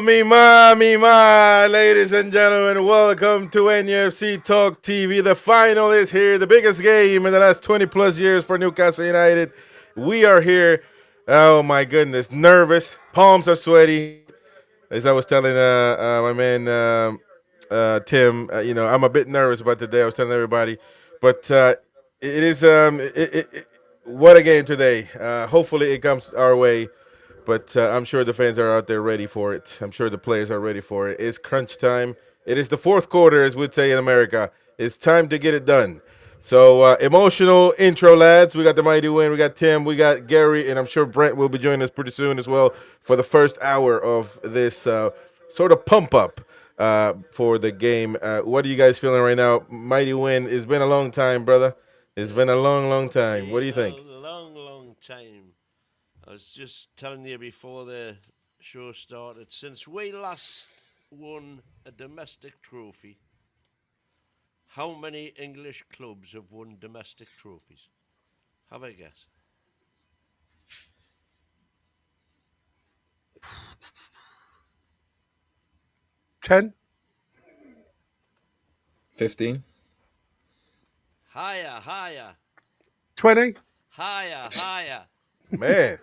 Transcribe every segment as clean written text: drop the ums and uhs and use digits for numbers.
Mi ma, ladies and gentlemen, welcome to NUFC Talk TV. The final is here, the biggest game in the last 20 plus years for Newcastle United. We are here. Oh my goodness, nervous, palms are sweaty. As I was telling my man Tim, I'm a bit nervous about today. I was telling everybody, but it is what a game today. Hopefully, it comes our way. But I'm sure the fans are out there ready for it. I'm sure the players are ready for it. It's crunch time. It is the fourth quarter, as we'd say in America. It's time to get it done. So, emotional intro, lads. We got the mighty win. We got Tim. We got Gary. And I'm sure Brent will be joining us pretty soon as well for the first hour of this sort of pump up for the game. What are you guys feeling right now? Mighty win. It's been a long time, brother. It's been a long, long time. What do you think? A long time. I was just telling you before the show started, since we last won a domestic trophy, how many English clubs have won domestic trophies? Have a guess. 10, 15. Higher. 20, Higher. Man,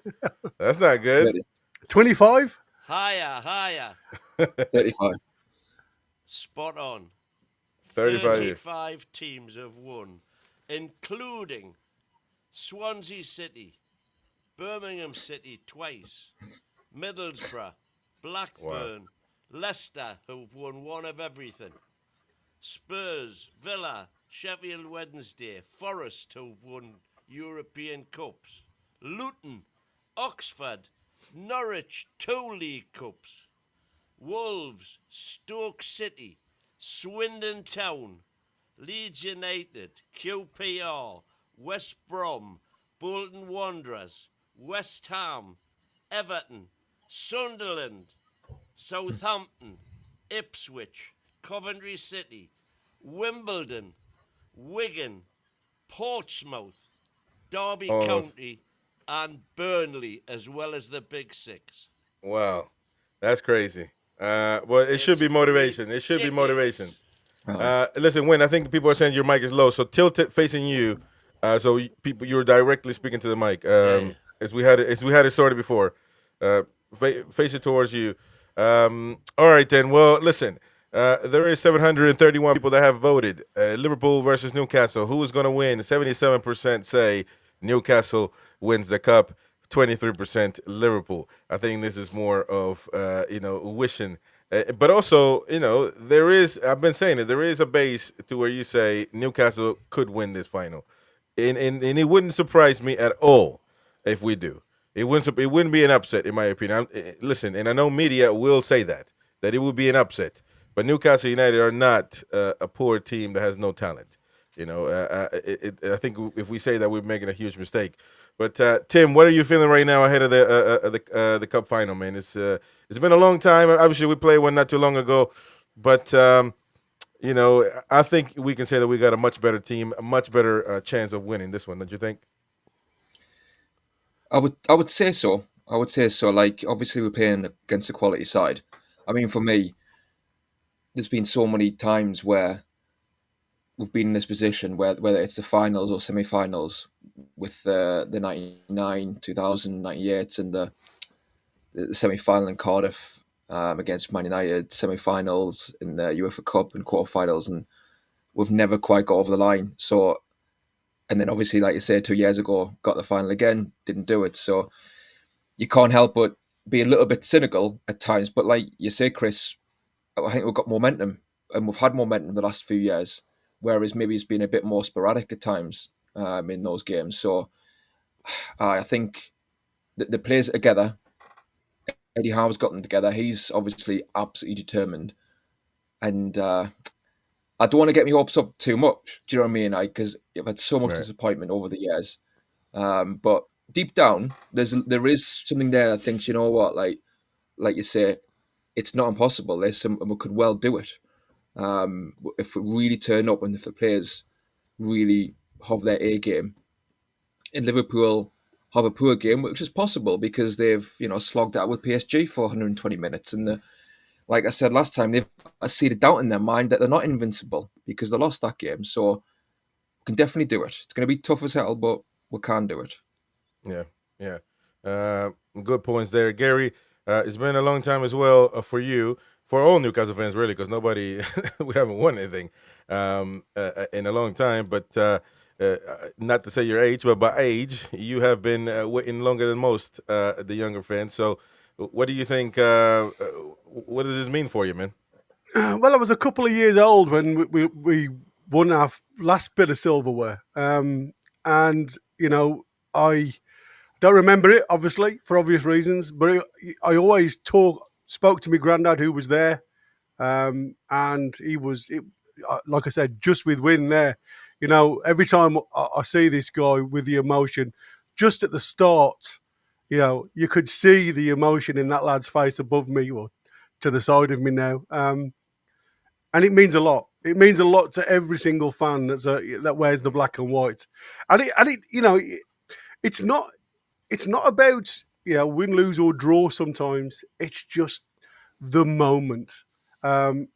that's not good. 30, 25. Higher. 35. Spot on. 35 years. 35 teams have won, including Swansea City, Birmingham City twice, Middlesbrough, Blackburn, Leicester, who've won one of everything, Spurs, Villa, Sheffield Wednesday, Forest, who've won European Cups, Luton, Oxford, Norwich, 2 League Cups, Wolves, Stoke City, Swindon Town, Leeds United, QPR, West Brom, Bolton Wanderers, West Ham, Everton, Sunderland, Southampton, Ipswich, Coventry City, Wimbledon, Wigan, Portsmouth, Derby County, and Burnley, as well as the Big Six. Wow, that's crazy. Well, it should be motivation. It should be motivation. Listen, Win, I think people are saying your mic is low, so tilt it facing you, so people you're directly speaking to the mic. As we had it sorted before. Face it towards you. All right then. Well, listen. There is 731 people that have voted. Liverpool versus Newcastle. Who is going to win? 77% say Newcastle wins the cup. 23% Liverpool. I think this is more of wishing, but also there is. I've been saying it. There is a base to where you say Newcastle could win this final, and it wouldn't surprise me at all if we do. It wouldn't be an upset in my opinion. Listen, and I know media will say that it would be an upset, but Newcastle United are not a poor team that has no talent. I think if we say that, we're making a huge mistake. But Tim, what are you feeling right now ahead of the cup final, man? It's been a long time. Obviously, we played one not too long ago, but I think we can say that we got a much better team, a much better chance of winning this one. Don't you think? I would say so. I would say so. Like, obviously, we're playing against a quality side. I mean, for me, there's been so many times where we've been in this position whether it's the finals or semi-finals with the 99, 2000, 98 and the semi-final in Cardiff against Man United, semi-finals in the UEFA Cup and quarter-finals, and we've never quite got over the line. So, and then obviously, like you said, 2 years ago, got the final again, didn't do it. So you can't help but be a little bit cynical at times. But like you say, Chris, I think we've got momentum, and we've had momentum the last few years, whereas maybe it's been a bit more sporadic at times in those games. So I think the players are together. Eddie Howe's got them together. He's obviously absolutely determined. And I don't want to get my hopes up too much. Do you know what I mean? Because I've had so much disappointment over the years. But deep down, there is something there that thinks, you know what, like you say, it's not impossible. And we could well do it. If we really turn up and if the players really have their A game. In Liverpool have a poor game, which is possible because they've slogged out with PSG for 120 minutes, and like I said last time, I see the doubt in their mind that they're not invincible because they lost that game. So we can definitely do it. It's going to be tough as hell, but we can do it. Yeah, yeah. Good points there, Gary. It's been a long time as well for you, for all Newcastle fans, really, because nobody, we haven't won anything in a long time. But not to say your age, but by age, you have been waiting longer than most, the younger fans. So, what do you think? What does this mean for you, man? Well, I was a couple of years old when we won our last bit of silverware, and you know I don't remember it, obviously, for obvious reasons. But I always spoke to my granddad, who was there, and he was, like I said, just with win there. You know, every time I see this guy with the emotion, just at the start, you know, you could see the emotion in that lad's face above me or to the side of me now. And it means a lot. It means a lot to every single fan that wears the black and white. And it you know, it's not about, you know, win, lose or draw sometimes. It's just the moment. And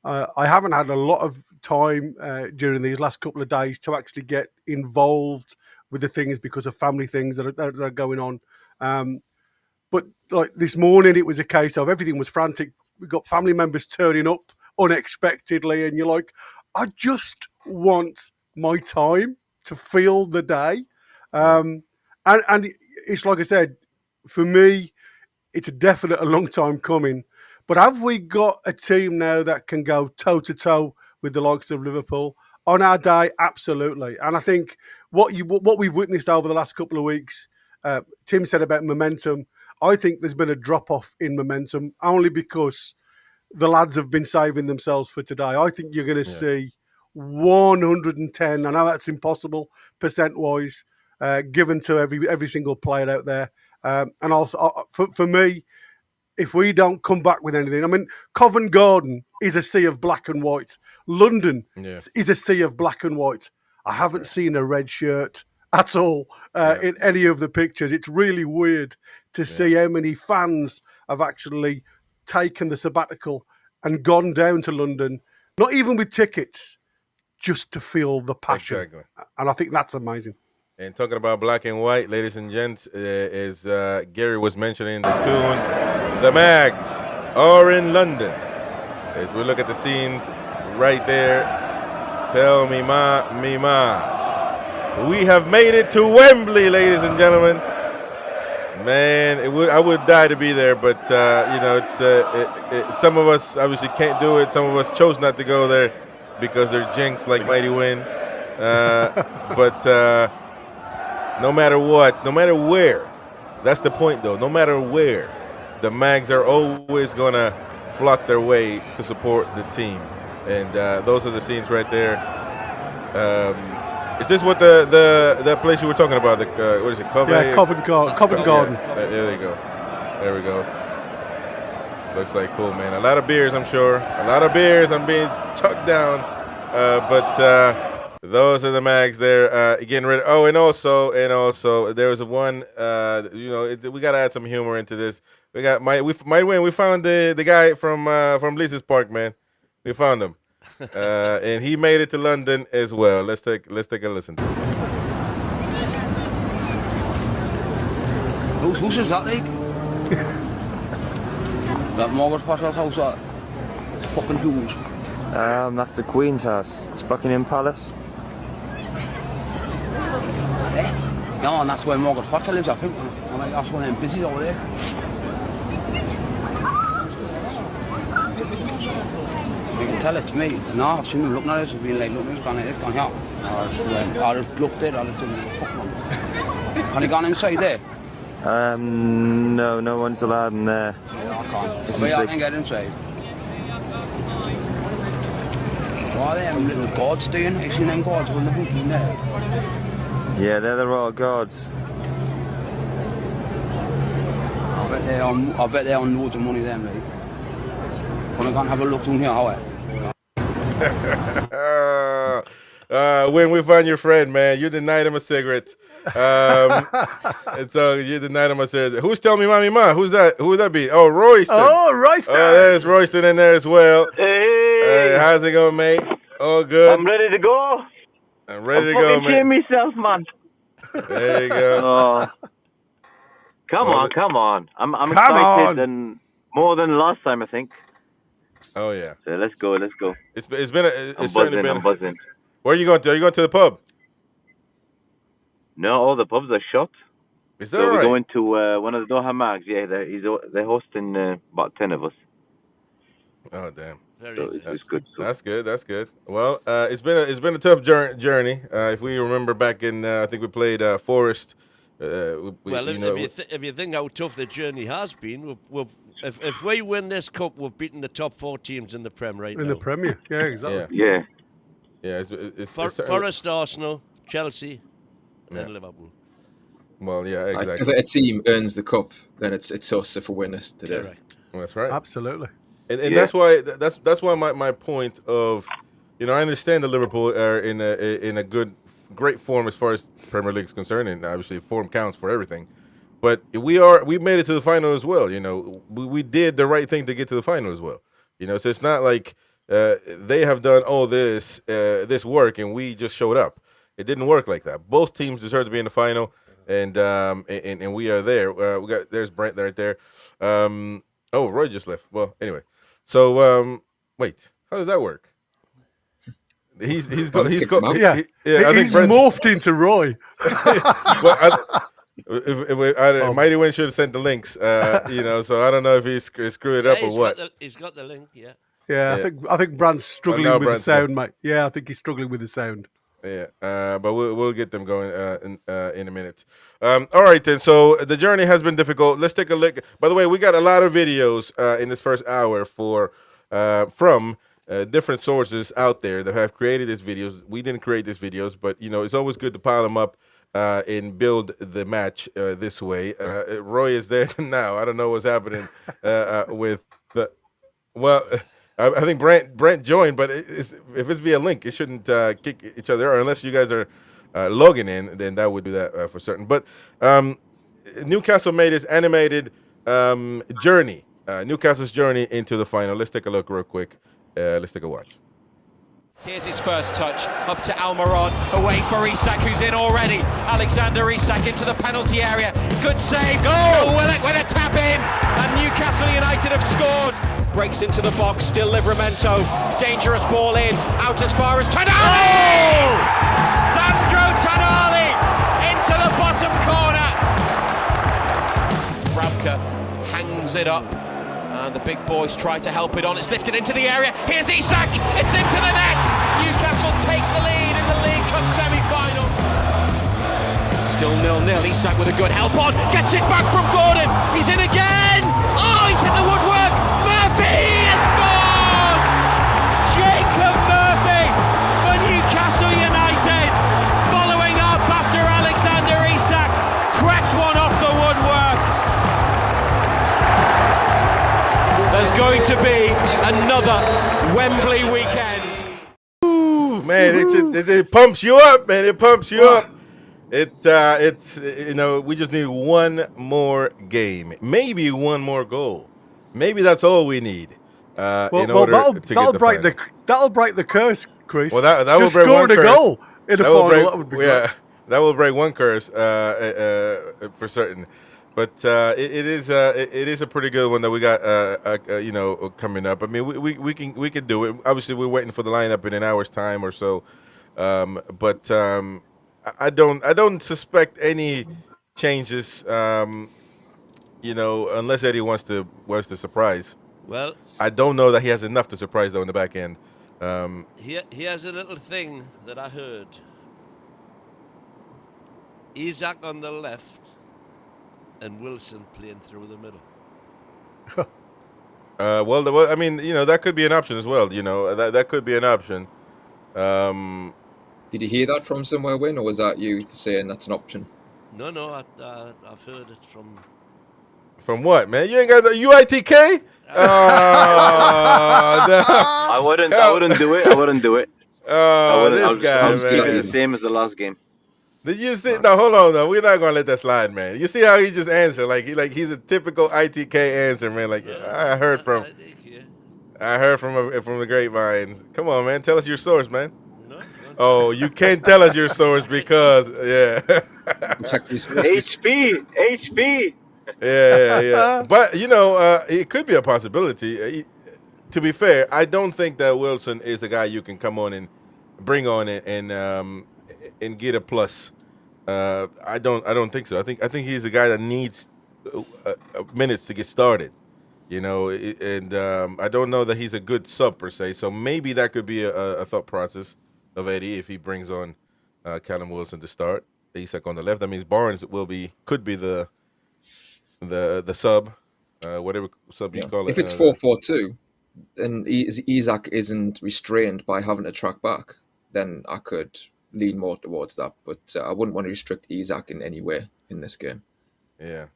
I haven't had a lot of time during these last couple of days to actually get involved with the things because of family things that are going on. But like this morning, it was a case of everything was frantic. We got family members turning up unexpectedly, and you're like, I just want my time to feel the day. And it's like I said, for me, it's a definite a long time coming. But have we got a team now that can go toe to toe with the likes of Liverpool on our day? Absolutely. And I think what we've witnessed over the last couple of weeks, Tim said about momentum. I think there's been a drop off in momentum only because the lads have been saving themselves for today. I think you're going to see 110. I know that's impossible percent wise, given to every single player out there. And also for me, if we don't come back with anything, I mean, Covent Garden is a sea of black and white. London is a sea of black and white. I haven't seen a red shirt at all in any of the pictures. It's really weird to see how many fans have actually taken the sabbatical and gone down to London, not even with tickets, just to feel the passion. Exactly. And I think that's amazing. And talking about black and white, ladies and gents, as Gary was mentioning the tune, the Mags are in London. As we look at the scenes right there, tell me ma. We have made it to Wembley, ladies and gentlemen. Man, I would die to be there, but you know, it's some of us obviously can't do it. Some of us chose not to go there because they're jinxed like Mighty Win. But no matter what, no matter where, that's the point though. No matter where, the Mags are always gonna flock their way to support the team, and those are the scenes right there. Is this what the place you were talking about? What is it? Covent Garden. There you go. There we go. Looks like cool, man. A lot of beers, I'm sure. A lot of beers. I'm being chucked down. But those are the Mags there. Getting ready. Oh, and also, there was one. You know, we gotta add some humor into this. We found the guy from Lee's Park, man. We found him. And he made it to London as well. Let's take a listen. Whose house is that, like? That Margaret Thatcher's house, that? It's fucking huge. That's the Queen's house. It's Buckingham Palace. Yeah, and that's where Margaret Thatcher lives, I think. I think that's one of them busies over there. You can tell it's me. No, I've seen them looking at us and being like, look, we've gone like this, gone here. I just bluffed it, I just didn't fuck them. Can you go inside there? No one's allowed in there. Yeah, I can't. But I can get inside. What are them little gods doing? Have you seen them gods with the people in there? Yeah, they're the royal guards. I bet they're on loads of money, them, like. Wanna go and have a look down here, how When we find your friend, man, you denied him a cigarette. And so you denied him a cigarette. Who's telling me, mommy, ma? Who's that? Who would that be? Oh, Royston. Oh, Royston. Oh, there's Royston in there as well. Hey, How's it going, mate? All good. I'm ready to go. I'm ready to I'm go, fucking kidding man. myself, man. There you go. Oh, come Well, on, come on. I'm Come excited on. and more than last time, I think. Oh yeah. So let's go, let's go. It's been I'm it's certainly buzzing, been. I'm buzzing. Where are you going to? Are you going to the pub? No, all the pubs are shut. Is that So we're right? going to one of the Doha Mags. Yeah, they're hosting about 10 of us. Oh damn. Very So good. it's good. That's good. That's good. Well, it's been a tough journey. If we remember back in, I think we played Forest. Well, if you think how tough the journey has been, if we win this cup, we've beaten the top 4 teams in the Prem right In now. the Premier. Yeah, exactly. Yeah. yeah, it's Forest, Arsenal, Chelsea, Yeah. then Liverpool. Well, yeah, Like, exactly. if a team earns the cup, then it's us if we win this today. Correct. That's right. Absolutely. And Yeah. that's why my point of, I understand that Liverpool are in a great form as far as Premier League is concerned, and obviously form counts for everything. But we made it to the final as well. We did the right thing to get to the final as well. So it's not like they have done all this work and we just showed up. It didn't work like that. Both teams deserve to be in the final, and we are there. There's Brent right there. Oh, Roy just left. Well, anyway. So wait, how did that work? He's He's Yeah. I He's think Brent, morphed into Roy. Mighty Win should have sent the links. So I don't know if he screwed it up or what. He's got the link, yeah. Yeah, I think Brand's struggling now with Brand's the sound, mate. Yeah, I think he's struggling with the sound. Yeah, but we'll get them going in a minute. All right then. So the journey has been difficult. Let's take a look. By the way, we got a lot of videos in this first hour from different sources out there that have created these videos. We didn't create these videos, but it's always good to pile them up and build the match this way. Roy is there now. I don't know what's happening with the. Well, I think Brent joined, but if it's via link, it shouldn't kick each other. Or unless you guys are logging in, then that would do that for certain. But Newcastle made this animated journey, Newcastle's journey into the final. Let's take a look real quick. Let's take a watch. Here's his first touch, up to Almiron, away for Isak, who's in already. Alexander Isak into the penalty area. Good save. Goal with a tap in, and Newcastle United have scored. Breaks into the box, still Livramento. Dangerous ball in, out as far as Tonali! Sandro Tonali into the bottom corner. Rabka hangs it up. And the big boys try to help it on. It's lifted into the area. Here's Isak. It's into the net. Newcastle take the lead in the League Cup semi-final. Still 0-0. Isak with a good help on. Gets it back from Gordon. He's in again. Oh, he's hit the woodwork. Murphy has scored. Jacob Murphy for Newcastle United. Following up after Alexander Isak cracked one off the woodwork. There's going to be another Wembley weekend. Ooh, man, it pumps you up, man. It pumps you up. It's we just need one more game, maybe one more goal. Maybe that's all we need. In order to get the final. That'll break the curse, Chris. Well, that just will break scored one a curse. goal in a final. That would be great. That will break one curse for certain. But it is a pretty good one that we got coming up. I mean, we can do it. Obviously, we're waiting for the lineup in an hour's time or so. But I don't suspect any changes. Unless Eddie wants to surprise. Well, I don't know that he has enough to surprise though in the back end. he has a little thing that I heard. Isak on the left and Wilson playing through the middle. Well, I mean, that could be an option as well. That could be an option. Did you hear that from somewhere, Win, or was that you saying that's an option? No, I've heard it from. From what, man? You ain't got the UITK? Oh, I wouldn't do it. I wouldn't do it. Oh, this guy, I'll just keep it man. the same as the last game. Did you see? No, hold on. No, we're not gonna let that slide, man. You see how he just answered? He's a typical ITK answer, man. I heard from the grapevines. Come on, man. Tell us your source, man. No, Oh, you can't tell us your source because Check your sources. HP. yeah. But it could be a possibility. To be fair, I don't think that Wilson is a guy you can come on and bring on and get a plus. I don't think so. I think he's a guy that needs minutes to get started. I don't know that he's a good sub per se. So maybe that could be a thought process of Eddie if he brings on Callum Wilson to start. Isak on the left. That means Barnes could be the sub, whatever sub you call it. If it's 4-4-2, and Isak isn't restrained by having to track back, then I could lean more towards that. But I wouldn't want to restrict Isak in any way in this game. Yeah.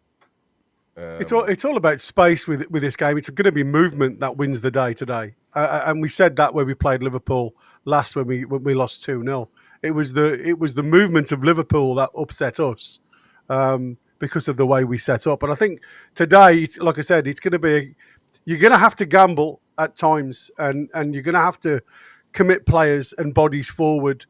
It's all about space with this game. It's going to be movement that wins the day today, and we said that when we played Liverpool last when we lost 2-0. It was the movement of Liverpool that upset us because of the way we set up. And I think today, like I said, it's going to be you're going to have to gamble at times, and you're going to have to commit players and bodies forward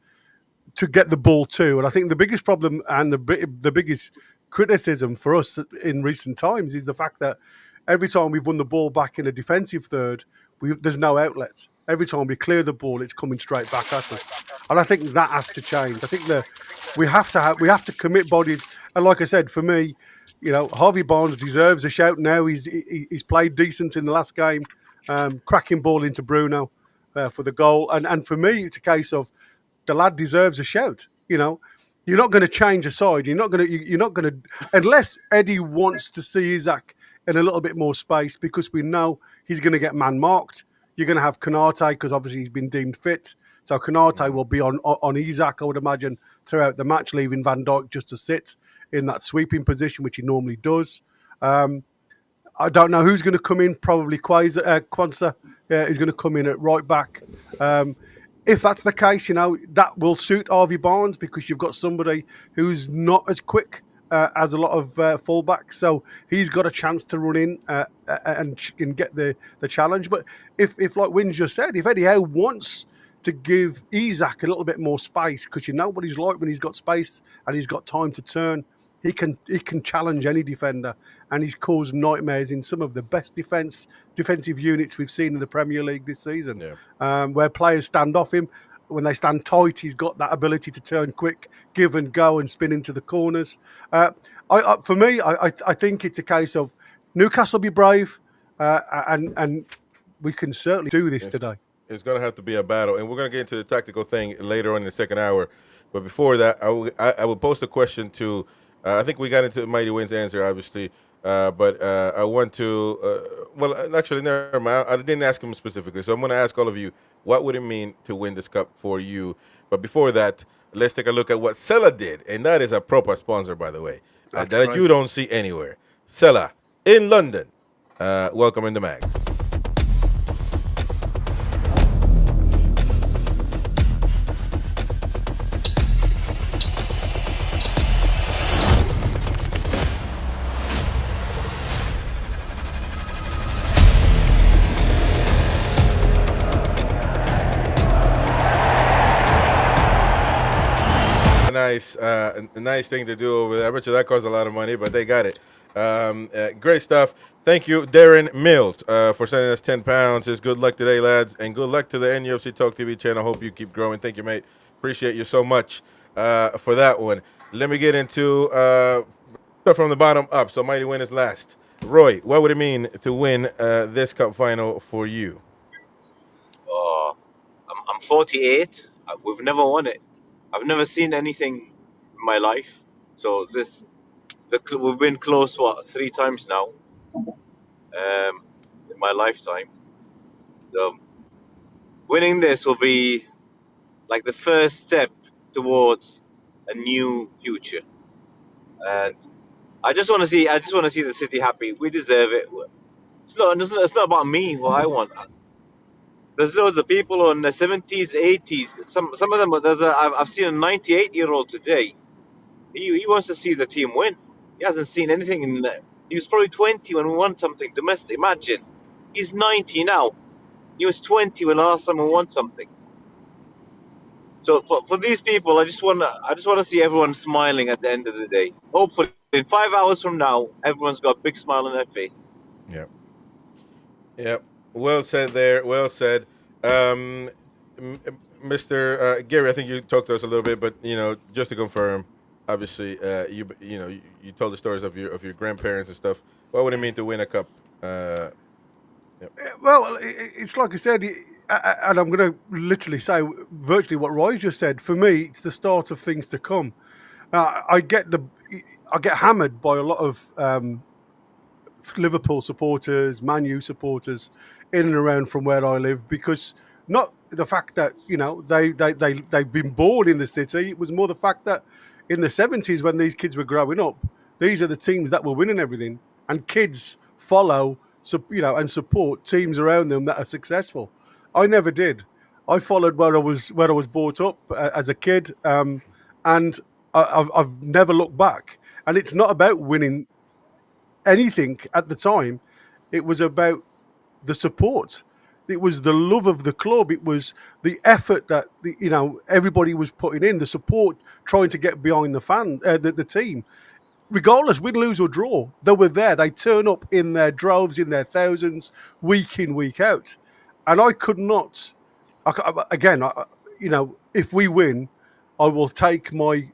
to get the ball too. And I think the biggest problem and the biggest criticism for us in recent times is the fact that every time we've won the ball back in a defensive third, there's no outlet. Every time we clear the ball, it's coming straight back at us. And I think that has to change. I think that we have to commit bodies. And like I said, for me, Harvey Barnes deserves a shout now. He's played decent in the last game, cracking ball into Bruno for the goal. And for me, it's a case of the lad deserves a shout. You're not going to change a side. You're not going to unless Eddie wants to see Isak in a little bit more space, because we know he's going to get man marked. You're going to have Konate because obviously he's been deemed fit. So Konate will be on Isak, I would imagine, throughout the match, leaving Van Dijk just to sit in that sweeping position, which he normally does. I don't know who's going to come in. Probably Kwanzaa is going to come in at right back. If that's the case, that will suit Harvey Barnes because you've got somebody who's not as quick as a lot of fullbacks. So he's got a chance to run in and get the challenge. But if like Wins just said, if Eddie Howe wants to give Isak a little bit more space, because you know what he's like when he's got space and he's got time to turn, he can challenge any defender, and he's caused nightmares in some of the best defensive units we've seen in the Premier League this season. Yeah. Where players stand off him, when they stand tight, he's got that ability to turn quick, give and go, and spin into the corners. For me, I think it's a case of Newcastle be brave, and we can certainly do this today. It's going to have to be a battle, and we're going to get into the tactical thing later on in the second hour. But before that, I will post a question to. I think we got into Mighty Win's answer, obviously, but I want to. Well, actually, never mind. I didn't ask him specifically, so I'm going to ask all of you, what would it mean to win this cup for you? But before that, let's take a look at what Sella did, and that is a proper sponsor, by the way, that you don't see anywhere. Sella in London. Welcome in the mags. Nice thing to do over there. I bet you that costs a lot of money, but they got it. Great stuff. Thank you, Darren Mills, for sending us £10. It's good luck today, lads, and good luck to the NUFC Talk TV channel. Hope you keep growing. Thank you, mate. Appreciate you so much for that one. Let me get into stuff from the bottom up. So Mighty Win is last. Roy, what would it mean to win this cup final for you? I'm 48. We've never won it. I've never seen anything in my life. So we've been close, 3 times now in my lifetime. So winning this will be like the first step towards a new future. And I just want to see the city happy. We deserve it. It's not about me, what I want. There's loads of people on the 70s, 80s. Some of them. I've seen a 98-year-old today. He wants to see the team win. He hasn't seen anything in. He was probably 20 when we won something domestic. Imagine, he's 90 now. He was 20 when the last time we won something. So for these people, I just wanna see everyone smiling at the end of the day. Hopefully, in 5 hours from now, everyone's got a big smile on their face. Yeah. Yep. Well said there. Well said. Mr. Gary, I think you talked to us a little bit, but just to confirm, obviously, you told the stories of your grandparents and stuff. What would it mean to win a cup? Well, it's like I said, and I'm going to literally say virtually what Roy just said. For me, it's the start of things to come. I get hammered by a lot of Liverpool supporters, Man U supporters, in and around from where I live, because not the fact that they've been born in the city. It was more the fact that in the 70s, when these kids were growing up, these are the teams that were winning everything, and kids follow and support teams around them that are successful. I never did. I followed where I was brought up as a kid, and I've never looked back. And it's not about winning anything at the time. It was about the support. It was the love of the club. It was the effort that everybody was putting in, the support, trying to get behind the team. Regardless, win, lose or draw, they were there. They turn up in their droves, in their thousands, week in, week out. And I could not. If we win, I will take my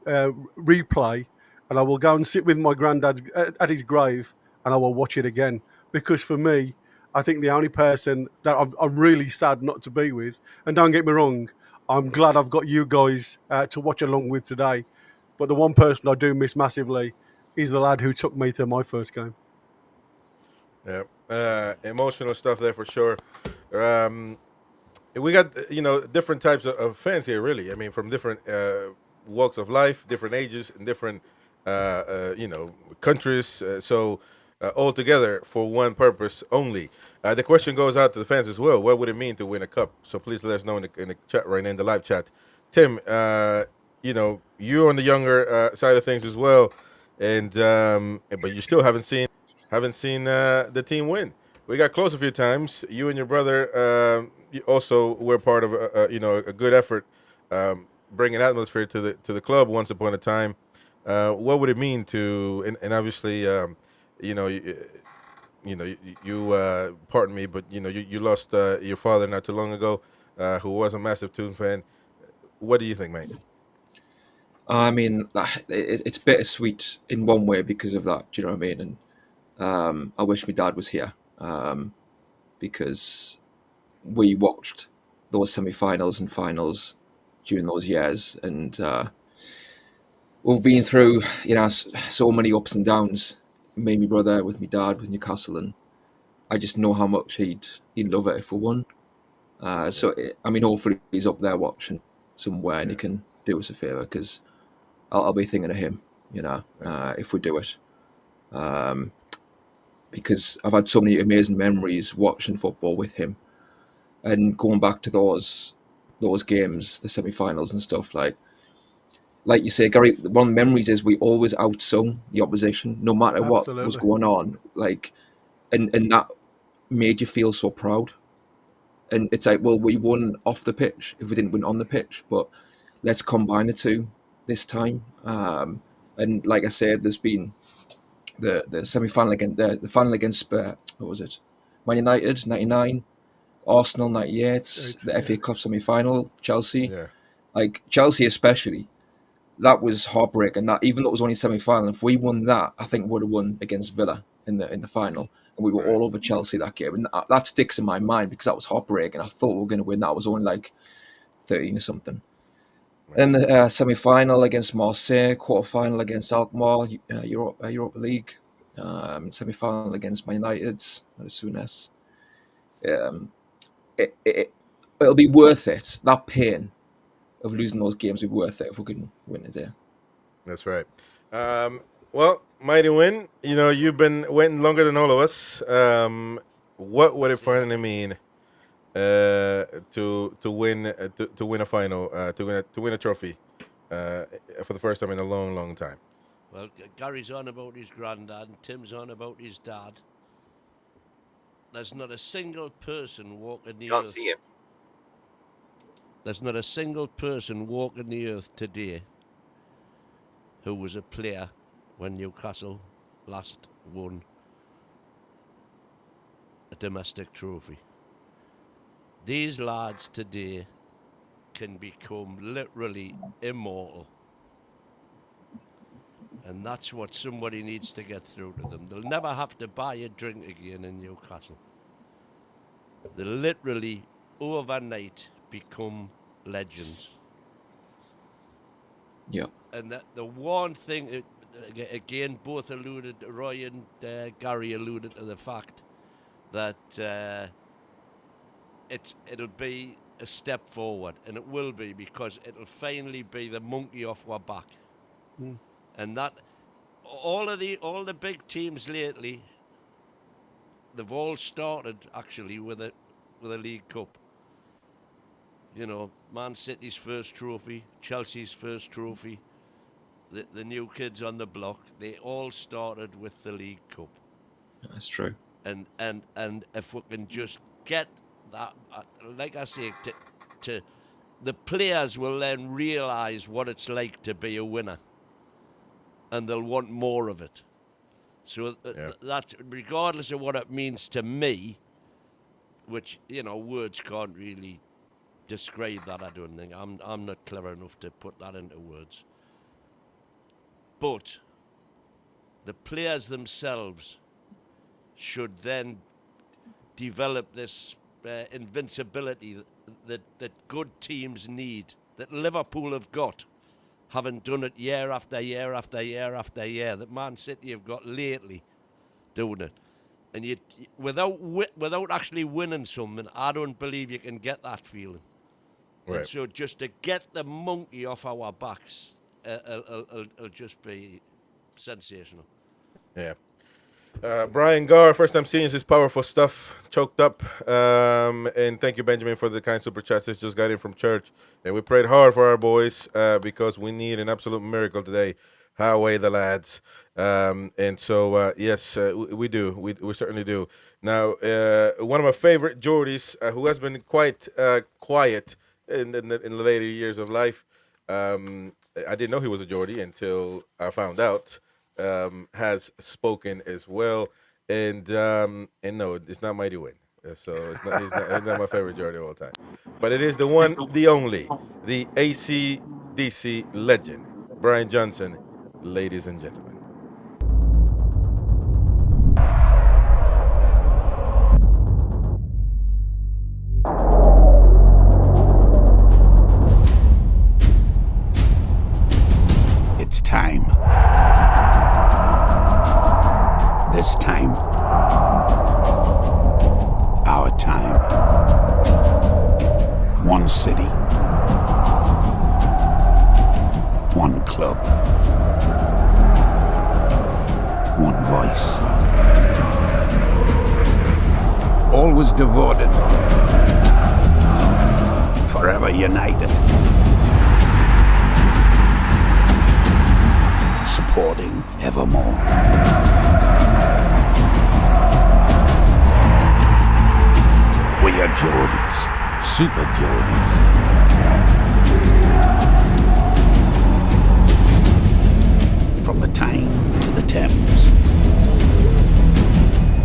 replay and I will go and sit with my granddad at his grave and I will watch it again. Because for me, I think the only person that I'm really sad not to be with, and don't get me wrong, I'm glad I've got you guys to watch along with today. But the one person I do miss massively is the lad who took me to my first game. Yeah, emotional stuff there for sure. We got different types of fans here, really. I mean, from different walks of life, different ages, and different countries. So all together for one purpose only. The question goes out to the fans as well. What would it mean to win a cup? So please let us know in the chat right now, in the live chat. Tim, you're on the younger side of things as well, and but you still haven't seen the team win. We got close a few times. You and your brother you also were part of a good effort, bringing atmosphere to the club once upon a time. What would it mean to and obviously pardon me, but you lost your father not too long ago, who was a massive Toon fan. What do you think, mate? I mean, it's bittersweet in one way because of that. Do you know what I mean? And I wish my dad was here because we watched those semi-finals and finals during those years, and we've been through so many ups and downs. Me and my brother, with my dad, with Newcastle, and I just know how much he'd love it if we won. Hopefully he's up there watching somewhere and he can do us a favour, because I'll be thinking of him, if we do it. Because I've had so many amazing memories watching football with him, and going back to those games, the semi-finals and stuff. Like you say, Gary, one of the memories is we always outsung the opposition, no matter what was going on. And that made you feel so proud. And it's like, well, we won off the pitch if we didn't win on the pitch, but let's combine the two this time. And like I said, there's been the semi-final against the final against what was it? Man United 99, Arsenal 98, the FA Cup semi-final, Chelsea. Yeah. Like Chelsea especially, that was heartbreaking. That even though it was only semi-final, if we won that, I think we would have won against Villa in the final. And we were all over Chelsea that game. And that sticks in my mind because that was heartbreaking. I thought we were going to win that. I was only like 13 or something. Then the semi-final against Marseille, quarter-final against Alkmaar, Europa League, semi-final against Man United, as soon as. It'll be worth it. That pain of losing those games will be worth it if we can win it there. That's right. Well, mighty win. You've been waiting longer than all of us. What would it finally mean to win a final, to win a trophy for the first time in a long time. Well, Gary's on about his granddad, and Tim's on about his dad. There's not a single person walking the Can't earth. see him. There's not a single person walking the earth today who was a player when Newcastle last won a domestic trophy. These lads today can become literally immortal. And that's what somebody needs to get through to them. They'll never have to buy a drink again in Newcastle. They'll literally, overnight, become legends. Yeah. And that the one thing, again, both alluded, Roy and Gary alluded to the fact that it'll be a step forward, and it will be, because it'll finally be the monkey off our back. And that all the big teams lately, they've all started actually with a League Cup. You know, Man City's first trophy, Chelsea's first trophy, the new kids on the block, they all started with the League Cup. That's true. And if we can just get that, like I say, to the players will then realise what it's like to be a winner, and they'll want more of it. So that, regardless of what it means to me, which, you know, words can't really describe that, I don't think. I'm not clever enough to put that into words. But the players themselves should then develop this invincibility that good teams need, that Liverpool have got, having done it year after year after year after year, that Man City have got lately doing it. And you, without actually winning something, I don't believe you can get that feeling. Right. And so just to get the monkey off our backs, it'll just be sensational. Yeah. Brian Garr, first time seeing this powerful stuff, choked up. And thank you, Benjamin, for the kind super chats. This just got in from church. And we prayed hard for our boys because we need an absolute miracle today. Highway the lads. And so, yes, we do. We certainly do. Now, one of my favorite Geordies, who has been quite quiet in the later years of life, I didn't know he was a Geordie until I found out, has spoken as well. And no, it's not Mighty Win. So it's not my favorite Geordie of all time. But it is the one, the only, the AC/DC legend, Brian Johnson, ladies and gentlemen. It's time. This time. Our time. One city. One club. One voice. Always devoted. Forever united. Supporting evermore. We are Geordies, Super Geordies. From the Tyne to the Thames,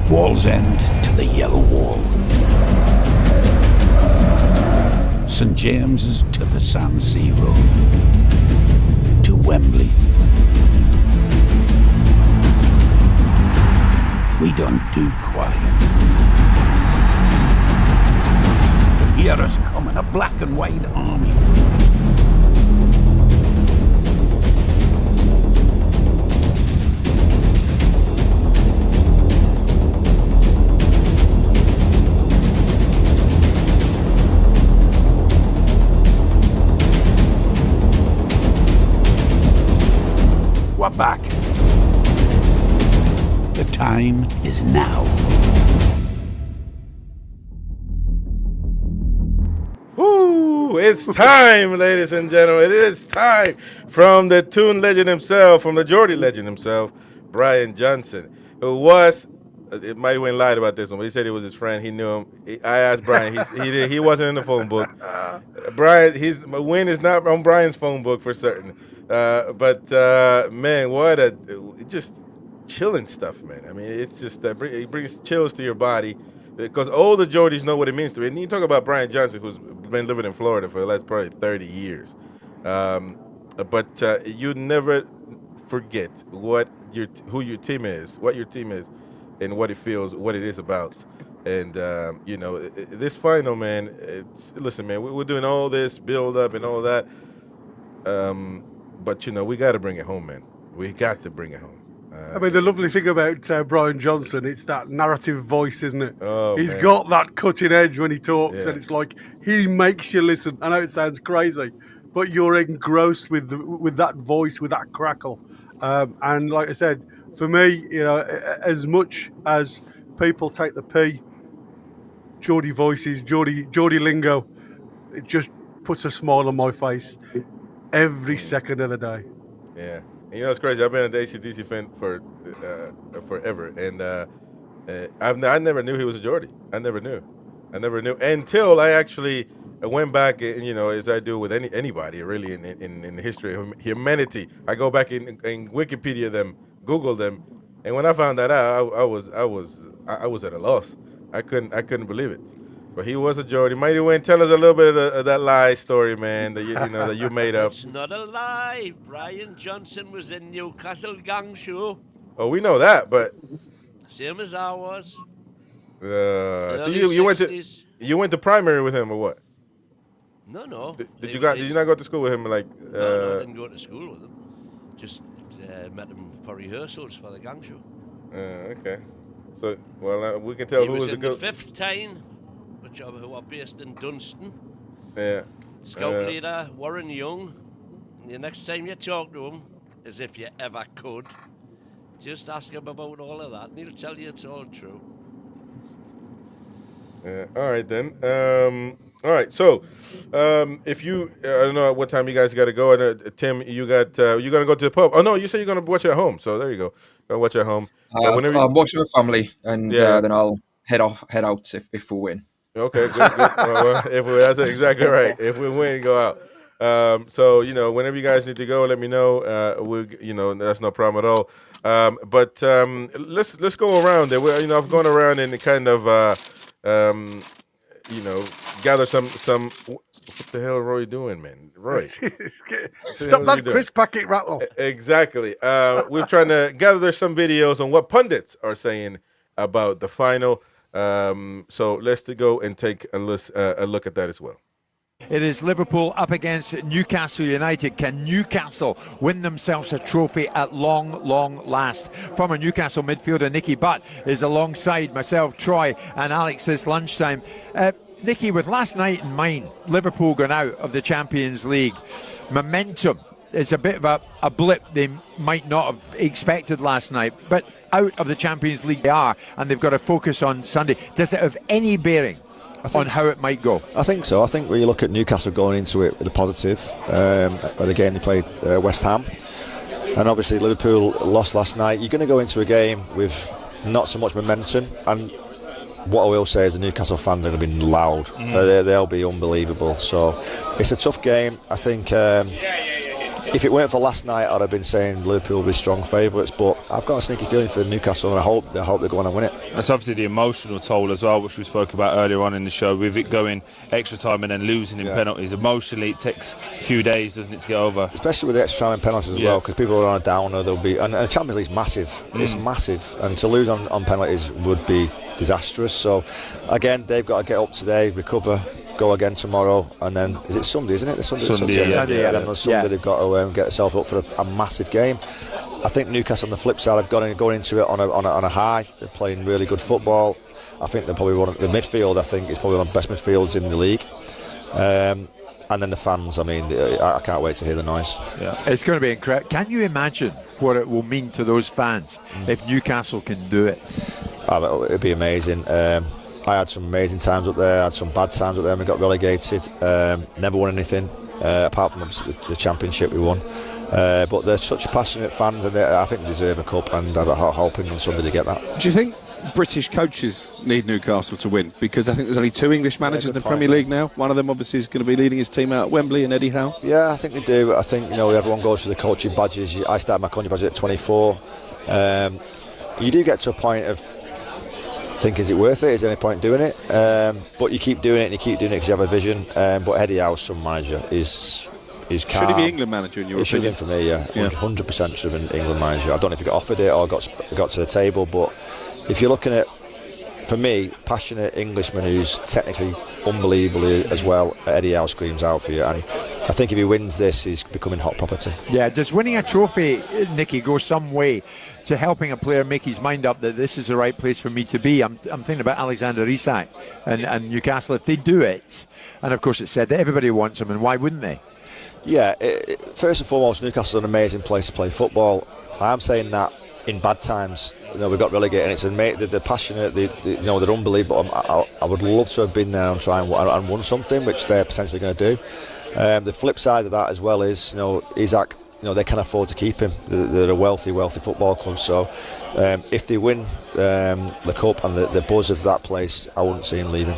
Wallsend to the Yellow Wall, St James's to the San Siro, to Wembley. We don't do quiet. Hear us coming, a black and white army. We're back. The time is now. Woo! It's time, ladies and gentlemen. It is time from the Toon legend himself, from the Geordie legend himself, Brian Johnson, who was. It might have lied about this one, but he said he was his friend. He knew him. I asked Brian. He wasn't in the phone book. Brian, Win is not on Brian's phone book for certain. But man, what just chilling stuff, man. I mean, it's just it brings chills to your body because all the Geordies know what it means to me. And you talk about Brian Johnson, who's been living in Florida for the last probably 30 years. But you never forget who your team is, what your team is, and what it feels, what it is about. And, this final, man, listen, man, we're doing all this build up and all that. But, we got to bring it home, man. We got to bring it home. I mean, the lovely thing about Brian Johnson, it's that narrative voice, isn't it? Oh, He's man. got that cutting edge when he talks, Yeah. and it's like he makes you listen. I know it sounds crazy, but you're engrossed with that voice, with that crackle. And like I said, for me, as much as people take the P, Geordie voices, Geordie lingo, it just puts a smile on my face every second of the day. Yeah. And it's crazy. I've been an AC/DC fan for forever, and I never knew he was a Geordie. I never knew until I actually went back, and as I do with anybody really in the history of humanity. I go back in Wikipedia them, Google them, and when I found that out, I was at a loss. I couldn't believe it. But he was a Geordie. Mighty Wayne, tell us a little bit of that lie story, man, that that you made up. It's not a lie. Brian Johnson was in Newcastle gang show. Oh, we know that, but Same as I was. so Early you went to primary with him or what? No. Did you not go to school with him like? No, I didn't go to school with him. Just met him for rehearsals for the gang show. Okay. So we can tell He who was was in the the good. 15, who are based in Dunstan. Yeah. Scout leader Warren Young. The next time you talk to him, as if you ever could, just ask him about all of that, and he'll tell you it's all true. All right then. All right. So, if you, I don't know what time you guys got to go. And Tim, you gonna go to the pub? Oh no, you said you're gonna watch at home. So there you go. Go watch at home. I'm watching with family, and then I'll head out if we win. Okay, good. That's exactly right. If we win, go out. So whenever you guys need to go, let me know. That's no problem at all. But let's go around there. I've gone around and kind of gather some. What the hell are Roy doing, man? Roy, Stop that crisp packet rattle. Exactly. We're trying to gather some videos on what pundits are saying about the final. So let's go and take a look at that as well. It is Liverpool up against Newcastle United. Can Newcastle win themselves a trophy at long last? Former Newcastle midfielder Nicky Butt is alongside myself, Troy and Alex this lunchtime. Nicky, with last night in mind, Liverpool going out of the Champions League, momentum is a bit of a blip they might not have expected last night, but out of the Champions League they are, and they've got to focus on Sunday. Does it have any bearing on how it might go? I think so. I think when you look at Newcastle going into it with a positive, the game they played West Ham, and obviously Liverpool lost last night, you're going to go into a game with not so much momentum, and what I will say is the Newcastle fans are going to be loud. They'll be unbelievable. So it's a tough game. I think if it weren't for last night, I'd have been saying Liverpool will be strong favourites, but I've got a sneaky feeling for Newcastle, and I hope they go on and win it. That's obviously the emotional toll as well, which we spoke about earlier on in the show, with it going extra time and then losing in penalties. Emotionally, it takes a few days, doesn't it, to get over? Especially with the extra time and penalties as well, because people are on a downer. They'll be, and the Champions League's massive. It's massive, and to lose on penalties would be disastrous. So again, they've got to get up today, recover, go again tomorrow, and then is it Sunday, isn't it? The Sunday. Then on Sunday they've got to get themselves up for a massive game. I think Newcastle on the flip side have going into it on a high. They're playing really good football. I think they're probably one of the midfield. I think is probably one of the best midfields in the league. And then the fans. I mean, I can't wait to hear the noise. Yeah, it's going to be incredible. Can you imagine what it will mean to those fans if Newcastle can do it? It'd be amazing. I had some amazing times up there, I had some bad times up there, and we got relegated. Never won anything, apart from obviously the championship we won. But they're such passionate fans, and I think they deserve a cup, and I'm hoping on Sunday to get that. Do you think British coaches need Newcastle to win? Because I think there's only 2 English managers in the Premier League now. One of them obviously is going to be leading his team out at Wembley, and Eddie Howe. Yeah, I think they do. I think, you know, everyone goes for the coaching badges. I started my coaching badge at 24. You do get to a point of think, is it worth it? Is there any point doing it? But you keep doing it and you keep doing it because you have a vision. But Eddie Howe, some manager, is calm. Should he be England manager in your opinion? Should have been for me, yeah. 100% should have been England manager. I don't know if he got offered it or got to the table, but if you're looking at, for me, passionate Englishman who's technically unbelievable as well, Eddie Howe screams out for you. And I think if he wins this, he's becoming hot property. Yeah, does winning a trophy, Nicky, go some way to helping a player make his mind up that this is the right place for me to be? I'm thinking about Alexander Isak and Newcastle. If they do it, and of course it's said that everybody wants him, and why wouldn't they? Yeah, first and foremost, Newcastle's an amazing place to play football. I'm saying that in bad times, you know, we got relegated, and they're passionate, you know, they're unbelievable. I would love to have been there and try and won something, which they're potentially going to do. The flip side of that as well is, you know, Isak, you know, they can afford to keep him. They're a wealthy football club, so if they win the cup and the buzz of that place, I wouldn't see him leaving.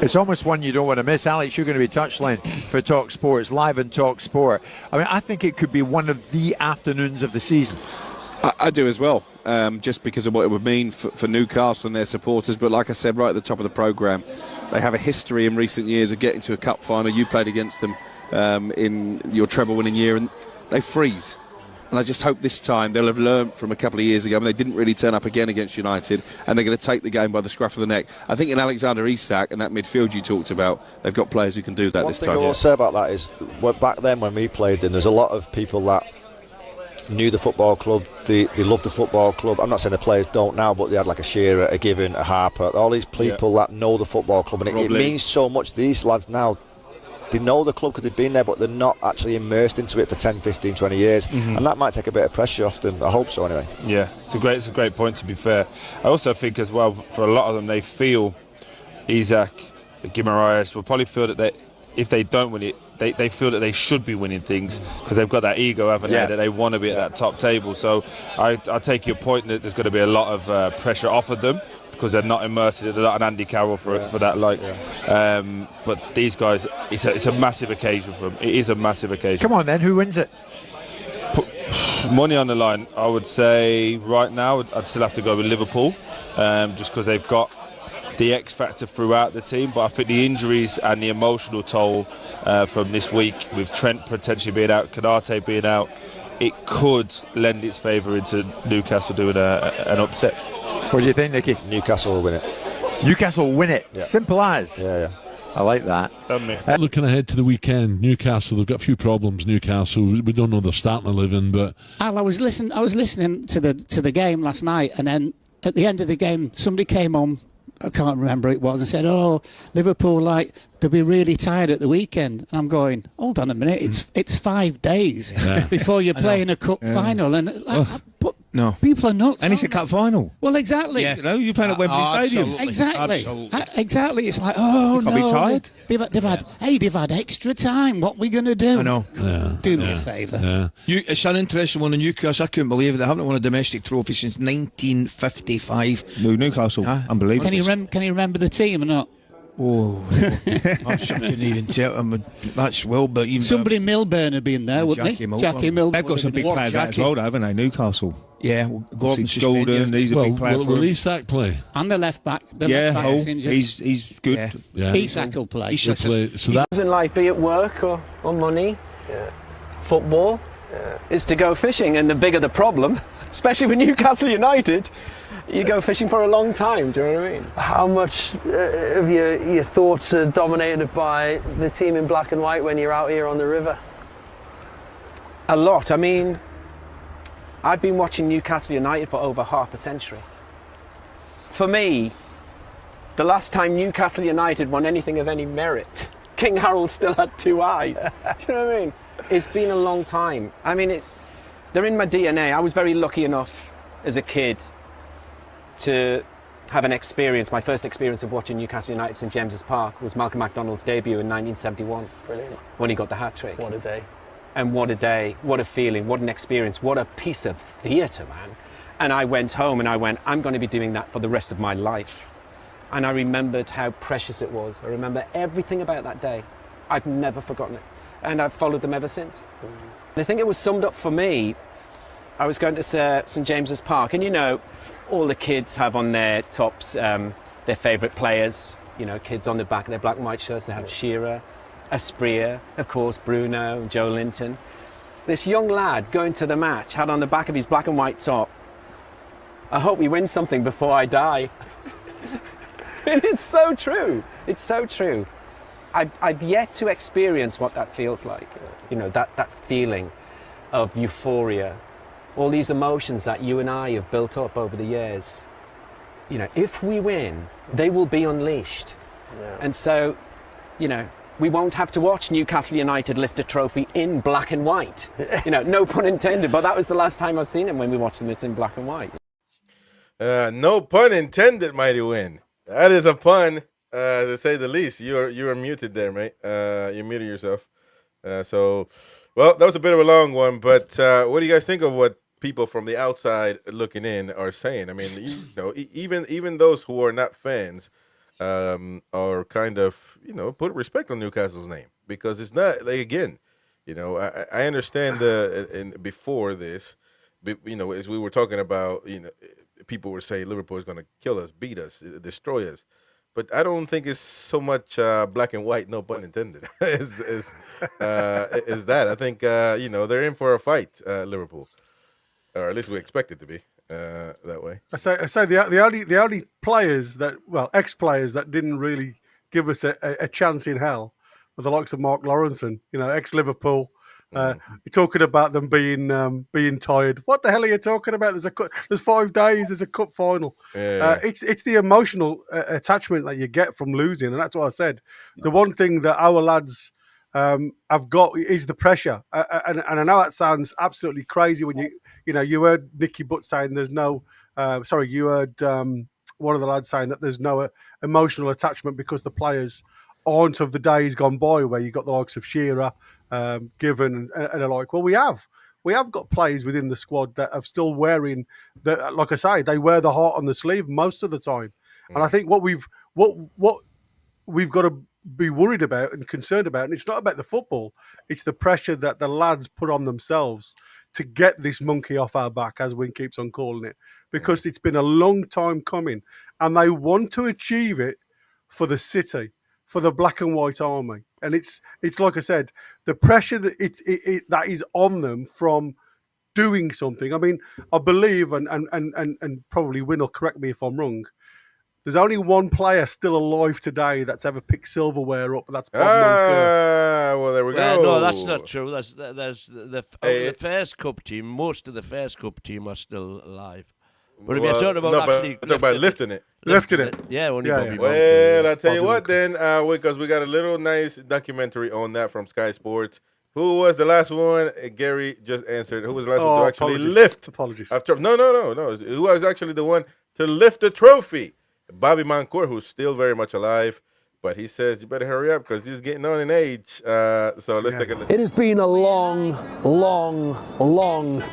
It's almost one you don't want to miss. Alex, you're going to be touchline for Talk Sports, live in Talk Sport. I mean, I think it could be one of the afternoons of the season. I do as well, just because of what it would mean for Newcastle and their supporters. But like I said right at the top of the programme, they have a history in recent years of getting to a cup final. You played against them in your treble-winning year, and they freeze. And I just hope this time they'll have learned from a couple of years ago when they didn't really turn up again against United, and they're going to take the game by the scruff of the neck. I think in Alexander Isak and that midfield you talked about, they've got players who can do that this time. One thing I will say about that is, back then when we played, and there's a lot of people that knew the football club, they loved the football club. I'm not saying the players don't now, but they had like a Shearer, a Given, a Harper, all these people that know the football club, and it means so much. These lads now, they know the club because they've been there, but they're not actually immersed into it for 10, 15, 20 years, and that might take a bit of pressure off them. I hope so anyway. Yeah, it's a great point, to be fair. I also think as well, for a lot of them, they feel Isak, Guimaraes will probably feel that if they don't win it, they feel that they should be winning things because they've got that ego, haven't they, that they want to be at that top table. So I take your point that there's going to be a lot of pressure off of them because they're not immersed. They're not an Andy Carroll for that likes. But these guys, it's a massive occasion for them. It is a massive occasion. Come on then, who wins it? Money on the line, I would say right now I'd still have to go with Liverpool, just because they've got the X factor throughout the team. But I think the injuries and the emotional toll from this week, with Trent potentially being out, Konate being out, it could lend its favour into Newcastle doing an upset. What do you think, Nicky? Newcastle will win it. Newcastle will win it. Yeah. Simple as. Yeah. I like that. Looking ahead to the weekend, Newcastle, they've got a few problems. Newcastle, we don't know they're starting to live in, but Al, I was listening to the game last night, and then at the end of the game, somebody came on, I can't remember who it was, and said, "Oh, Liverpool, they'll be really tired at the weekend." And I'm going, hold on a minute, it's 5 days before you're playing a cup final, and but no, people are nuts. And it's a cup final. Well, exactly. Yeah. You know, you're playing at Wembley Stadium. Exactly. Absolutely. Exactly. It's like, oh no, be tired. They've had extra time. What are we going to do? I know. Do me a favour. It's an interesting one in Newcastle. I couldn't believe it. They haven't won a domestic trophy since 1955. Newcastle. Unbelievable. Can you remember the team or not? Oh, I couldn't even tell them. That's well, but even somebody Milburn had been there, wouldn't he? Jackie Milburn. They've got some big players out as well, haven't they? Newcastle. Yeah, Gordon, he's a big player. Will Isak play? And the left back. He's good. Yeah. Isak will play. So that in life, be it work or money, football, is to go fishing, and the bigger the problem, especially with Newcastle United. You go fishing for a long time, do you know what I mean? How much of your thoughts are dominated by the team in black and white when you're out here on the river? A lot. I mean, I've been watching Newcastle United for over half a century. For me, the last time Newcastle United won anything of any merit, King Harold still had 2 eyes. Do you know what I mean? It's been a long time. I mean, they're in my DNA. I was very lucky enough as a kid to have an experience. My first experience of watching Newcastle United St James's Park was Malcolm MacDonald's debut in 1971. Brilliant. When he got the hat-trick. What a day. And what a day, what a feeling, what an experience, what a piece of theatre, man. And I went home and I went, I'm going to be doing that for the rest of my life. And I remembered how precious it was. I remember everything about that day. I've never forgotten it. And I've followed them ever since. And I think it was summed up for me. I was going to St James's Park, and you know, all the kids have on their tops their favourite players. You know, kids on the back of their black and white shirts, they have Shearer, Asprilla, of course, Bruno, Joe Linton. This young lad going to the match had on the back of his black and white top, I hope we win something before I die. And it's so true. It's so true. I've yet to experience what that feels like. You know, that feeling of euphoria, all these emotions that you and I have built up over the years. You know, if we win, they will be unleashed. Yeah. And so, you know, we won't have to watch Newcastle United lift a trophy in black and white. You know, no pun intended, but that was the last time I've seen it, when we watched them, it's in black and white. No pun intended, Mighty Win. That is a pun, to say the least. You are muted there, mate. You muted yourself. So, well, that was a bit of a long one, but what do you guys think of what people from the outside looking in are saying? I mean, you know, even those who are not fans are kind of, you know, put respect on Newcastle's name, because it's not, like, again, you know, I understand before this, you know, as we were talking about, you know, people were saying Liverpool is going to kill us, beat us, destroy us. But I don't think it's so much black and white, no pun intended, is that. I think, you know, they're in for a fight, Liverpool. Or at least we expect it to be that way. I say the only players that, well, ex-players that didn't really give us a chance in hell were the likes of Mark Lawrenson, you know, ex-Liverpool. You're talking about them being tired. What the hell are you talking about? There's 5 days. There's a cup final. Yeah. It's the emotional attachment that you get from losing, and that's what I said. The one thing that our lads have got is the pressure, and I know that sounds absolutely crazy when you heard Nicky Butt saying there's no. You heard one of the lads saying that there's no emotional attachment because the players aren't of the days gone by where you got the likes of Shearer, Given, and the like. Well, we have got players within the squad that are still wearing the, like I say, they wear the heart on the sleeve most of the time. And I think what we've got to be worried about and concerned about, and it's not about the football, it's the pressure that the lads put on themselves to get this monkey off our back, as Win keeps on calling it, because it's been a long time coming, and they want to achieve it for the city, for the black and white army. And it's like I said, the pressure that that is on them from doing something. I mean, I believe, and probably Win will correct me if I'm wrong, there's only one player still alive today that's ever picked silverware up, and that's Bob Moncur. Well, there we go. No, that's not true. There's the first cup team. Most of the first cup team are still alive. But if you're talking about lifting it. Yeah, only Bobby Moncur. Well, I tell you what, then, because we got a little nice documentary on that from Sky Sports. Who was the last one? Gary just answered. Who was the last one to actually lift? Apologies. No. Who was actually the one to lift the trophy? Bobby Moncur, who's still very much alive. But he says you better hurry up because he's getting on in age. So let's take a look. It has been a long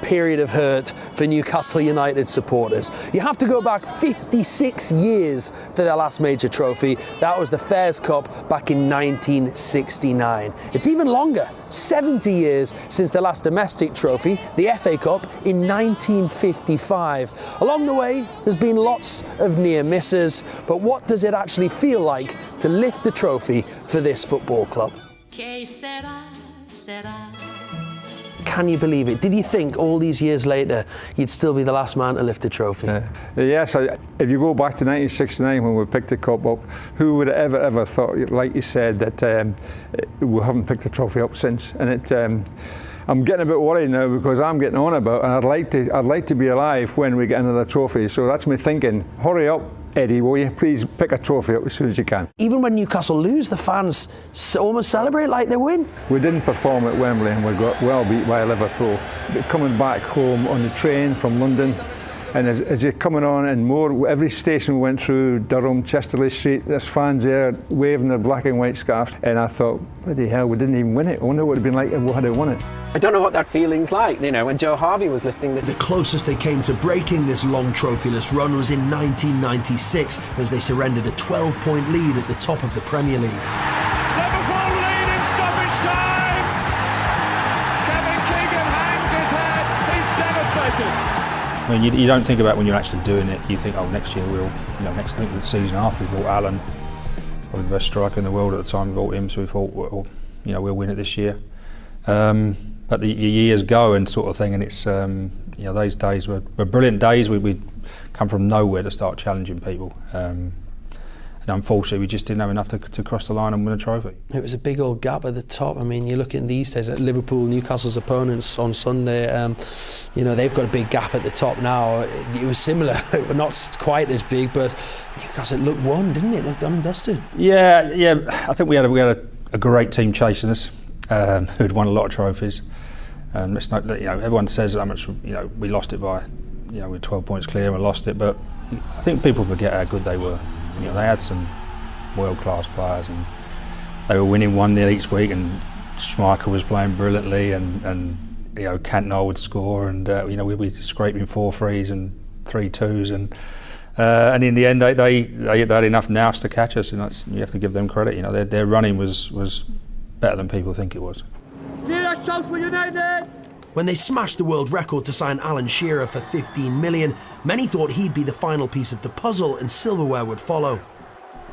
period of hurt for Newcastle United supporters. You have to go back 56 years for their last major trophy. That was the Fairs Cup back in 1969. It's even longer, 70 years since the last domestic trophy, the FA Cup, in 1955. Along the way, there's been lots of near misses, but what does it actually feel like to lift the trophy for this football club? Can you believe it? Did you think all these years later you'd still be the last man to lift a trophy? Yes, if you go back to 1969 when we picked the cup up, who would have ever thought, like you said, that we haven't picked the trophy up since? And I'm getting a bit worried now because I'm getting on about, and I'd like to be alive when we get another trophy. So that's me thinking, hurry up, Eddie, will you please pick a trophy up as soon as you can? Even when Newcastle lose, the fans almost celebrate like they win. We didn't perform at Wembley and we got well beat by Liverpool. Coming back home on the train from London, And as you're coming on and more, every station we went through, Durham, Chesterley Street, there's fans there waving their black and white scarves. And I thought, bloody hell, we didn't even win it. I wonder what it would have been like if we had won it. I don't know what that feeling's like, you know, when Joe Harvey was lifting The closest they came to breaking this long trophyless run was in 1996, as they surrendered a 12-point lead at the top of the Premier League. Liverpool lead in stoppage time. Kevin Keegan hangs his head. He's devastated. I mean, you don't think about when you're actually doing it. You think, oh, next year we'll, you know, next season after we bought Alan, probably the best striker in the world at the time. We bought him, so we thought, well, you know, we'll win it this year. But the years go and sort of thing, and it's you know, those days were brilliant days. We'd come from nowhere to start challenging people, and unfortunately we just didn't have enough to cross the line and win a trophy. It was a big old gap at the top. I mean, you look at these days at Liverpool, Newcastle's opponents on Sunday, you know, they've got a big gap at the top now. It was similar, but not quite as big, but Newcastle looked won, didn't it? It looked done and dusted. Yeah, I think we had a great team chasing us, who'd won a lot of trophies. It's not, you know, everyone says how much, you know, we lost it by, you know, we're 12 points clear and we lost it, but I think people forget how good they were. You know, they had some world-class players and they were winning 1-0 each week, and Schmeichel was playing brilliantly, and you know, Cantona would score, and you know, we'd be scraping 4-3s and 3-2s, and in the end they had enough nous to catch us, and you have to give them credit. You know, their running was better than people think it was. Serious shout for United! When they smashed the world record to sign Alan Shearer for 15 million, many thought he'd be the final piece of the puzzle and silverware would follow.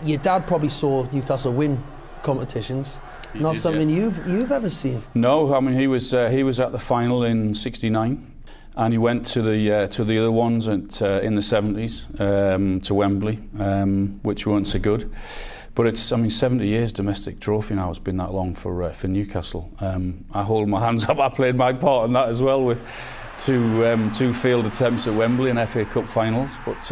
Your dad probably saw Newcastle win competitions. Not something you've ever seen. No, I mean, he was at the final in '69, and he went to the other ones in the '70s to Wembley, which weren't so good. But it's, I mean, 70 years domestic trophy now. It's been that long for Newcastle. I hold my hands up. I played my part in that as well, with two failed attempts at Wembley and FA Cup finals. But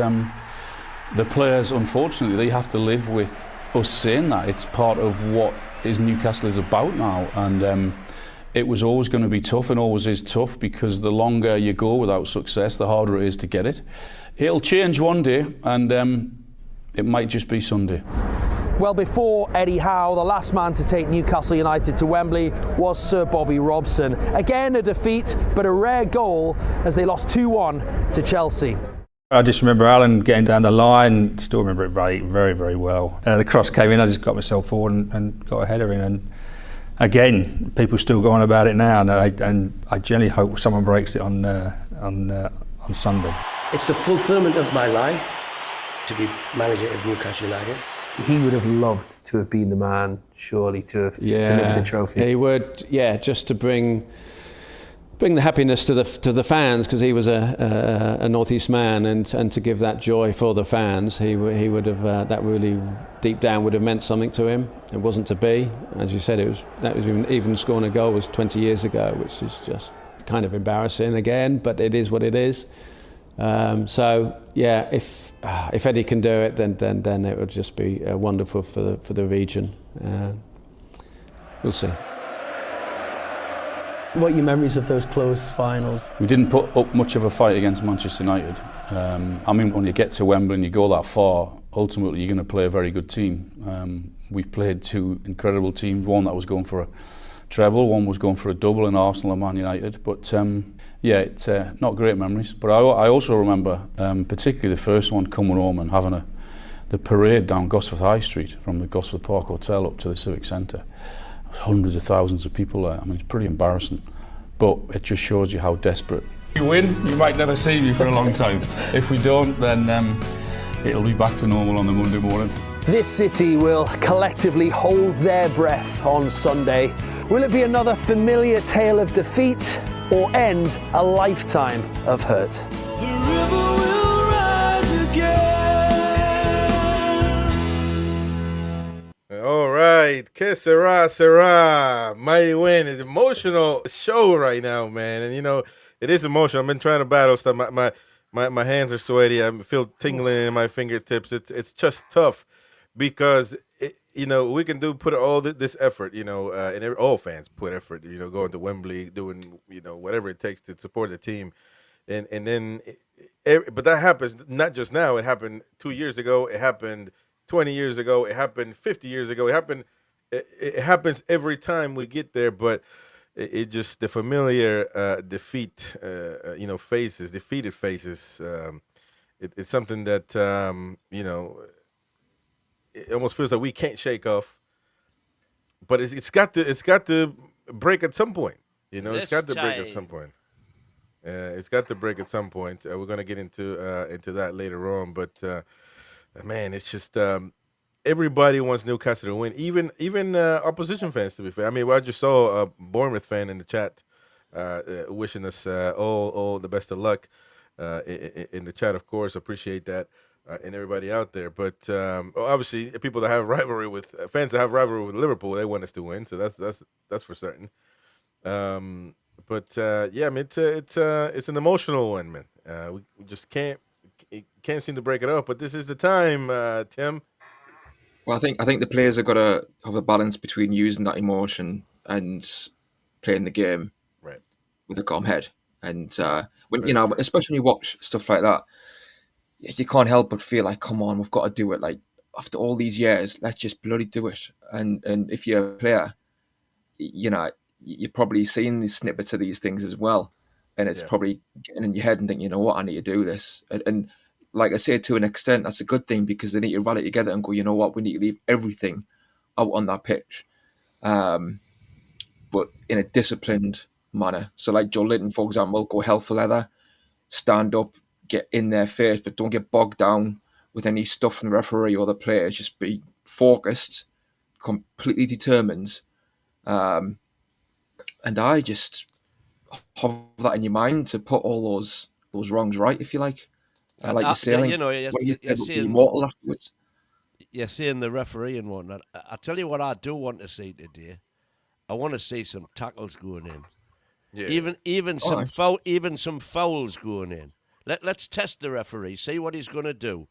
the players, unfortunately, they have to live with us saying that. It's part of what Newcastle is about now, and it was always going to be tough, and always is tough, because the longer you go without success, the harder it is to get it. It'll change one day, and it might just be Sunday. Well, before Eddie Howe, the last man to take Newcastle United to Wembley was Sir Bobby Robson. Again, a defeat, but a rare goal as they lost 2-1 to Chelsea. I just remember Alan getting down the line, still remember it very, very, very well. The cross came in, I just got myself forward and got a header in. And again, people still go on about it now, and I generally hope someone breaks it on Sunday. It's the fulfilment of my life to be manager of Newcastle United. He would have loved to have been the man, surely, to have delivered the trophy. He would, just to bring the happiness to the fans, because he was a North East man, and to give that joy for the fans. He would have that really deep down would have meant something to him. It wasn't to be, as you said. That was even scoring a goal was 20 years ago, which is just kind of embarrassing again. But it is what it is. If Eddie can do it, then it would just be wonderful for the region. We'll see. What are your memories of those close finals? We didn't put up much of a fight against Manchester United. I mean, when you get to Wembley and you go that far, ultimately you're going to play a very good team. We played two incredible teams, one that was going for a treble, one was going for a double in Arsenal and Man United. But it's not great memories. But I also remember, particularly the first one, coming home and having the parade down Gosforth High Street from the Gosforth Park Hotel up to the Civic Centre. Hundreds of thousands of people there. I mean, it's pretty embarrassing, but it just shows you how desperate. If we win, you might never see me for a long time. If we don't, then it'll be back to normal on the Monday morning. This city will collectively hold their breath on Sunday. Will it be another familiar tale of defeat, or end a lifetime of hurt? The river will rise again. All right, que sera, mighty win. It's an emotional show right now, man, and you know it is emotional. I've been trying to battle stuff. My hands are sweaty. I feel tingling in my fingertips. It's just tough because we can put all this effort, and all fans put effort, going to Wembley, doing whatever it takes to support the team. and then, but that happens not just now. It happened 2 years ago. It happened 20 years ago. It happened 50 years ago. It happens every time we get there. But it just the familiar defeat, faces, defeated faces. It's something that it almost feels like we can't shake off. But it's got to break at some point. It's got to break at some point. It's got to break at some point. We're gonna get into that later on. But man, it's just everybody wants Newcastle to win, even opposition fans. To be fair, I mean, I just saw a Bournemouth fan in the chat wishing us all the best of luck in the chat. Of course, appreciate that. And everybody out there, but obviously, people that have rivalry with fans that have rivalry with Liverpool, they want us to win. So that's for certain. But yeah, I mean, it's an emotional one, man. We just can't seem to break it up. But this is the time, Tim. Well, I think the players have got to have a balance between using that emotion and playing the game right with a calm head. And when especially when you watch stuff like that, you can't help but feel like, come on, we've got to do it. Like, after all these years, let's just bloody do it. And if you're a player, you're probably seeing these snippets of these things as well. And it's probably getting in your head and thinking, you know what, I need to do this. And like I say, to an extent, that's a good thing, because they need to rally together and go, you know what, we need to leave everything out on that pitch. But in a disciplined manner. So like Joe Linton, for example, go hell for leather, stand up, get in their face, but don't get bogged down with any stuff from the referee or the players. Just be focused, completely determined. And I just have that in your mind to put all those wrongs right, if you like. Like you're saying, you're saying immortal afterwards. You're saying the referee and whatnot. I tell you what I do want to see today. I want to see some tackles going in. Yeah. Even some fouls going in. Let's test the referee, see what he's going to do.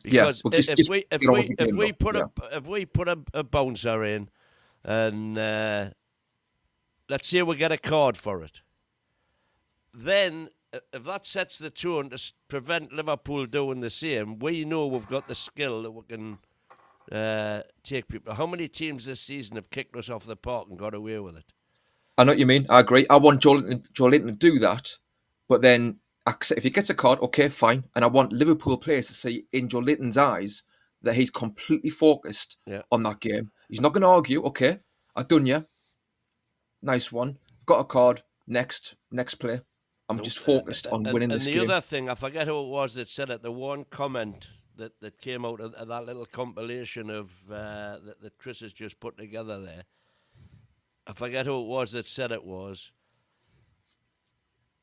Because if we put a bouncer in, and let's say we get a card for it, then if that sets the tone to prevent Liverpool doing the same, we know we've got the skill that we can take people. How many teams this season have kicked us off the park and got away with it? I know what you mean. I agree. I want Joe Linton to do that, but then if he gets a card, okay, fine. And I want Liverpool players to see in Joe Linton's eyes that he's completely focused on that game. He's not going to argue. Okay, I've done you. Nice one. Got a card. Next play. I'm just focused on winning this game. And the other thing, I forget who it was that said it, the one comment that came out of that little compilation of that Chris has just put together there. I forget who it was that said it was.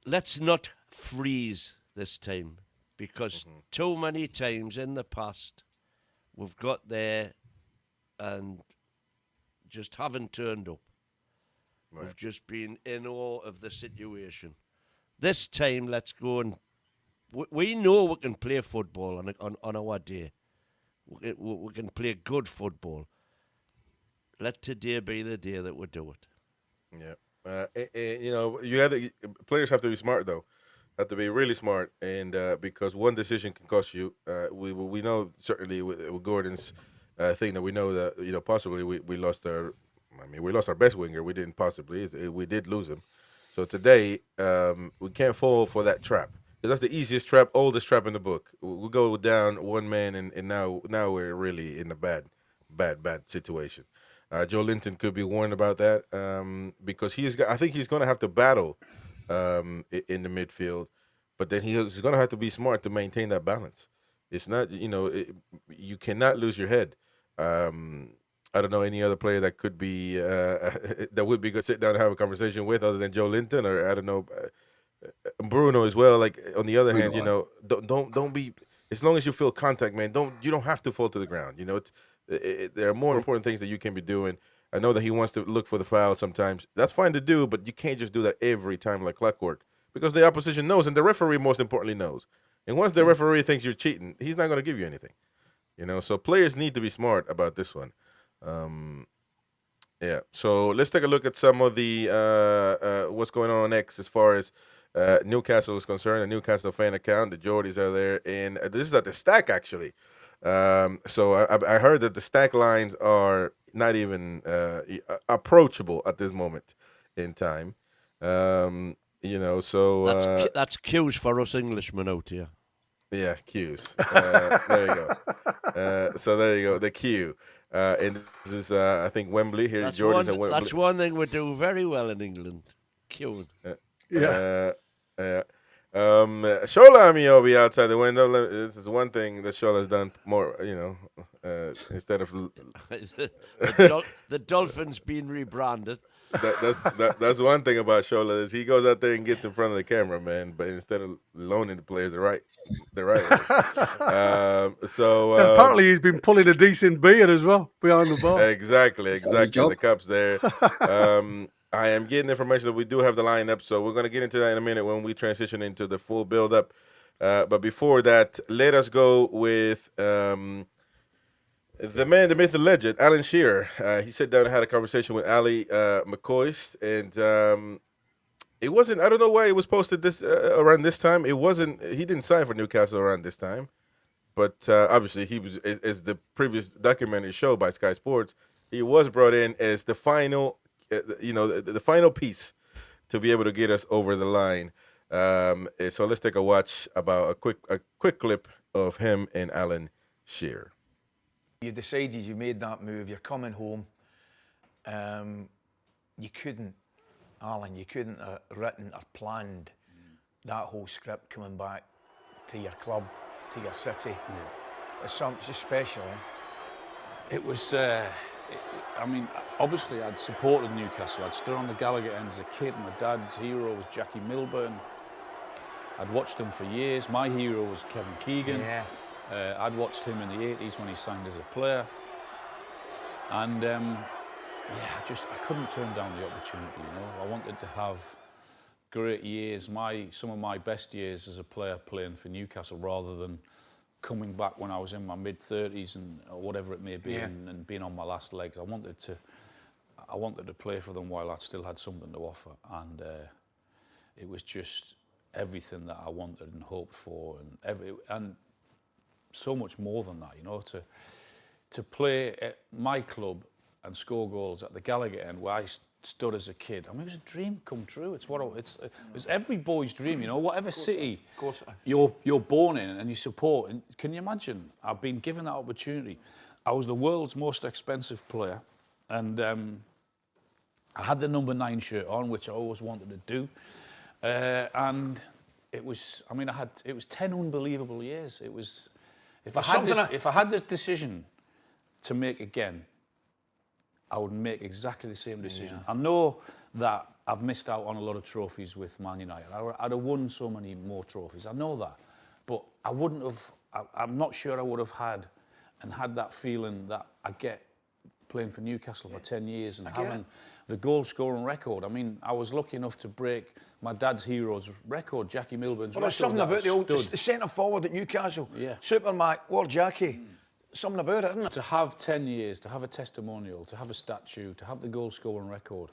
Let's not freeze this time, because too many times in the past we've got there and just haven't turned up. Right. We've just been in awe of the situation. This time, let's go and we know we can play football on our day. We can play good football. Let today be the day that we do it. Yeah. Players have to be smart, though. Have to be really smart, and because one decision can cost you. We know certainly with Gordon's thing that we know that possibly we lost our. I mean, we lost our best winger. We didn't possibly. We did lose him. So today we can't fall for that trap. Because that's the easiest trap, oldest trap in the book. We go down one man, and now we're really in a bad situation. Joe Linton could be warned about that because I think he's going to have to battle in the midfield, but then he's going to have to be smart to maintain that balance. It's not, you cannot lose your head. I don't know any other player that could be that would be good to sit down and have a conversation with other than Joe Linton, or I don't know, Bruno as well. Like on the other hand, don't be, as long as you feel contact, man. You don't have to fall to the ground. There are more important things that you can be doing. I know that he wants to look for the foul sometimes. That's fine to do, but you can't just do that every time like clockwork, because the opposition knows, and the referee most importantly knows. And once the referee thinks you're cheating, he's not going to give you anything. So players need to be smart about this one. Yeah. So let's take a look at some of the what's going on X as far as Newcastle is concerned, a Newcastle fan account. The Geordies are there, and this is at the Stack actually. So I heard that the Stack lines are not even approachable at this moment in time. So that's cues for us Englishmen out here. Yeah, cues. There you go. So there you go, the cue. And this is, I think, Wembley here. That's Geordies at one, Wembley. that's one thing we do very well in England. Queuing. Shola will be outside the window. This is one thing that Shola's done more, instead of the Dolphins being rebranded. That's one thing about Shola is he goes out there and gets in front of the camera, man. But instead of loaning the players the right. Apparently he's been pulling a decent beer as well behind the bar. Exactly. The cup's there. I am getting information that we do have the lineup, so we're going to get into that in a minute when we transition into the full build-up. But before that, let us go with the man, the myth, the legend, Alan Shearer. He sat down and had a conversation with Ali McCoist, and it wasn't. I don't know why it was posted this around this time. It wasn't. He didn't sign for Newcastle around this time, but obviously he was as the previous documentary show by Sky Sports. He was brought in as the final. The final piece to be able to get us over the line. So let's take a watch about a quick clip of him and Alan Shearer. You decided you made that move. You're coming home. You couldn't, Alan. You couldn't have written or planned that whole script coming back to your club, to your city. It's something just special. It was. I mean, obviously I'd supported Newcastle. I'd stood on the Gallagher end as a kid. My dad's hero was Jackie Milburn. I'd watched him for years. My hero was Kevin Keegan. I'd watched him in the 80s when he signed as a player. And I couldn't turn down the opportunity, I wanted to have great years, some of my best years as a player playing for Newcastle rather than coming back when I was in my mid-30s or whatever it may be and being on my last legs. I wanted to play for them while I still had something to offer, and it was just everything that I wanted and hoped for, and so much more than that, to play at my club and score goals at the Gallagher end where I stood as a kid. I mean, it was a dream come true. It was every boy's dream, whatever city you're born in and you support. And can you imagine? I've been given that opportunity. I was the world's most expensive player, and I had the number 9 shirt on, which I always wanted to do. And it was, it was 10 unbelievable years. It was, if I had this decision to make again, I would make exactly the same decision. I know that I've missed out on a lot of trophies with Man United. I'd have won so many more trophies. I know that. But I wouldn't have, I'm not sure I would have had that feeling that I get playing for Newcastle for 10 years and having the goal scoring record. I mean, I was lucky enough to break my dad's hero's record, Jackie Milburn's record. There's something about the centre forward at Newcastle. Superman, Lord Jackie. Something about it, isn't it? To have 10 years, to have a testimonial, to have a statue, to have the goal scoring record,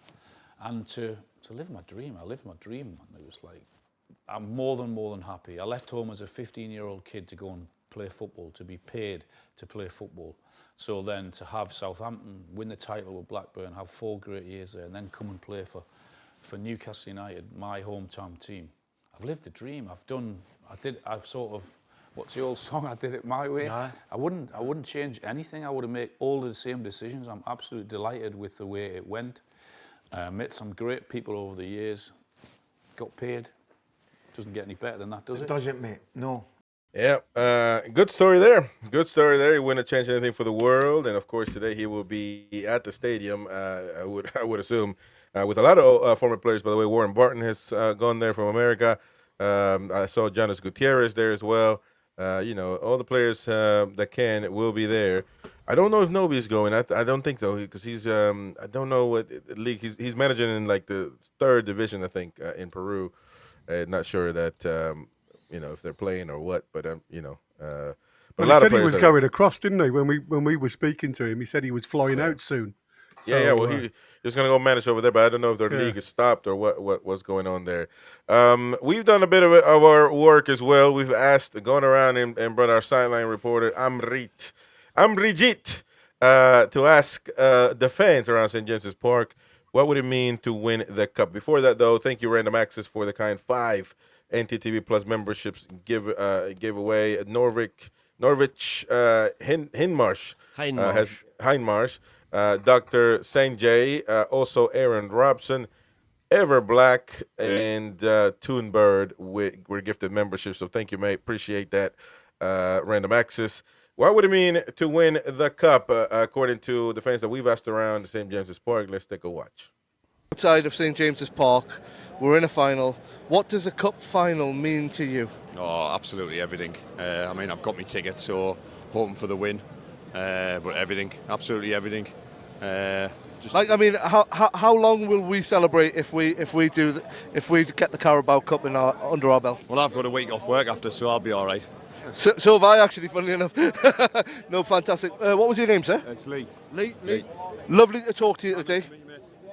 and to live my dream. I lived my dream, man. It was like, I'm more than happy. I left home as a 15-year-old kid to go and play football, to be paid to play football. So then to have Southampton win the title with Blackburn, have 4 great years there, and then come and play for Newcastle United, my hometown team. I've lived the dream. I've sort of, what's the old song? I did it my way. I wouldn't change anything. I would have made all the same decisions. I'm absolutely delighted with the way it went. Met some great people over the years. Got paid. Doesn't get any better than that, does it? It doesn't, mate. No. Yeah, good story there. Good story there. He wouldn't change anything for the world, and of course today he will be at the stadium. I would assume with a lot of former players. By the way, Warren Barton has gone there from America. I saw Jonas Gutierrez there as well. All the players that will be there. I don't know if Nobi is going. I don't think so because he's I don't know what league he's managing in, like the 3rd division, I think, in Peru. Not sure that if they're playing or what, but but he said he was going across, didn't he? When we were speaking to him, he said he was flying out soon. Yeah, well, he was going to go manage over there, but I don't know if their league is stopped or what's going on there. We've done a bit of our work as well. We've gone around and brought our sideline reporter, Amrit, to ask the fans around St. James's Park, what would it mean to win the cup? Before that, though, thank you, Random Access, for the kind 5 NTTV Plus memberships gave away. Norwich Hindmarsh Hindmarsh, Dr. Sanjay, also Aaron Robson, Ever Black, and Toon Bird were gifted memberships. So thank you, mate. Appreciate that. Random Access. What would it mean to win the cup, according to the fans that we've asked around St. James's Park? Let's take a watch. Outside of St. James's Park, we're in a final. What does a cup final mean to you? Oh, absolutely everything. I mean, I've got my ticket, so hoping for the win. But everything, absolutely everything. How long will we celebrate if we get the Carabao Cup under our belt? Well, I've got a week off work after, so I'll be all right. So have I, actually, funnily enough. No, fantastic. What was your name, sir? It's Lee. Lee. Lovely to talk to you today.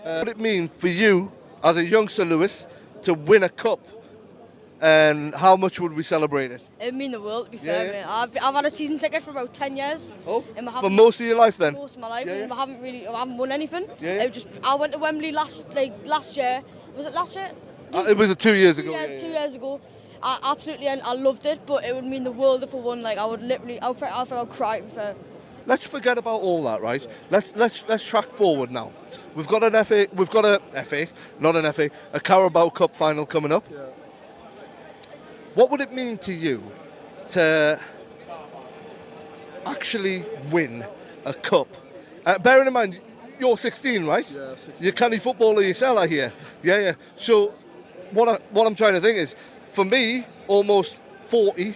What would it mean for you, as a youngster, Lewis, to win a cup? And how much would we celebrate it? It would mean the world, to be fair, mate. I've had a season ticket for about 10 years. Oh, for most of your life, then? Most of my life. I haven't won anything. Yeah. I went to Wembley last year. Was it last year? It was 2 years ago. 2 years ago. I loved it, but it would mean the world if I won. Like, I would cry, to be fair. Let's forget about all that, right? Let's track forward now. We've got a Carabao Cup final coming up. Yeah. What would it mean to you to actually win a cup? Bearing in mind, you're 16, right? Yeah, 16. You're a canny footballer yourself, I hear. Yeah. So what I'm trying to think is, for me, almost 40,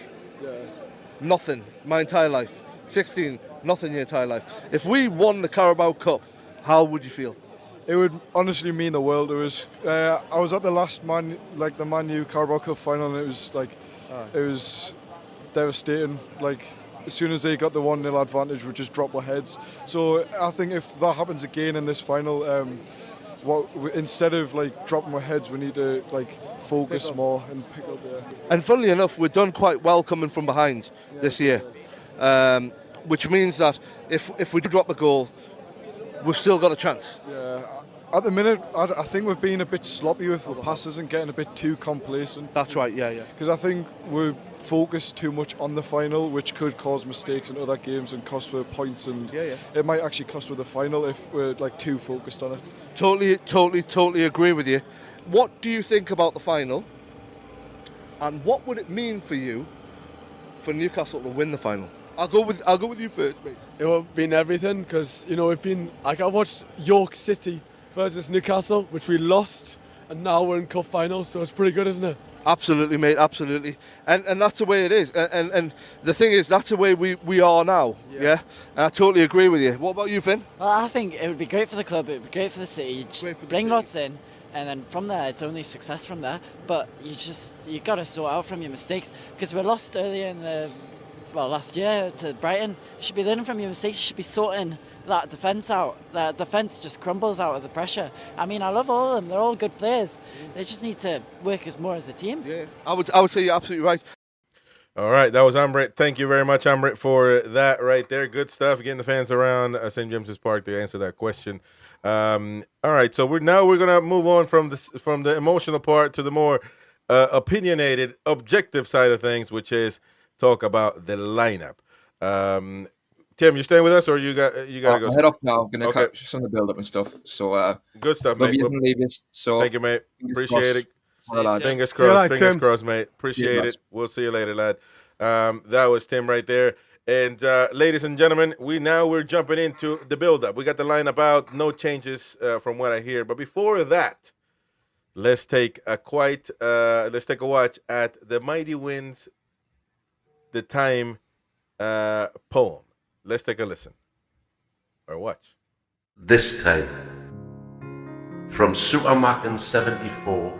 nothing my entire life. 16, nothing your entire life. If we won the Carabao Cup, how would you feel? It would honestly mean the world. It was. I was at the last Man U Carabao Cup final, and it was devastating. Like, as soon as they got the 1-0 advantage, we just dropped our heads. So I think if that happens again in this final, instead of dropping our heads, we need to focus more and pick up. And funnily enough, we've done quite well coming from behind this year, which means that if we do drop a goal, we've still got a chance. Yeah. At the minute, I think we've been a bit sloppy with the passes and getting a bit too complacent. That's right, yeah. Because I think we're focused too much on the final, which could cause mistakes in other games and cost for points, and it might actually cost for the final if we're too focused on it. Totally agree with you. What do you think about the final? And what would it mean for you for Newcastle to win the final? I'll go with you first, mate. It would mean everything, because we've been. I watched York City versus Newcastle, which we lost, and now we're in cup final, so it's pretty good, isn't it? Absolutely, mate, absolutely. And that's the way it is. And the thing is, that's the way we are now, yeah? I totally agree with you. What about you, Finn? Well, I think it would be great for the club, it would be great for the city. You just bring lots in, and then from there, it's only success from there. But you got to sort out from your mistakes, because we lost earlier in last year to Brighton. You should be learning from your mistakes, you should be sorting that defence out. That defence just crumbles out of the pressure. I mean, I love all of them. They're all good players. They just need to work more as a team. Yeah, I would say you're absolutely right. All right, that was Amrit. Thank you very much, Amrit, for that right there. Good stuff. Getting the fans around St. James's Park to answer that question. All right, so we're gonna move on from the emotional part to the more opinionated, objective side of things, which is talk about the lineup. Tim, you staying with us, or you got to go? I'll head off now. I'm going to catch some of the build-up and stuff. So good stuff, love mate. you and leave us. So thank you, mate. Appreciate it. Fingers crossed. Crossed, mate. Appreciate it. We'll see you later, lad. That was Tim right there. And ladies and gentlemen, we're jumping into the build-up. We got the lineup out. No changes from what I hear. But before that, let's take a watch at the Mighty Winds the Time poem. Let's take a listen or watch. This time, from Supermac 74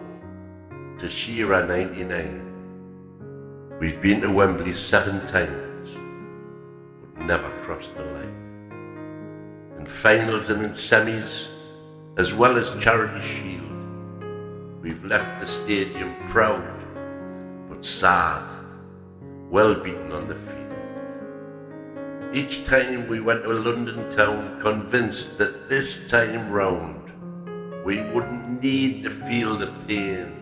to Shearer 99, we've been to Wembley 7 times, but never crossed the line. in finals and in semis, as well as Charity Shield. We've left the stadium proud, but sad, well beaten on the field. Each time we went to a London town, convinced that this time round we wouldn't need to feel the pain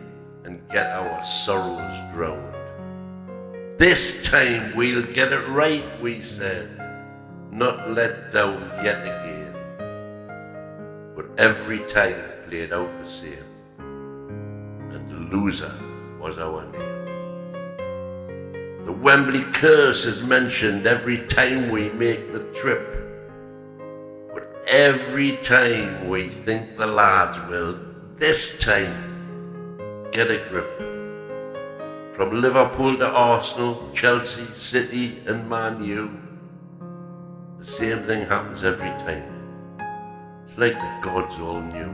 and get our sorrows drowned. This time we'll get it right, we said, not let down yet again. But every time played out the same, and the loser was our name. The Wembley curse is mentioned every time we make the trip. But every time we think the lads will, this time, get a grip. From Liverpool to Arsenal, Chelsea, City and Man U, the same thing happens every time. It's like the gods all knew.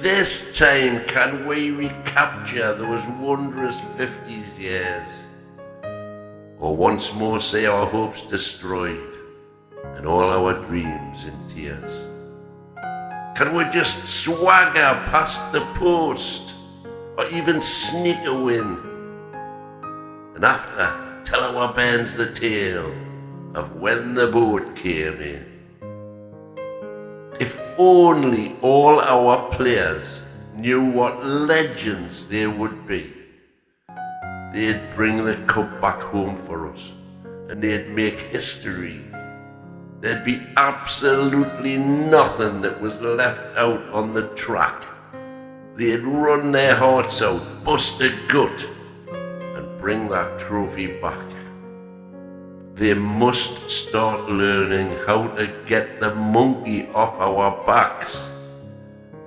This time can we recapture those wondrous 50s years, or once more see our hopes destroyed and all our dreams in tears? Can we just swagger past the post, or even sneak a win, and after tell our bands the tale of when the boat came in? If only all our players knew what legends they would be. They'd bring the cup back home for us, and they'd make history. There'd be absolutely nothing that was left out on the track. They'd run their hearts out, bust a gut, and bring that trophy back. They must start learning how to get the monkey off our backs,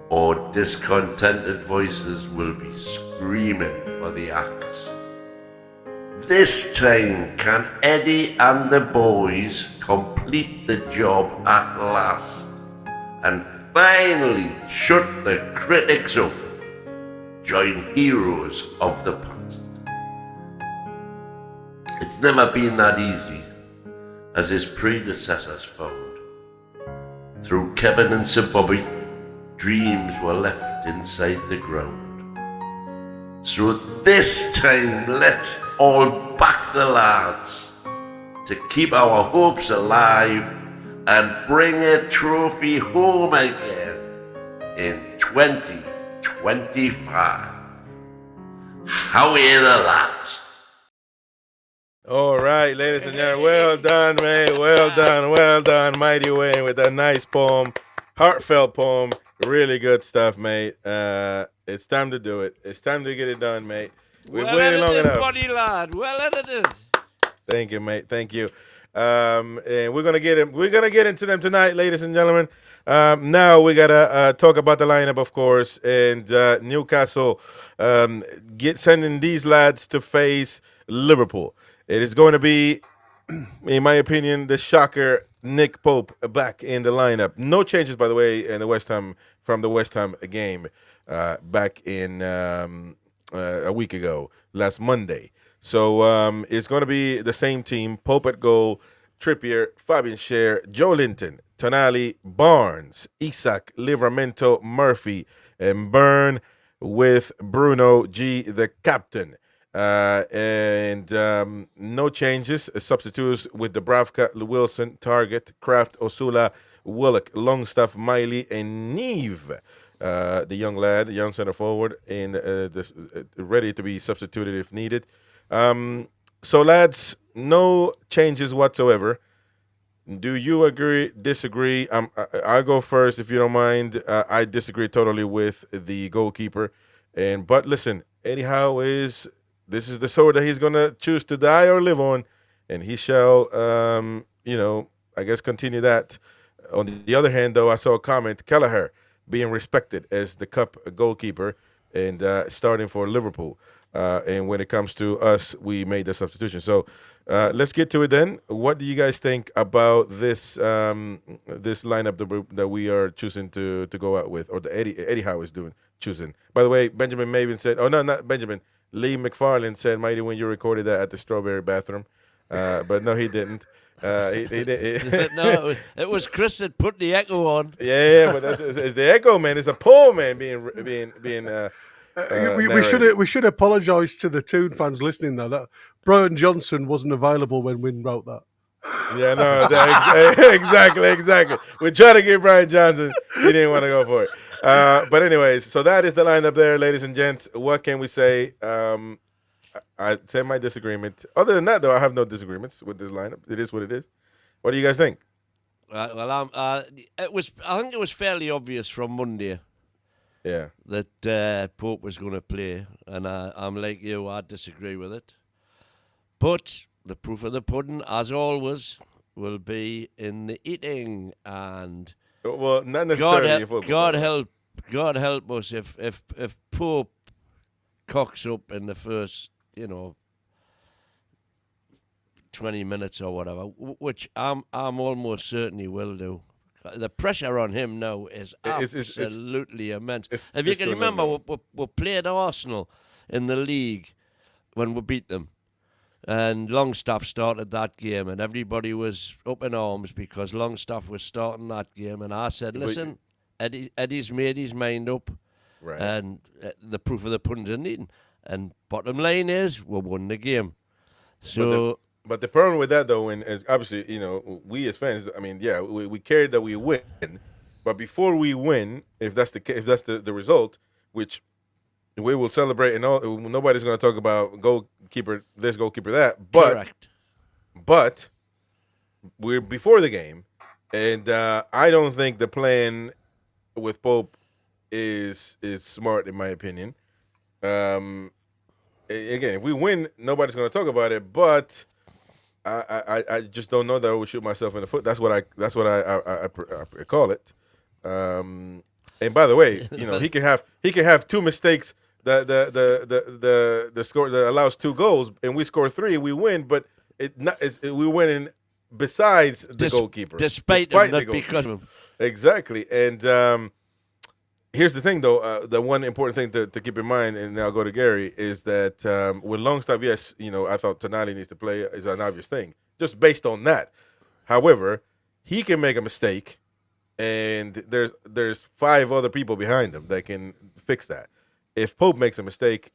or discontented voices will be screaming for the axe. This time can Eddie and the boys complete the job at last, and finally shut the critics up, join heroes of the past. It's never been that easy, as his predecessors found. Through Kevin and Sir Bobby, dreams were left inside the ground. So this time let's all back the lads to keep our hopes alive and bring a trophy home again in 2025. How are the lads? All right, ladies and gentlemen, well done, mate. Well done, Mighty Wayne, with that nice poem, heartfelt poem. Really good stuff, mate. It's time to do it. It's time to get it done, mate. We've waited long enough. Buddy lad, well edited. Thank you, mate. Thank you. And we're gonna get into them tonight, ladies and gentlemen. Now we gotta talk about the lineup, of course, and Newcastle sending these lads to face Liverpool. It is going to be, in my opinion, the shocker. Nick Pope back in the lineup. No changes, by the way, in the West Ham from the West Ham game back in a week ago, last Monday. So it's going to be the same team: Pope at goal, Trippier, Fabian Schär, Joe Linton, Tonali, Barnes, Isak, Livramento, Murphy, and Byrne, with Bruno G, the captain. And no changes. Substitutes with Dubravka, Wilson, Target, Kraft, Osula, Willock, Longstaff, Miley, and Neve, the young lad, young center forward, in ready to be substituted if needed. So, lads, no changes whatsoever. Do you agree, disagree? I'll go first if you don't mind. I disagree totally with the goalkeeper. But listen, Eddie Howe this is the sword that he's going to choose to die or live on, and he shall, I guess, continue that. On the other hand, though, I saw a comment, Kelleher being respected as the cup goalkeeper and starting for Liverpool. And when it comes to us, we made the substitution. So let's get to it then. What do you guys think about this this lineup that we are choosing to go out with, or the Eddie Howe is choosing? By the way, Benjamin Maven said, oh, no, not Benjamin. Lee McFarland said, Mighty, when you recorded that at the Strawberry Bathroom. But no, he didn't. No, it was Chris that put the echo on. Yeah, but it's the echo, man. It's a poor man being. We should apologise to the Toon fans listening though that Brian Johnson wasn't available when Wynn wrote that. Yeah, no, exactly. We're trying to get Brian Johnson. He didn't want to go for it. But anyways, so that is the lineup there, ladies and gents. What can we say? I say my disagreement. Other than that, though, I have no disagreements with this lineup. It is what it is. What do you guys think? Well, I think it was fairly obvious from Monday. Yeah. That Pope was going to play, and I'm like you. I disagree with it. But the proof of the pudding, as always, will be in the eating. And well, not necessarily God help us if Pope cocks up in the first 20 minutes or whatever, which I'm almost certain he will do. The pressure on him now is absolutely immense. If you can remember, we played Arsenal in the league when we beat them. And Longstaff started that game, and everybody was up in arms because Longstaff was starting that game. And I said, listen, Eddie's made his mind up, right. And the proof of the pudding's in eating. And bottom line is, we won the game. So... But the problem with that, though, is obviously, we as fans, I mean, yeah, we care that we win. But before we win, if that's the result, which we will celebrate, and all, nobody's going to talk about goalkeeper this, goalkeeper that. But, correct. But we're before the game, and I don't think the plan with Pope is smart, in my opinion. Again, if we win, nobody's going to talk about it, but I just don't know that I would shoot myself in the foot. That's what I call it. And by the way, he can have two mistakes. The score that allows 2 goals, and we score 3, we win. But we winning besides the goalkeeper, despite him, not because of him. Exactly. And here's the thing, though. The one important thing to keep in mind, and now I'll go to Gary, is that with Longstaff, yes, I thought Tonali needs to play is an obvious thing, just based on that. However, he can make a mistake, and there's 5 other people behind him that can fix that. If Pope makes a mistake,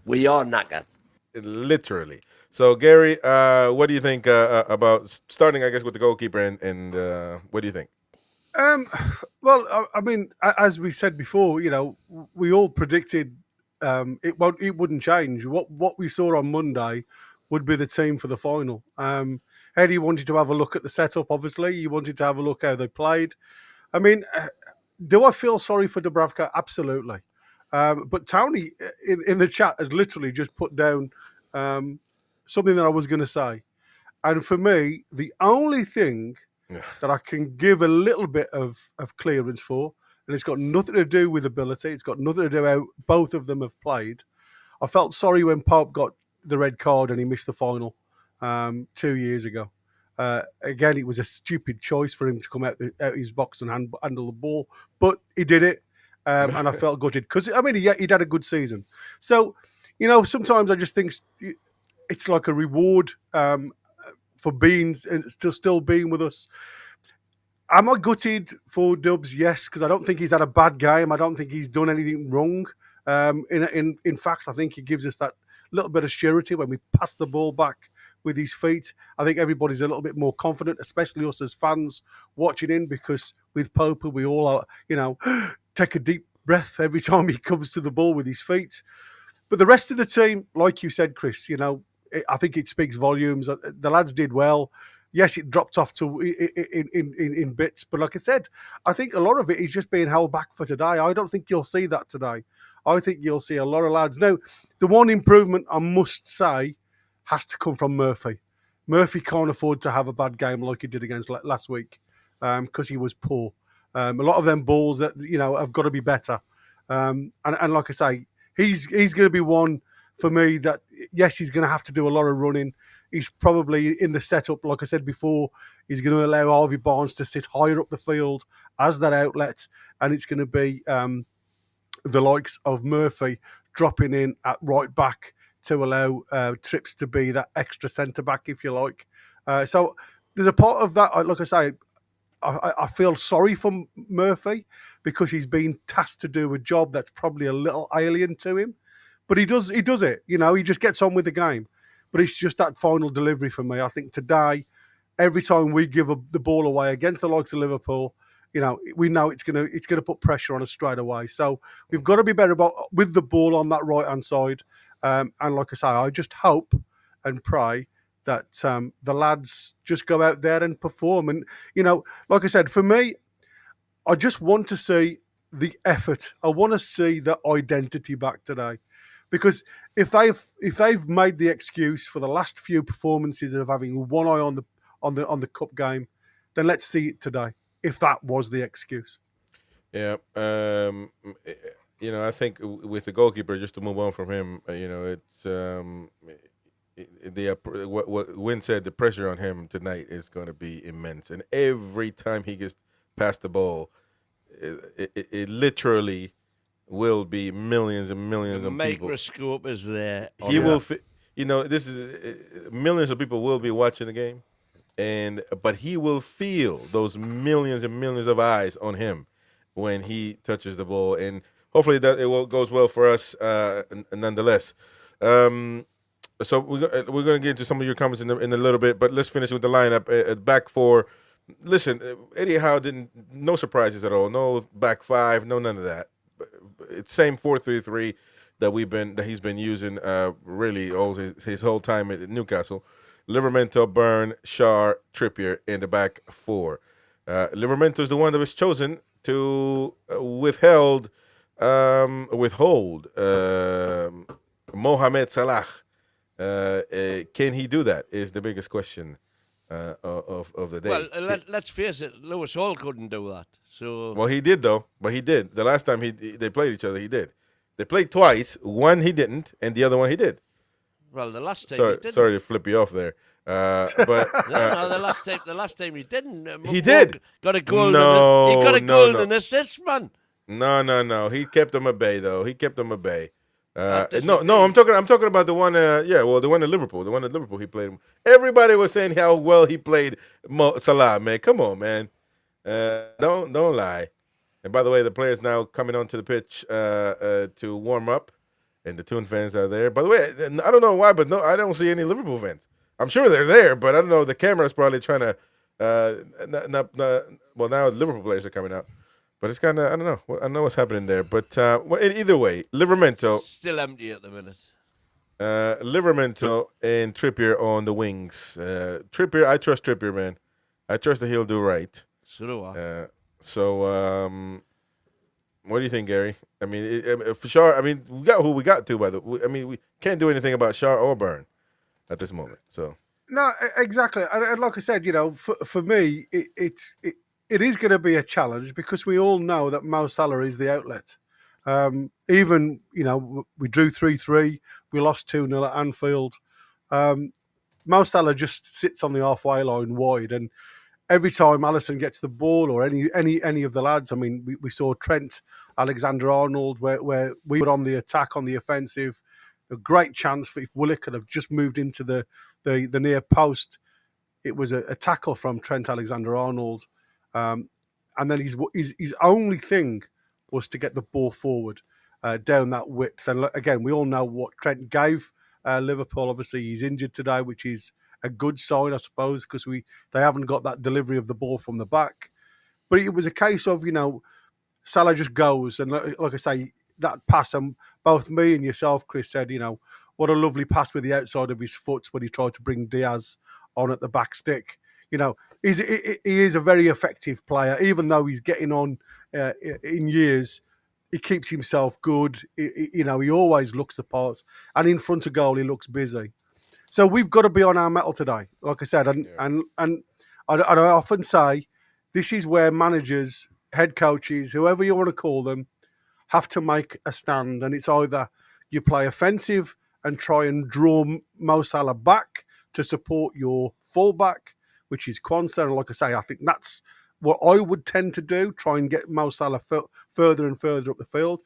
we are knackered. Literally. So, Gary, what do you think about starting, I guess, with the goalkeeper, and what do you think? Well, I mean, as we said before, we all predicted it wouldn't change. What we saw on Monday would be the team for the final. Eddie wanted to have a look at the setup, obviously. He wanted to have a look how they played. I mean, do I feel sorry for Dubravka? Absolutely. But Tony in the chat has literally just put down something that I was going to say. And for me, the only thing that I can give a little bit of clearance for, and it's got nothing to do with ability, it's got nothing to do with how both of them have played. I felt sorry when Pope got the red card and he missed the final 2 years ago. Again, it was a stupid choice for him to come out his box and handle the ball, but he did it, and I felt gutted because, I mean, he'd had a good season. So, sometimes I just think it's like a reward for being still being with us. Am I gutted for Dubs? Yes, because I don't think he's had a bad game. I don't think he's done anything wrong. In fact, I think he gives us that little bit of surety when we pass the ball back with his feet. I think everybody's a little bit more confident, especially us as fans watching in, because with Pope, we all are, take a deep breath every time he comes to the ball with his feet. But the rest of the team, like you said, Chris, I think it speaks volumes. The lads did well. Yes, it dropped off in bits, but like I said, I think a lot of it is just being held back for today. I don't think you'll see that today. I think you'll see a lot of lads. Now, the one improvement I must say has to come from Murphy. Murphy can't afford to have a bad game like he did against last week because he was poor. A lot of them balls that have got to be better. And like I say, he's going to be one for me that, yes, he's going to have to do a lot of running. He's probably in the setup, like I said before, he's going to allow Harvey Barnes to sit higher up the field as that outlet, and it's going to be the likes of Murphy dropping in at right back to allow Trips to be that extra centre-back, if you like. So there's a part of that, like I say, I feel sorry for Murphy because he's been tasked to do a job that's probably a little alien to him. But he does it, he just gets on with the game. But it's just that final delivery for me. I think today, every time we give the ball away against the likes of Liverpool, we know it's gonna put pressure on us straight away. So we've got to be better with the ball on that right hand side. And like I say, I just hope and pray that the lads just go out there and perform. And like I said, for me, I just want to see the effort. I want to see the identity back today. Because if they've made the excuse for the last few performances of having one eye on the cup game, then let's see it today. If that was the excuse, yeah. I think with the goalkeeper, just to move on from him, it's what Wynn said. The pressure on him tonight is going to be immense, and every time he gets past the ball, it literally will be millions and millions of people. The microscope is there. He will, this is millions of people will be watching the game, but he will feel those millions and millions of eyes on him when he touches the ball, and hopefully that goes well for us, nonetheless. So we're going to get into some of your comments in a little bit, but let's finish with the lineup at back four. Listen, Eddie Howe no surprises at all, no back five, none of that. It's same 4-3-3 that he's been using really all his whole time at Newcastle. Livramento, Byrne, Schär, Trippier in the back four. Livramento is the one that was chosen to withhold Mohamed Salah. Can he do that? Is the biggest question of the day. Well, let's face it, Lewis Hall couldn't do that. So well, he did though. But he did. The last time they played each other, he did. They played twice. One he didn't, and the other one he did. Well, the last time sorry, he didn't. Sorry to flip you off there. But no, the last time he didn't. He did. Got a goal. No, he got a goal and assist, man. No. He kept them at bay though. He kept them at bay. No. I'm talking about the one. The one at Liverpool. The one at Liverpool he played. Everybody was saying how well he played Salah. Man, come on, man. Don't lie. And by the way, the players now coming onto the pitch to warm up, and the Toon fans are there. By the way, I don't know why, but no, I don't see any Liverpool fans. I'm sure they're there, but I don't know. The camera's probably trying to. Well, now the Liverpool players are coming out. But it's kind of, I don't know. I know what's happening there. But either way, Livramento. Still empty at the minute. Livramento and Trippier on the wings. Trippier, I trust Trippier, man. I trust that he'll do right. So do I. What do you think, Gary? I mean, for Schär, we got who we got to, by the way. We can't do anything about Schär or Byrne at this moment. So no, exactly. And like I said, for me, it is going to be a challenge because we all know that Mo Salah is the outlet. Even, we drew 3-3, we lost 2-0 at Anfield. Mo Salah just sits on the halfway line wide, and every time Alisson gets the ball or any of the lads, we saw Trent Alexander-Arnold where we were on the attack, on the offensive. A great chance if Willock could have just moved into the near post. It was a tackle from Trent Alexander-Arnold. And then his only thing was to get the ball forward down that width. And again, we all know what Trent gave Liverpool. Obviously, he's injured today, which is a good sign, I suppose, because they haven't got that delivery of the ball from the back. But it was a case of, Salah just goes. And like I say, that pass, and both me and yourself, Chris, said, what a lovely pass with the outside of his foot when he tried to bring Diaz on at the back stick. He is a very effective player, even though he's getting on in years. He keeps himself good. He always looks the parts, and in front of goal, he looks busy. So we've got to be on our mettle today, like I said. And I often say, this is where managers, head coaches, whoever you want to call them, have to make a stand. And it's either you play offensive and try and draw Mo Salah back to support your fullback, which is Kwanzaa. And like I say, I think that's what I would tend to do, try and get Mo Salah further and further up the field.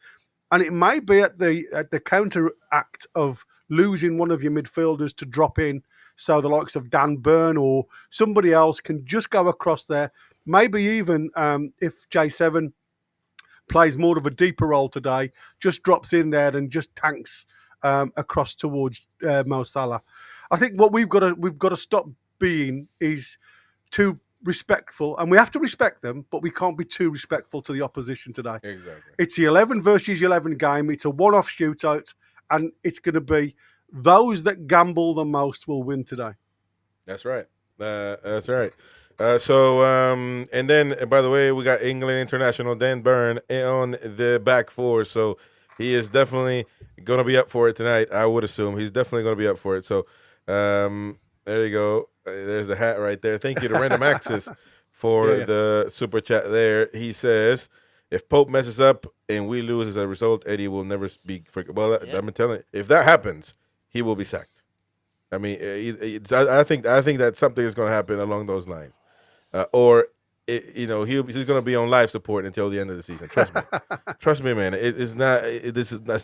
And it may be at the counteract of losing one of your midfielders to drop in, so the likes of Dan Burn or somebody else can just go across there. Maybe even if J7 plays more of a deeper role today, just drops in there and just tanks across towards Mo Salah. I think what we've got to stop being is too respectful, and we have to respect them, but we can't be too respectful to the opposition today. Exactly. It's the 11 versus 11 game. It's a one-off shootout, and it's going to be those that gamble the most will win today. That's right. That's right. And then, by the way, we got England international Dan Burn on the back four, so he is definitely going to be up for it tonight. I would assume he's definitely going to be up for it. So there you go. There's the hat right there. Thank you to Random Access for the super chat there. He says, if Pope messes up and we lose as a result, Eddie will never speak. Well, I'm telling you, if that happens, he will be sacked. I mean, I think that something is going to happen along those lines, he's going to be on life support until the end of the season. Trust me, trust me, man. That's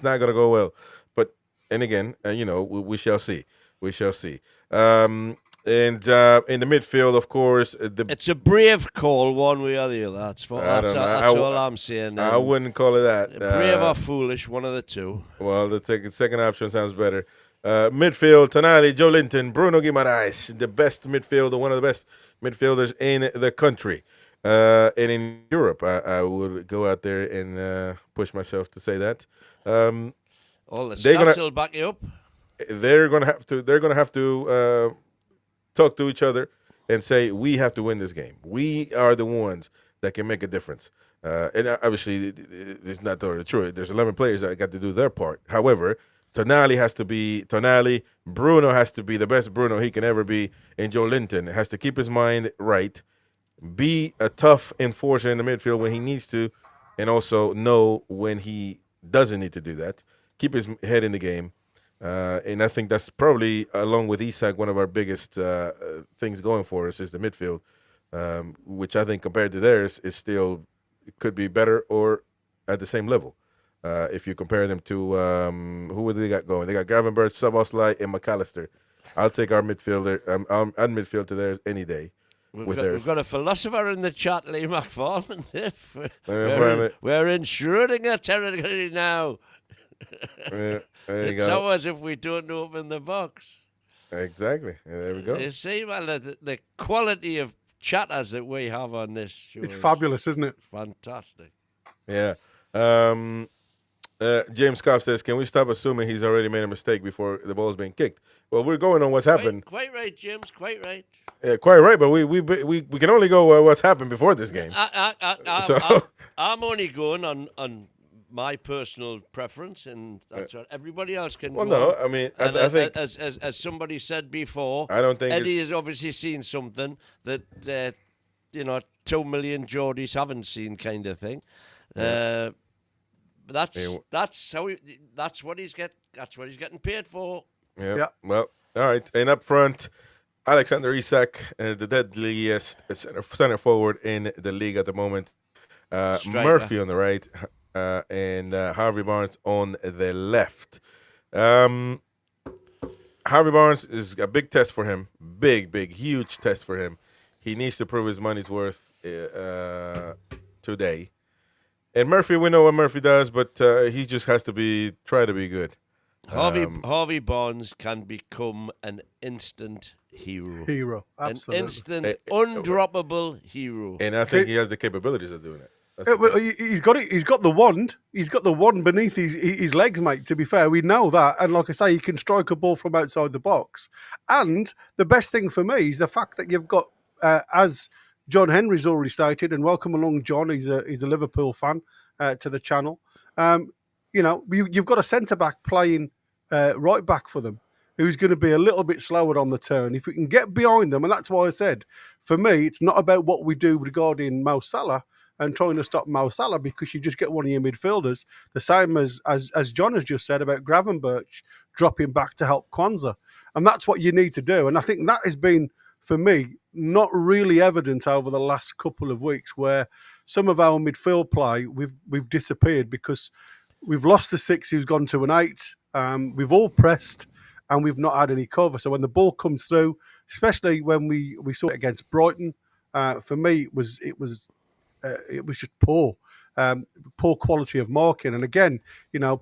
not going to go well. But and again, we shall see. We shall see. And in the midfield, of course, it's a brave call, one way or the other. That's all I'm saying. I wouldn't call it that. Brave or foolish, one of the two. Well, the second option sounds better. Midfield, Tonali, Joe Linton, Bruno Guimaraes, the best midfielder, one of the best midfielders in the country. And in Europe, I would go out there and push myself to say that. All the stats will back you up. They're going to have to talk to each other and say, we have to win this game. We are the ones that can make a difference. And obviously, it's not totally true. There's 11 players that got to do their part. However, Tonali has to be Tonali. Bruno has to be the best Bruno he can ever be. And Joe Linton has to keep his mind right, be a tough enforcer in the midfield when he needs to, and also know when he doesn't need to do that. Keep his head in the game. And I think that's probably, along with Isak, one of our biggest things going for us is the midfield, which I think compared to theirs is still could be better or at the same level. If you compare them to who would they got going? They got Gravenberch, Szoboszlai, and McAllister. I'll take our midfielder, our midfield to theirs any day. We've got a philosopher in the chat, Lee McFarlane. We're in Schrödinger territory now. It's ours if we don't open the box. Exactly. There we go. You see, well, the quality of chatters that we have on this show. It's fabulous, isn't it? Fantastic. Yeah. James Koff says, can we stop assuming he's already made a mistake before the ball's being kicked? Well, we're going on what's happened. Quite right, James. Quite right. Yeah, quite right. But we can only go what's happened before this game. I'm only going on my personal preference, and that's what everybody else can. Well, go no, on. I mean, And I think as somebody said before, I don't think Eddie has obviously seen something that 2 million Geordies haven't seen, kind of thing. Yeah. That's what he's getting paid for. Yeah. Well, all right. And up front, Alexander Isak, the deadliest center forward in the league at the moment. Murphy on the right, and Harvey Barnes on the left. Harvey Barnes is a big test for him. Big, huge test for him. He needs to prove his money's worth today. And Murphy, we know what Murphy does, but he just has to try to be good. Harvey Barnes can become an instant hero. Absolutely. An instant, undroppable hero. And I think he has the capabilities of doing it. He's got it. He's got the wand. He's got the wand beneath his legs, mate. To be fair, we know that. And like I say, he can strike a ball from outside the box. And the best thing for me is the fact that you've got, as John Henry's already stated, and welcome along, John. He's a Liverpool fan to the channel. You've got a centre back playing right back for them, who's going to be a little bit slower on the turn. If we can get behind them, and that's why I said, for me, it's not about what we do regarding Mo Salah and trying to stop Mo Salah, because you just get one of your midfielders, the same as John has just said about Gravenberch dropping back to help Kwanzaa. And that's what you need to do. And I think that has been, for me, not really evident over the last couple of weeks, where some of our midfield play, we've disappeared because we've lost the 6 who's gone to an 8. We've all pressed and we've not had any cover. So when the ball comes through, especially when we saw it against Brighton, for me it was just poor. Poor quality of marking. And again,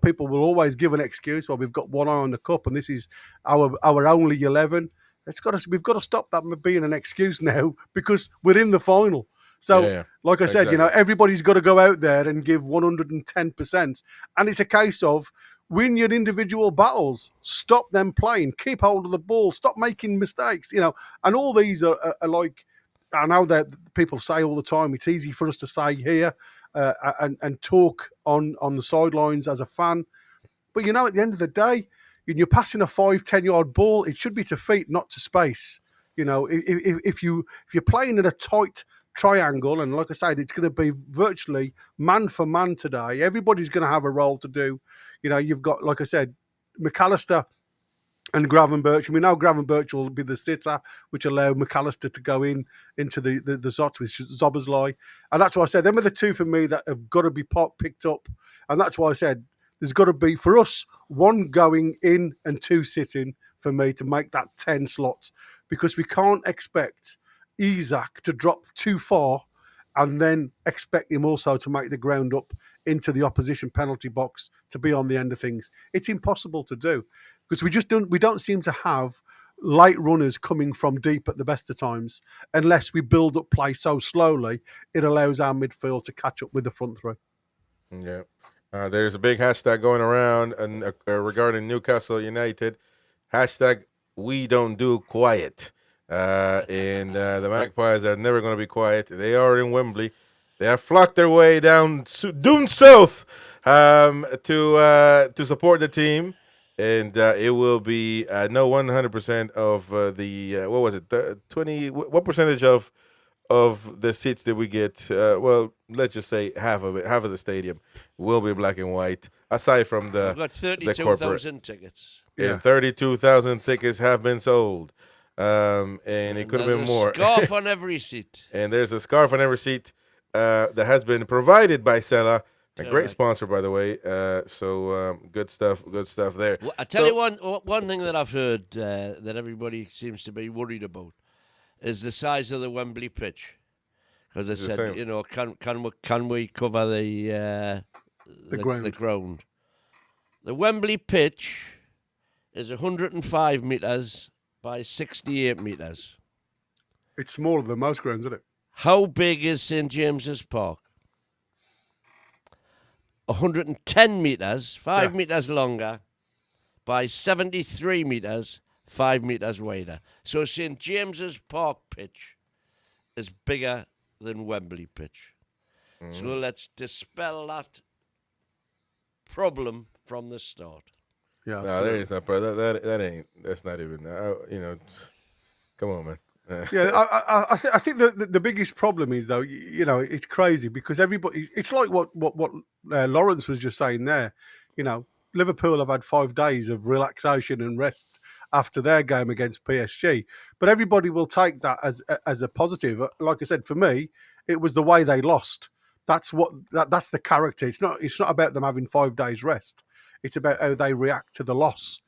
people will always give an excuse. Well, we've got one eye on the cup, and this is our only 11. We've got to stop that being an excuse now, because we're in the final. So, like I said, everybody's got to go out there and give 110%. And it's a case of win your individual battles, stop them playing, keep hold of the ball, stop making mistakes. And all these are like, I know that people say all the time, it's easy for us to say here and talk on the sidelines as a fan. But, at the end of the day, you're passing a 5-10 yard ball, it should be to feet, not to space. If you're playing in a tight triangle, and like I said, it's going to be virtually man for man today. Everybody's going to have a role to do. You've got, like I said, McAllister and Gravenberch. We know Gravenberch will be the sitter, which allow McAllister to go into the Zot with Zoboslai. And that's why I said them are the two for me that have got to be picked up. And that's why I said there's got to be, for us, 1 going in and 2 sitting for me to make that 10 slots, because we can't expect Isak to drop too far and then expect him also to make the ground up into the opposition penalty box to be on the end of things. It's impossible to do, because we don't seem to have light runners coming from deep at the best of times, unless we build up play so slowly it allows our midfield to catch up with the front three. Yeah. There's a big hashtag going around and regarding Newcastle United. Hashtag we don't do quiet. And the Magpies are never going to be quiet. They are in Wembley. They have flocked their way down due south to support the team. And it will be 100% of what was it? 20? What percentage of the seats that we get? Well, let's just say half of it. Half of the stadium will be black and white. Aside from We've got 32,000 tickets. Yeah, 32,000 tickets have been sold. And it could have been more. There's a scarf on every seat. And there's a scarf on every seat that has been provided by Sella. A great sponsor, by the way. So good stuff there. Well, I tell you one thing that I've heard that everybody seems to be worried about is the size of the Wembley pitch. Because I said, can we cover the ground? The Wembley pitch is 105 metres by 68 metres. It's smaller than most grounds, isn't it? How big is St James's Park? 110 metres, 5 metres longer, by 73 metres, 5 metres wider. So St James's Park pitch is bigger than Wembley pitch. So let's dispel that problem from the start. Yeah, no, there is not, bro. That's not even. Come on, man. Yeah, I think the biggest problem is, though, it's crazy because everybody. It's like what Lawrence was just saying there. Liverpool have had 5 days of relaxation and rest after their game against PSG, but everybody will take that as a positive. Like I said, for me, it was the way they lost. That's the character. It's not about them having 5 days rest. It's about how they react to the loss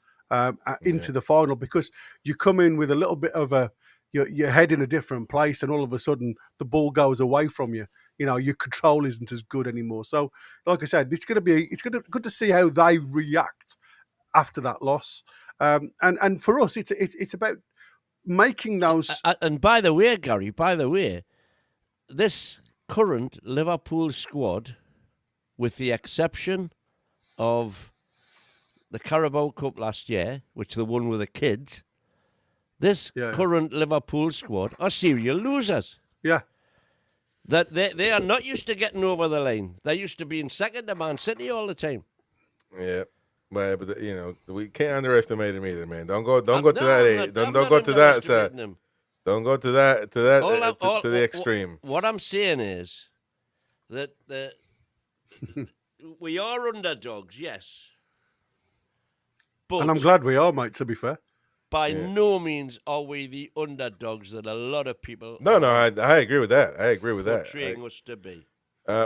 into the final, because you come in with a little bit of your head in a different place, and all of a sudden the ball goes away from you. Your control isn't as good anymore. So, like I said, it's good to see how they react after that loss. And for us, it's about making those. And by the way, Gary, this current Liverpool squad, with the exception of the Carabao Cup last year, which they won with the kids, this current Liverpool squad are serial losers. Yeah. That they are not used to getting over the line. They're used to being second to Man City all the time. Yeah. But we can't underestimate him either, man. Don't go to that. Don't go to that side. Don't go to that to the extreme. What I'm saying is that we are underdogs, yes. But and I'm glad we are, mate, to be fair. By no means are we the underdogs that a lot of people No, I agree with that. Portraying us to be.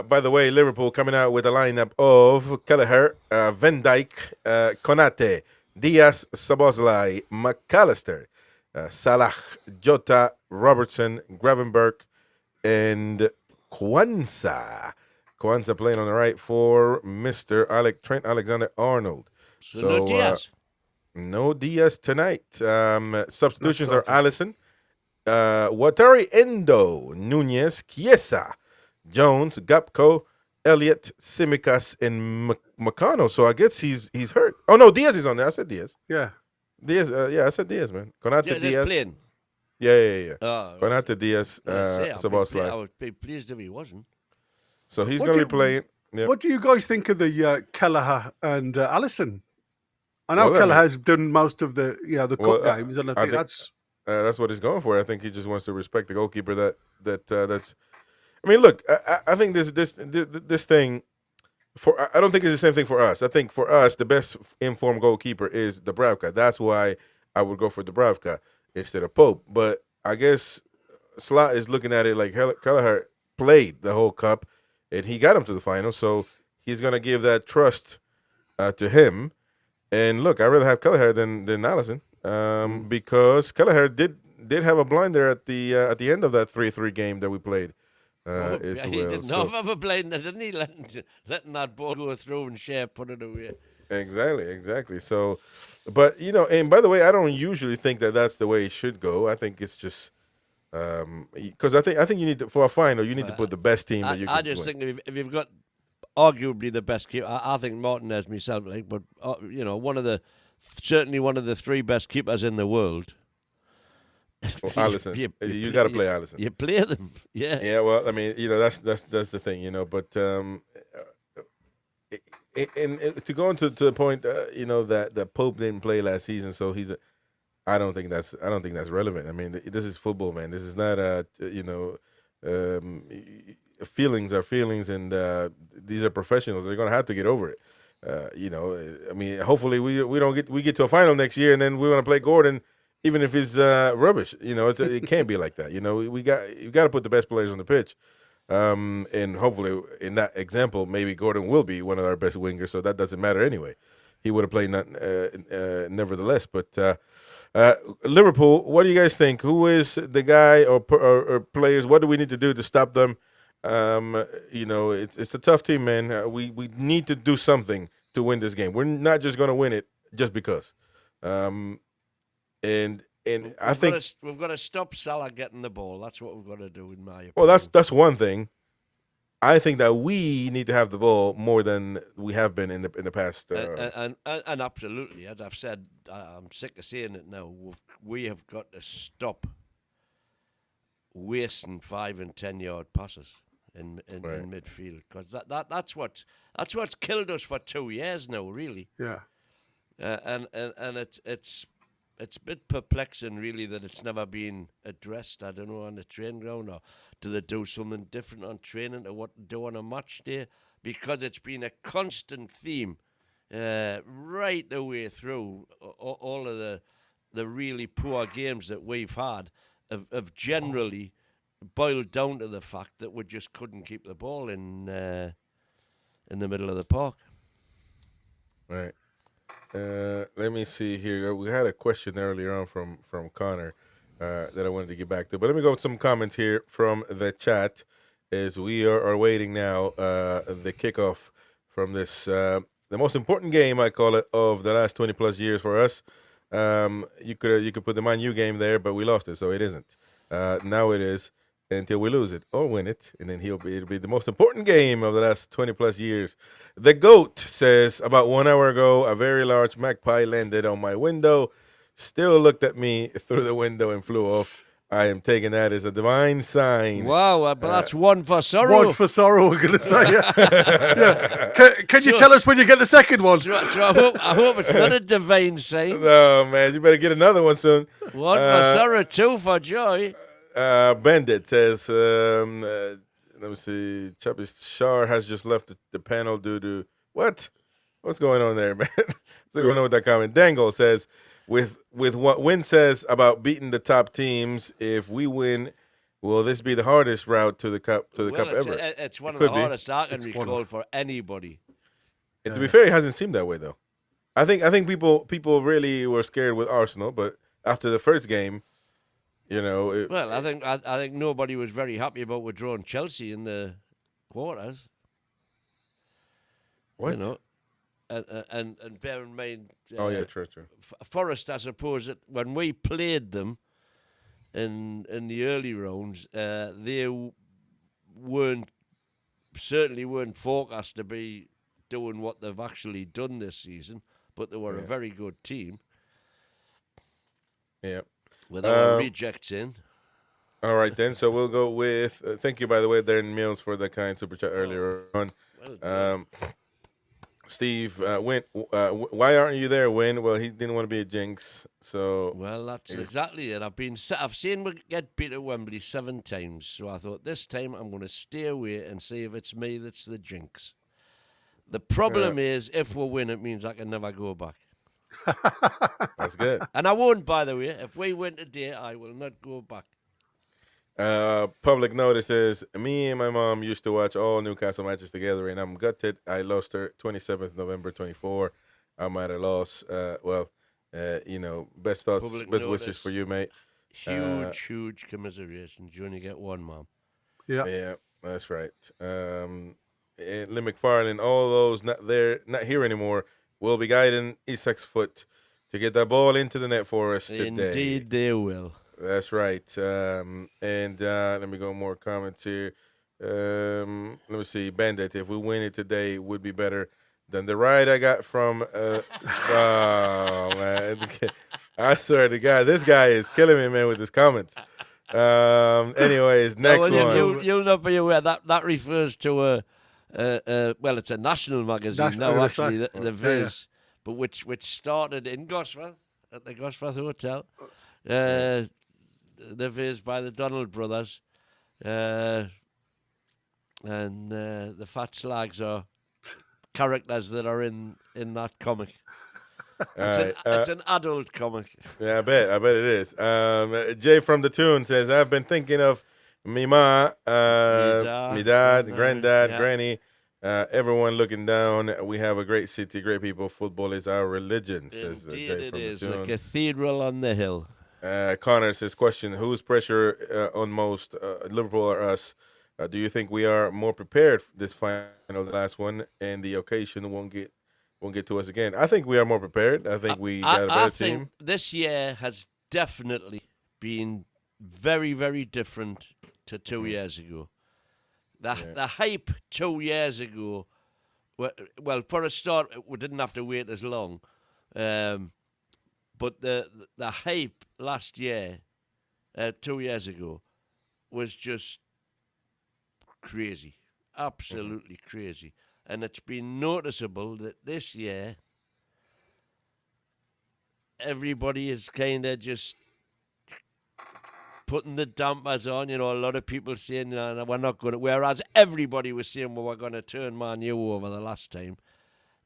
By the way, Liverpool coming out with a lineup of Kelleher, Van Dijk, Konate, Diaz, Szoboszlai, McAllister, Salah, Jota, Robertson, Gravenberch, and Kwanzaa. Kwanzaa playing on the right for Mr. Trent Alexander-Arnold. So no Diaz? No Diaz tonight. Substitutions are Alisson, Watari Endo, Nunez, Chiesa, Jones, Gapco, Elliott, Tsimikas, and Meccano. So I guess he's hurt. Oh, no, Diaz is on there. I said Diaz. Yeah. Diaz, I said Diaz, man. Konate, Diaz. Playing. Yeah. Oh, Konate, Diaz, I Szoboszlai. would be pleased if he wasn't. So he's going to be playing. Yep. What do you guys think of the Kelleher and Alisson? I know Well, Kelleher's done most of the cup games, and I think that's what he's going for. I think he just wants to respect the goalkeeper. That's. I mean, look, I think this thing. I don't think it's the same thing for us. I think for us, the best informed goalkeeper is Dubravka. That's why I would go for Dubravka instead of Pope. But I guess Slot is looking at it like Kelleher played the whole cup, and he got him to the final, so he's going to give that trust to him. And look, I'd rather have Kelleher than Alisson because Kelleher did have a blinder at the end of that 3-3 game that we played. He didn't have a blinder, didn't he? Letting that ball go through and Shea put it away. Exactly. So, but and by the way, I don't usually think that that's the way it should go. I think it's just because I think you need to, for a final, you need to put the best team that you can. I just think if you've got arguably the best keeper, I think Martinez myself, but certainly one of the three best keepers in the world. Alisson, you got to play Alisson. You play them, yeah. Yeah, well, I mean, that's the thing, But and to go into the point, that Pope didn't play last season, so I don't think that's relevant. I mean, this is football, man. This is not feelings are feelings, and these are professionals. They're gonna have to get over it. I mean, hopefully we get to a final next year, and then we're gonna play Gordon. Even if it's rubbish, it can't be like that. You got to put the best players on the pitch, and hopefully, in that example, maybe Gordon will be one of our best wingers. So that doesn't matter anyway. He would have played nevertheless. But Liverpool, what do you guys think? Who is the guy or players? What do we need to do to stop them? It's a tough team, man. We need to do something to win this game. We're not just going to win it just because. And I think we've got to stop Salah getting the ball. That's what we've got to do, in my opinion. Well, that's one thing. I think that we need to have the ball more than we have been in the past. And absolutely, as I've said, I'm sick of saying it now. We have got to stop wasting 5 and 10 yard passes in midfield, because that's what's killed us for 2 years now, really. Yeah. And it's a bit perplexing, really, that it's never been addressed. I don't know, on the training ground, or do they do something different on training to what they do on a match day? Because it's been a constant theme right the way through. All of the really poor games that we've had have generally boiled down to the fact that we just couldn't keep the ball in the middle of the park. Right. Let me see here. We had a question earlier on from Connor that I wanted to get back to. But let me go with some comments here from the chat as we are waiting now the kickoff from this, the most important game, I call it, of the last 20-plus years for us. You could put the Man U game there, but we lost it, so it isn't. Now it is until we lose it or win it, and then it'll be the most important game of the last 20-plus years. The GOAT says, about 1 hour ago, a very large magpie landed on my window, still looked at me through the window and flew off. I am taking that as a divine sign. Wow, but that's one for sorrow. One for sorrow, we're going to say. Yeah. Can you tell us when you get the second one? So I hope it's not a divine sign. No, man, you better get another one soon. One for sorrow, two for joy. Bandit says, let me see, Chappie Shar has just left the panel due to, what? What's going on there, man? What's going on with that comment? Dangle says, with what Win says about beating the top teams, if we win, Will this be the hardest route to the cup ever? It's one It of the could be. hardest I can It's one recall of- for anybody. And to be fair, it hasn't seemed that way though. I think people really were scared with Arsenal, but after the first game, Well, I think nobody was very happy about withdrawing Chelsea in the quarters. What? You know, and bear in mind. Oh, yeah, true. Forest, I suppose, that when we played them in the early rounds, they certainly weren't forecast to be doing what they've actually done this season, but they were a very good team. Yeah. With our rejects in. All right, then. So we'll go with. Thank you, by the way, Darren Mills, for the kind super chat earlier on. Well done. Steve, Win, why aren't you there, Win? Well, he didn't want to be a jinx, so. Well, that's exactly it. I've seen we get beat at Wembley 7 times, so I thought this time I'm going to stay away and see if it's me that's the jinx. The problem is, if we win, it means I can never go back. That's good. And I won't, by the way. If we win today, I will not go back. Public notice says, me and my mom used to watch all Newcastle matches together, and I'm gutted. I lost her 27th November 24. I'm at a loss. Best thoughts, Public best wishes notice. for you, mate. Huge commiserations. You only get one, Mom. Yeah, that's right. And Lee McFarlane, all those not here anymore, will be guiding Isak's foot to get that ball into the net for us today. Indeed, they will. That's right. Let me go more comments here. Let me see. Bandit, if we win it today, it would be better than the ride I got from. Oh, man. I swear to God, this guy is killing me, man, with his comments. Anyways, next one. You'll not be aware that refers to it's a national magazine now, actually, the Viz, but which started in Gosforth at the Gosforth Hotel. The Viz by the Donald brothers, and the Fat Slags are characters that are in that comic. It's an adult comic. Yeah, I bet it is. Jay from the Tune says, I've been thinking of me ma, me dad, granddad, granny, everyone looking down. We have a great city, great people. Football is our religion, says Indeed Jay it from is, the Tune. the cathedral on the hill. Connor says, question, whose pressure on most, Liverpool or us? Do you think we are more prepared for this final, the last one, and the occasion won't get to us again? I think we are more prepared. I think we got a better team. Think this year has definitely been very, very different to 2 years ago. The hype 2 years ago, well, for a start, we didn't have to wait as long. But the hype last year, 2 years ago, was just crazy, absolutely crazy. And it's been noticeable that this year, everybody is kind of just putting the dampers on. A lot of people saying, no, we're not going to, whereas everybody was saying, well, we're going to turn Man U over the last time.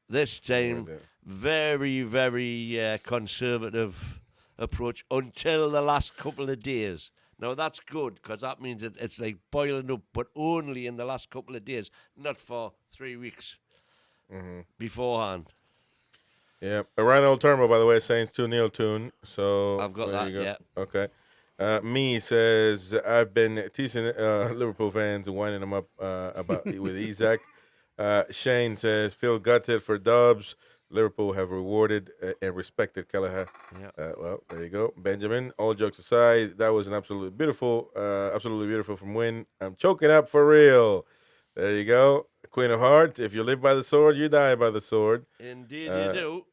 This time, very, very conservative approach until the last couple of days. Now, that's good because that means it's like boiling up, but only in the last couple of days, not for 3 weeks beforehand. Yeah. Reinhold Turmo, by the way, saying 2-0 tune. So I've got there that, you go. yeah. Okay. Me says, I've been teasing Liverpool fans and winding them up about with Isak. Shane says, feel gutted for Dubs. Liverpool have rewarded and respected Kelleher. Yeah. Well, there you go. Benjamin, all jokes aside, that was an absolutely beautiful from Win. I'm choking up for real. There you go. Queen of Hearts, if you live by the sword, you die by the sword. Indeed you do.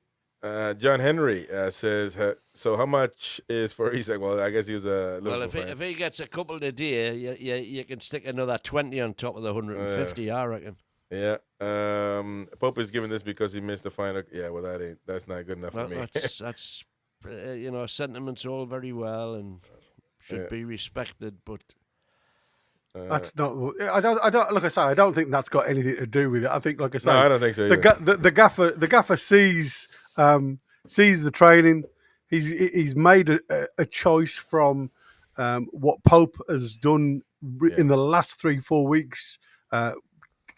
John Henry says, so how much is for Isak? Well, I guess he was a Liverpool fan. If he gets a couple a day, you can stick another 20 on top of the 150, I reckon. Yeah. Pope is giving this because he missed the final. Yeah, well, that's not good enough for me. That's sentiments all very well and should be respected, but that's not. I don't. Like I say, I don't think that's got anything to do with it. I think, like I say, no, I don't think so either. The gaffer sees the training. He's made a choice from what Pope has done in the last 3-4 weeks,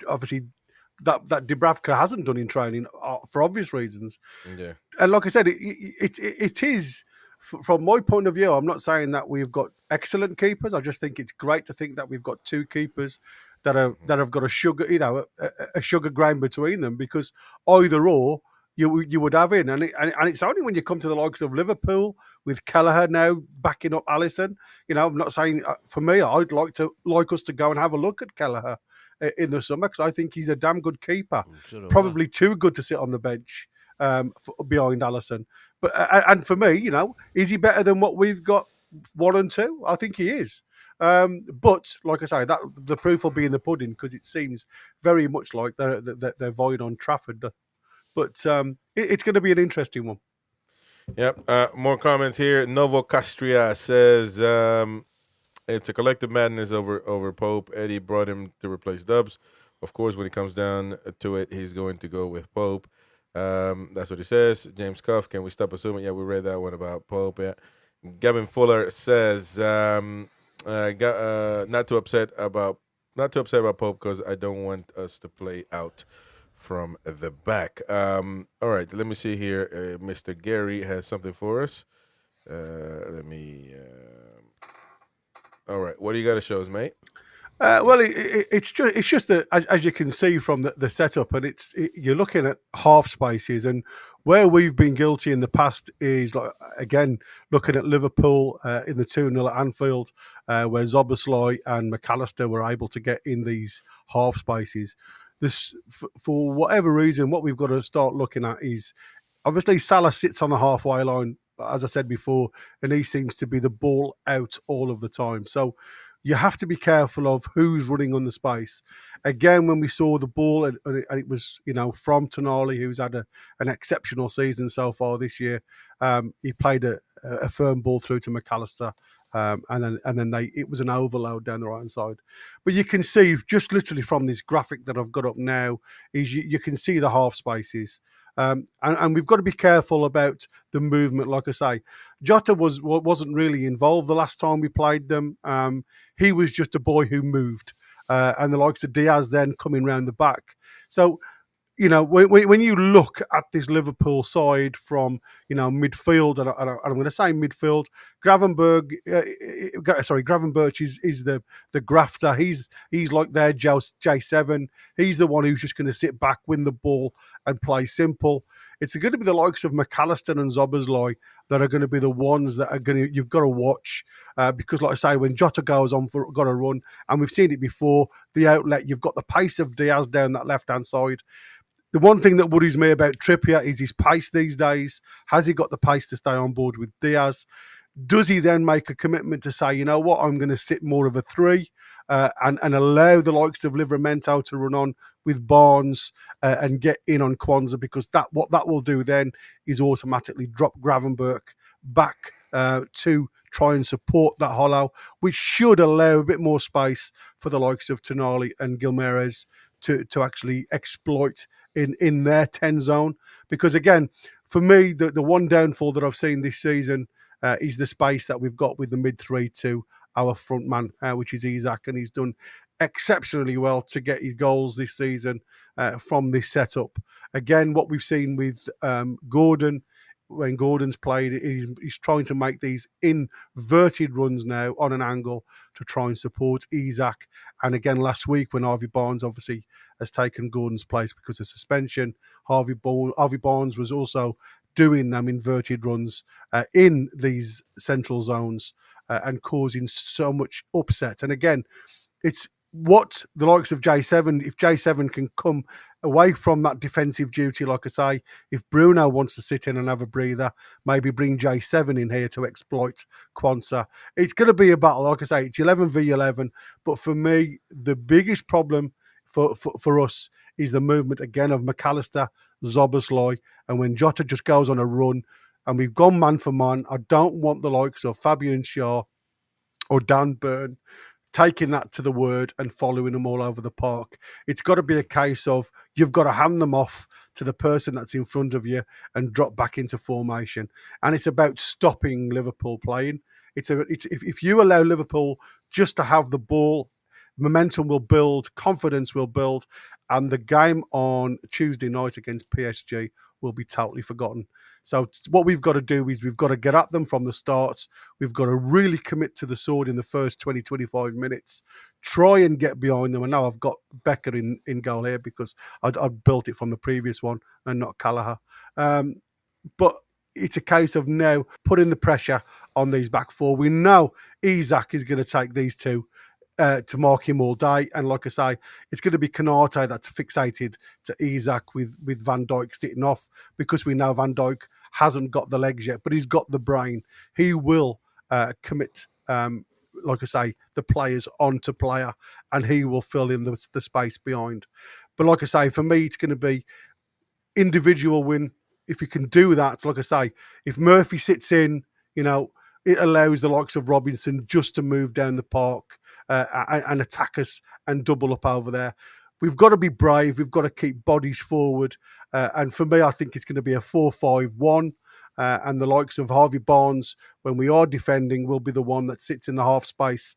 obviously that Dubravka hasn't done in training for obvious reasons. Yeah. And like I said, it is, from my point of view, I'm not saying that we've got excellent keepers. I just think it's great to think that we've got two keepers that have got a sugar grain between them, because either or you would have in, and it's only when you come to the likes of Liverpool with Kelleher now backing up Alisson. I'm not saying, for me, I'd like us to go and have a look at Kelleher in the summer, because I think he's a damn good keeper, probably too good to sit on the bench behind Alisson. But and for me, is he better than what we've got 1 and 2? I think he is. But like I say, that the proof will be in the pudding, because it seems very much like they're vying on Trafford. But it's going to be an interesting one. Yep. More comments here. Novo Castria says it's a collective madness over Pope. Eddie brought him to replace Dubs. Of course, when it comes down to it, he's going to go with Pope. That's what he says. James Cuff, can we stop assuming? Yeah, we read that one about Pope. Yeah. Gavin Fuller says not too upset about Pope, because I don't want us to play out from the back. All right, let me see here. Mr. Gary has something for us. All right, what do you got to show us, mate? Well, it's just that, as you can see from the setup, and you're looking at half spaces, and where we've been guilty in the past is, like, again, looking at Liverpool in the 2-0 at Anfield, where Szoboszlai and McAllister were able to get in these half spaces. This, for whatever reason, what we've got to start looking at is, obviously Salah sits on the halfway line, as I said before, and he seems to be the ball out all of the time. So you have to be careful of who's running on the space. Again, when we saw the ball, and it was from Tonali, who's had an exceptional season so far this year. He played a firm ball through to McAllister, and then it was an overload down the right hand side. But you can see, just literally from this graphic that I've got up now, is you can see the half spaces. And we've got to be careful about the movement. Like I say, Jota wasn't really involved the last time we played them. He was just a boy who moved, and the likes of Diaz then coming round the back. So, when you look at this Liverpool side from midfield, and I'm going to say midfield, Gravenberch is the grafter. He's like their J7. He's the one who's just going to sit back, win the ball, and play simple. It's going to be the likes of McAllister and Szoboszlai that are going to be the ones that you've got to watch, because, like I say, when Jota goes on got a run, and we've seen it before, the outlet, you've got the pace of Diaz down that left hand side. The one thing that worries me about Trippier is his pace these days. Has he got the pace to stay on board with Diaz? Does he then make a commitment to say, you know what, I'm going to sit more of a 3 and allow the likes of Livramento to run on with Barnes and get in on Kwanzaa? Because what that will do then is automatically drop Gravenberch back to try and support that hollow, which should allow a bit more space for the likes of Tonali and Guimaraes to actually exploit in their 10 zone. Because again, for me, the one downfall that I've seen this season is the space that we've got with the mid 3 to our front man, which is Isak, and he's done exceptionally well to get his goals this season from this setup. Again, what we've seen with Gordon, when Gordon's played, he's trying to make these inverted runs now on an angle to try and support Isak. And again, last week when Harvey Barnes obviously has taken Gordon's place because of suspension, Harvey Barnes was also doing them inverted runs in these central zones and causing so much upset. And again, it's what the likes of J7, if J7 can come away from that defensive duty, like I say, if Bruno wants to sit in and have a breather, maybe bring J7 in here to exploit Kwanzaa. It's going to be a battle. Like I say, it's 11 v 11. But for me, the biggest problem for us is the movement, again, of McAllister, Szoboszlai, and when Jota just goes on a run, and we've gone man for man, I don't want the likes of Fabian Schär or Dan Burn taking that to the word and following them all over the park. It's got to be a case of you've got to hand them off to the person that's in front of you and drop back into formation. And it's about stopping Liverpool playing. If you allow Liverpool just to have the ball, momentum will build, confidence will build, and the game on Tuesday night against PSG will be totally forgotten. So what we've got to do is we've got to get at them from the start. We've got to really commit to the sword in the first 20, 25 minutes. Try and get behind them. And now I've got Becker in goal here because I'd built it from the previous one and not Callagher. But it's a case of now putting the pressure on these back four. We know Isak is going to take these two to mark him all day. And like I say, it's going to be Canate that's fixated to Isak with Van Dijk sitting off, because we know Van Dijk hasn't got the legs yet, but he's got the brain. He will commit, like I say, the players onto player, and he will fill in the space behind. But like I say, for me, it's going to be individual win. If you can do that, like I say, if Murphy sits in, it allows the likes of Robinson just to move down the park and attack us and double up over there. We've got to be brave. We've got to keep bodies forward. And for me, I think it's going to be a 4-5-1. And the likes of Harvey Barnes, when we are defending, will be the one that sits in the half space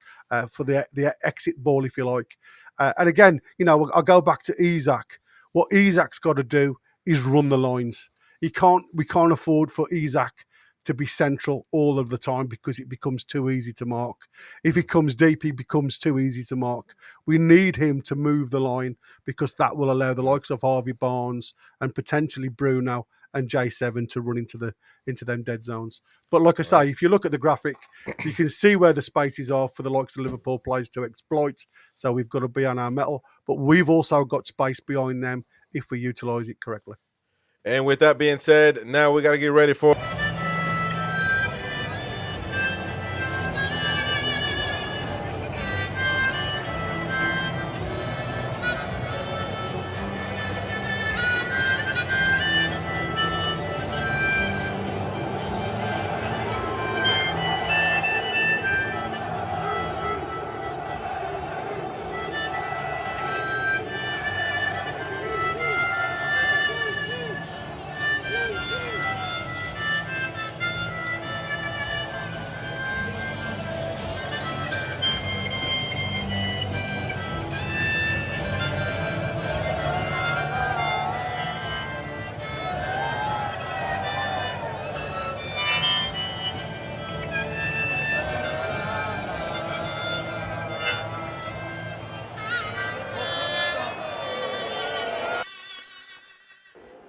for the exit ball, if you like. And again, I'll go back to Isak. What Isak's got to do is run the lines. We can't afford for Isak to be central all of the time, because it becomes too easy to mark. If he comes deep, he becomes too easy to mark. We need him to move the line, because that will allow the likes of Harvey Barnes and potentially Bruno and J7 to run into them dead zones. But like I say, if you look at the graphic, you can see where the spaces are for the likes of Liverpool players to exploit. So we've got to be on our mettle, but we've also got space behind them if we utilise it correctly. And with that being said, now we got to get ready for...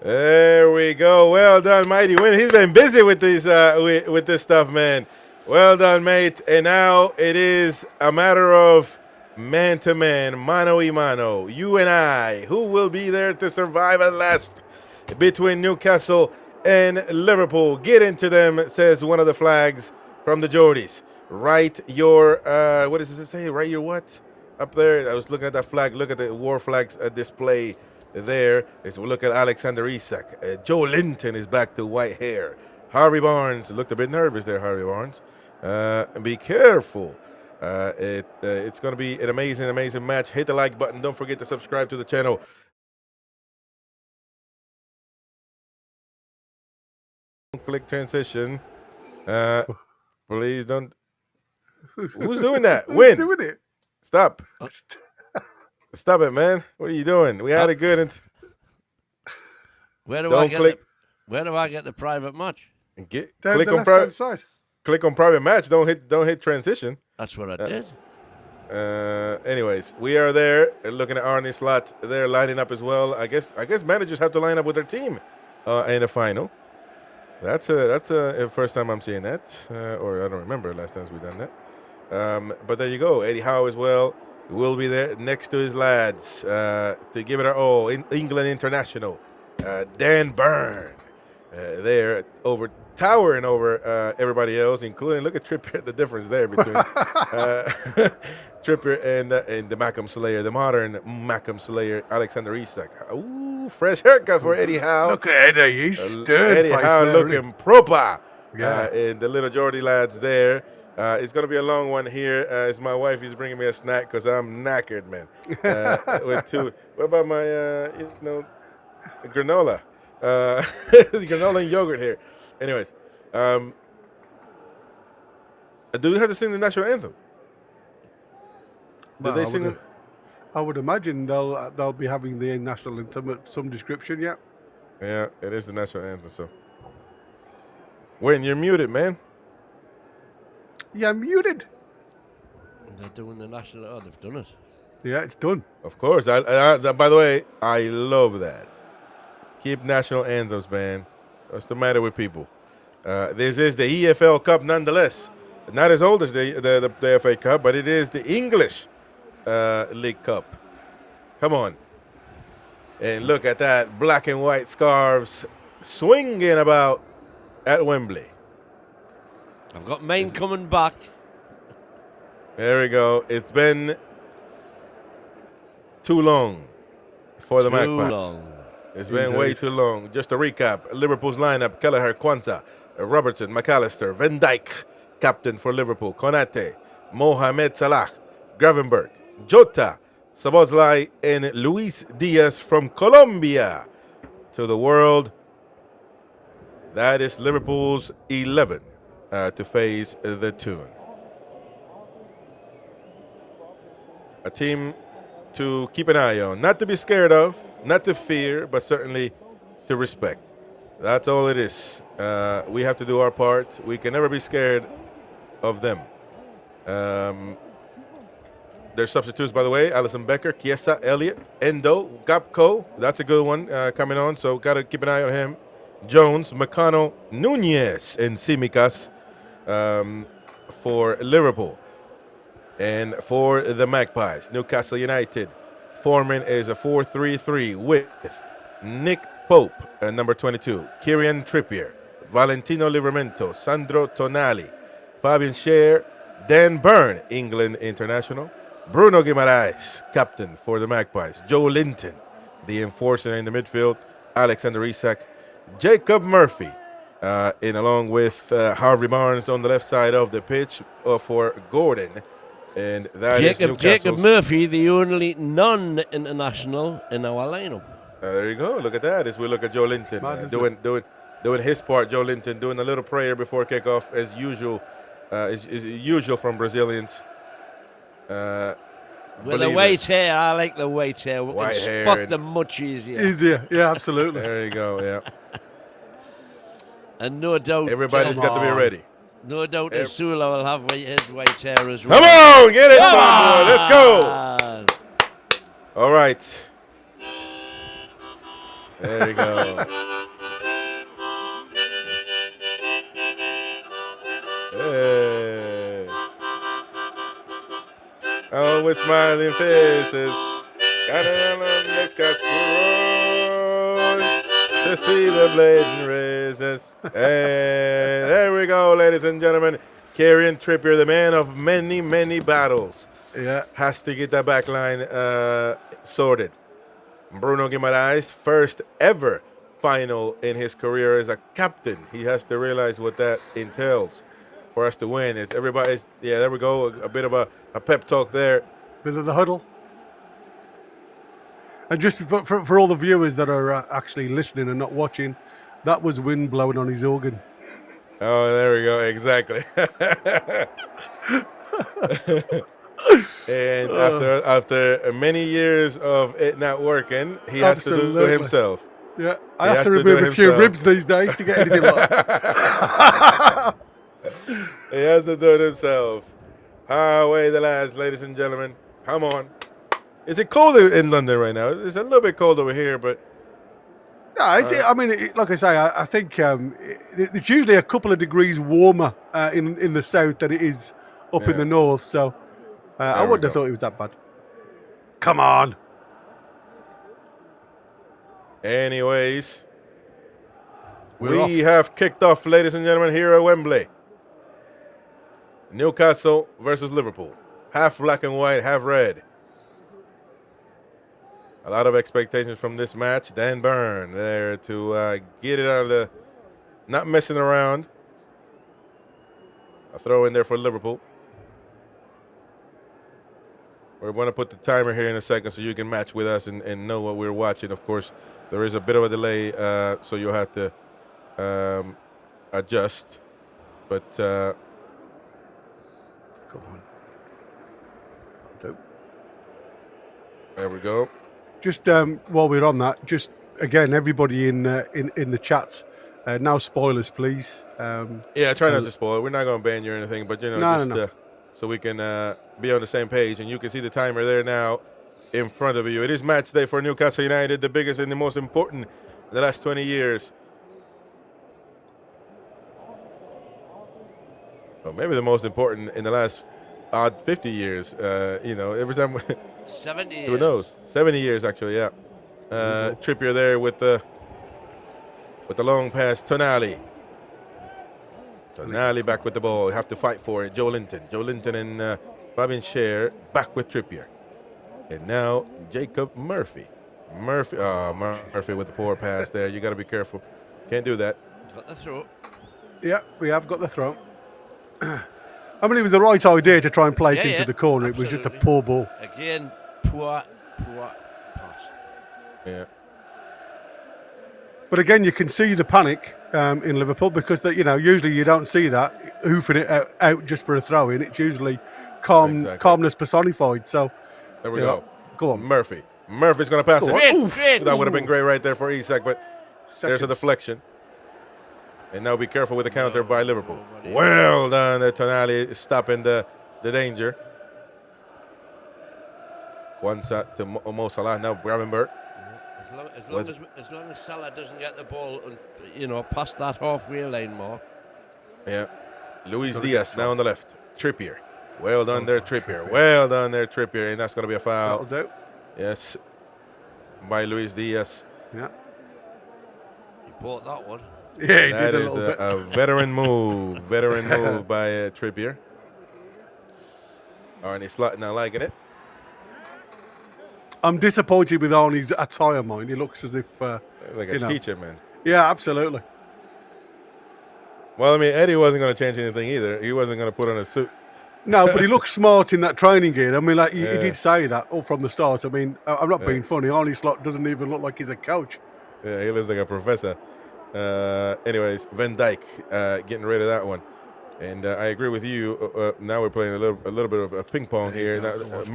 There we go. Well done, Mighty Win. He's been busy with these with this stuff, man. Well done, mate. And now it is a matter of man to man, mano y mano. You and I. Who will be there to survive at last between Newcastle and Liverpool? Get into them, says one of the flags from the Geordies. Write your what does it say? Write your what? Up there. I was looking at that flag. Look at the war flags display. There is we look at Alexander Isak. Joe Linton is back to white hair. Harvey Barnes looked a bit nervous there. Harvey Barnes, be careful. It's going to be an amazing match. Hit the like button. Don't forget to subscribe to the channel. Click transition. Please don't. Who's doing that? Who's doing it? Stop. Stop it, man. What are you doing? We had a good... Where do I get the private match? Click on private side. Click on private match. Don't hit transition. That's what I did. Anyways, we are there looking at Arne Slot. They're lining up as well. I guess managers have to line up with their team in the final. That's a first time I'm seeing that, or I don't remember last time we've done that. But there you go. Eddie Howe as well. Will be there next to his lads to give it our all. England International, Dan Byrne, there towering over everybody else, including, look at Trippier, the difference there between Trippier and the Mackham Slayer, the modern Mackham Slayer, Alexander Isak. Ooh, fresh haircut for Eddie Howe. Look at Eddie, he's stern. Eddie Howe looking proper. Yeah. And the little Geordie lads there. It's going to be a long one here as my wife is bringing me a snack because I'm knackered, man. What about my, granola? Granola and yogurt here. Anyways, do you have to sing the national anthem? Well, I would imagine they'll be having the national anthem of some description, yeah. Yeah, it is the national anthem, so. Wayne, you're muted, man. Yeah, muted. They're doing the national. Oh, they've done it. Yeah, it's done. Of course. By the way, I love that. Keep national anthems, man. What's the matter with people? This is the EFL Cup nonetheless. Not as old as the FA Cup, but it is the English League Cup. Come on. And look at that. Black and white scarves swinging about at Wembley. I've got mine coming back. There we go. It's been too long for the Magpies. It's been way too long. Just to recap, Liverpool's lineup: Kelleher, Kwanzaa, Robertson, McAllister, Van Dijk, captain for Liverpool, Konate, Mohamed Salah, Gravenberch, Jota, Szoboszlai, and Luis Diaz from Colombia. To the world, that is Liverpool's 11 to face the Toon. A team to keep an eye on, not to be scared of, not to fear, but certainly to respect. That's all it is. We have to do our part. We can never be scared of them. There's substitutes, by the way. Alisson Becker, Chiesa, Elliott, Endo, Gapco. That's a good one coming on, so got to keep an eye on him. Jones, McConnell, Nunez, and Tsimikas for Liverpool. And for the Magpies, Newcastle United, Foreman is a 4-3-3 with Nick Pope, number 22, Kieran Trippier, Valentino Livramento, Sandro Tonali, Fabian Schär, Dan Burn, England international, Bruno Guimaraes, captain for the Magpies, Joe Linton, the enforcer in the midfield, Alexander Isak, Jacob Murphy, in along with Harvey Barnes on the left side of the pitch for Gordon. And that is Jacob Murphy, the only non-international in our lineup. There you go. Look at that. As we look at Joe Linton doing his part. Joe Linton doing a little prayer before kickoff, as usual. Is usual from Brazilians. With the white hair, I like the white hair. We White can hair spot and- them much easier. Easier, yeah, absolutely. There you go. Yeah. And no doubt, Everybody's got to be ready. No doubt, Asula will have his white hair as well. Come on, get it, son, boy. Let's go. All right. There you go. Hey. Oh, with smiling faces. Got it on the next to see the blazing races. Hey, there we go, ladies and gentlemen. Kieran Trippier, the man of many, many battles. Yeah. Has to get that back line sorted. Bruno Guimaraes, first ever final in his career as a captain. He has to realize what that entails for us to win. It's everybody's, yeah, there we go. A bit of a pep talk there. Bit of the huddle. And just for all the viewers that are actually listening and not watching, that was wind blowing on his organ. Oh, there we go. Exactly. And after many years of it not working, he has to do it himself. Yeah, I have to remove a few ribs these days to get anything like that. He has to do it himself. Away the lads, ladies and gentlemen. Come on. Is it cold in London right now? It's a little bit cold over here, but... Yeah, I mean, like I say, I think it's usually a couple of degrees warmer in the south than it is up in the north, so I wouldn't have thought it was that bad. Come on. Anyways, we have kicked off, ladies and gentlemen, here at Wembley. Newcastle versus Liverpool. Half black and white, half red. A lot of expectations from this match. Dan Burn there to get it out of the... Not messing around. A throw in there for Liverpool. We're going to put the timer here in a second so you can match with us and know what we're watching. Of course, there is a bit of a delay, so you'll have to adjust. But come on. There we go. Just while we're on that, just again, everybody in the chat, no spoilers, please. Yeah, try not to spoil. We're not going to ban you or anything, but no. So we can be on the same page, and you can see the timer there now in front of you. It is match day for Newcastle United, the biggest and the most important in the last 20 years. Well, maybe the most important in the last 50 years. Every time. 70 years. Who knows? 70 years, actually, yeah. Trippier there with the long pass. Tonali back with the ball. You have to fight for it. Joe Linton and Fabian Schär back with Trippier. And now Jacob Murphy. Murphy with the poor pass there. You got to be careful. Can't do that. Got the throw. Yeah, we have got the throw. I mean, it was the right idea to try and play it into the corner. Absolutely. It was just a poor ball. Again, poor pass. Yeah. But again, you can see the panic in Liverpool because usually you don't see that hoofing it out just for a throw in. It's usually calmness personified. So there we go. Go on, Murphy's going to pass it. Great. That would have been great right there for Isak, but there's a deflection. And now be careful with the counter by Liverpool. Well done, Tonali stopping the danger. Kwanzaa to Mo Salah, now Gravenberg. As long as Salah doesn't get the ball, past that halfway line mark. Yeah. Luis Diaz now on the left. Trippier. Well done there, Trippier. Well done there, Trippier. And that's going to be a foul. That'll do. Yes. By Luis Diaz. Yeah. He bought that one. Yeah, he that did a is little bit. a veteran move. Veteran move by Trippier. Arnie Slot now liking it. I'm disappointed with Arnie's attire, mind. He looks as if... like a teacher, man. Yeah, absolutely. Well, I mean, Eddie wasn't going to change anything either. He wasn't going to put on a suit. No, but he looks smart in that training gear. I mean, he did say that all from the start. I mean, I'm not being funny. Arnie Slot doesn't even look like he's a coach. Yeah, he looks like a professor. Anyways, Van Dijk getting rid of that one. And I agree with you. Now we're playing a little bit of a ping pong here. Now,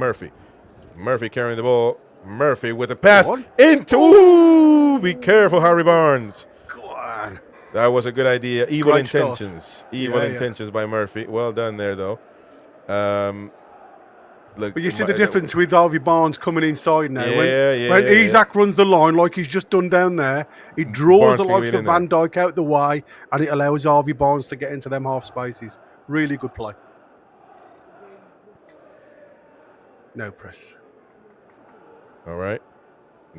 Murphy carrying the ball. Murphy with a pass into. Ooh, be careful, Harry Barnes. Go on. That was a good idea. Evil Great intentions. Start. Evil intentions by Murphy. Well done there, though. Look, but you see the difference with Harvey Barnes coming inside now. When Yeah. Isak runs the line like he's just done down there, he draws the likes of Van Dijk out the way, and it allows Harvey Barnes to get into them half spaces. Really good play. No press. All right.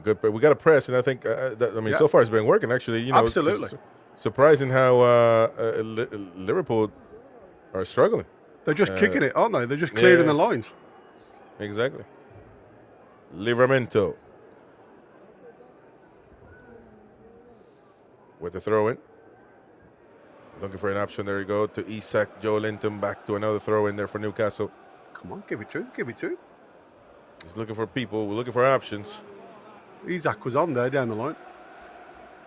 Good. But we got to press, and I think, so far it's been working, actually. Absolutely. Surprising how Liverpool are struggling. They're just kicking it, aren't they? They're just clearing the lines. Exactly. Livramento with the throw in. Looking for an option. There you go to Isak. Joe Linton back to another throw in there for Newcastle. Come on, give it to him. Give it to him. He's looking for people. We're looking for options. Isak was on there down the line.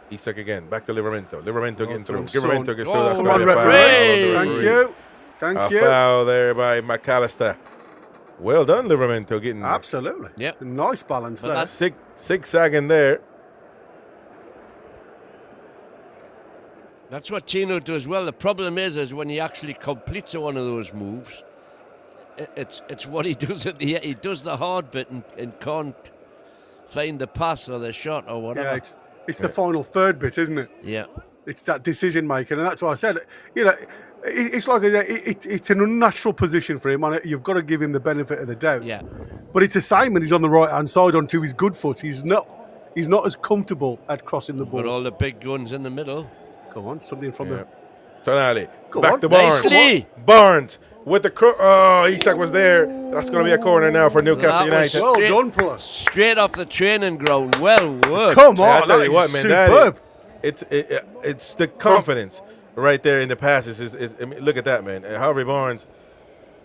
Isak again. Back to Livramento. Livramento getting through. Son. Livramento gets through. That's Come going on, to be a foul. referee. Thank you. Thank you. A foul there by McAllister. Well done, Livramento getting absolutely. Yep. Nice balance there. Zigzagging there. That's what Tino does well. The problem is when he actually completes one of those moves, it's what he does at the end. He does the hard bit and can't find the pass or the shot or whatever. Yeah, it's the final third bit, isn't it? Yeah. It's that decision making, and that's why I said, it's like it's an unnatural position for him, and you've got to give him the benefit of the doubt. Yeah. But it's the same when he's on the right hand side onto his good foot. He's not as comfortable at crossing the ball. But all the big guns in the middle. Go on, something from the Tonali. Go back on. to Barnes. Nicely. Barnes with the Isak was there. That's going to be a corner now for Newcastle United. well done, plus Straight off the training ground. Well worked. Come on, I tell that you is what, man, superb. it's the confidence. right there in the passes is I mean, look at that, man. Harvey Barnes,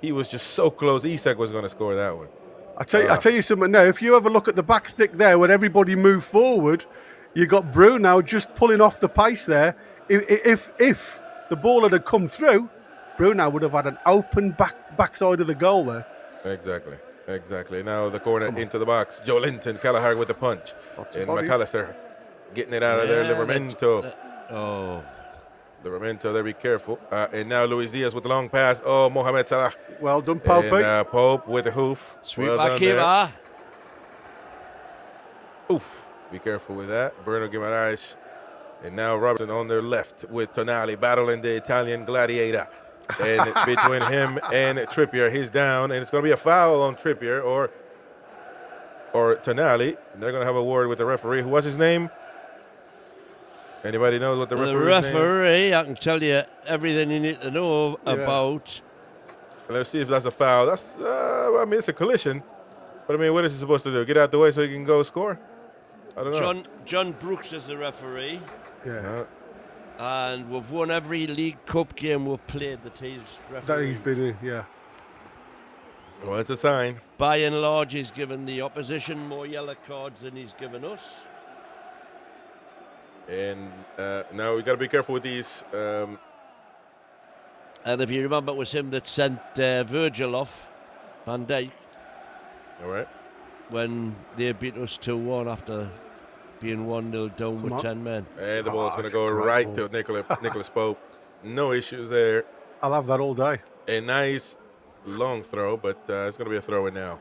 he was just so close. Isak was going to score that one. I tell you something now. If you ever look at the back stick there, when everybody moved forward, you got Bruno just pulling off the pace there. If the ball had come through, Bruno would have had an open backside of the goal there. Exactly. Now the corner into the box. Joe Linton, Callagher with the punch. And McAllister getting it out of there. Livramento. Livramento there, be careful. And now Luis Diaz with the long pass. Oh, Mohamed Salah. Well done, Pope. And Pope with the hoof. Sweet well back here. Oof. Be careful with that. Bruno Guimaraes. And now Robertson on their left with Tonali battling the Italian gladiator. And between him and Trippier, he's down. And it's going to be a foul on Trippier or Tonali. And they're going to have a word with the referee. Who was his name? Anybody knows what the referee's name? The referee, I can tell you everything you need to know about. Let's see if that's a foul. That's, I mean, it's a collision. But, I mean, what is he supposed to do? Get out the way so he can go score? I don't know. John Brooks is the referee. Yeah. And we've won every League Cup game we've played that he's referee. That he's been in, yeah. Well, it's a sign. By and large, he's given the opposition more yellow cards than he's given us. And now we got to be careful with these. And if you remember, it was him that sent Virgil off, Van Dijk. All right. When they beat us 2-1 after being 1-0 down with 10 men. And the ball's going to go right to Nicholas Pope. No issues there. I'll have that all day. A nice long throw, but it's going to be a throw in now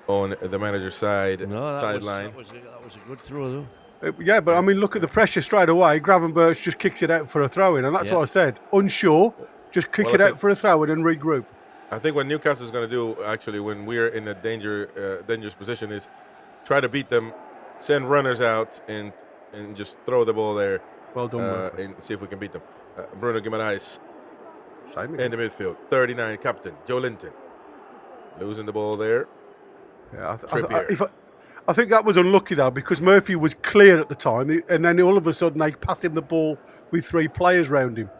on the manager's sideline. That was a good throw, though. Yeah, but I mean, look at the pressure straight away. Gravenberch just kicks it out for a throw-in, and that's what I said. Unsure, just kick it out for a throw-in and regroup. I think what Newcastle is going to do, actually, when we're in a dangerous position, is try to beat them, send runners out, and just throw the ball there. Well done, and see if we can beat them. Bruno Guimaraes in the midfield. 39, captain, Joe Linton. Losing the ball there. Yeah, I think that was unlucky, though, because Murphy was clear at the time, and then all of a sudden they passed him the ball with 3 players round him.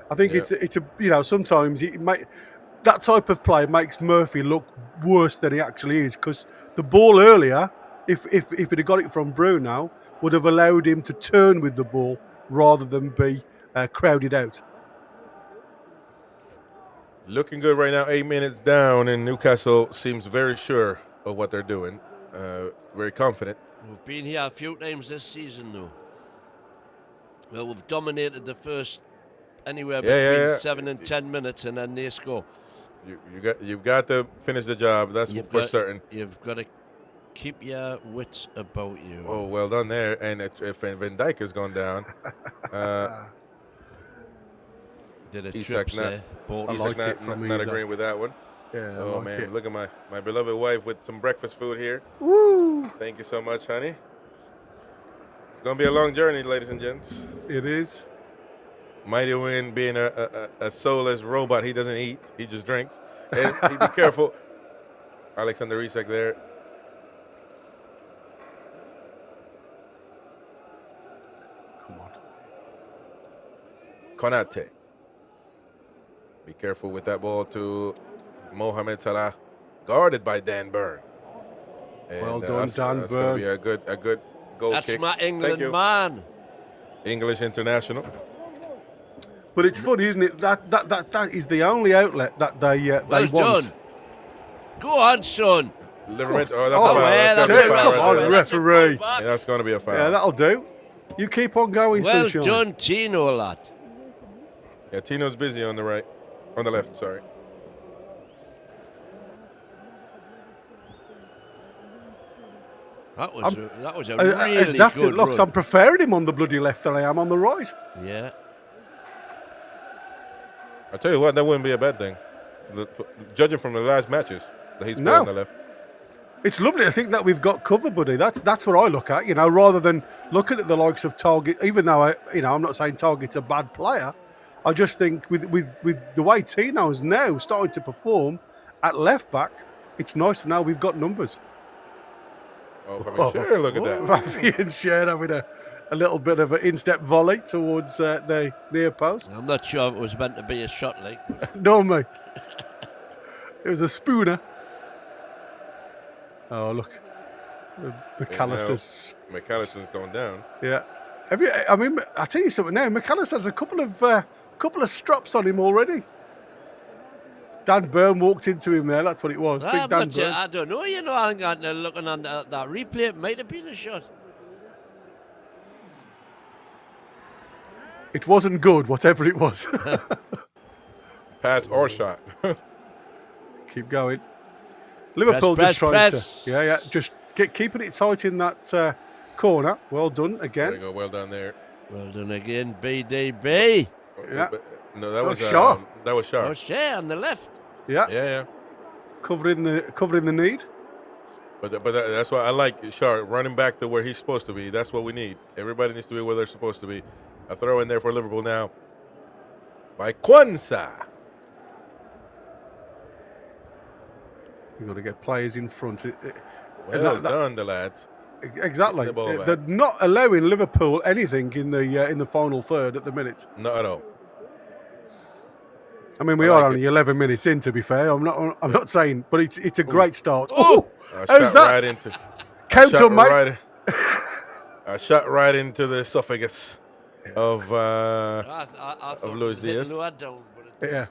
I think it's a sometimes that type of play makes Murphy look worse than he actually is, because the ball earlier, if he'd have got it from Bruno, would have allowed him to turn with the ball rather than be crowded out. Looking good right now, 8 minutes down, and Newcastle seems very sure of what they're doing. Very confident. We've been here a few times this season, though. Well, we've dominated the first anywhere between 7 and 10 minutes, and then they score. You've got to finish the job. That's for certain. You've got to keep your wits about you. Oh, well done there. And if Van Dijk has gone down, did a Isak trip not agreeing with that one. Yeah, oh man, look at my beloved wife with some breakfast food here. Woo! Thank you so much, honey. It's gonna be a long journey, ladies and gents. It is. Mighty Win being a soulless robot, he doesn't eat, he just drinks. And be careful. Alexander Isak there. Come on. Konate. Be careful with that ball to Mohamed Salah, guarded by Dan Burn. And, well done, Dan that's Burn. Going to be a good goal That's kick. my England man. English international. But it's funny, isn't it? That is the only outlet that they want. Done. Go on, son. That's a foul. Come on, referee. Yeah, that's going to be a foul. Yeah, that'll do. You keep on going, well Sunshine. Done, Tino, lad. Yeah, Tino's busy on the left, sorry. That was a really as daft good it looks, run. I'm preferring him on the bloody left than I am on the right. Yeah. I tell you what, that wouldn't be a bad thing. Judging from the last matches that he's played on the left. It's lovely to think that we've got cover, buddy. That's what I look at, rather than looking at the likes of Target. Even though I'm not saying Target's a bad player, I just think with the way Tino's now starting to perform at left back, it's nice to know we've got numbers. Oh, Fabian Schär, look at that. Fabian Schär having a little bit of an instep volley towards the near post. I'm not sure if it was meant to be a shot, like. No, mate. It was a spooner. Oh, look. McAllister's... McAllister's going down. Yeah. I mean, I'll tell you something now. McAllister has a couple of strops on him already. Dan Byrne walked into him there. That's what it was. Big Dan Byrne. I don't know. You know, I'm looking on that replay. It might have been a shot. It wasn't good, whatever it was. Pass or shot. Keep going. Liverpool Press, just trying press. to, just keeping it tight in that corner. Well done again. There you go. Well done there. Well done again, BDB. Yeah. No, that was Shaw. That was Shaw. Oh, Shea on the left. Yeah. Yeah. Covering the need. But that's why I like Shaw running back to where he's supposed to be. That's what we need. Everybody needs to be where they're supposed to be. A throw in there for Liverpool now by Kwanzaa. You've got to get players in front. Well done, the lads. Exactly. The ball back. They're not allowing Liverpool anything in the final third at the minute. Not at all. I mean, we are only 11 minutes in, to be fair. I'm not saying, but it's a great start. Oh, how's that? Right Count on, mate. A shot right into the esophagus of Luis Diaz. Yeah.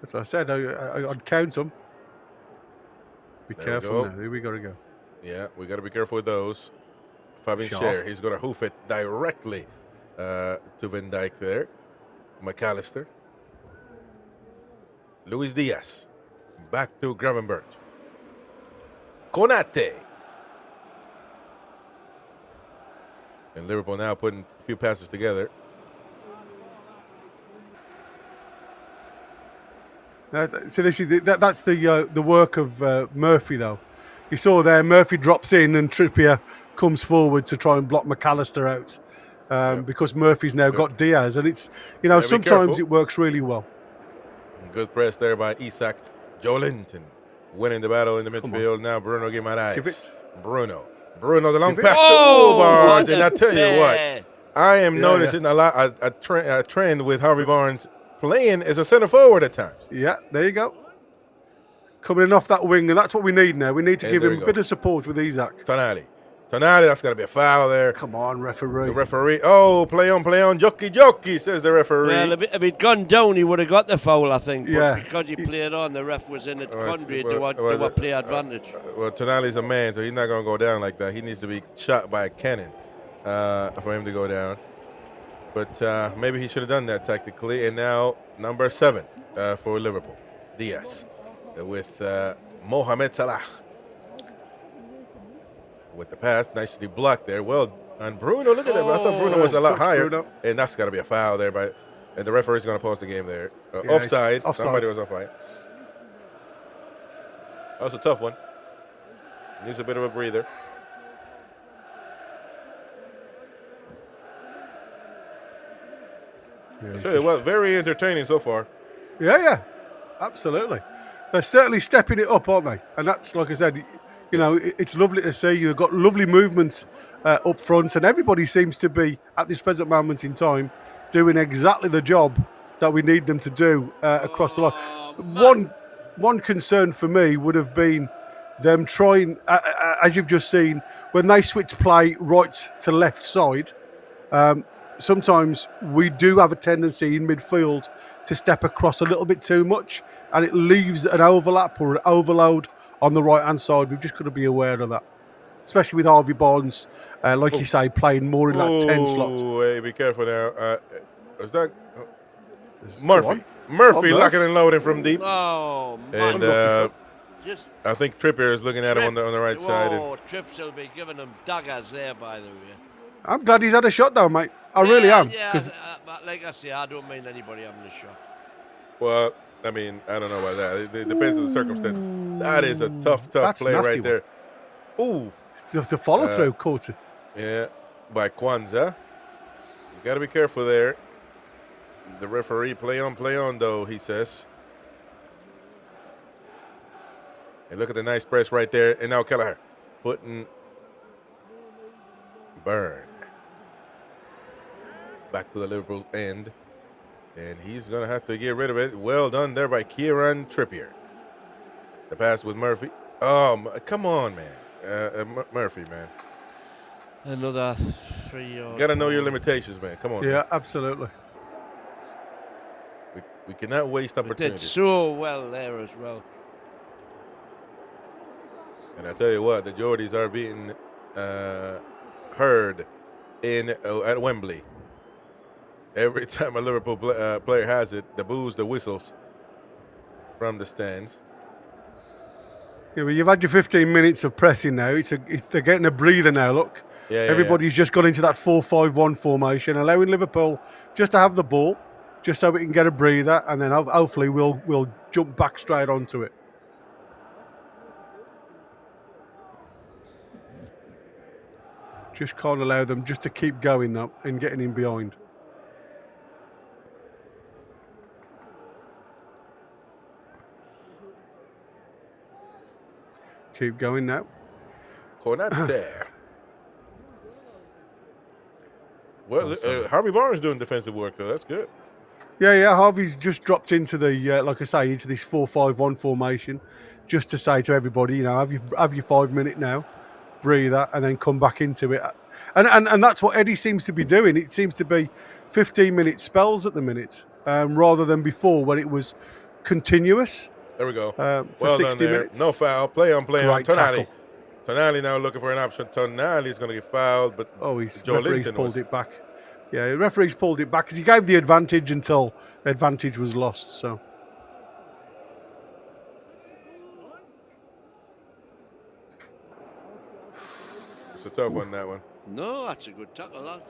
That's what I said. I'd count them. Be careful now. Here we got to go. Yeah, we got to be careful with those. Fabian Shaw. Schär, he's going to hoof it directly to Van Dijk there. McAllister. Luis Diaz. Back to Gravenberch. Konate. And Liverpool now putting a few passes together. So that's the work of Murphy, though. You saw there, Murphy drops in and Trippier comes forward to try and block McAllister out because Murphy's now got Diaz, and it's sometimes it works really well. Good press there by Isak. Joe Linton winning the battle in the midfield. Now Bruno Guimaraes. Give it. Bruno, the long pass to Oh, Barnes, what and I tell you what, play. I am noticing a lot a trend with Harvey Barnes playing as a centre forward at times. Yeah, there you go. Coming in off that wing, and that's what we need now. We need to give him a bit of support with Isak. Tonali, that's going to be a foul there. Come on, referee. The referee. Oh, play on. Jockey, says the referee. Well, if he'd gone down, he would have got the foul, I think. But Yeah. because he played on, the ref was in it contrary well, to a play advantage. Well, Tonali's a man, so he's not going to go down like that. He needs to be shot by a cannon for him to go down. But maybe he should have done that tactically. And now number 7 for Liverpool, Diaz, with Mohamed Salah. With the pass, nicely blocked there. Well, and Bruno, look at that. I thought Bruno was a lot higher. Bruno. And that's got to be a foul there. And the referee's going to pause the game there. Offside. Somebody was offside. That was a tough one. Needs a bit of a breather. Well, very entertaining so far. Yeah, absolutely. They're certainly stepping it up, aren't they? And that's, like I said, it's lovely to see. You've got lovely movement up front, and everybody seems to be, at this present moment in time, doing exactly the job that we need them to do across the line. One concern for me would have been them trying, as you've just seen, when they switch play right to left side, sometimes we do have a tendency in midfield to step across a little bit too much, and it leaves an overlap or an overload on the right-hand side. We've just got to be aware of that, especially with Harvey Barnes, like you say, playing more in that 10 slot. Hey, be careful now. Is that Murphy? Murphy locking and loading from deep. Oh, man. And I think Trippier is looking at him on the right side. Oh, Trips will be giving him daggers there, by the way. I'm glad he's had a shot down, mate. I really am. Yeah, but like I say, I don't mind anybody having a shot. Well, I mean, I don't know about that. It depends on the circumstance. That is a tough play right there. Ooh. The follow through, caught it. Yeah, by Kwanzaa. You got to be careful there. The referee, play on, though, he says. And look at the nice press right there. And now Kelleher putting Burn. Back to the Liverpool end. And he's going to have to get rid of it. Well done there by Kieran Trippier. The pass with Murphy. Oh, come on, man. Murphy, man. Another 3 yard. Got to know your limitations, man. Come on. Yeah, Man. absolutely. We cannot waste We opportunities. did so well there as well. And I tell you what, the Geordies are being heard at Wembley. Every time a Liverpool player has it, the boos, the whistles from the stands. Yeah, well, you've had your 15 minutes of pressing now. They're getting a breather now, look. Yeah, Everybody's just got into that 4-5-1 formation, allowing Liverpool just to have the ball, just so we can get a breather, and then hopefully we'll jump back straight onto it. Just can't allow them just to keep going though and getting in behind. Keep going now. Cornette. Well, Harvey Barnes doing defensive work though. That's good. Yeah. Harvey's just dropped into the, like I say, into this 4-5-1 formation, just to say to everybody, you know, have your 5 minute now, breather, and then come back into it. And that's what Eddie seems to be doing. It seems to be 15-minute spells at the minute, rather than before when it was continuous. There we go. For well 60 done there. minutes. No foul. Play on. Great Tonali. tackle. Tonali now looking for an option. Tonali's going to get fouled, but Joe referee's Linton pulled it back. Yeah, the referee's pulled it back because he gave the advantage until the advantage was lost. So. It's a tough one, that one. No, that's a good tackle, that.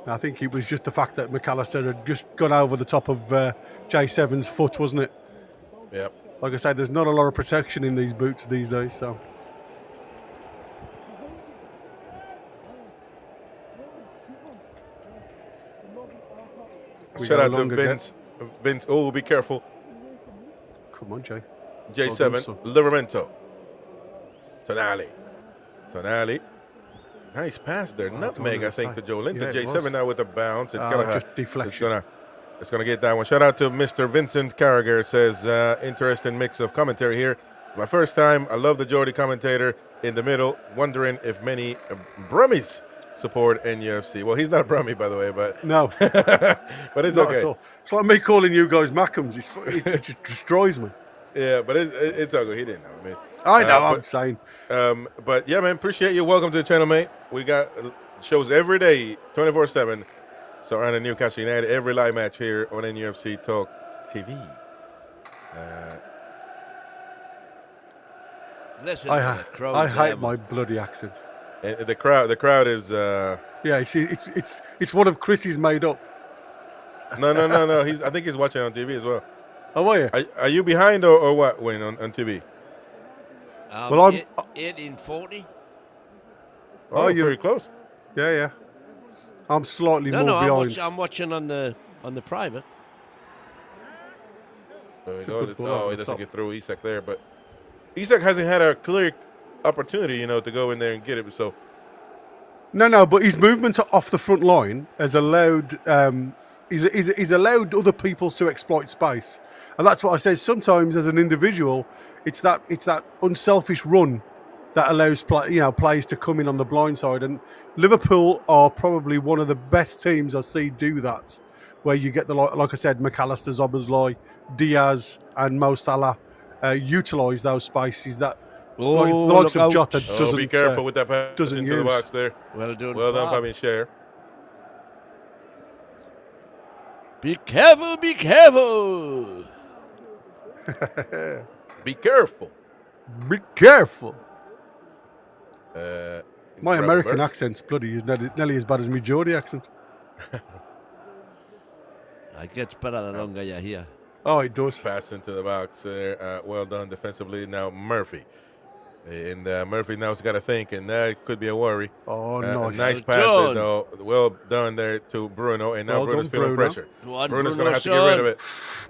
I think it was just the fact that McAllister had just gone over the top of J7's foot, wasn't it? Yep. Like I said, there's not a lot of protection in these boots these days, so. Shout out to Vince. Vince, oh, be careful. Come on, Jay. J7, Livermento. Tonali. Nice pass there. Nutmeg, I think, to Joe Linton. Yeah, J7 now with the bounce. Just deflection. It's gonna get that one. Shout out to Mr. Vincent Carragher. Says, interesting mix of commentary here. My first time. I love the Geordie commentator in the middle. Wondering if many Brummies support NUFC. Well, he's not a Brummie, by the way, but no. But it's not okay. At all. It's like me calling you guys Mackhams. It just destroys me. Yeah, but it's okay. He didn't know. I mean, I know. I'm saying. But yeah, man, appreciate you. Welcome to the channel, mate. We got shows every day, 24/7. So around the Newcastle United, every live match here on NUFC Talk TV. Listen, I hate my bloody accent. The crowd is. Yeah, it's one of Chris's made up. No. I think he's watching on TV as well. Oh, are you? Are you behind or what, Wayne, on TV? Well, I'm 1840. Oh, you're pretty close. Yeah. I'm slightly more No, behind. I'm watching on the private. There we go. Oh, he doesn't get through Isak there, but Isak hasn't had a clear opportunity, to go in there and get it. So No, but his movement off the front line has allowed he's allowed other people to exploit space, and that's what I said. Sometimes, as an individual, it's that unselfish run that allows players to come in on the blind side. And Liverpool are probably one of the best teams I see do that, where you get like I said, McAllister, Szoboszlai, Diaz, and Mo Salah utilise those spaces that the likes of Jota doesn't. Be careful with that pass doesn't into the box there. Well done, Fabian Schär. Be careful! Be careful! Be careful! Be careful! My Brother American Murphy. accent's bloody is nearly as bad as my Geordie accent. It gets better the longer you're here. Oh, it does. Pass into the box there. Well done defensively. Now Murphy. And Murphy now's got to think, and that could be a worry. Oh, nice. Nice pass there, though. Well done there to Bruno. And now Well Bruno's done, feeling Bruno. pressure. Go on, Bruno's Bruno, going to have to get rid of it.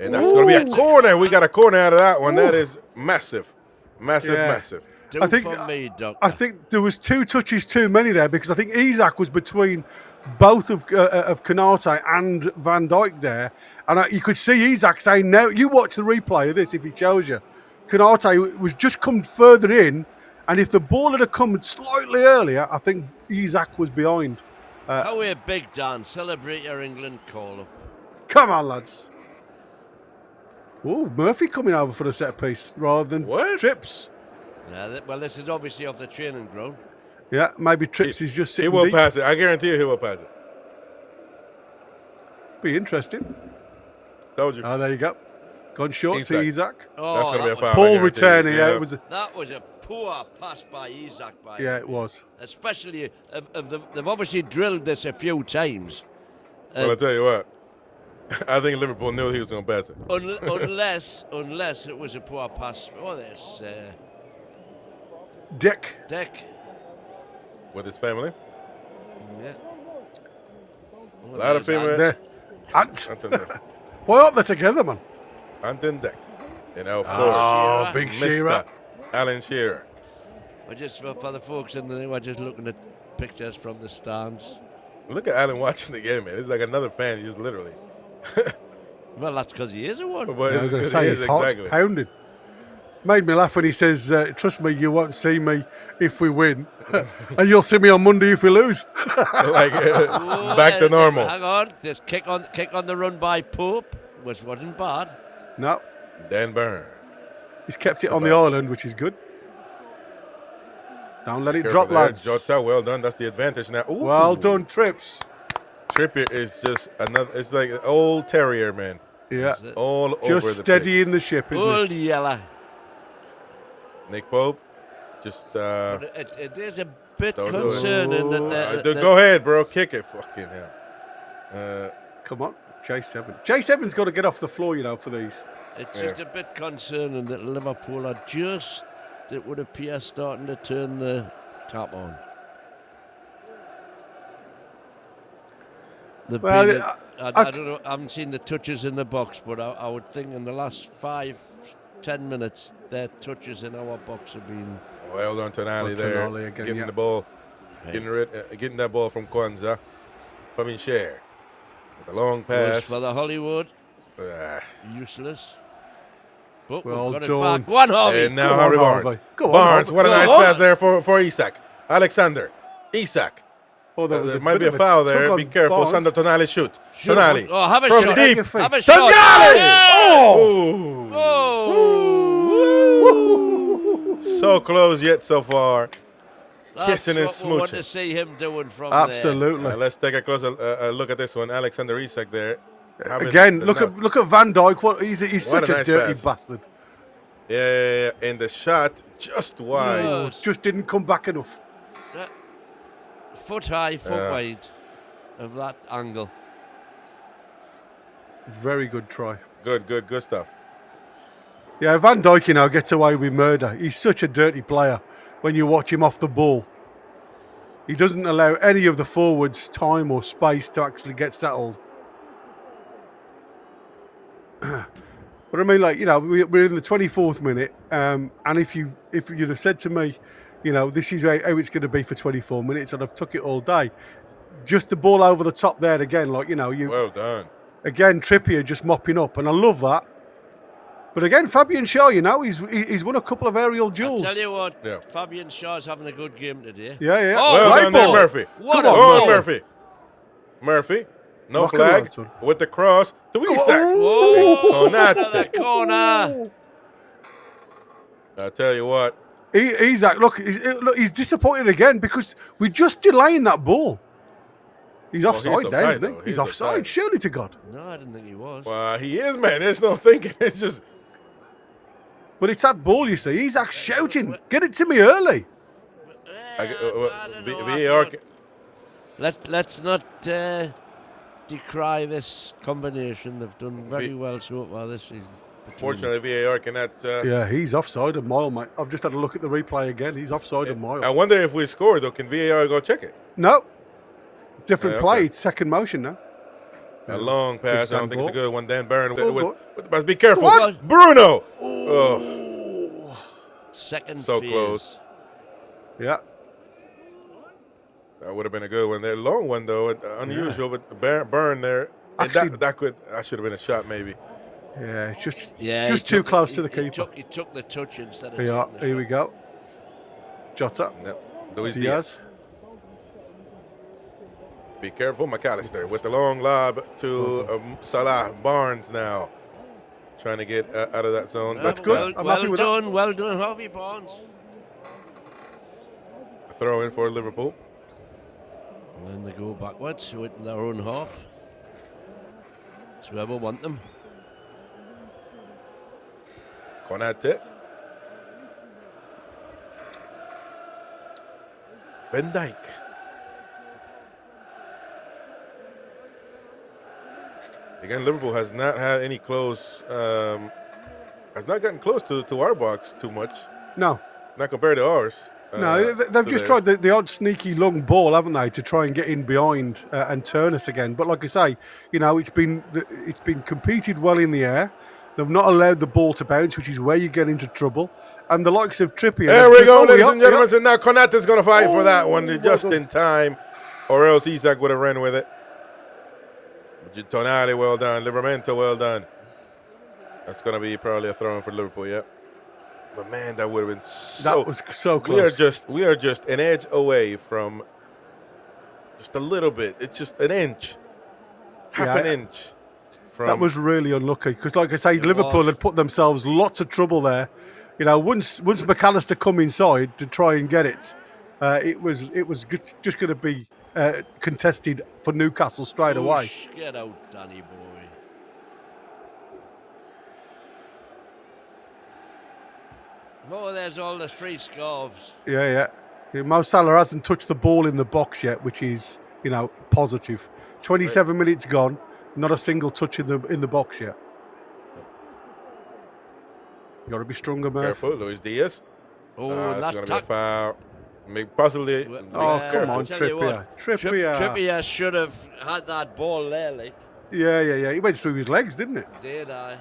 And that's Ooh. going to be a corner. We got a corner out of that one. That is massive. Yeah. Massive. I think I think there was 2 touches too many there because I think Isak was between both of Konate and Van Dijk there, and you could see Isak saying, "No, you watch the replay of this if he shows you." Konate was just come further in, and if the ball had come slightly earlier, I think Isak was behind. How are big, Dan? Celebrate your England call-up. Come on, lads. Oh, Murphy coming over for the set piece rather than Trips. Yeah, well, this is obviously off the training ground. Yeah, maybe Trips is just sitting He will deep. pass it. I guarantee you he will pass it. Be interesting. Told you. Oh, there you go. Gone short to Isak. Oh, That's going to be a foul. Paul returning, yeah. It was that was a poor pass by Isak. Yeah, it was. Especially, they've obviously drilled this a few times. Well, I'll tell you what. I think Liverpool knew he was going to pass it. Unless it was a poor pass. Oh, there's Dick. With his family. Yeah. A lot of females. Ant. Why aren't they together, man? Ant and Dick. And of course. Oh, Big Mr. Shearer. Alan Shearer. I just for the folks in there, we're just looking at pictures from the stands. Look at Alan watching the game, man. It's like another fan, just literally. Well, that's because he is a one. I was going to say, his heart's pounding. Made me laugh when he says, trust me, you won't see me if we win. And you'll see me on Monday if we lose. Back to normal. Hang on. This kick on the run by Pope wasn't bad. No. Dan Burn. He's kept it on the island, which is good. Don't let it Careful drop, there. lads. Jota, well done. That's the advantage now. Ooh. Well done, Trips. Trippier is just another. It's like an old terrier, man. Yeah. All over the Just steadying the ship, isn't Old it? yellow. Nick Pope, just. But it is a bit don't concerning that. Go ahead, bro. Kick it. Fucking hell. Come on, J7. J7's got to get off the floor, you know, for these. It's just a bit concerning that Liverpool are just, it would appear, starting to turn the tap on. I don't know. I haven't seen the touches in the box, but I would think in the last 5-10 minutes, their touches in our box have been. Well done, Tonali there, Tonali again, getting the ball, getting that ball from Kwanzaa, from share. With a long pass for the Hollywood. Useless. But well we've got done. it back. Go on, Harvey. And now Harvey Barnes. Barnes, what a nice pass there for Isak. Alexander, Isak. Oh, there might be a foul there. Be careful. Sandro Tonali shoot. Tonali. Oh, have a from shot. deep. Have a shot. Tonali! Oh! Oh! So close yet so far. That's Kissing and what we want to smooching. see him doing from Absolutely. Let's take a closer look at this one. Alexander Isak there. Again, look at Van Dijk. He's such a nice dirty pass. bastard. Yeah. And the shot just wide. Oh, just didn't come back enough. Foot high, foot wide of that angle. Very good try. Good stuff. Yeah, Van Dijk, you know, gets away with murder. He's such a dirty player when you watch him off the ball. He doesn't allow any of the forwards time or space to actually get settled. But I mean, like, you know, we're in the 24th minute, and if you'd have said to me, you know, this is how it's going to be for 24 minutes, and I've took it all day. Just the ball over the top there again, like, you know, well done. Again, Trippier just mopping up, and I love that. But again, Fabian Shaw, you know, he's won a couple of aerial duels. I'll tell you what, Fabian Shaw's having a good game today. Yeah. Oh, well done there, Murphy. What Come a on, goal. Murphy. No Rock and flag. roll, son. With the cross to Isak. Oh, Konate. the corner. I'll tell you what. Isak, look, he's disappointed again because we're just delaying that ball. He's offside there, isn't he? Though. He's offside, surely to God. No, I didn't think he was. Well, he is, man. There's no thinking. It's just. But it's that ball, you see. Isak's shouting, get it to me early. VAR. Let's not decry this combination. They've done very well so far this season. Fortunately, VAR cannot. Yeah, he's offside a mile, mate. I've just had a look at the replay again. He's offside a mile. I wonder if we score, though. Can VAR go check it? No. Different play. Okay. It's second motion now. A long pass. I don't think it's a good one. Dan Barron with the pass. Be careful. What? Bruno. Oh. Second So phase. close. Yeah. That would have been a good one. There, long one though, unusual, but burn there. And Actually- that should have been a shot maybe. Yeah, it's just Yeah, just he too took- close he- to the he keeper. He took the touch instead of Yeah, taking the here we shot. go. Jota. No. Luis Diaz. Diaz. Be careful, McAllister with the long lob to Salah. Barnes now trying to get out of that zone. That's good. I'm happy with that. Well done, Harvey Barnes. A throw in for Liverpool. And then they go backwards within their own half. It's whoever want them. Konate. Van Dijk. Again, Liverpool has not had any close, has not gotten close to our box too much. No. Not compared to ours. No, they've just tried the odd sneaky long ball, haven't they, to try and get in behind and turn us again. But like I say, you know, it's been competed well in the air. They've not allowed the ball to bounce, which is where you get into trouble. And the likes of Trippier. There we go, ladies and gentlemen. So now Konate's going to fight for that one just in time, or else Isak would have ran with it. Tonali, well done. Livramento, well done. That's going to be probably a throw in for Liverpool, yeah. But man, that would have been so. That was so close. We are just an edge away from just a little bit. It's just an inch, half an inch. That was really unlucky because, like I say, Liverpool had put themselves lots of trouble there. You know, once McAllister come inside to try and get it, it was just going to be contested for Newcastle straight away. Get out, Danny boy. Oh, there's all the free scarves. Yeah. Mo Salah hasn't touched the ball in the box yet, which is, you know, positive. 27 minutes gone, not a single touch in the box yet. You got to be stronger, Murph. Careful, Luis Diaz. Oh, that's going to be a foul. Maybe possibly. Oh, come on, Trippier. Trippier should have had that ball there, like. Yeah. He went through his legs, didn't it? Did I?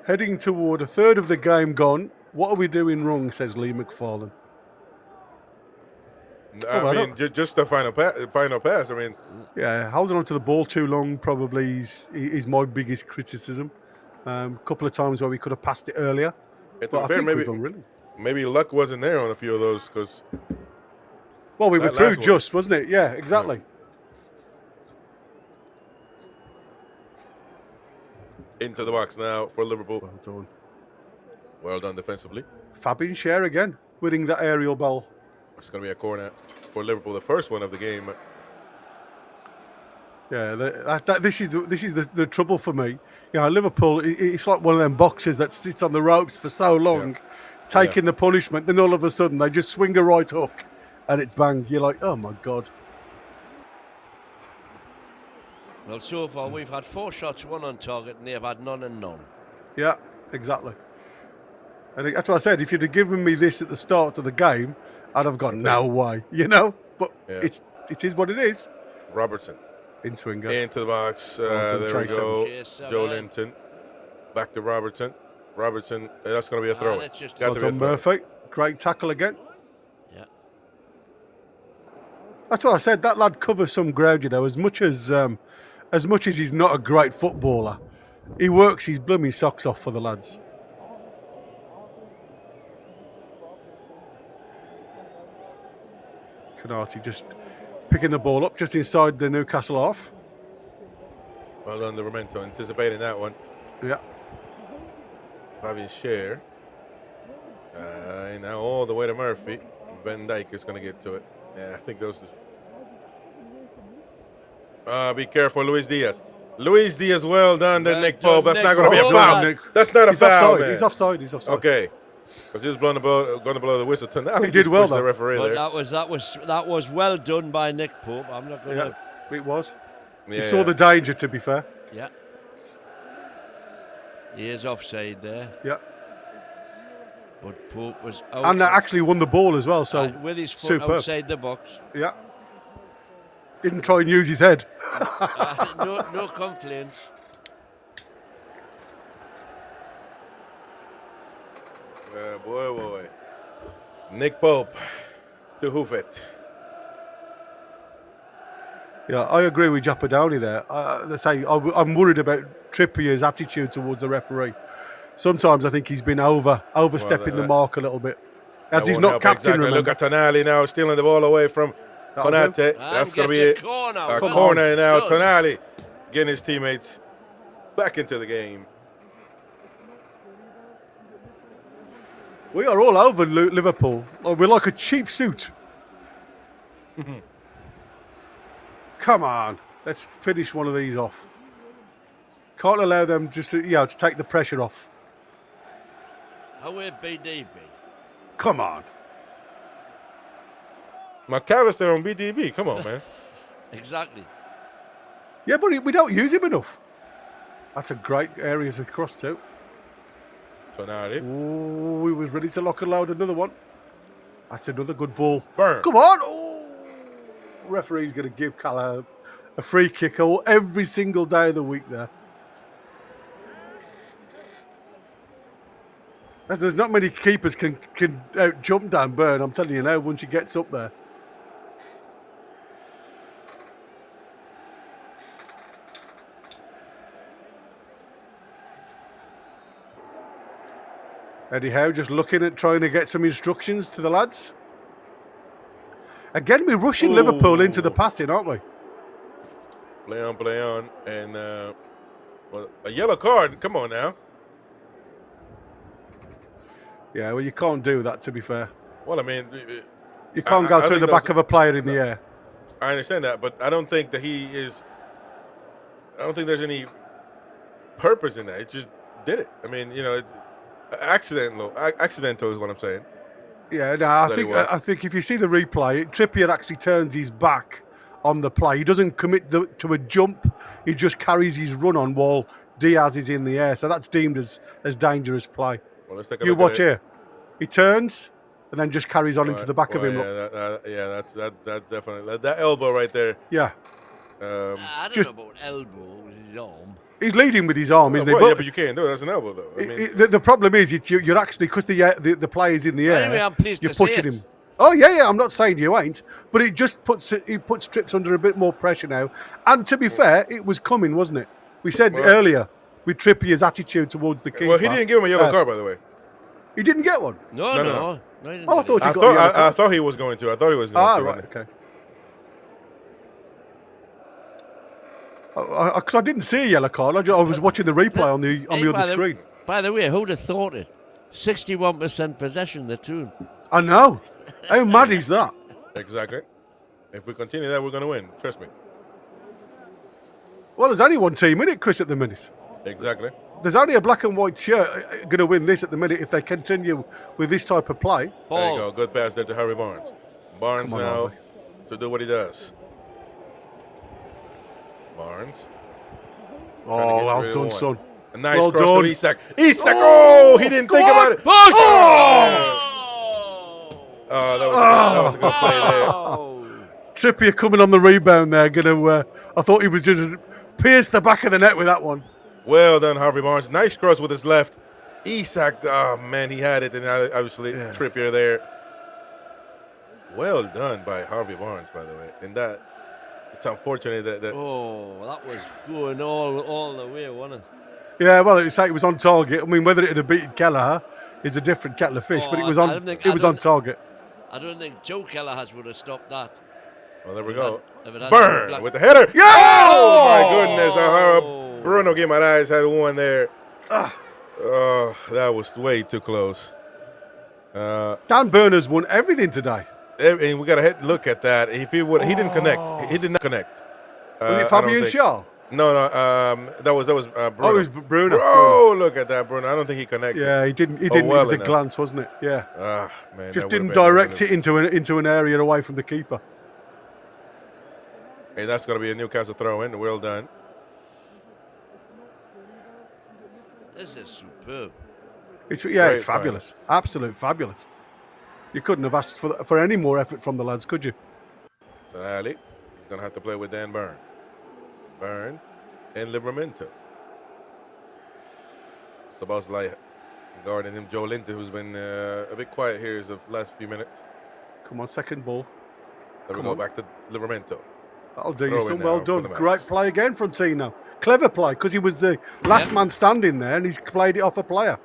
Heading toward a third of the game gone. What are we doing wrong, says Lee McFarlane. I mean, just the final pass. I mean, yeah, holding on to the ball too long probably is my biggest criticism. A couple of times where we could have passed it earlier. But I think we've done really. Maybe luck wasn't there on a few of those because. Well, we were through just, wasn't it? Yeah, exactly. Into the box now for Liverpool. Well done. Well done defensively. Fabian Schär again, winning that aerial ball. It's going to be a corner for Liverpool, the first one of the game. Yeah, this is the trouble for me. You know, Liverpool, it's like one of them boxers that sits on the ropes for so long, taking the punishment. Then all of a sudden they just swing a right hook, and it's bang. You're like, oh my God. Well, so far we've had 4 shots, 1 on target, and they've had none and none. Yeah, exactly. And that's what I said. If you'd have given me this at the start of the game, I'd have gone, no way, you know? But it is what it is. Robertson. In swinger. Into the box. There we go. Joe Linton. Back to Robertson. Robertson, that's going to be a throw. Well done, Murphy. Great tackle again. Yeah. That's what I said. That lad covers some ground, you know. As much as he's not a great footballer, he works his blooming socks off for the lads. Konate just picking the ball up just inside the Newcastle half. Well done, Livramento, anticipating that one. Yeah. Fabian Schär. Now all the way to Murphy. Van Dijk is going to get to it. Yeah, I think those. Be careful, Luis Diaz. Luis Diaz, well done, then Nick Pope. That's not going to be a foul. That's not a foul, man. He's offside. He's offside. Okay. Because he was going to blow the whistle. He did well, though. The referee there. That was well done by Nick Pope. I'm not going to. Yeah, it was. Yeah, he saw the danger, to be fair. Yeah. He is offside there. Yeah. But Pope was out. And actually won the ball as well, so with his foot superb. outside the box. Yeah. Didn't try and use his head. No complaints. Boy. Nick Pope to hoof it. Yeah, I agree with Japadowny there. They say I'm worried about Trippier's attitude towards the referee. Sometimes I think he's been overstepping the mark a little bit. As he's not captain, exactly. remember. Look at Tonali now, stealing the ball away from Konate. That's going to be a corner now. Tonali getting his teammates back into the game. We are all over Liverpool. We're like a cheap suit. Come on, let's finish one of these off. Can't allow them just to take the pressure off. How will BDB? Come on. McAllister on BDB. Come on, man. Exactly. Yeah, but we don't use him enough. That's a great area to cross to. Tonali. Oh, we was ready to lock and load another one. That's another good ball. Burn. Come on. Oh, referee's going to give Callaghan a free kick every single day of the week there. There's not many keepers can jump down Burn. I'm telling you now, once he gets up there. Eddie Howe just looking at trying to get some instructions to the lads. Again, we're rushing Liverpool into the passing, aren't we? Play on. And a yellow card. Come on now. Yeah, well, you can't do that, to be fair. Well, I mean... You can't go through the back of a player in the air. I understand that, but I don't think that he is... I don't think there's any purpose in that. It just did it. I mean, accidental is what I'm saying. Yeah, no, I think if you see the replay, Trippier actually turns his back on the play. He doesn't commit to a jump. He just carries his run on while Diaz is in the air. So that's deemed as dangerous play. Well, let's take a you look watch at it. here. He turns and then just carries on into the back of him. That definitely that elbow right there. Yeah. I don't know about elbow with his arm. He's leading with his arm, isn't he? Well, but you can't do it. That's an elbow, though. I mean, the problem is you're actually, because the player's in the air, anyway, I'm pleased you're to see pushing it. him. Oh yeah, I'm not saying you ain't, but it just puts Trips under a bit more pressure now. And to be fair, it was coming, wasn't it? We said earlier with Trippier's attitude towards the keeper. Well, he didn't give him a yellow card, by the way. He didn't get one. No. Oh, I thought he got a yellow card. I thought he was going to. I thought he was going to. Right, okay. Because I didn't see a yellow card. I was watching the replay on the other screen. By the way, who'd have thought it? 61% possession, the tune. I know. How mad is that? Exactly. If we continue that, we're going to win. Trust me. Well, there's only one team in it, Chris, at the minute. Exactly. There's only a black and white shirt going to win this at the minute if they continue with this type of play. There you go. Good pass there to Harvey Barnes. Barnes now to do what he does. Barnes. Oh, well done, son. A nice well cross done. to Isak. Isak! Oh, he didn't think about it. Push! Oh, that was a good play there. Trippier coming on the rebound there. I thought he was just pierced the back of the net with that one. Well done, Harvey Barnes. Nice cross with his left. Isak, oh man, he had it, and obviously Trippier there. Well done by Harvey Barnes, by the way. And it's unfortunate that. Oh, that was going all the way, wasn't it? Yeah, well, it was on target. I mean, whether it had beaten Kelleher is a different kettle of fish, but it was on target. I don't think Joe Kelleher would have stopped that. Well, there we go. Burn with the header. Yeah! Oh my goodness! Bruno Guimaraes had one there. Oh, that was way too close. Dan Burner's won everything today. And we got to look at that. If he didn't connect. He did not connect. Was it Fabian Shaw? No. That was Bruno. Oh, it was Bruno. Oh, look at that, Bruno. I don't think he connected. Yeah, he didn't. It was a glance, wasn't it? Yeah. Man, just didn't direct it into an area away from the keeper. Hey, that's going to be a Newcastle throw-in. Well done. This is superb. It's fabulous. Absolute fabulous. You couldn't have asked for any more effort from the lads, could you? Tonali. He's going to have to play with Dan Byrne. Byrne and Livramento. Szoboszlai guarding him. Joe Linton, who's been a bit quiet here the last few minutes. Come on, second ball. There we go, back to Livramento. That'll do Throw you in some. now Well for done. the Mags. Great play again from Tino. Clever play, because he was the last man standing there and he's played it off a player.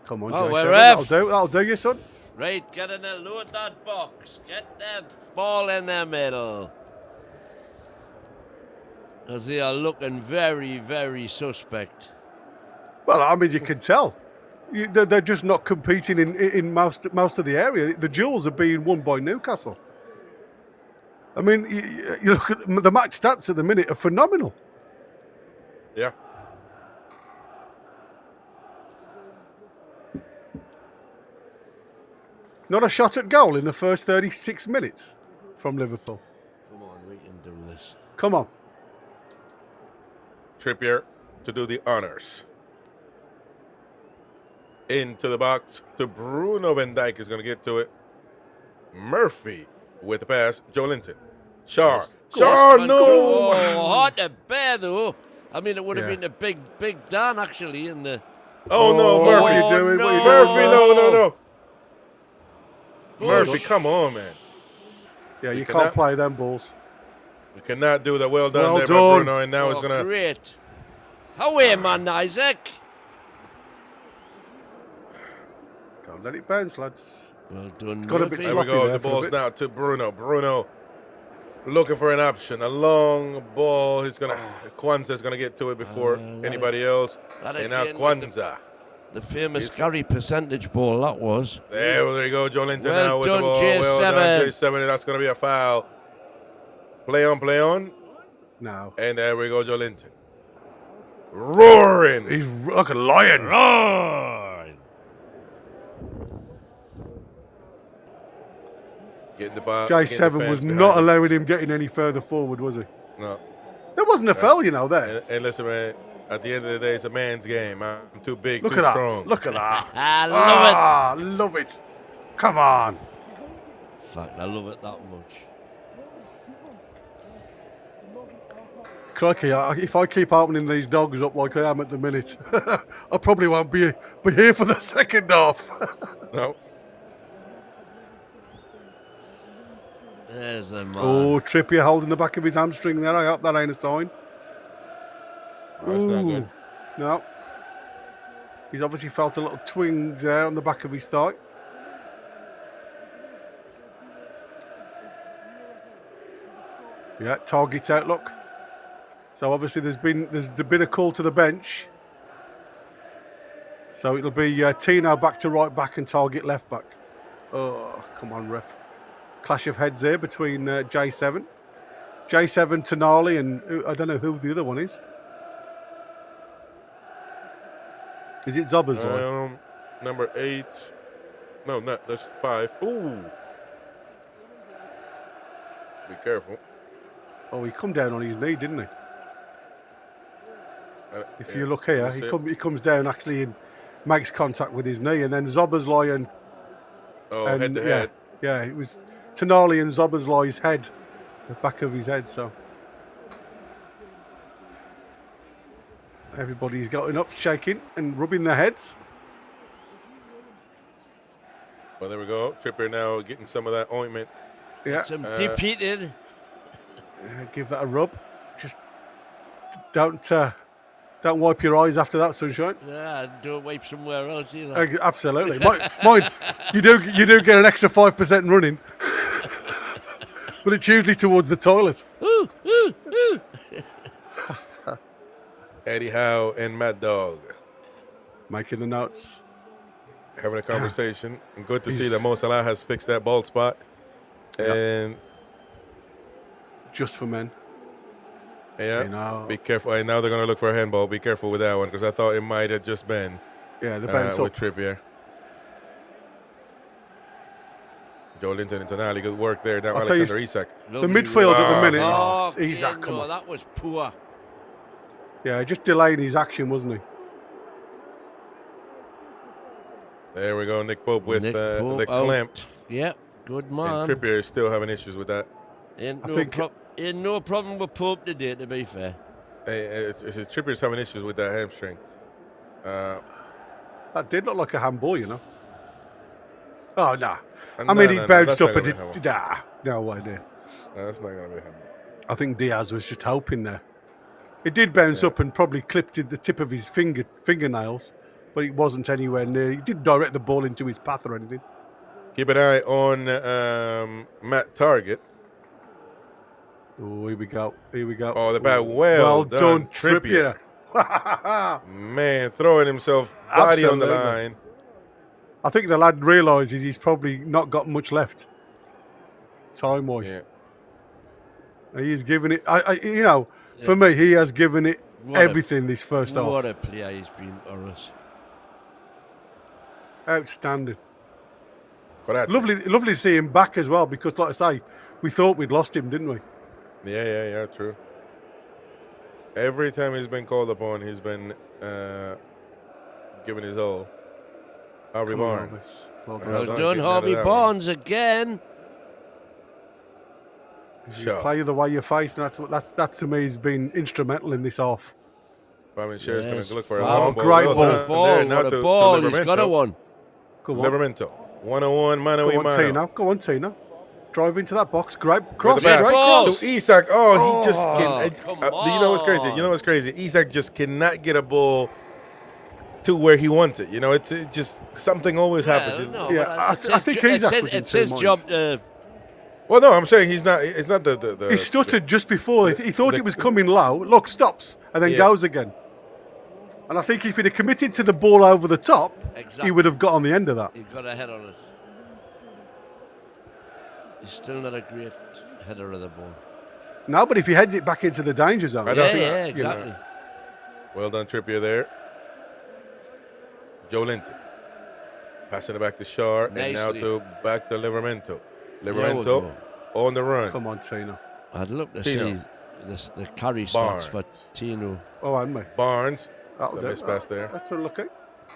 Come on, Oh, J7. we're ref. That'll do you, son. Right, get in there, load that box. Get the ball in the middle. Because they are looking very, very suspect. Well, I mean, you can tell. They're just not competing in most of the area. The duels are being won by Newcastle. I mean, you look at the match stats at the minute are phenomenal. Yeah. Not a shot at goal in the first 36 minutes from Liverpool. Come on, we can do this. Come on. Trippier to do the honors. Into the box to Bruno Van Dijk is going to get to it. Murphy with the pass. Joe Linton. Shar. Shar, no! Oh, hard to bear, though. I mean, it would have been a big Dan, actually, in the... Oh, no, Murphy. What are you doing? No. What are you doing, Murphy, no. Bush. Murphy, come on, man. Yeah, you cannot- can't play them balls. We cannot do that. Well done Well there by done. Bruno, and now it's going to... Great. Away, man, Isaac. Don't let it bounce, lads. Well done, It's got a bit Murphy. There we sloppy go. there The for a ball's bit. now to Bruno. Bruno looking for an option. A long ball. He's going to... Kwanza's going to get to it before anybody else. that And now again was the- Kwanza. The famous Gary percentage ball, that was. There you go, Joe Linton Well now with done, the ball. J7. Well done, J7. And that's going to be a foul. Play on. No. And there we go, Joe Linton. Roaring. He's like a lion. Roaring. Getting the foul. J7 was not allowing him getting any further forward, was he? No. There wasn't a foul, you know, there. And listen, man, at the end of the day, it's a man's game. I'm too big, Look too at that. strong. Look at that. I love Love it. Come on. it. Fuck, I love it that much. Crikey, if I keep opening these dogs up like I am at the minute, I probably won't be here for the second half. No. There's the man. Oh, Trippier holding the back of his hamstring there. I hope that ain't a sign. That's not good. No. He's obviously felt a little twinge there on the back of his thigh. Yeah, target out, look. So obviously there's been a call to the bench. So it'll be Tino back to right back and Target left back. Oh, come on, ref. Clash of heads here between J7. J7, Tonali, and I don't know who the other one is. Is it Szoboszlai? Number 8. No, not. That's 5. Ooh. Be careful. Oh, he come down on his knee, didn't he? If you look here, he comes down actually and makes contact with his knee, and then Szoboszlai and head to head. Yeah, it was Tonali and Szoboszlai's head, the back of his head. So everybody's getting up, shaking and rubbing their heads. Well, there we go. Trippier now getting some of that ointment. Yeah, Some depleted. give that a rub. Just don't wipe your eyes after that, sunshine. Yeah, don't wipe somewhere else either. Absolutely. Mind, you do get an extra 5% running, but it's usually towards the toilet. Ooh, ooh, ooh. Eddie Howe and Mad Dog making the notes, having a conversation. And good to see that Mo Salah has fixed that bald spot. And just for men. Yeah, be careful. And now they're going to look for a handball. Be careful with that one because I thought it might have just been the bounce with up. Trippier. Joe Linton and Tonali, good work there. Now I'll tell you, Alexander Isak. The midfield at the minute Oh, is Isak. Come no, on. that was poor. Yeah, just delaying his action, wasn't he? There we go, Nick Pope with Nick the Pope clamp. out. Yep, good man. And Trippier is still having issues with that. Ain't no problem with Pope today, to be fair. Hey, Trippier's having issues with that hamstring. That did look like a handball, you know. Oh, nah. No, I mean, he no, bounced that's up not and gonna be it. Nah, no way there. No, that's not going to be a handball. I think Diaz was just hoping there. It did bounce up and probably clipped the tip of his fingernails, but it wasn't anywhere near. He didn't direct the ball into his path or anything. Keep an eye on Matt Target. Oh, here we go. Here we go. Oh, the bat. Well done, Trippier. Man, throwing himself body on the Absolutely. line. I think the lad realises he's probably not got much left, time-wise. Yeah. He's given it. For me, he has given it everything this first half. What a player he's been for us. Outstanding. Correct. Lovely to see him back as well, because, like I say, we thought we'd lost him, didn't we? Yeah, true. Every time he's been called upon, he's been giving his all. Harvey Barnes. Well done, Harvey Barnes again. You play the way you're facing. That to me has been instrumental in this half. Fabian Scher's going to look for a Oh, long ball. great Well ball. done. There, now What to a ball. He's Livramento. got a one. Go on. Livramento. 101, mano Go y on, mano. Tino. Go on, Tino. Drive into that box. Great With cross. the pass. Straight cross. To Isak. Oh, he just come you know what's crazy? You know what's crazy? Isak just cannot get a ball to where he wants it. You know, it just something always happens. No, Yeah, but I think he's it's his job to. Well, no, I'm saying he's not. It's not the He stuttered just before. He thought it was coming low. Look, stops and then goes again. And I think if he'd have committed to the ball over the top, he would have got on the end of that. He got a head on it. He's still not a great header of the ball. No, but if he heads it back into the danger zone, Yeah, exactly. Well done, Trippier there. Joe Linton. Passing it back to Shar, and now Nicely. back to Livramento. There we Livramento go. on the run. Come on, Tino. I'd love to Tino. see the carry stats for Tino. Oh, and me. Barnes. That'll The do. miss pass there. That's a look at.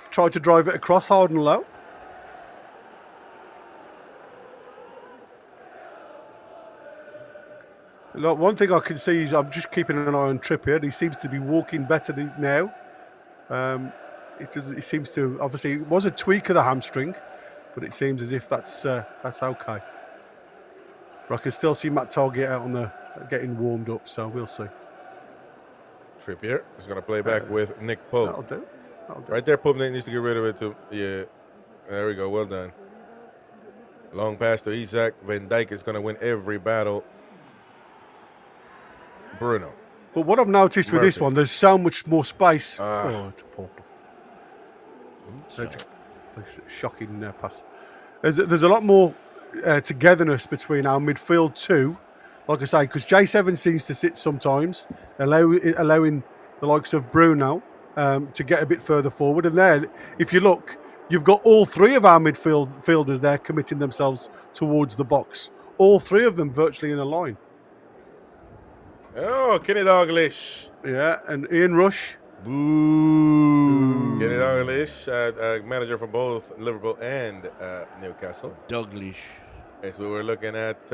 Tried to drive it across hard and low. Look, one thing I can see is I'm just keeping an eye on Trippier. He seems to be walking better now. It seems to, obviously, it was a tweak of the hamstring, but it seems as if that's okay. But I can still see Matt Target out on the getting warmed up, so we'll see. Trippier is going to play back with Nick Pope. That'll do. Right there, Pope needs to get rid of it too. Yeah, there we go. Well done. Long pass to Isak. Van Dijk is going to win every battle. Bruno. But what I've noticed with this Murphy. one, there's so much more space. Oh, it's a poor. It's a shocking pass. There's a lot more togetherness between our midfield too. Like I say, because J7 seems to sit sometimes, allowing the likes of Bruno to get a bit further forward. And then, if you look, you've got all three of our midfielders there committing themselves towards the box. All three of them virtually in a line. Oh, Kenny Dalglish. Yeah, and Ian Rush. Kenny Dalglish, manager for both Liverpool and Newcastle. Dalglish. Yes, we were looking at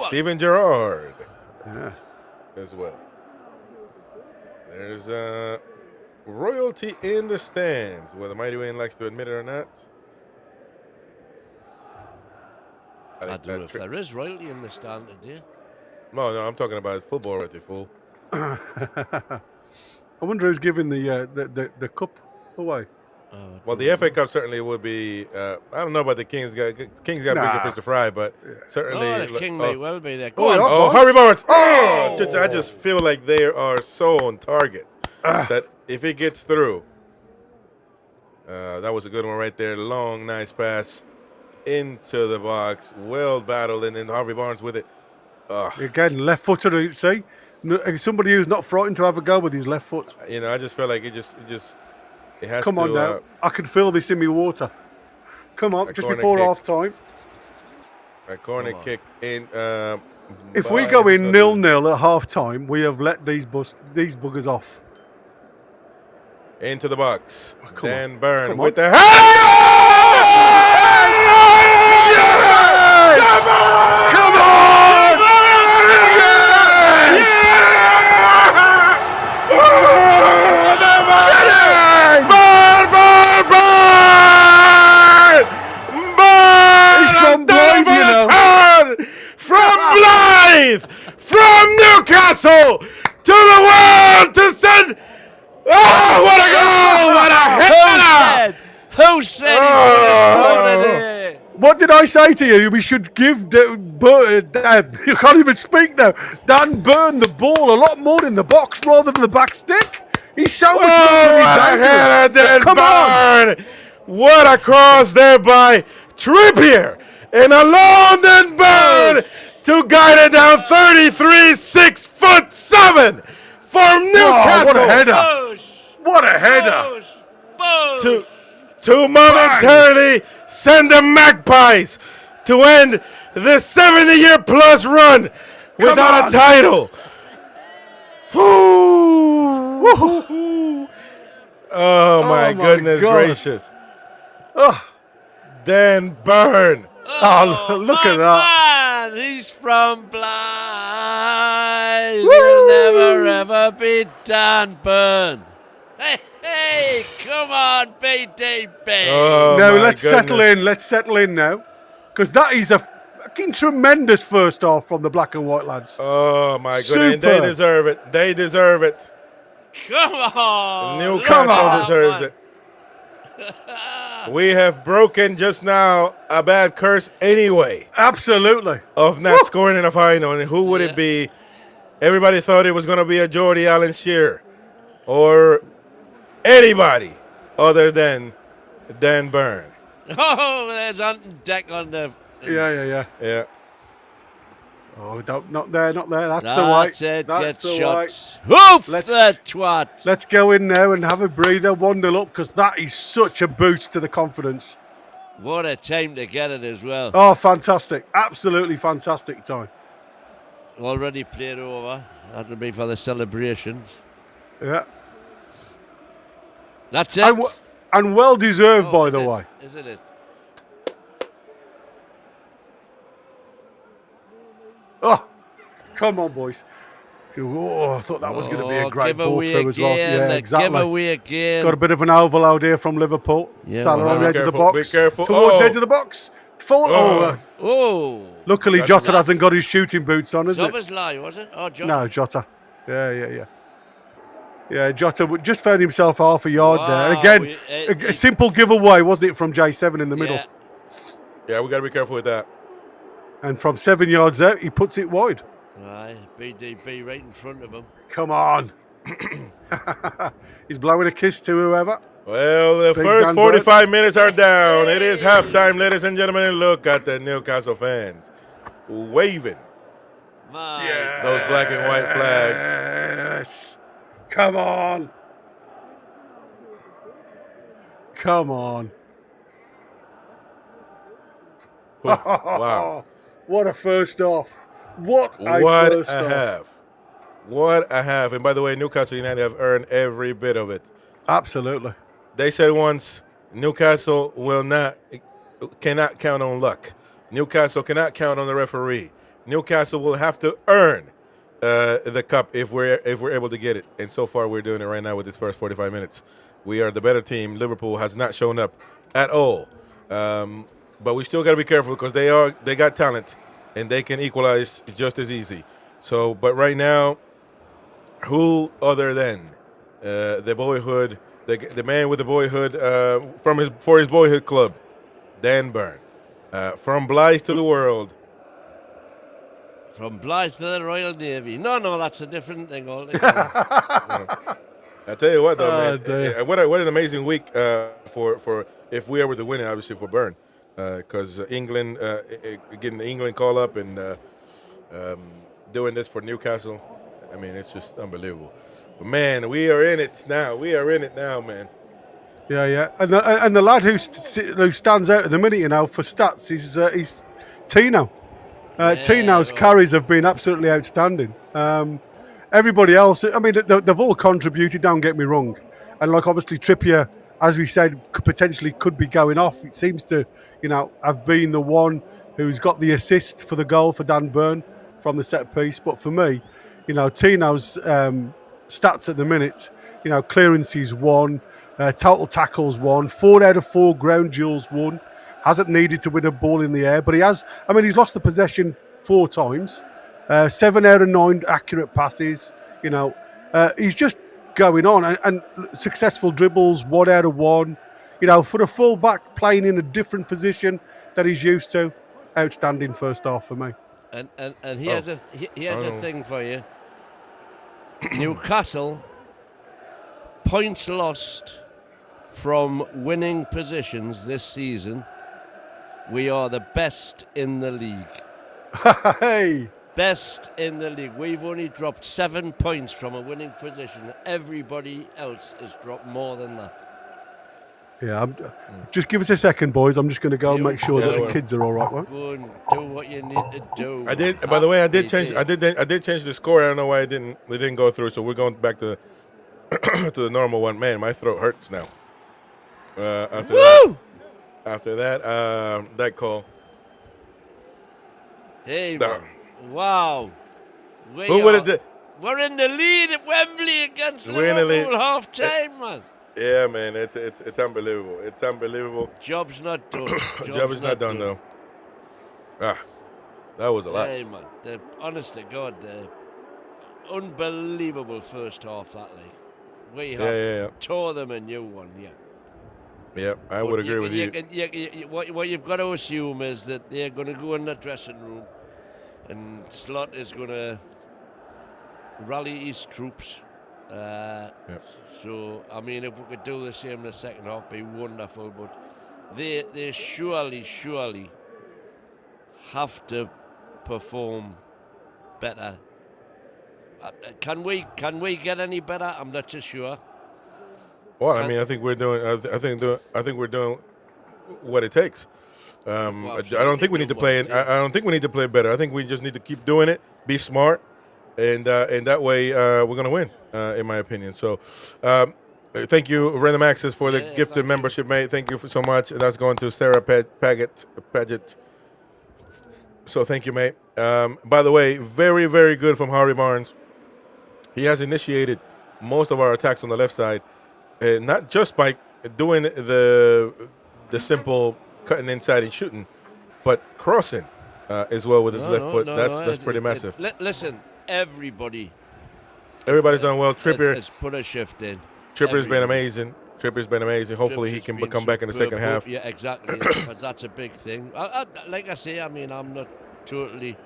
Steven Gerrard. Yeah. As well. There's royalty in the stands, whether Mighty Wayne likes to admit it or not. I don't know if there is royalty in the stand today. No, I'm talking about football royalty, fool. I wonder who's giving the cup away. Well, the FA Cup certainly would be. I don't know about the Kings. Kings got bigger fish to fry, but certainly. Oh, the King may well be there. Go on. Harvey Barnes. Oh, I just feel like they are so on target that if it gets through, that was a good one right there. Long, nice pass into the box. Well battled, and then Harvey Barnes with it. Again, left footer. See, somebody who's not frightened to have a go with his left foot. You know, I just feel like it has Come to. on now, I can feel this in my water. Come on, just before half time. A corner kick in. If we go in 0-0 at half time, we have let these buggers off. Into the box. Come Dan on. Byrne Come with on. the Yes! Come on! Newcastle to the world to send. Oh, what a goal! What a header! Who said he's going to score today? What did I say to you? We should give you can't even speak now. Dan Burn the ball a lot more in the box rather than the back stick. He's so much more header, Dan Burn! What a cross there by Trippier, and a London Burn to guide it down 33'6'7" for Newcastle. What a header! What a header! To momentarily send the Magpies to end the 70-year plus run without a title. Oh my goodness gracious. Dan Burn. Oh, look at that. Man, he's from Blythe. He'll never ever be Dan Burn. Hey, come on, BDB. Now let's settle in. Let's settle in now, because that is a fucking tremendous first half from the black and white lads. Oh my goodness, they deserve it. They deserve it. Come on. Newcastle deserves it. We have broken just now a bad curse anyway. Absolutely. Of not scoring in a final. And who would it be? Everybody thought it was going to be a Geordie Allen Shearer or anybody other than Dan Burn. Oh, there's Anton Deck on the... Yeah. Oh, not there. That's the That's way. it. That's Get the shots. way. Whoop the twat. Let's go in now and have a breather, 1-0 up, because that is such a boost to the confidence. What a time to get it as well. Oh, fantastic. Absolutely fantastic time. Already played over. That'll be for the celebrations. Yeah. That's it. And well deserved, by the way. Isn't it? Oh, come on, boys. Oh, I thought that was going to be a great ball giveaway through as well. again, Yeah, exactly. Giveaway again. Got a bit of an overload here from Liverpool. Yeah, Salah on the edge of the careful, box. be careful. Towards Oh. the edge of the box. Luckily, That's Jota right. hasn't got his shooting boots on, hasn't it? Szoboszlai, was it? Oh, Jota. No, Jota. Yeah, Jota just found himself half a yard there. And again, a simple giveaway, wasn't it, from J7 in the middle? Yeah, we got to be careful with that. And from 7 yards out, he puts it wide. Aye, BDB right in front of him. Come on. He's blowing a kiss to whoever. Well, the Big first Dan 45 minutes are down. It is halftime, ladies and gentlemen. And look at the Newcastle fans waving those black and white flags. Yes. Come on. Come on. Wow. What a first off. What a first off. half. What a half. And by the way, Newcastle United have earned every bit of it. Absolutely. They said once, Newcastle cannot count on luck. Newcastle cannot count on the referee. Newcastle will have to earn the cup if we're able to get it. And so far, we're doing it right now with this first 45 minutes. We are the better team. Liverpool has not shown up at all. But we still got to be careful because they got talent and they can equalize just as easy. So, but right now, who other than the boyhood, the man with the boyhood for his boyhood club, Dan Burn, from Blythe to the world. From Blythe to the Royal Navy. No, that's a different thing altogether. I tell you what, though, man, what an amazing week for if we were to win it, obviously for Burn, because England getting the England call up and doing this for Newcastle. I mean, it's just unbelievable. But man, we are in it now. We are in it now, man. Yeah. And the lad who stands out at the minute, for stats, is Tino. Tino's carries have been absolutely outstanding. Everybody else, I mean, they've all contributed, don't get me wrong. And obviously Trippier, as we said, potentially could be going off. It seems to, have been the one who's got the assist for the goal for Dan Burn from the set piece. But for me, Tino's stats at the minute, clearances 1, total tackles 1, 4 out of 4 ground duels 1. Hasn't needed to win a ball in the air, but he has. I mean, he's lost the possession 4 times. 7 out of 9 accurate passes. You know, he's just going on and successful dribbles, 1 out of 1. You know, for a full-back playing in a different position that he's used to, outstanding first half for me. And here's a thing for you. Newcastle, points lost from winning positions this season. We are the best in the league. Hey! Best in the league. We've only dropped 7 points from a winning position. Everybody else has dropped more than that. Yeah, just give us a second, boys. I'm just going to go and make sure that the kids are all right. Right? Go and do what you need to do. I did. By the way, I did change the score. I don't know why it didn't go through. So we're going back to to the normal one. Man, my throat hurts now. After that, that call. Hey, man. Wow. Who would have did? We're in the lead at Wembley against We're in the lead. Liverpool half time, man. Yeah, man, it's unbelievable. It's unbelievable. Job's not done. Job is not done though. Ah, that was a lot. Hey, man. Honest to God, the unbelievable first half that league. We have tore them a new one, yeah. Yeah, I would agree with you. What you've got to assume is that they're going to go in the dressing room and Slot is going to rally his troops. So, I mean, if we could do the same in the second half, it'd be wonderful. But they surely have to perform better. Can we get any better? I'm not too sure. Well, I mean, I think we're doing. I think we're doing what it takes. I don't think we need to play. I don't think we need to play better. I think we just need to keep doing it, be smart, and that way we're gonna win, in my opinion. So, thank you, Random Access, for the gifted membership, mate. Thank you so much. That's going to Sarah Paget. So thank you, mate. By the way, very, very good from Harvey Barnes. He has initiated most of our attacks on the left side, not just by doing the simple cutting inside and shooting, but crossing as well with his left foot. That's pretty massive. Listen, everybody's done well. Trippier has put a shift in. Trippier's been amazing. Hopefully he can come back in the second half. Yeah, exactly. That's a big thing. Like I say, I mean, I'm not totally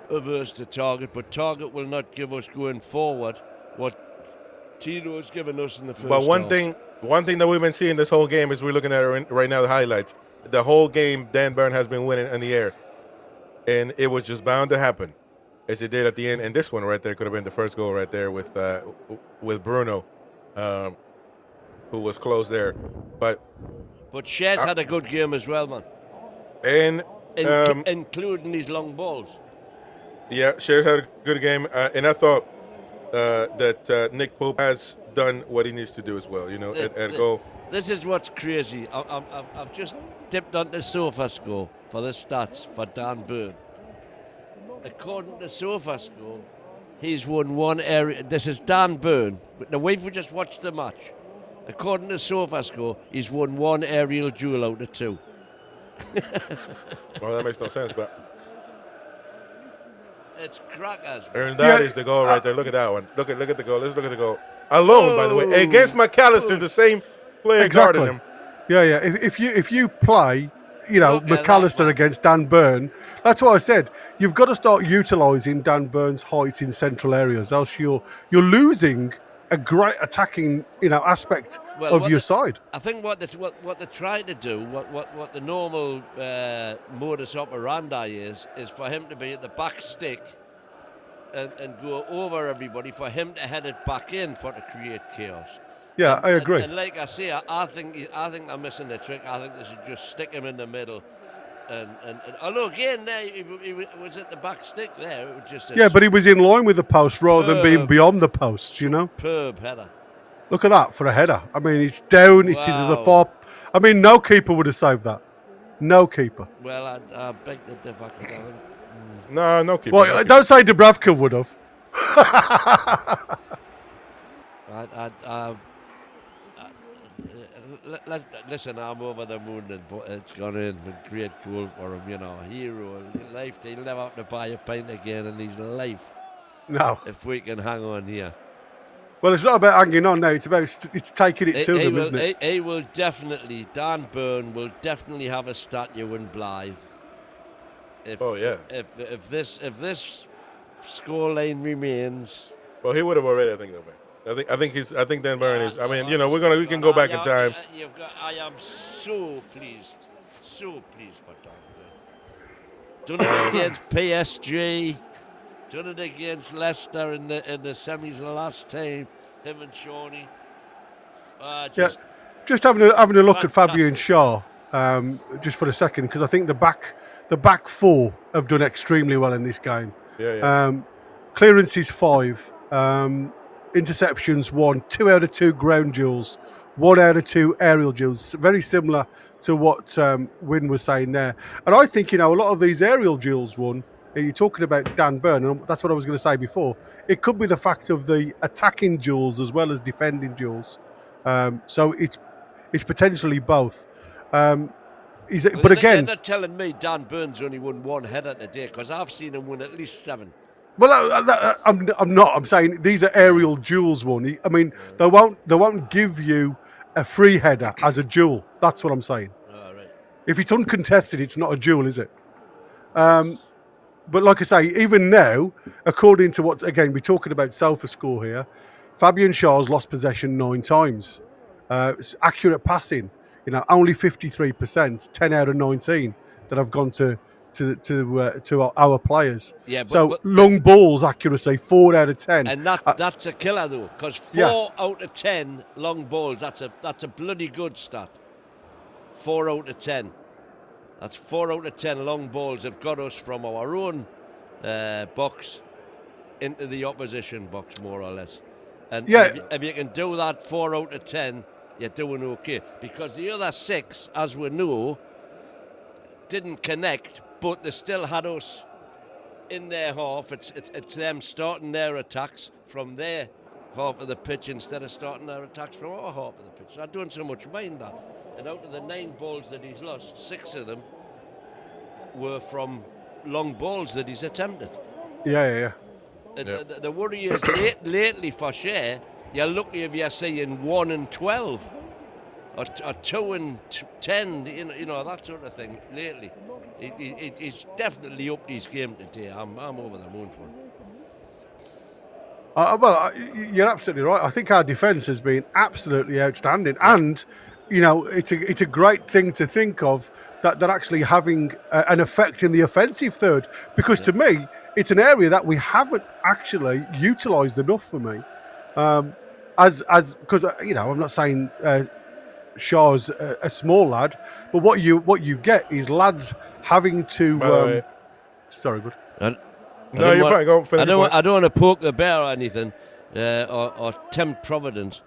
averse to Target, but Target will not give us going forward what Tino has given us in the first But one half. thing that we've been seeing this whole game is we're looking at right now the highlights. The whole game, Dan Burn has been winning in the air, and it was just bound to happen, as it did at the end. And this one right there could have been the first goal right there with Bruno, who was close there. But Shez had a good game as well, man. And including his long balls. Yeah, Shez had a good game, and I thought that Nick Pope has done what he needs to do as well. You know, at goal. This is what's crazy. I've just dipped onto SofaScore for the stats for Dan Burn. According to SofaScore, he's won one area. This is Dan Burn. Now we've just watched the match. According to SofaScore, he's won one aerial duel out of 2. Well, that makes no sense, but it's crackers. And that is the goal right there. Look at that one. Look at the goal. Let's look at the goal. Alone, by the way, against McAllister, the same player guarding him. Yeah. If you play, you know, McAllister against Dan Burn, that's what I said. You've got to start utilising Dan Burn's height in central areas, else you're losing a great attacking, you know, aspect of your side. I think what they're trying to do, what the normal modus operandi is for him to be at the back stick and go over everybody, for him to head it back in to create chaos. Yeah, I agree. And like I say, I think I'm missing the trick. I think they should just stick him in the middle. And although again, there he was at the back stick there. It was just but he was in line with the post rather than being beyond the post. You know, superb header. Look at that for a header. I mean, it's down. It's into the far. I mean, no keeper would have saved that. No keeper. Well, I beg to differ. No keeper. Well, don't say Dubravka would have. Listen, I'm over the moon, and it's gone in. A great goal for him, you know, hero. Life, he'll never have to buy a pint again in his life. No. If we can hang on here. Well, it's not about hanging on now. It's about it's taking it to them, isn't it? He will definitely, Dan Byrne will definitely have a statue in Blythe. If this scoreline remains. Well, he would have already, I think, though, man. I think Dan Byrne is. I mean, you know, we can go back in time. I am so pleased for Dan Byrne. Done it against PSG. Done it against Leicester in the semis the last time. Him and Shawnee. Just having a look at Fabian Shaw, just for a second, because I think the back four have done extremely well in this game. Clearances 5, interceptions 1, 2 out of 2 ground duels, 1 out of 2 aerial duels. Very similar to what Wynne was saying there. And I think, you know, a lot of these aerial duels won. You're talking about Dan Byrne, and that's what I was going to say before. It could be the fact of the attacking duels as well as defending duels. So it's potentially both. But again, you're not telling me Dan Byrne's only won 1 header today, because I've seen him win at least 7. Well, I'm not. I'm saying these are aerial duels won. I mean, they won't give you a free header as a duel. That's what I'm saying. Oh, right. If it's uncontested, it's not a duel, is it? But like I say, even now, according to what, again, we're talking about SofaScore here, Fabian Shaw's lost possession 9 times. It's accurate passing, you know, only 53%, 10 out of 19 that have gone to our players. Yeah, but long balls accuracy 4 out of 10. And that's a killer though, because 4 out of 10 long balls, that's a bloody good stat. 4 out of 10. That's 4 out of 10 long balls have got us from our own box into the opposition box, more or less. And if you can do that 4 out of 10, you're doing okay. Because the other 6, as we know, didn't connect, but they still had us in their half. It's them starting their attacks from their half of the pitch instead of starting their attacks from our half of the pitch. So I don't so much mind that. And out of the 9 balls that he's lost, 6 of them were from long balls that he's attempted. Yeah. The worry is lately for Shea, you're lucky if you're seeing 1 and 12 or 2 and 10, you know, that sort of thing lately. He's definitely upped his game today. I'm over the moon for him. Well, you're absolutely right. I think our defence has been absolutely outstanding. And, you know, it's a great thing to think of that actually having an effect in the offensive third. Because to me, it's an area that we haven't actually utilised enough for me. Because, you know, I'm not saying Shaw's a small lad, but what you get is lads having to... sorry, bud. No, you're fine. Go finish. I don't want to poke the bear or anything, or tempt Providence,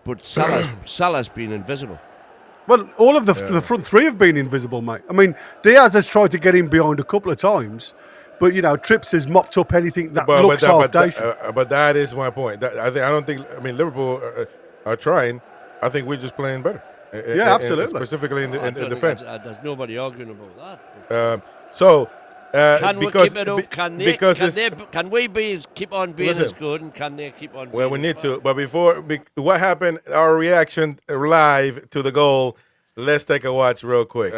but Salah's been invisible. Well, all of the front three have been invisible, mate. I mean, Diaz has tried to get in behind a couple of times, but, you know, Trips has mopped up anything that looks half decent. But that is my point. I don't think. I mean, Liverpool are trying. I think we're just playing better. Absolutely. Specifically in defence. There's nobody arguing about that. Can we keep it up? Can we keep on being as good, and can they keep on? Well, we need to. But what happened? Our reaction live to the goal. Let's take a watch real quick.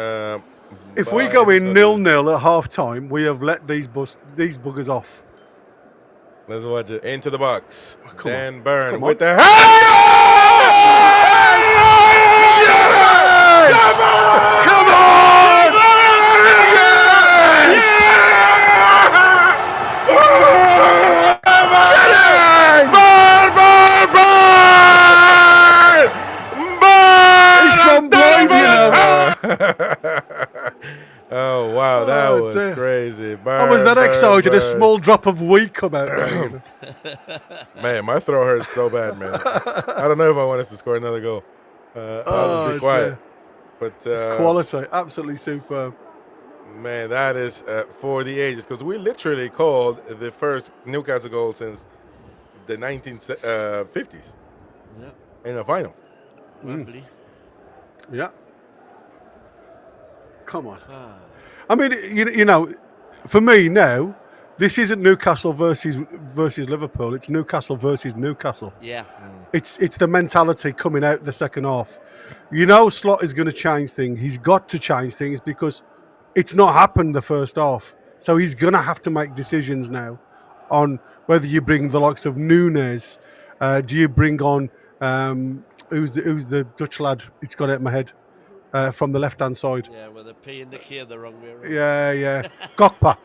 If we go in 0-0 at half time, we have let these buggers off. Let's watch it. Into the box. Dan on. Byrne with on. the yes! Come on! Yes! He's from Blythe, you know. Oh, wow, that was crazy. I was that excited, a small drop of wheat come out there. Man, my throat hurts so bad, man. I don't know if I want us to score another goal. I'll just be quiet. But quality, absolutely superb. Man, that is for the ages, because we literally called the first Newcastle goal since the 1950s in a final. Wembley. Yeah. Come on. I mean, you know, for me now, this isn't Newcastle versus Liverpool. It's Newcastle versus Newcastle. Yeah. It's the mentality coming out the second half. You know, Slot is going to change things. He's got to change things because it's not happened the first half. So he's going to have to make decisions now on whether you bring the likes of Nunes. Do you bring on who's the Dutch lad? It's got out of my head. From the left-hand side. Yeah, with the P and the K the wrong way around. Yeah. Gokpa.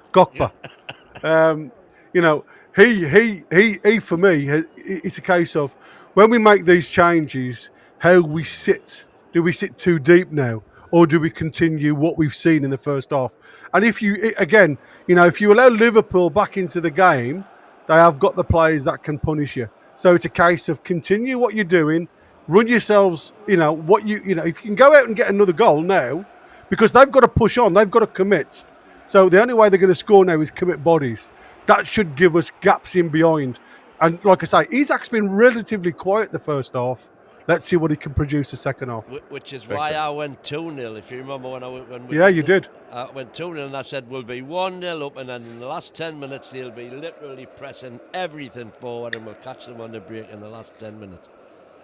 You know, he for me, it's a case of when we make these changes, how we sit. Do we sit too deep now? Or do we continue what we've seen in the first half? And if you, again, you know, if you allow Liverpool back into the game, they have got the players that can punish you. So it's a case of continue what you're doing, run yourselves, you know, if you can go out and get another goal now, because they've got to push on, they've got to commit. So the only way they're going to score now is commit bodies. That should give us gaps in behind. And like I say, Isak's been relatively quiet the first half. Let's see what he can produce the second half. Which is why I went 2-0, if you remember when we... Yeah, you did. I went 2-0 and I said we'll be 1-0 up, and then in the last 10 minutes they'll be literally pressing everything forward and we'll catch them on the break in the last 10 minutes.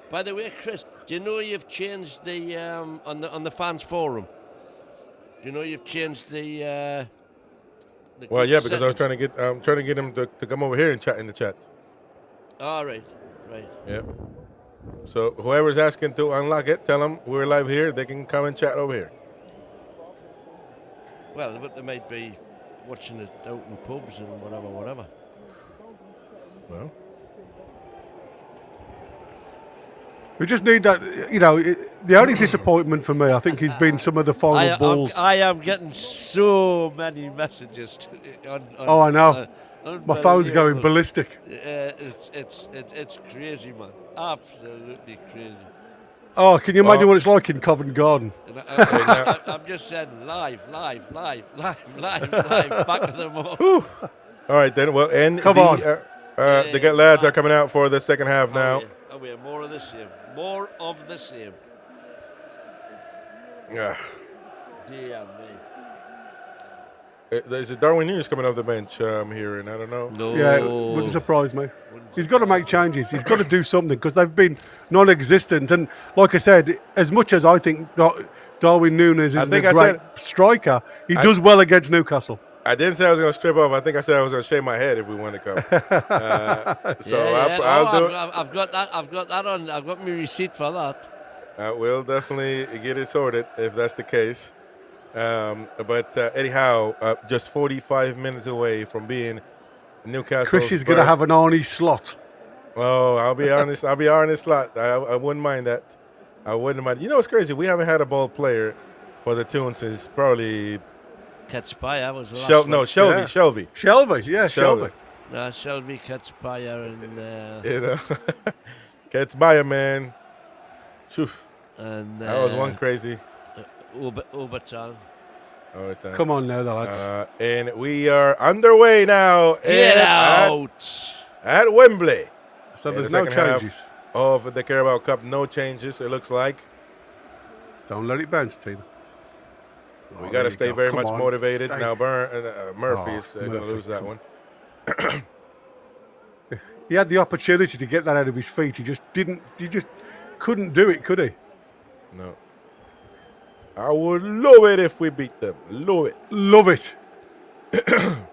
By the way, Chris, do you know you've changed the on the fans forum? Do you know you've changed the well, yeah, because I was trying to get him to come over here and chat in the chat. All right. Yeah. So whoever's asking to unlock it, tell them we're live here. They can come and chat over here. Well, but they might be watching it out in pubs and whatever. Well. We just need that, you know, the only disappointment for me, I think, has been some of the final balls. I am getting so many messages. Oh, I know. My phone's going ballistic. It's crazy, man. Absolutely crazy. Oh, can you imagine what it's like in Covent Garden? I'm just saying live. Back to them all. All right, then. Well, and Come on. The lads are coming out for the second half now. Oh, yeah, more of the same. More of the same. Yeah. Dear me. There's a Darwin Nunes coming off the bench here, and I don't know. No. Yeah, it wouldn't surprise me. He's got to make changes. He's got to do something because they've been non-existent. And like I said, as much as I think Darwin Nunes is a great striker, he does well against Newcastle. I didn't say I was going to strip off. I think I said I was going to shave my head if we want to come. I'll do it. I've got that on. I've got my receipt for that. We'll definitely get it sorted if that's the case. But anyhow, just 45 minutes away from being Newcastle. Chris is going to have an Arnie slot. Oh, I'll be honest. I'll be Arnie slot. I wouldn't mind that. I wouldn't mind. You know what's crazy? We haven't had a ball player for the tune since probably. Ketspire was the last one. No, Shelby. Yeah, Shelby. No, Shelby, Ketspire, and you know, Ketspire, man. Phew. And that was one crazy. Overtime. Come on now, lads. And we are underway now. Get out at Wembley. So there's no changes of the Carabao Cup. No changes. It looks like. Don't let it bounce, Tina. We got to stay very much motivated. Now, Murphy is going to lose that one. He had the opportunity to get that out of his feet. He just didn't. He just couldn't do it, could he? No. I would love it if we beat them. Love it.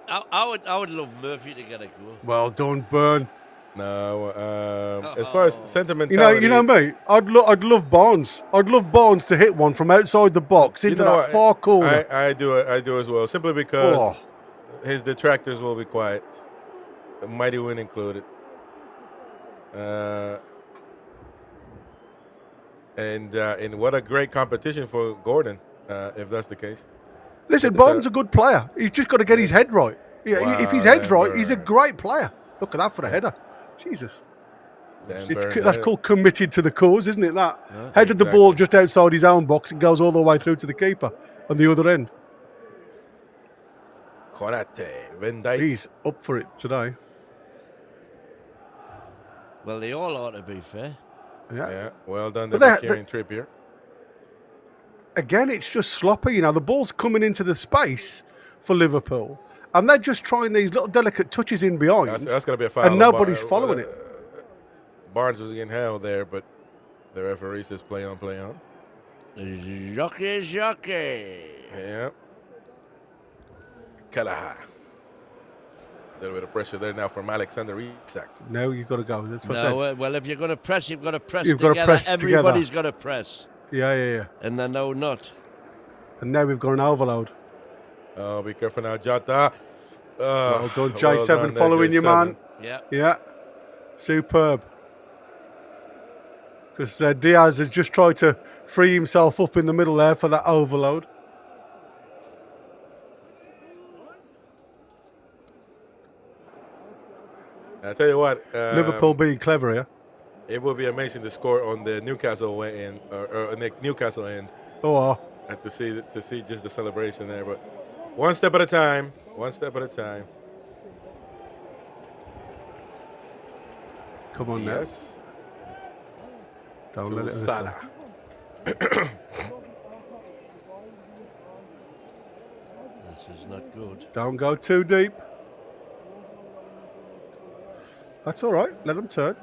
I would love Murphy to get a goal. Well done, Burn. No, as far as sentimentality, you know me. I'd love Barnes. I'd love Barnes to hit one from outside the box into that far corner. I do as well, simply because his detractors will be quiet, the mighty win included. And what a great competition for Gordon, if that's the case. Listen, Barnes is a good player. He's just got to get his head right. Yeah, if his head's right, he's a great player. Look at that for the header. Jesus. That's called committed to the cause, isn't it? That headed the ball just outside his own box and goes all the way through to the keeper on the other end. He's up for it today. Well, they all ought to be fair. Yeah. Well done to Kieran Trippier. again, it's just sloppy. You know, the ball's coming into the space for Liverpool, and they're just trying these little delicate touches in behind. That's going to be a foul. And nobody's following it. Barnes was getting held there, but the referee says play on, play on. Jockey. Yeah. Kelleher. A little bit of pressure there now from Alexander Isak. No, you've got to go. That's what I said. Well, if you're going to press, you've got to press You've together. got to press Everybody's together. got to press. Yeah. And then no, not. And now we've got an overload. Oh, be careful now, Jota. Well done, J7 following you, man. Yeah. Superb. Because Diaz has just tried to free himself up in the middle there for that overload. I tell you what, Liverpool being clever here. It would be amazing to score on the Newcastle end or Newcastle end. Oh, to see just the celebration there, but one step at a time. One step at a time. Come on now. Yes. Don't let it Salah. This is not good. Don't go too deep. That's all right. Let them turn.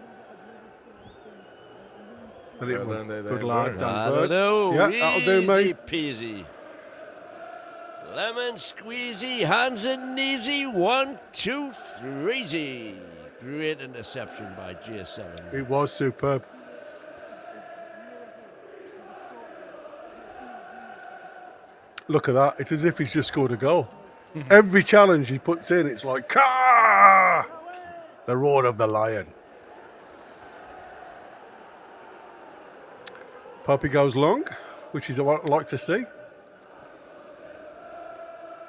Let it run. Good lad, Dan Bird. Yeah, that'll do, mate. Easy peasy. Lemon squeezy, hands and kneesy. 1, 2, 3. Great interception by J7. It was superb. Look at that. It's as if he's just scored a goal. Every challenge he puts in, it's like, Caw! The roar of the lion. Poppy goes long, which is what I'd like to see.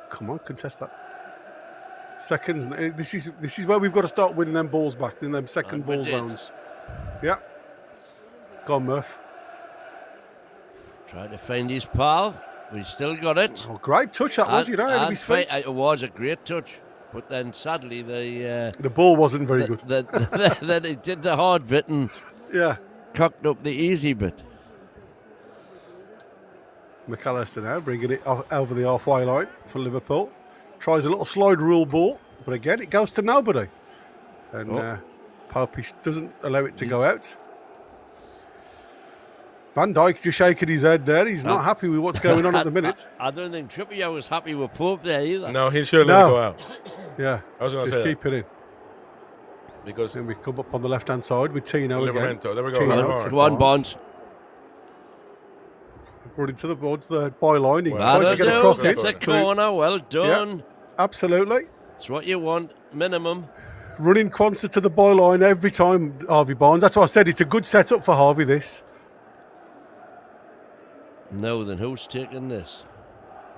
Come on, contest that. Seconds. This is where we've got to start winning them balls back in them second ball zones. Yeah. Go on, Murph. Trying to find his pal. We still got it. Oh, great touch that was, out of his feet. It was a great touch. But then sadly the ball wasn't very good. Then it did the hard bit and cocked up the easy bit. McAllister now bringing it over the halfway line for Liverpool. Tries a little slide rule ball, but again it goes to nobody. And Popey doesn't allow it to go out. Van Dijk just shaking his head there. He's not happy with what's going on at the minute. I don't think Trippier was happy with Pope there either. No, he should have let it go out. Yeah, I was going to just say keep it in. Because then we come up on the left-hand side with Tino again. There we go. Come on, Bonds. Running to the byline. He Well tries to get across it. It's a corner. Well done. Yeah, absolutely. It's what you want. Minimum. Running Quansah to the byline every time, Harvey Barnes. That's why I said it's a good setup for Harvey, this. No, then who's taking this?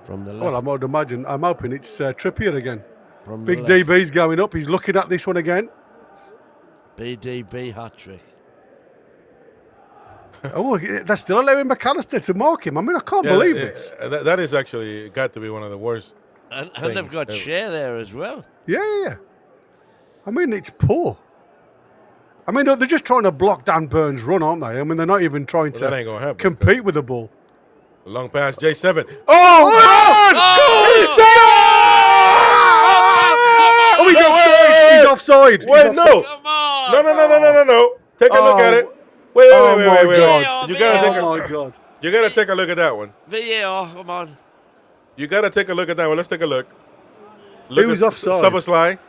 From the left. Well, I would imagine. I'm hoping it's Trippier again. From the Big left. DB's going up. He's looking at this one again. BDB hat-trick. Oh, they're still allowing McAllister to mark him. I mean, I can't believe this. That is actually got to be one of the worst. And they've got Shea there as well. Yeah. I mean, it's poor. I mean, they're just trying to block Dan Burns' run, aren't they? I mean, they're not even trying that ain't gonna to happen, compete with the ball. A long pass, J7. Oh, he's offside. He's offside. Wait, He's no. offside. No. Take a look at it. Wait. You gotta take my God. You gotta take a look at that one. VAR, come on. You gotta take a look at that one. Let's take a look. Who's offside? Szoboszlai.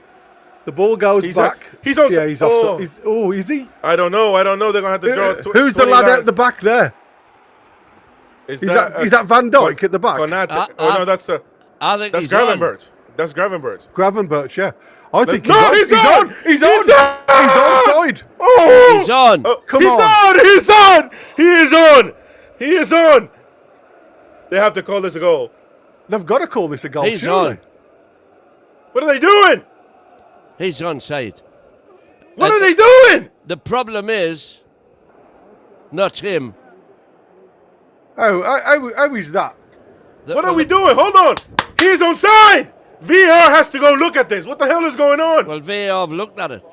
The ball goes back. He's on. Yeah, he's offside. Is he? I don't know. They're gonna have to draw. Who's the lad out the back there? Is that Van Dijk at the back? No, that's I think that's he's Gravenberch. That's Gravenberch. Gravenberch, yeah. I think No, he's on. He's onside. Oh, he's on. Come on. He is on. They have to call this a goal. They've got to call this a goal. He's surely. on. What are they doing? He's onside. What are they doing? The problem is not him. How is that? What are we doing? Hold on. He's onside. VAR has to go look at this. What the hell is going on? Well, VAR have looked at it.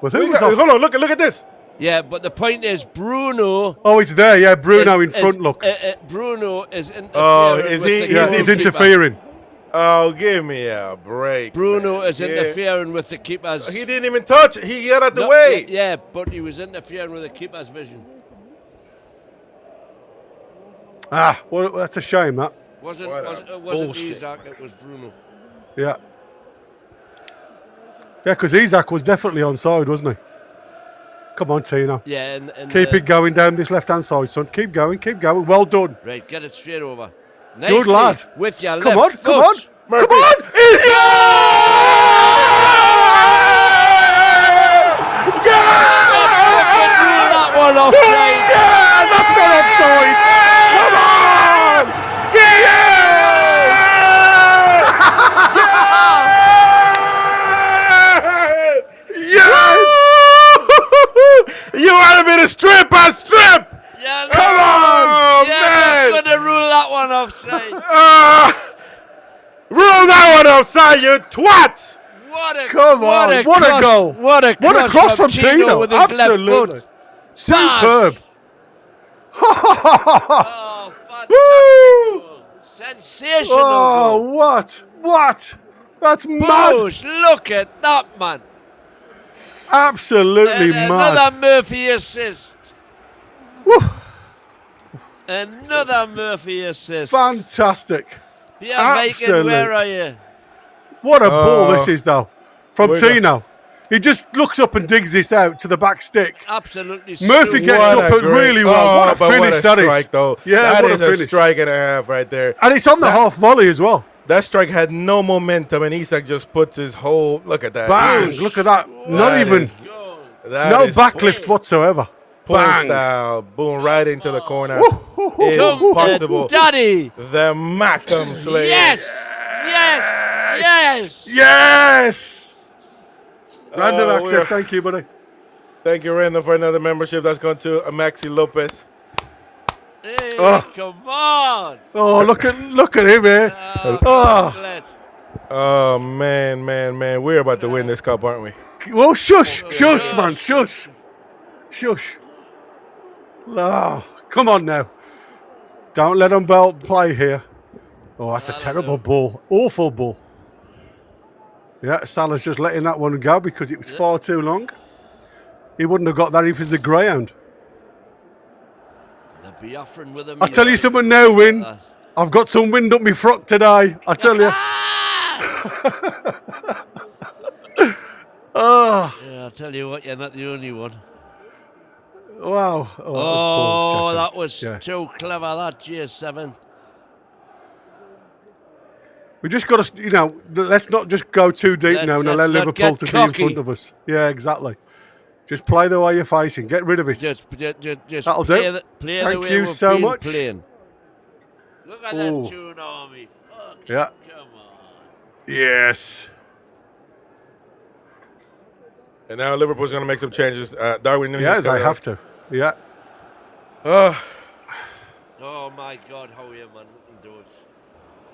Well, who was off? Hold on. Look at this. Yeah, but the point is, Bruno. Oh, it's there. Yeah, Bruno in front. Look. Bruno is interfering. Oh, is he? Yeah, he's interfering. Oh, give me a break. Bruno man. is interfering with the keeper's. He didn't even touch it. He got out the way. Yeah, but he was interfering with the keeper's vision. Ah, well, that's a shame, that. It wasn't bullshit. Isaac, it was Bruno. Yeah. Yeah, because Isaac was definitely onside, wasn't he? Come on, Tino. Yeah, and keep it going down this left-hand side, son. Keep going, keep going. Well done. Right, get it straight over. Good Nicely, lad. With your Come left on, come on. foot. Murphy. Come on! Yes! Yes! Rule that one offside. Yeah, that's not offside. Come on! Yes! You want me to strip? I strip. Yeah, Come on, yeah, man. that's gonna rule that one offside. Rule that one offside, you twat. Come on, what a goal. What a cross from Tino. with his Absolutely. left foot. Superb. Oh, fantastic goal. Sensational Oh, goal. what? That's mad. Boos, look at that, man. Absolutely And mad. another Murphy assist. Woo. Another Murphy assist. Fantastic. Pierre Bacon, where are you? What a ball this is, though. From Where's Tino. He just looks up and digs this out to the back stick. Absolutely. Murphy gets up and really well. What a but finish that strike, is. though. Yeah, that what is a finish. strike and a half right there. And it's on the half volley as well. That strike had no momentum, and Isak just puts his whole. Look at that. Bang! Look at that. Not That even. is- that No is backlift whatsoever. pull Bang! style. Boom, right into the corner. Woo. If possible. Daddy. The Mackham Slave. Yes. Yes! Random access, we're- thank you, buddy. Thank you, Randall, for another membership. That's gone to Maxi Lopez. Hey, Oh. come on. Oh, look at him here. God bless. Oh, man. We're about to win this cup, aren't we? Well, shush, man, shush. Oh, come on now. Don't let them play here. Oh, that's a terrible ball. Awful ball. Yeah, Salah's just letting that one go because it was far too long. He wouldn't have got that if he was a greyhound. The Biafran with him. I tell you something now, Win. I've got some wind up my frock today. I tell you. Oh, Yeah, I'll tell you what, you're not the only one. wow. Oh, that that was Yeah. too clever, that GS7. We just got to, let's not just go too deep now and Let's allow not Liverpool get to be cocky. in front of us. Yeah, exactly. Just play the way you're facing. Get rid of it. Just That'll play do. play Thank the way you we've so been much. playing. Look at Ooh. that tune army. Fucking Yeah. come on. Yes. And now Liverpool's going to make some changes. Darwin Núñez. Yeah, they have to. Yeah. Oh my God, how are you, man? We can do it.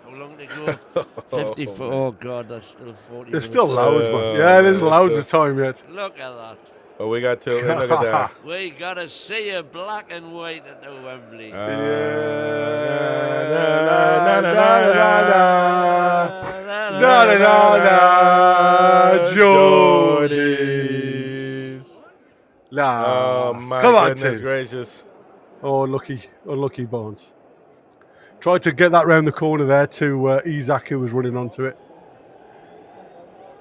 How long to go? 54. Oh God, that's still 40 There's still minutes. loads, man. Yeah, there's loads of time yet. Look at that. Oh, we got to look at that. We gotta see you black and white at the Wembley. Jordies. Oh my Come on, goodness team. gracious. Oh, unlucky Barnes. Tried to get that round the corner there to Isaac, who was running onto it.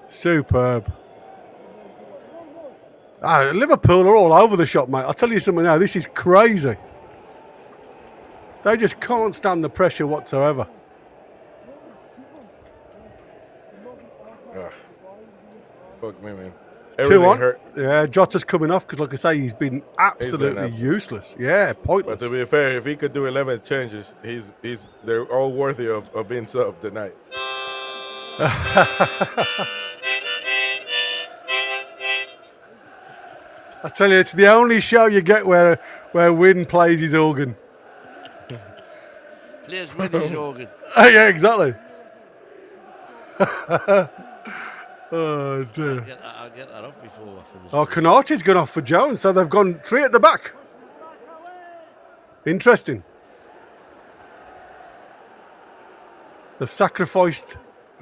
Superb. Liverpool are all over the shop, mate. I'll tell you something now. This is crazy. They just can't stand the pressure whatsoever. Fuck me, man. 2 Everything on. hurt. Yeah, Jota's coming off because, like I say, he's been absolutely out. useless. Yeah, But pointless. to be fair, if he could do 11 changes, they're all worthy of being subbed tonight. I tell you, it's the only show you get where Win plays his organ. Plays with his organ. Yeah, exactly. Oh dear. I'll get that off before I finish. Oh, Canarti's gone off for Jones, so they've gone 3 at the back. Interesting. They've sacrificed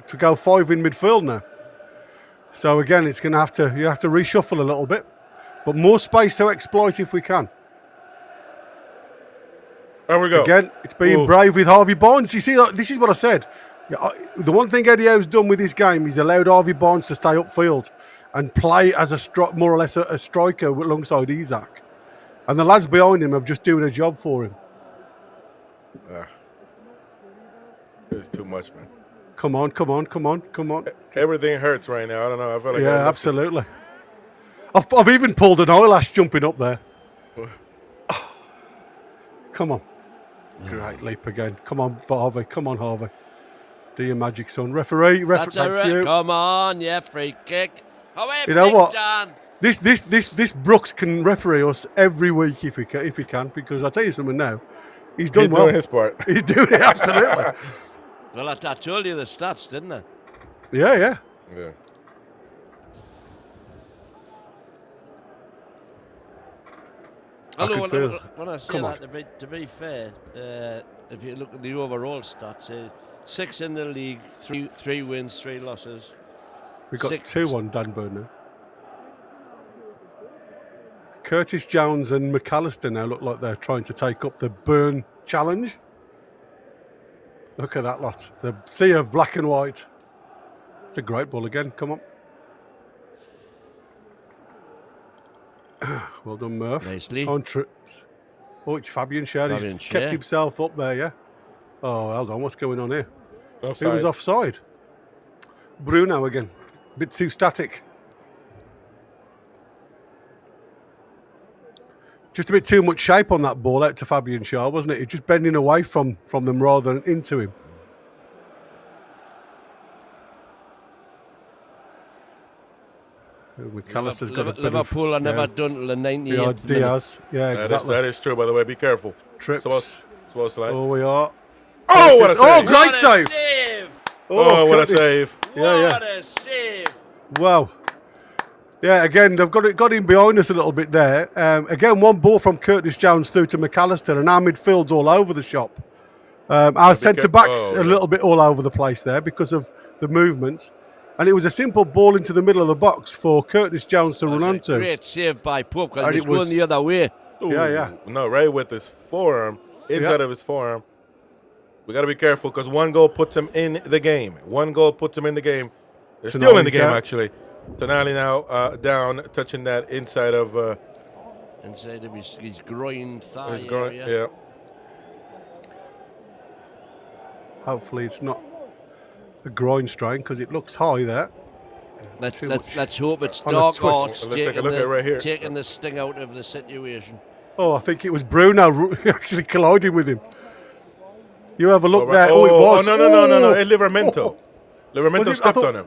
to go 5 in midfield now. So again, it's going to have to, you have to reshuffle a little bit, but more space to exploit if we can. There we go. Again, it's being brave with Harvey Barnes. You see, this is what I said. The one thing Eddie Howe's done with this game is allowed Harvey Barnes to stay upfield and play as a more or less a striker alongside Isak. And the lads behind him have just doing a job for him. It's too much, man. Come on. Everything hurts right now. I don't know. I feel like yeah, absolutely. I've even pulled an eyelash jumping up there. Come on. Great leap again. Come on, Harvey. Come on, Harvey. Do your magic, son. Referee, That's thank you. Come on, yeah, free kick. Away, You know what? Dan. This Brooks can referee us every week if he can, because I'll tell you something now. He's done well. Doing his part. He's doing it, absolutely. Well, I told you the stats, didn't I? Yeah. Although when I say that, to be fair, if you look at the overall stats, 6 in the league, 3 wins, 3 losses. We've got 2 on Dan Burn now. Curtis Jones and McAllister now look like they're trying to take up the Burn challenge. Look at that lot. The sea of black and white. It's a great ball again. Come on. Well done, Murph. Nicely. On trips. Oh, it's Fabian Schär. He's Fabian kept Schär. himself up there, yeah? Oh, hold on. What's going on here? Offside. He was offside. Bruno again. A bit too static. Just a bit too much shape on that ball out to Fabian Schär, wasn't it? He's just bending away from them rather than into him. McAllister's got a bit Liverpool are never done till the 98th minute. Diaz. Yeah, exactly. That is true, by the way. Be careful. Trips. Oh, we are. Oh, what a save. Oh, great save. Oh, what a Curtis. save. What a save. Wow. Yeah, again, they've got him behind us a little bit there. Again, one ball from Curtis Jones through to McAllister, and our midfield's all over the shop. Our centre-backs a little bit all over the place there because of the movement. And it was a simple ball into the middle of the box for Curtis Jones to run onto. Great save by Pope because And he's it was- going the other way. Yeah. No, right with his forearm, inside of his forearm. We got to be careful because one goal puts him in the game. They're still in the game, actually. Tonali now down, touching that inside of his groin, thigh his groin. area. Yeah. Hopefully it's not a groin strain because it looks high there. Let's hope it's on a dark twist. horse Let's take a look at it right here. taking the sting out of the situation. Oh, I think it was Bruno actually colliding with him. You have a look right. there. Oh, it was. Oh, no. It's Livramento. Livramento stepped on him.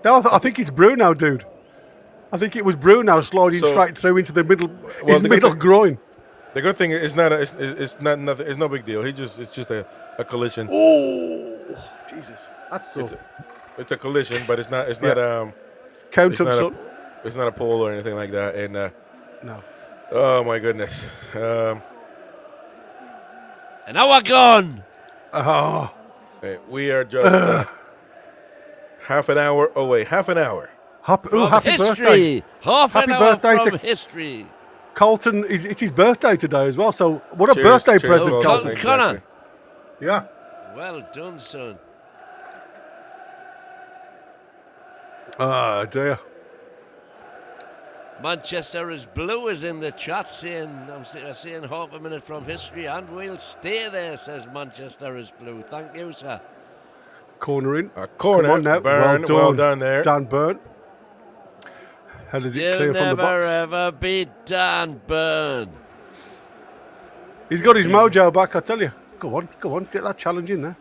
No, I think it's Bruno, dude. I think it was Bruno sliding straight through into the middle, his middle groin. The good thing is it's not nothing. It's no big deal. It's just a collision. Oh, Jesus, that's so. It's a collision, but it's not. Count up, son. It's not a pull or anything like that. And no. Oh my goodness. And now we're gone. Oh. Hey, we are just half an hour away. Half an hour. Happy history. birthday. Half happy an hour birthday from to history. Colton. It's his birthday today as well. So what a Cheers, birthday cheers, present, Colton. Colton. Connor. Yeah. Well done, son. Oh, dear. Manchester is blue is in the chat saying, I'm saying half a minute from history and we'll stay there, says Manchester is blue. Thank you, sir. Corner in. Corner. Come on now. Burn. Well done there. Dan Burn. How does it You'll clear from the box? never ever be Dan Burn. He's got his mojo back, I tell you. Go on. Get that challenge in there.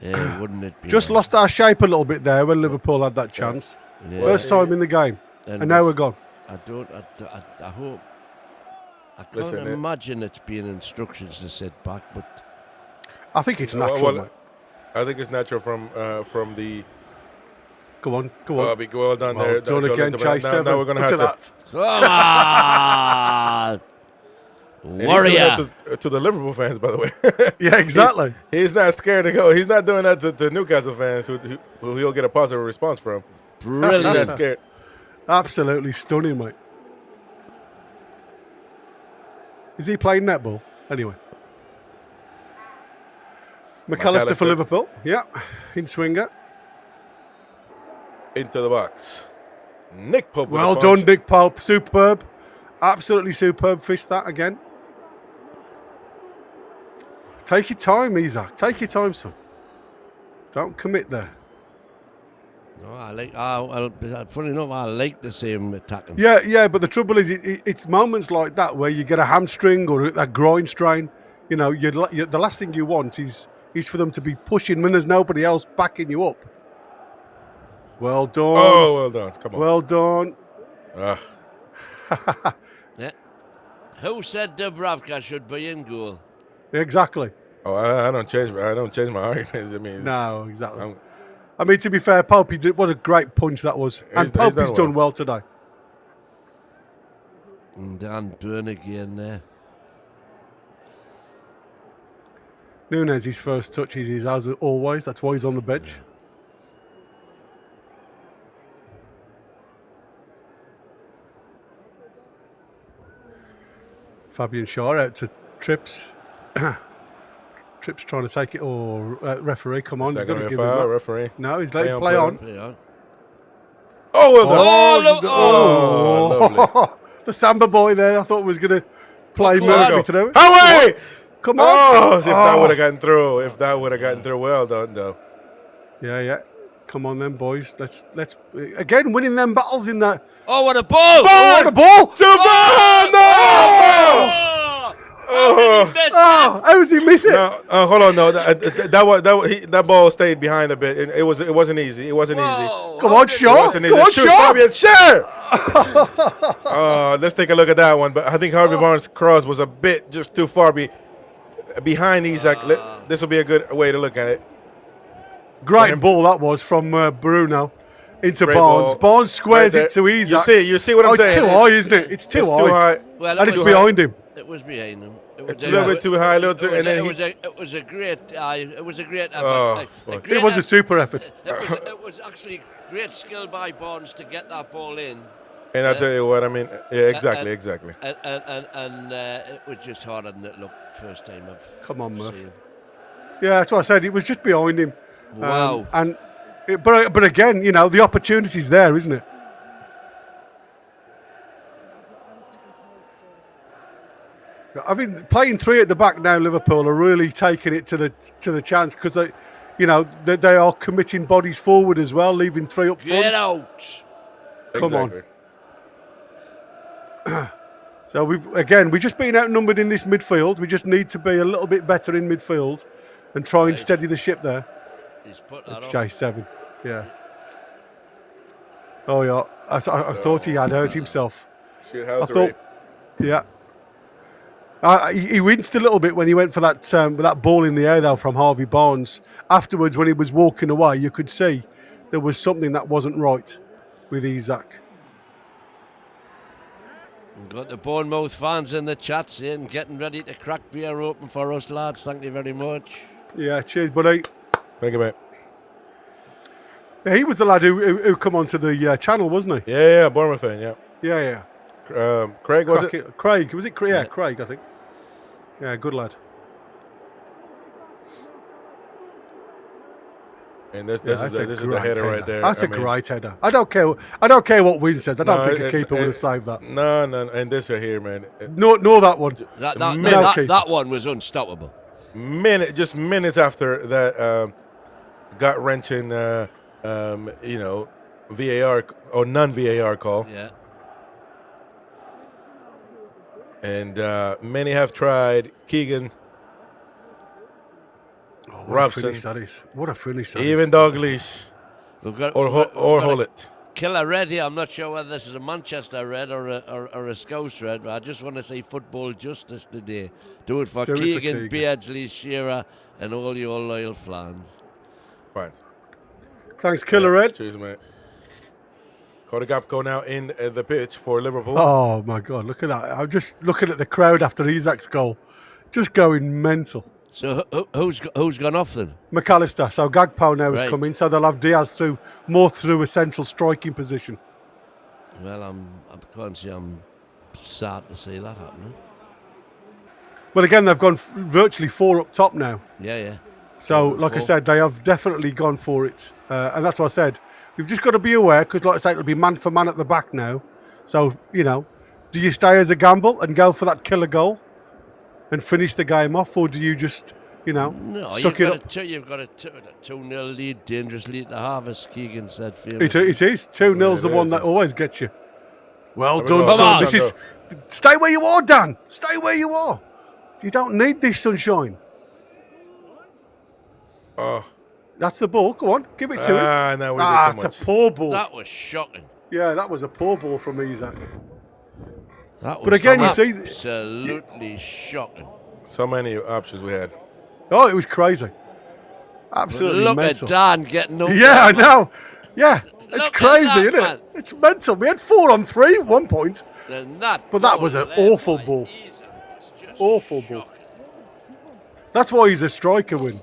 Yeah, wouldn't it be? Just lost our shape a little bit there when Liverpool had that chance. Yeah. First time in the game. And now we're gone. I hope. I can't Listen, imagine it being instructions to sit back, but I think it's natural, mate. I think it's natural from the. Go on. Well done there. Done again, Chase 7. Now we're going to Look have at to. that. Come on! And he's Warrior. doing that to the Liverpool fans, by the way. Yeah, exactly. He's not scared to go. He's not doing that to Newcastle fans who he'll get a positive response from. Brilliant. He's not scared. Absolutely stunning, mate. Is he playing netball? Anyway. McAllister for Liverpool. Yeah. In swinger. Into the box. Nick Pope. Well done, Nick Pope. Superb. Absolutely superb fist that again. Take your time, Isaac. Take your time, son. Don't commit there. No, I like. Funny enough, I like to see him attacking. Yeah, but the trouble is, it's moments like that where you get a hamstring or a groin strain. You know, the last thing you want is for them to be pushing when there's nobody else backing you up. Well done. Oh, well done. Come on. Well done. Yeah. Who said Dubravka should be in goal? Exactly. Oh, I don't change my arguments. I mean, no, exactly. I mean, to be fair, Pope, what a great punch that was. And Pope has done well today. And Dan Burn again there. Nunes, his first touch is his as always. That's why he's on the bench. Fabian Shaw out to Trips. Trips trying to take it, or referee, come on. Is He's that got to going to be give a him foul, that. referee? No, he's letting play on. Oh, well done. Oh, the Samba boy there, I thought was going to play Murphy through. Away! Come on. Oh, if that would have gotten through. If that would have gotten through, well done, though. Yeah. Come on then, boys. Let's again winning them battles in that. Oh, what a ball! Oh, what a ball! No! Oh, how does he miss it? No, hold on, no. That ball stayed behind a bit. It wasn't easy. It wasn't easy. Come on, Shaw. Come on, Shoot, Shaw. Fabian, sure. Let's take a look at that one. But I think Harvey Barnes' cross was a bit just too far behind Isaac. This will be a good way to look at it. Great ball that was from Bruno into Great Barnes. ball. Barnes squares Right it to Isaac. You see what I'm saying? It's too high, isn't it? It's too high. Well, and it's behind him. It was behind him. It's a little bit too high, It was a great effort. Oh, It was a super effort. It was actually great skill by Barnes to get that ball in. And I'll tell you what, I mean, yeah, exactly. And it was just harder than it looked first time. Come on, Murph. Yeah, that's what I said. It was just behind him. Wow. But again, you know, the opportunity's there, isn't it? I mean, playing three at the back now, Liverpool are really taking it to the chance because they are committing bodies forward as well, leaving three up front. Get out! Come on. So we've just been outnumbered in this midfield. We just need to be a little bit better in midfield and try and steady the ship there. He's put that It's up. J7. Yeah. Oh yeah. I thought he had hurt himself. I thought. Yeah. He winced a little bit when he went for that ball in the air though from Harvey Barnes. Afterwards, when he was walking away, you could see there was something that wasn't right with Isaac. We've got the Bournemouth fans in the chat saying, getting ready to crack beer open for us, lads. Thank you very much. Yeah, cheers, buddy. Thank you, mate. Yeah, he was the lad who come onto the channel, wasn't he? Yeah, Bournemouth fan, yeah. Yeah. Craig, was it? Craig, was it? Yeah, Craig, I think. Yeah, good lad. And this is the header right there. That's a great header. I don't care what Win says. I don't think a keeper would have saved that. No, and this right here, man. No, that one. That one was unstoppable. Just minutes after that gut-wrenching, VAR or non-VAR call. Yeah. And many have tried. Keegan, Robson. What a finish that is. Even Dalglish. Or Hullet. Killer Red here. I'm not sure whether this is a Manchester Red or a Scouse Red, but I just want to say football justice today. Do it for Keegan, Beardsley, Shearer, and all your loyal fans. Fine. Thanks, Killer Ed. Cheers, mate. Cody Gapco now in the pitch for Liverpool. Oh my God! Look at that. I'm just looking at the crowd after Isak's goal, just going mental. So who's gone off then? McAllister. So Gagpo now has Right. come in. So they'll have Diaz through a central striking position. Well, I'm sad to see that happening. But again, they've gone virtually 4 up top now. Yeah. So, like I said, they have definitely gone for it. And that's what I said. We've just got to be aware, because like I say, it'll be man for man at the back now. So, do you stay as a gamble and go for that killer goal and finish the game off? Or do you just, No, suck it up? You've got a 2-0 lead, dangerous lead to have, as Keegan said. It is. 2-0's the one that always gets you. Well done, Come son. on. This is... Stay where you are, Dan. Stay where you are. You don't need this sunshine. Oh. That's the ball. Go on, give it to him. No, we did too it's a poor ball. That was shocking. Yeah, that was a poor ball from Isak. That was But again, you see... absolutely shocking. So many options we had. Oh, it was crazy. Absolutely Look mental. at Dan getting up. Yeah, I know. Yeah, it's Look at crazy, that, isn't man. it? It's mental. We had 4 on 3 at one point. But that was an awful ball. Awful ball. That's why he's a striker win.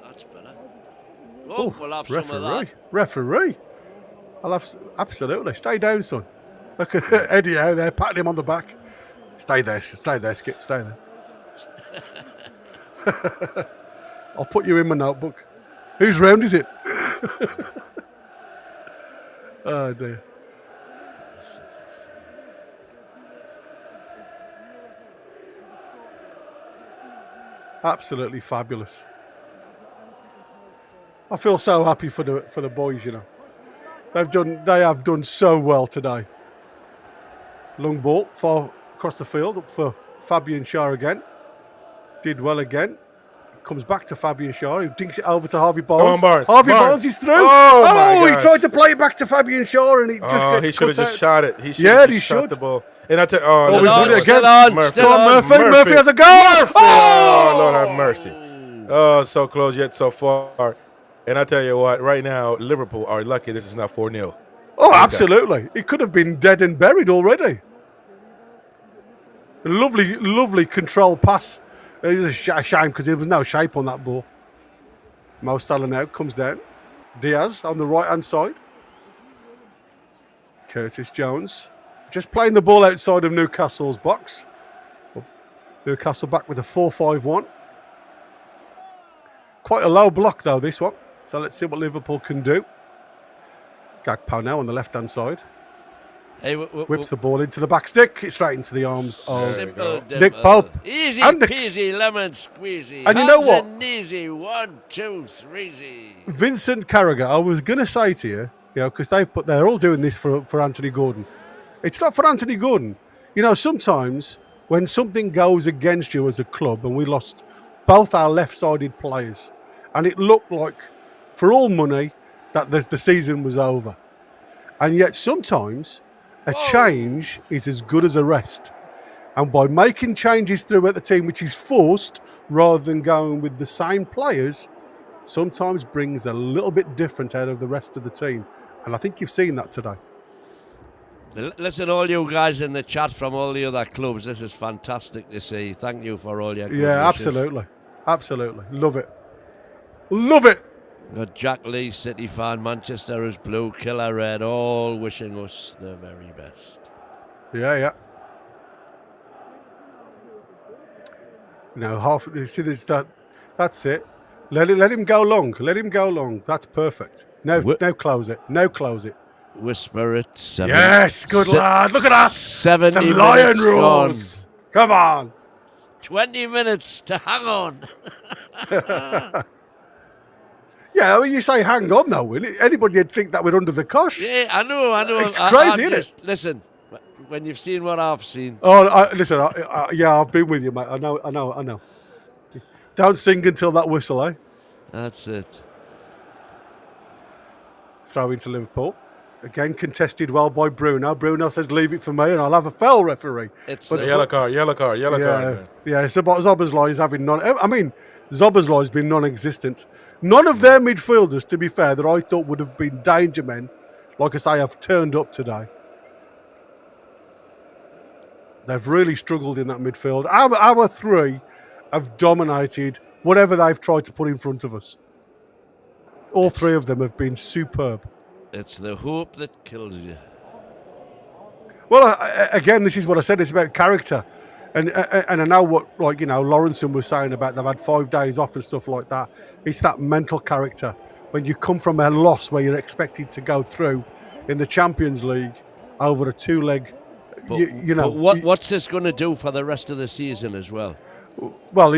That's better. Oh, we'll have referee. some of that. Referee. I'll have... Absolutely. Stay down, son. Look at Eddie out there, patting him on the back. Stay there, Skip. Stay there. I'll put you in my notebook. Whose round is it? Oh, dear. Absolutely fabulous. I feel so happy for the boys, They have done so well today. Long ball far across the field up for Fabian Schär again. Did well again. Comes back to Fabian Schär, who dinks it over to Harvey Barnes. Come on, Barnes. Harvey Barnes. Barnes is through. Oh, my he gosh. tried to play it back to Fabian Schär, and it just gets he should have cut just out. shot it. He should Yeah, have he just shot should. the ball. And I tell We've done it again. Murphy. Come on, Murphy. Murphy has a goal. Murphy. Oh, Lord have mercy. Oh, so close yet so far. And I tell you what, right now, Liverpool are lucky this is not 4-0. Oh, absolutely. It could have been dead and buried already. Lovely, lovely control pass. It was a shame because there was no shape on that ball. Mo Salah now comes down. Diaz on the right-hand side. Curtis Jones just playing the ball outside of Newcastle's box. Newcastle back with a 4-5-1. Quite a low block, though, this one. So let's see what Liverpool can do. Gagpo now on the left-hand side. Hey, Whips the ball into the back stick. It's straight into the arms of Simple, Nick Pope. Easy And the- peasy lemon squeezy. And you know Hands what? and easy 1, 2, 3. Vincent Carragher, I was going to say to you, because they're all doing this for Anthony Gordon. It's not for Anthony Gordon. Sometimes when something goes against you as a club, and we lost both our left-sided players, and it looked like, for all money, that the season was over. And yet sometimes a change is as good as a rest. And by making changes throughout the team, which is forced, rather than going with the same players, sometimes brings a little bit different out of the rest of the team. And I think you've seen that today. Listen, all you guys in the chat from all the other clubs, this is fantastic to see. Thank you for all your good wishes. Absolutely. Absolutely. Love it. Love it. Got Jack Lee, City fan, Manchester is blue, Killer Red, all wishing us the very best. Yeah. No, you see, there's that. That's it. Let him go long. Let him go long. That's perfect. Now close it. Now close it. Whisper it. Yes, good lad. Look at that. 70 the lion minutes roars. gone. Come on. 20 minutes to hang on. Yeah, you say hang on though, will it? Anybody would think that we're under the cosh. Yeah, I know. It's crazy, isn't it? Listen, when you've seen what I've seen. Oh, listen, I've been with you, mate. I know. Don't sing until that whistle, eh? That's it. Throw into Liverpool. Again, contested well by Bruno. Bruno says, leave it for me, and I'll have a foul, referee. It's yellow card. Yeah, so Zoboslai is having none. I mean, Szoboszlai's been non-existent. None of their midfielders, to be fair, that I thought would have been danger men, like I say, have turned up today. They've really struggled in that midfield. Our three have dominated whatever they've tried to put in front of us. All three of them have been superb. It's the hope that kills you. Well, again, this is what I said. It's about character. And I know what, Lawrenson was saying about they've had 5 days off and stuff like that. It's that mental character. When you come from a loss where you're expected to go through in the Champions League over a 2-leg, But what's this going to do for the rest of the season as well? Well,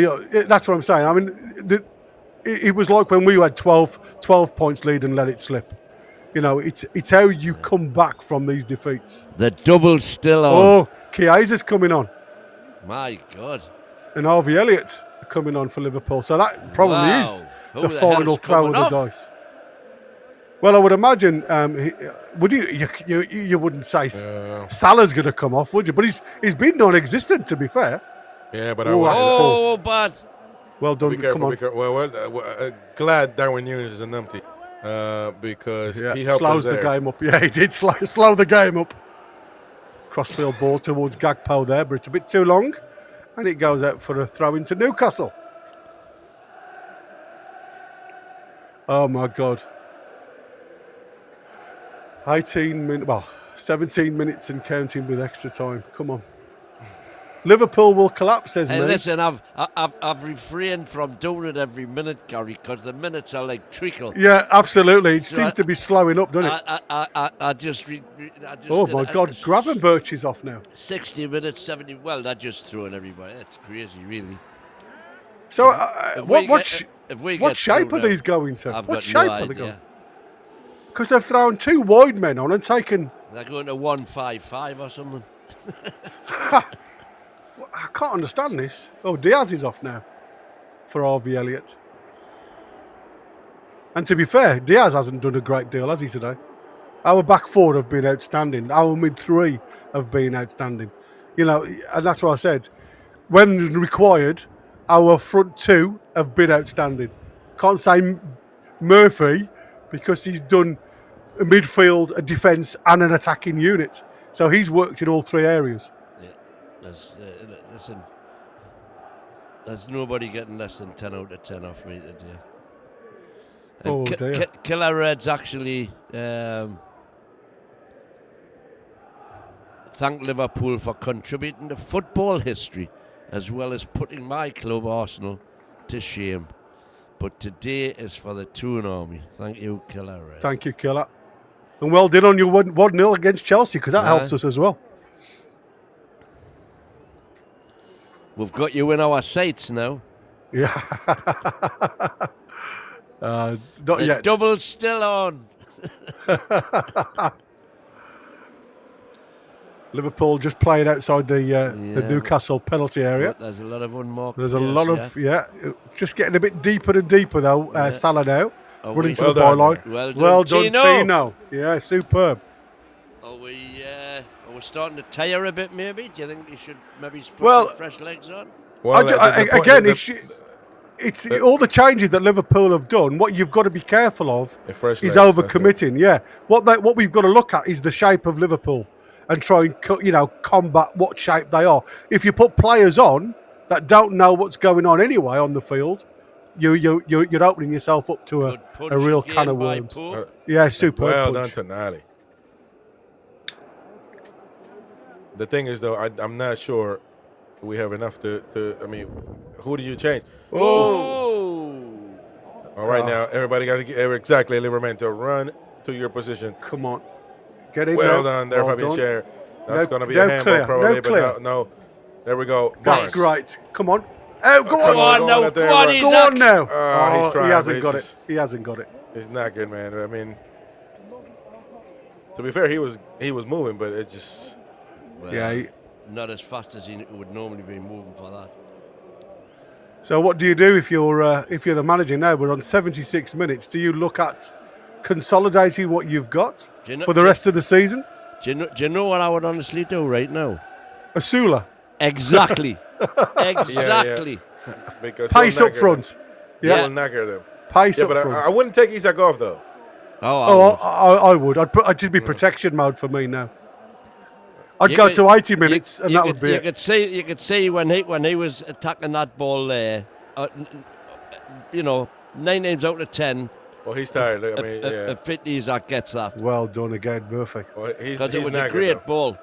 that's what I'm saying. I mean, it was like when we had 12 points lead and let it slip. It's how you come back from these defeats. The double's still on. Oh, Chiesa's coming on. My God. And Harvey Elliott are coming on for Liverpool. So that probably is the final throw of the dice. Well, I would imagine, would you wouldn't say Salah's going to come off, would you? But he's been non-existent, to be fair. Yeah, but bad. Well done. Come on. Glad Darwin Núñez is an empty because he helped slows us the there. game up. Yeah, he did slow the game up. Crossfield ball towards Gakpo there, but it's a bit too long, and it goes out for a throw into Newcastle. Oh my God. 17 minutes and counting with extra time. Come on. Liverpool will collapse, says me. Hey, listen, I've refrained from doing it every minute, Gary, because the minutes are like treacle. Yeah, absolutely. It seems to be slowing up, doesn't it? I just oh my God, Gravenberch is off now. 60 minutes, 70. Well, that's just throwing everybody. That's crazy, really. So, what shape are these going to? What shape are they going? Because they've thrown 2 wide men on and taken. They're going to 1-5-5 or something. I can't understand this. Oh, Diaz is off now for Harvey Elliott. And to be fair, Diaz hasn't done a great deal, has he, today? Our back 4 have been outstanding. Our mid 3 have been outstanding. And that's what I said. When required, our front 2 have been outstanding. Can't say Murphy because he's done a midfield, a defence and an attacking unit. So he's worked in all 3 areas. Listen, there's nobody getting less than 10 out of 10 off me today. And dear. Killer Reds actually thank Liverpool for contributing to football history as well as putting my club Arsenal to shame. But today is for the Toon Army. Thank you, Killer Reds. Thank you, Killer. And well done on your 1-0 against Chelsea, because that helps us as well. We've got you in our sights now. Yeah. Not the yet. Double's still on. Liverpool just playing outside the Newcastle penalty area. But there's a lot of unmarked. There's a lot of just getting a bit deeper and deeper though. Salah now running to the byline. Well done, Tino. Yeah, superb. Are we starting to tire a bit? Maybe. Do you think you should maybe put some fresh legs on? Well, it's all the changes that Liverpool have done. What you've got to be careful of is overcommitting. Yeah, what we've got to look at is the shape of Liverpool and try and combat what shape they are. If you put players on that don't know what's going on anyway on the field, you're opening yourself up to a real can of worms. Yeah, super. Well done, Tonali. The thing is, though, I'm not sure we have enough to. I mean, who do you change? Oh! All right, now everybody got to get exactly Livramento. Run to your position. Come on, get in well there. Done there, Well Fabian done. Schär. That's going to be a handball probably, but no. There we go. That's Barnes. great. Come on. Oh, go on now. Go on now. He's trying, he hasn't got it. He hasn't got it. It's not good, man. I mean, to be fair, he was moving, but it just. Well, not as fast as he would normally be moving for that. So what do you do if you're the manager now? We're on 76 minutes. Do you look at consolidating what you've got for the rest of the season? Do you know what I would honestly do right now? Asula. Exactly. Exactly. Because Pace up front. He will knacker them. Pace yeah, up but front. I wouldn't take Isak off though. I would. I'd just be protection mode for me now. I'd go to 80 minutes, and that would be it. You could see when he was attacking that ball there. 9 times out of 10. Well, he's tired. I mean, if Fit Isak gets that. Well done again, Murphy. Well, Because it was knackered, a great though. ball.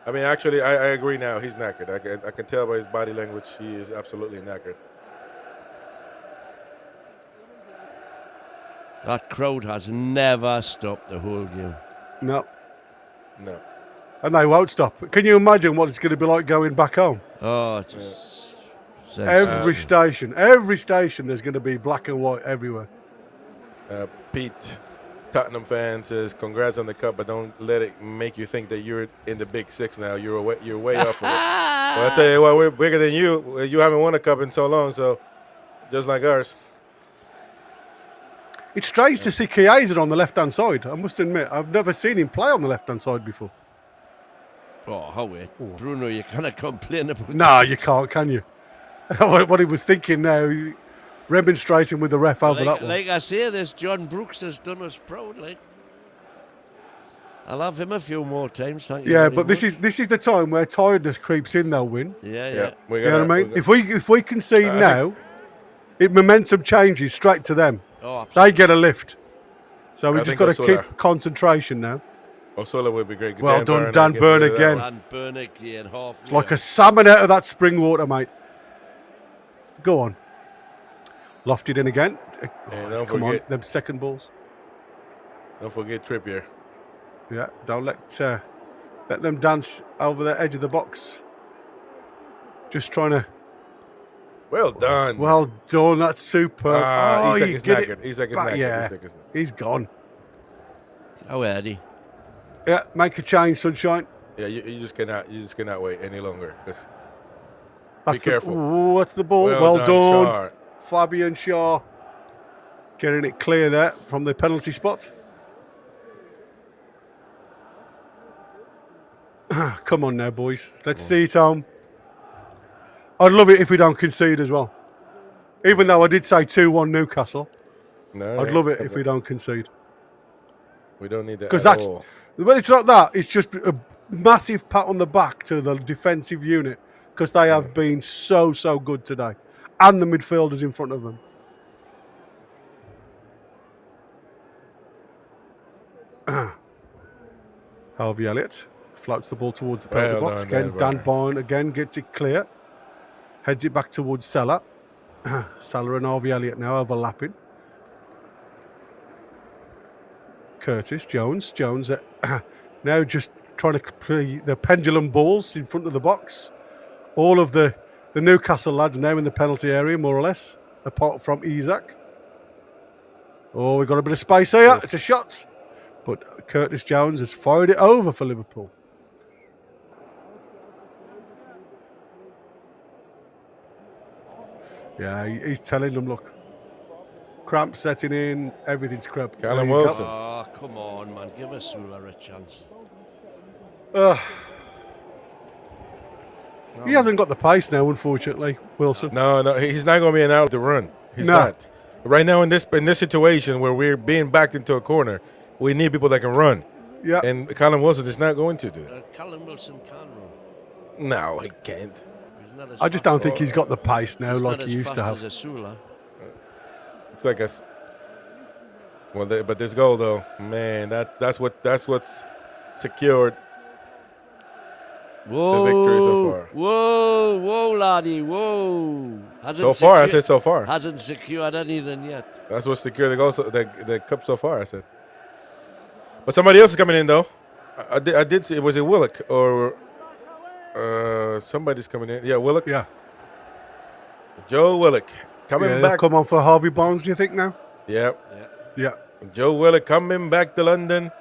I mean, actually, I agree now. He's knackered. I can tell by his body language he is absolutely knackered. That crowd has never stopped the whole game. No. No. And they won't stop. Can you imagine what it's going to be like going back home? Oh, just every station, there's going to be black and white everywhere. Pete, Tottenham fan, says, congrats on the cup, but don't let it make you think that you're in the Big Six now. You're way off of it. Well, I tell you what, we're bigger than you. You haven't won a cup in so long, so just like ours. It's strange to see Chiesa on the left-hand side. I must admit, I've never seen him play on the left-hand side before. Oh, Howie. Bruno, you cannot complain about No, you can't, can you? What he was thinking now, remonstrating with the ref over that one. Like I say, this John Brooks has done us proud. Like, I'll have him a few more times. Thank you. Yeah, very but this much. is the time where tiredness creeps in. They'll win. Yeah. You know what I mean? If we concede now, momentum changes straight to them. Oh, they get a lift. So we I just think got to Osola. keep concentration now. Osola would be great. Well done, Dan Burn again. Dan Burn again. It's like a salmon out of that spring water, mate. Go on. Lofted in again. Come on, them second balls. Don't forget Trippier. Yeah, don't let them dance over the edge of the box. Just trying to. Well done. Well done. That's super. Isak you is get knackered. it Isak is back. knackered. Yeah, Isak is knackered. he's gone. Oh, Eddie. Yeah, make a change, Sunshine. Yeah, you just cannot wait any longer. That's Be careful. What's the ball? Well done. Shaw. Fabian Shaw getting it clear there from the penalty spot. Come on now, boys. Let's see it home. I'd love it if we don't concede as well. Even though I did say 2-1 Newcastle. No, I'd love it if we don't concede. We don't need that Because at that's all. when it's like that, it's just a massive pat on the back to the defensive unit because they have been so good today, and the midfielders in front of them. Harvey Elliott floats the ball towards the penalty box again. Dan Byrne again gets it clear, heads it back towards Salah. Salah and Harvey Elliott now overlapping. Curtis Jones now just trying to play the pendulum balls in front of the box. All of the Newcastle lads now in the penalty area, more or less, apart from Isak. Oh, we've got a bit of space here. It's a shot. But Curtis Jones has fired it over for Liverpool. Yeah, he's telling them, look, cramps setting in, everything's crap. Callum Wilson. Oh, come on, man. Give us Sula a chance. He hasn't got the pace now, unfortunately, Wilson. No, he's not going to be an out to run. He's not. Right now in this situation where we're being backed into a corner, we need people that can run. Yeah. And Callum Wilson is not going to do it. Callum Wilson can run. No, he can't. I just don't think he's got the pace now like he used to have. As a Sula. It's like a. Well, but this goal though, man, that's what's secured Whoa, the victory so far. Whoa, laddie, whoa. I said so far. Hasn't secured anything yet. That's what secured the goal, the cup so far. I said. But somebody else is coming in though. I did see. Was it Willock or somebody's coming in? Yeah, Willock. Yeah. Joe Willock coming back. Come on for Harvey Barnes, do you think now? Yep. Yeah. Joe Willock coming back to London.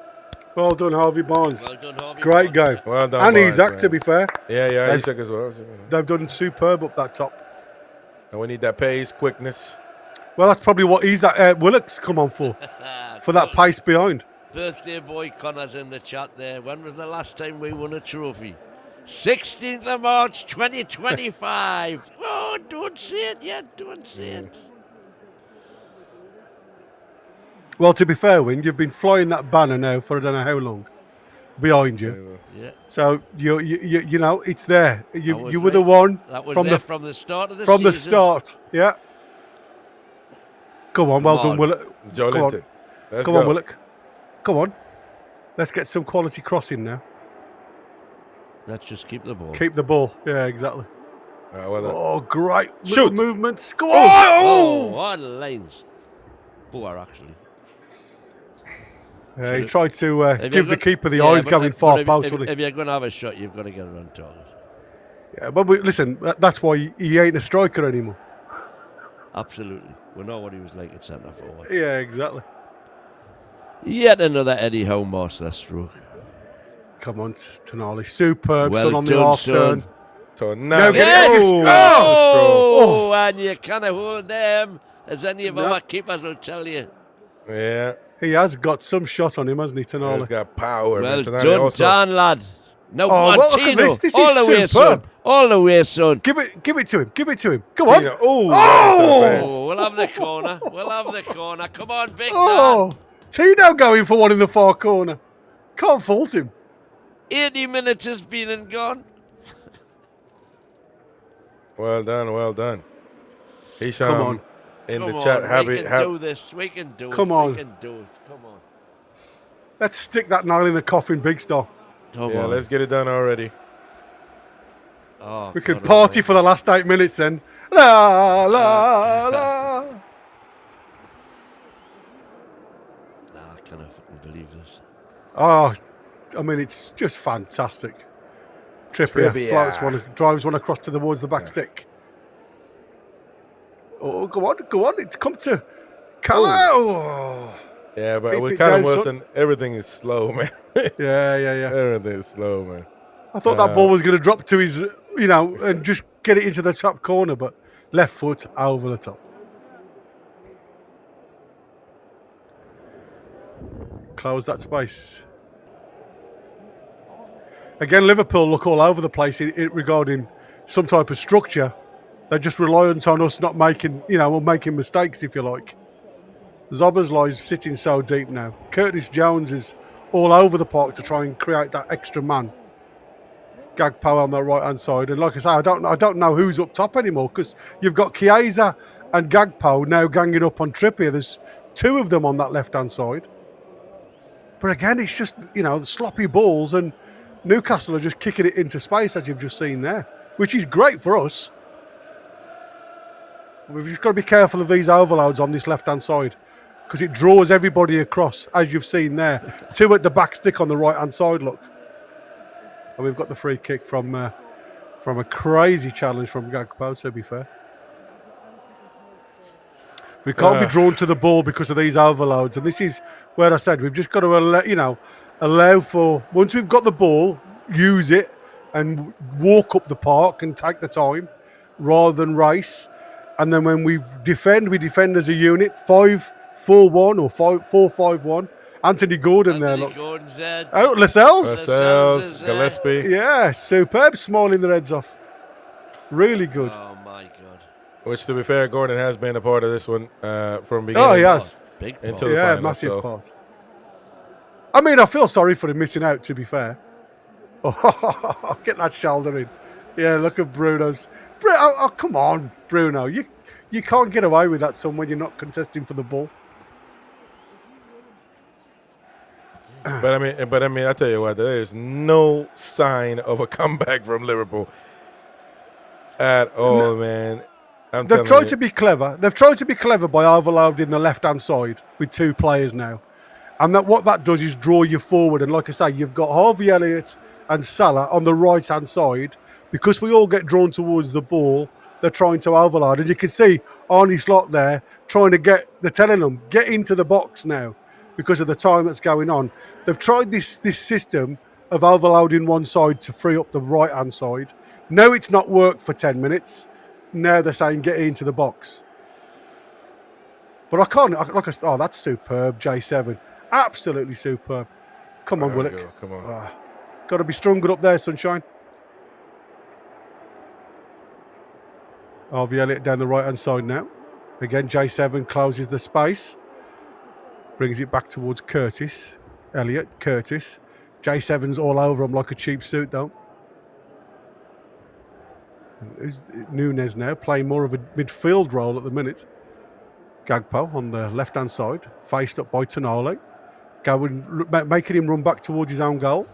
Well done, Harvey Barnes. Well done, Harvey. Great game. Well done, and Barnes, Isak, man. to be fair. Yeah, Isak as well. They've done superb up that top. And we need that pace, quickness. Well, that's probably what Willock's come on for that pace behind. Birthday boy Connor's in the chat there. When was the last time we won a trophy? 16th of March 2025. Oh, don't say it yet. Don't say it. Well, to be fair, Win, you've been flying that banner now for I don't know how long behind you. Yeah. So you know it's there. You was were the right. one That was from there the from the start of the from the season. start. Yeah. Come on, well done, on. Willock. Joe Come on, Linton. Let's come go. on, Willock. Come on. Let's get some quality crossing now. Let's just keep the ball. Keep the ball. Yeah, exactly. Well done. Oh, great Shoot. movements. Go on. Oh, what lanes. Poor, actually. He tried to If give you're the gonna- keeper the yeah, eyes but- going but far if- post, if, wasn't he? if you're going to have a shot, you've got to get it on target. Yeah, but listen, that's why he ain't a striker anymore. Absolutely. We know what he was like at centre forward. Yeah, exactly. Yet another Eddie Howe master stroke. Come on, Tonali. Superb, Well son on the done, half son. turn. No, get Yes! it. Oh, and you can't hold them, as any of No. our keepers will tell you. Yeah. He has got some shot on him, hasn't he, Tonali? He's got power. Well man. Tonali done, also. John, lad. Now, Oh, on, well, look at Tino. this. This all is the way, son. superb. All the way, son. Give it to him. Give it to him. Come on. Tino. Oh! Oh, we'll have the corner. We'll have the corner. Come on, big man. Oh, Tino going for one in the far corner. Can't fault him. 80 minutes has been and gone. Well done. Well done. Hisham Come on. in Come the chat. on, we can do this. We can do it. Come on. We can do it. Come on. Let's stick that nail in the coffin, Big Star. Come Yeah, on. let's get it done already. Oh, We could God, party oh, for the last 8 minutes then. La, la, la. I cannot fucking believe this. Oh, I mean, it's just fantastic. Trippier floats one, drives one across towards the back stick. Oh, go on. It's come to Callum. Oh. Yeah, but Keep with it Callum down, son. Wilson, everything is slow, man. Yeah. Everything is slow, man. I thought that ball was going to drop to his, and just get it into the top corner, but left foot over the top. Close that space. Again, Liverpool look all over the place regarding some type of structure. They're just reliant on us not making, or making mistakes, if you like. Zoboslai's sitting so deep now. Curtis Jones is all over the park to try and create that extra man. Gagpo on the right-hand side. And like I say, I don't know who's up top anymore because you've got Chiesa and Gagpo now ganging up on Trippier. There's two of them on that left-hand side. But again, it's just, the sloppy balls, and Newcastle are just kicking it into space, as you've just seen there, which is great for us. We've just got to be careful of these overloads on this left-hand side because it draws everybody across, as you've seen there. Two at the back stick on the right-hand side, look. And we've got the free kick from a crazy challenge from Gagpo, to be fair. We can't be drawn to the ball because of these overloads. And this is where I said we've just got to allow for, once we've got the ball, use it and walk up the park and take the time rather than race. And then when we defend as a unit, 5-4-1 or 4-5-1. Anthony Gordon there, look. Gordon's there. Oh, Lascelles, Gillespie. Yeah, superb, smiling their heads off. Really good. Oh, my God. Which, to be fair, Gordon has been a part of this one from beginning. Oh, he has. Big part. Until the final, massive so. part. I mean, I feel sorry for him missing out, to be fair. Oh, get that shoulder in. Yeah, look at Bruno's. Oh, come on, Bruno. You can't get away with that, son, when you're not contesting for the ball. But I mean, I tell you what, there is no sign of a comeback from Liverpool at all, man. They've tried to be clever. They've tried to be clever by overloading the left-hand side with two players now. And what that does is draw you forward. And like I say, you've got Harvey Elliott and Salah on the right-hand side. Because we all get drawn towards the ball, they're trying to overload. And you can see Arnie Slot there trying to they're telling them, get into the box now because of the time that's going on. They've tried this system of overloading one side to free up the right-hand side. No, it's not worked for 10 minutes. Now they're saying get into the box. But I can't, that's superb, J7. Absolutely superb. Come on, Willock. Come on. Got to be stronger up there, Sunshine. Harvey Elliott down the right-hand side now. Again, J7 closes the space. Brings it back towards Curtis. Elliott, Curtis. J7's all over him like a cheap suit, though. Nunes now playing more of a midfield role at the minute. Gagpo on the left-hand side, faced up by Tonali. Making him run back towards his own goal.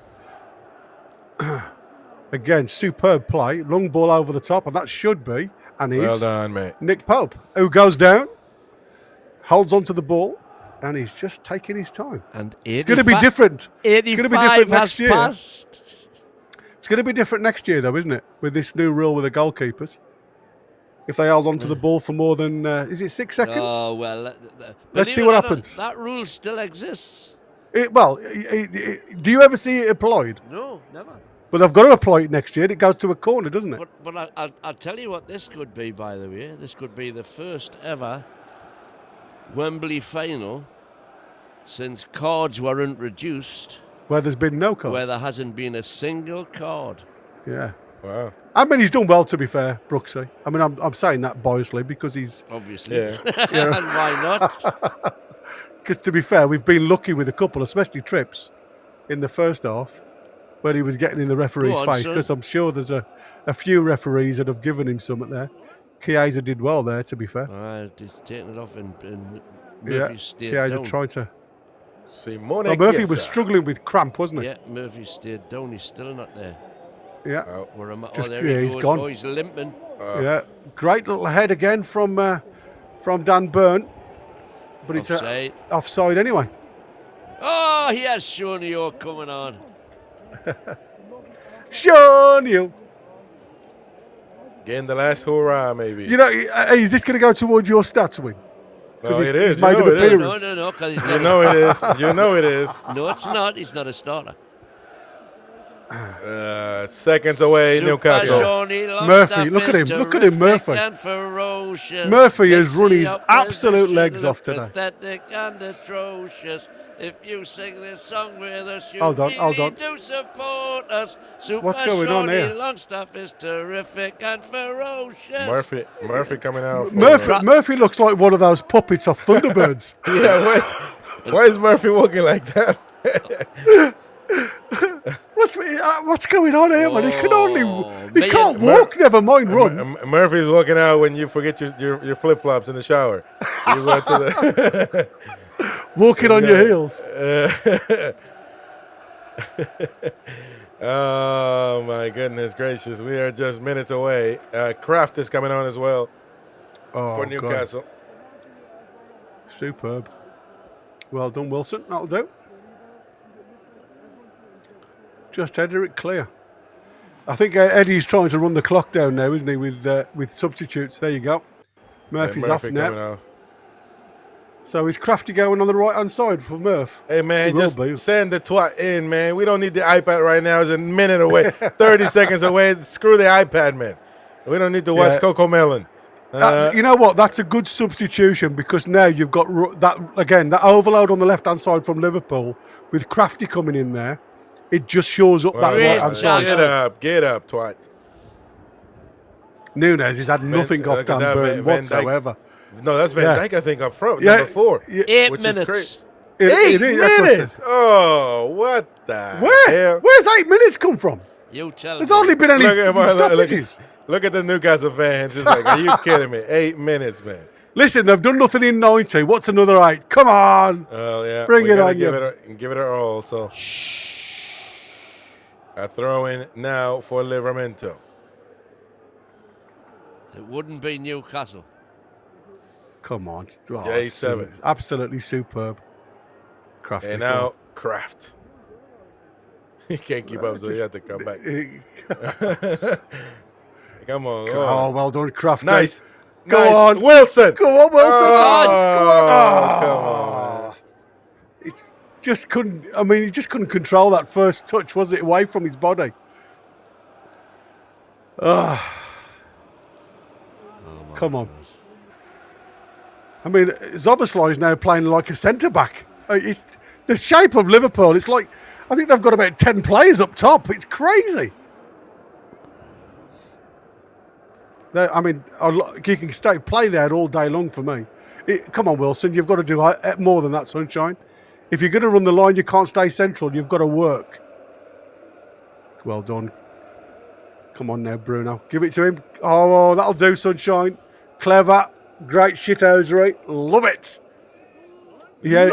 Again, superb play. Long ball over the top, and that should be, and Well is, done, mate. Nick Pope, who goes down, holds onto the ball, and he's just taking his time. And it's going to be different. It's going to be 85 different has next year. passed. It's going to be different next year, though, isn't it? With this new rule with the goalkeepers. If they hold onto the ball for more than, is it 6 seconds? Oh, well. Let's see believe what it or not, happens. That rule still exists. Do you ever see it applied? No, never. But they've got to apply it next year. It goes to a corner, doesn't it? But I'll tell you what this could be, by the way. This could be the first ever Wembley final since cards were introduced. Where there's been no cards. Where there hasn't been a single card. Yeah. Wow. I mean, he's done well, to be fair, Brooksy. I mean, I'm saying that biasly because he's... Obviously. Yeah. And why not? Because, to be fair, we've been lucky with a couple, especially trips, in the first half, where he was getting in the referee's Go on, face. son. Because I'm sure there's a few referees that have given him something there. Chiesa did well there, to be fair. He's taking it off and Yeah, Murphy stayed Chiesa down. tried to... Simone Well, Murphy Chiesa. was struggling with cramp, wasn't he? Yeah, Murphy stayed down. He's still not there. Yeah. There he he's goes. gone. Oh, he's limping. Yeah, great little head again from Dan Burn, but it's Offside. Offside anyway. Oh, he has shown you coming on. Shown you. Getting the last hurrah, maybe. You know, is this going to go towards your stats win? Because Oh, it is. he's made You an know it is. appearance. No, because he's You not. know it is. You know it is. No, it's not. He's not a starter. Seconds away, Super Newcastle. Johnny Murphy, look at him. Look at him, Murphy. and ferocious. Murphy has run Mixing his up absolute position, legs look off today. Pathetic and atrocious. If you sing this song with us, you Hold on, really hold on. do support us. Super What's going on Shawnee here? Longstaff is terrific and ferocious. Murphy coming out. Murphy looks like one of those puppets off Thunderbirds. Yeah, why is Murphy walking like that? What's going on here, man? He can only he can't Mur- walk. Never mind run. Murphy's walking out when you forget your flip flops in the shower. You go to the Walking on your heels. Oh my goodness gracious! We are just minutes away. Kraft is coming on as well for Newcastle. Superb. Well done, Wilson. That'll do. Just header it clear. I think Eddie's trying to run the clock down now, isn't he? With substitutes. There you go. Murphy's Murphy off now. coming off. So is Crafty going on the right hand side for Murph? Hey man, He will just be. send the twat in, man. We don't need the iPad right now. It's a minute away, 30 seconds away. Screw the iPad, man. We don't need to watch Yeah. Coco Melon. You know what? That's a good substitution because now you've got that again. That overload on the left hand side from Liverpool with Crafty coming in there. It just shows up that right hand side. Get up, twat. Nunes has had nothing off look at Dan that, Burn Van Dijk. whatsoever. No, that's Van Yeah. Dijk, I think, up front, Yeah, number 4. yeah. 8 which minutes. is great. It 8 is, that's what I minutes? said. Oh, what the Where? hell? Where's 8 minutes come from? You tell There's me. only been any Look, stoppages. look at the Newcastle fans. It's like, are you kidding me? 8 minutes, man. Listen, they've done nothing in 90. What's another 8? Come on. Oh, yeah. Bring we it gotta on, give it our all. So, a throw in now for Livramento. It wouldn't be Newcastle. Come on. Oh, J7. it's absolutely superb. Crafty. And now, Kraft. He can't keep up, so he had to come back. Come on. Oh, well done, Crafty. Nice. Go Nice. on. Wilson. Go on, Wilson. Oh, come on. It just couldn't. I mean, he just couldn't control that first touch, was it? Away from his body. Come on. I mean, Zoboslai is now playing like a centre back. It's the shape of Liverpool. It's like I think they've got about 10 players up top. It's crazy. I mean, you can play there all day long for me. Come on, Wilson, you've got to do more than that, Sunshine. If you're going to run the line, you can't stay central. You've got to work. Well done. Come on now, Bruno. Give it to him. Oh, that'll do, Sunshine. Clever. Great shithousery. Love it. Yeah,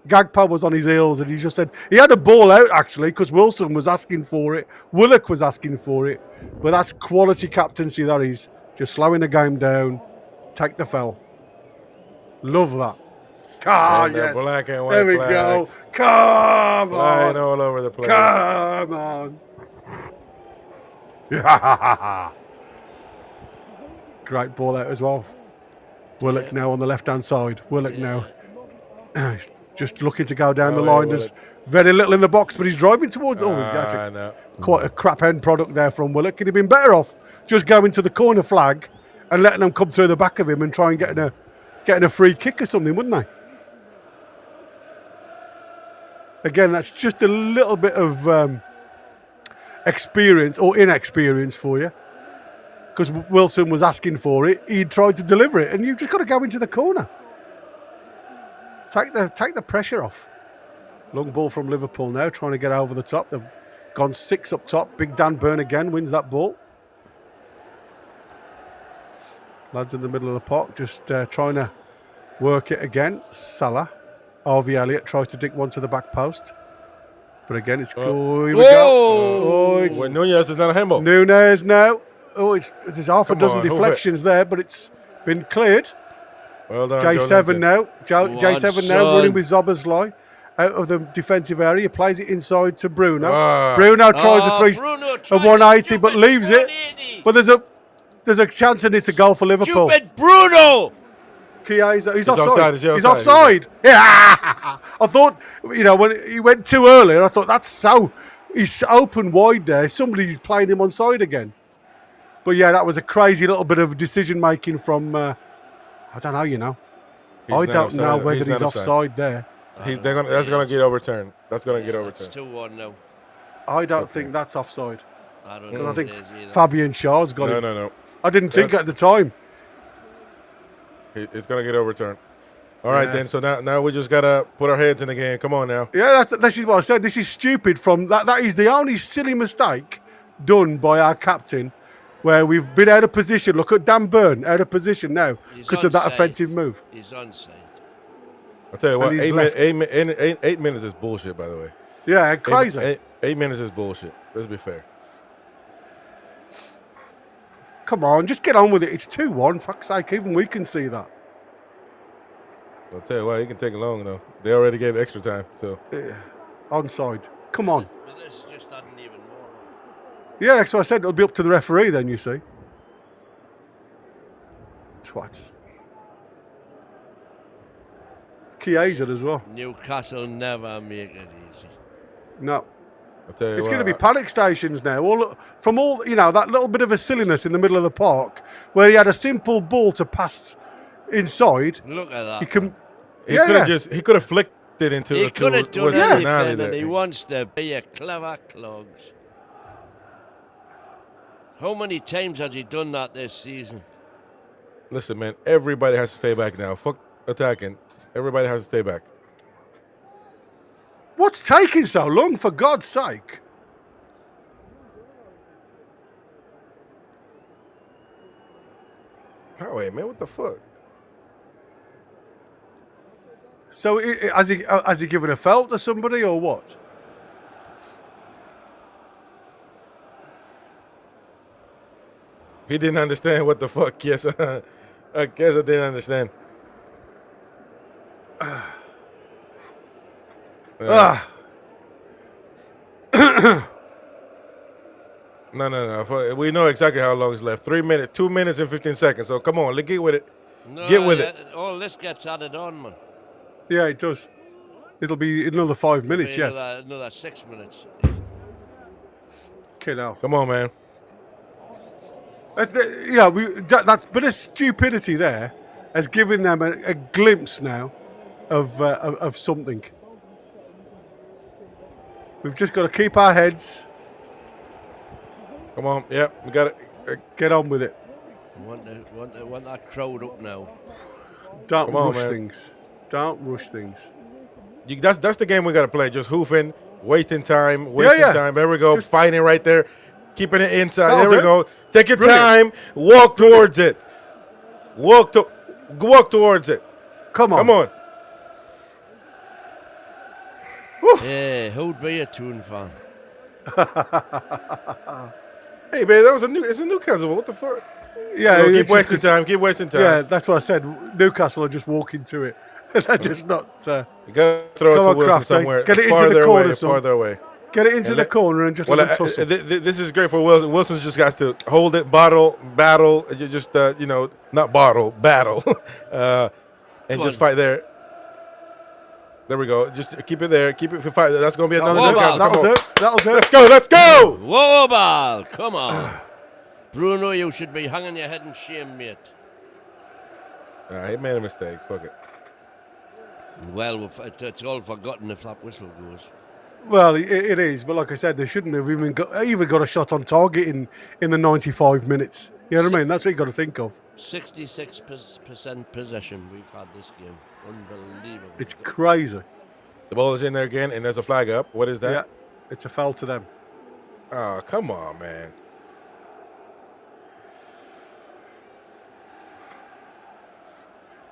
Gagpa was on his heels and he just said, he had a ball out actually because Wilson was asking for it. Willock was asking for it. But that's quality captaincy, that is. Just slowing the game down. Take the foul. Love that. And Yes. black and white there we flags. go. Come Flying on. all over the place. Come on. Great ball out as well. Willock now on the left-hand side. Willock now. He's just looking to go down the line. There's very little in the box, but he's driving towards... that's quite a crap end product there from Willock. Could have been better off just going to the corner flag and letting them come through the back of him and try and getting a free kick or something, wouldn't they? Again, that's just a little bit of experience or inexperience for you. Because Wilson was asking for it, he tried to deliver it, and you've just got to go into the corner. Take the pressure off. Long ball from Liverpool now, trying to get over the top. They've gone 6 up top. Big Dan Burn again wins that ball. Lads in the middle of the park, just trying to work it again. Salah. Harvey Elliott tries to dig one to the back post. But again, it's cool. Here we go. Well, Nunez is not a handball. Nunez now. There's half a dozen deflections there, but it's been cleared. Well done, J7 now. J7 now running with Zoboszlai out of the defensive area. Plays it inside to Bruno. Bruno tries a 180, but leaves it. But there's a chance and it's a goal for Liverpool. Stupid Bruno! Chiesa, he's offside. offside. He's offside. Yeah. I thought, when he went too early, I thought he's open wide there. Somebody's playing him onside again. But yeah, that was a crazy little bit of decision making from, I don't know, I don't know whether he's offside there. That's going to get overturned. That's going to get overturned. It's 2-1 now. I don't think that's offside. I don't Because know I think if it is either. Fabian Shaw's got it. No. I didn't think at the time. It's going to get overturned. All right, then. So now we just got to put our heads in the game. Come on now. Yeah, this is what I said. This is stupid. That is the only silly mistake done by our captain where we've been out of position. Look at Dan Burn, out of position now because of that offensive move. He's onside. I'll tell you what, 8 minutes is bullshit, by the way. Yeah, crazy. 8 minutes is bullshit. Let's be fair. Come on, just get on with it. It's 2-1. Fuck's sake, even we can see that. I'll tell you what, it can take long, though. They already gave extra time, so. Yeah. Onside. Come on. But this just adding even more. Yeah, that's what I said. It'll be up to the referee then, you see. Twats. Chiesa as well. Newcastle never make it easy. No. I'll tell you It's what, going to be panic stations now. That little bit of a silliness in the middle of the park where he had a simple ball to pass inside. Look at that. He could have flicked it into. He could have done anything, and he wants to be a clever clogs. How many times has he done that this season? Listen, man, everybody has to stay back now. Fuck attacking. Everybody has to stay back. What's taking so long, for God's sake? Oh, wait, man, what the fuck? So has he given a foul to somebody or what? He didn't understand what the fuck. Yes, I guess I didn't understand. No. We know exactly how long is left. 3 minutes, 2 minutes and 15 seconds. So come on, let's get with it. Get with it. All this gets added on, man. Yeah, it does. It'll be another 5 minutes, yes. Another 6 minutes. Okay, now. Come on, man. That's bit of stupidity there has given them a glimpse now of something. We've just got to keep our heads. Come on, yeah, we got it. Get on with it. want that crowd up now. Don't Come on, rush man. things. Don't rush things. That's the game we got to play. Just hoofing, wasting time. There we go. Just fighting right there. Keeping it inside. That'll There we do. go. Take your Brilliant. time. Walk towards it. Walk towards it. Come on. Come on. Yeah, who'd be a Toon fan? Hey, man, it's a Newcastle. What the fuck? Yeah, keep it's wasting just- time. Keep wasting time. Yeah, that's what I said. Newcastle are just walking to it. They're just not. You gotta throw Come it to on, Wilson Crafty. somewhere. Get it into farther the corner, away, son. farther away. Get it into And the corner and just well, let them tussle. this is great for Wilson. Wilson's just got to hold it, battle. You just not bottle, battle, and Come just on. fight there. There we go. Just keep it there. Keep it for fight. That's gonna be another. Whoa, Newcastle. That'll Come on. do. That'll do. Let's go. Let's go. Whoa, ball! Come on. Bruno, you should be hanging your head in shame, mate. He made a mistake. Fuck it. Well, it's all forgotten if that whistle goes. Well, it is, but like I said, they shouldn't have even got a shot on target in the 95 minutes. You know what I mean? That's what you got to think of. 66% possession we've had this game. Unbelievable. It's crazy. The ball is in there again, and there's a flag up. What is that? Yeah, it's a foul to them. Oh, come on, man.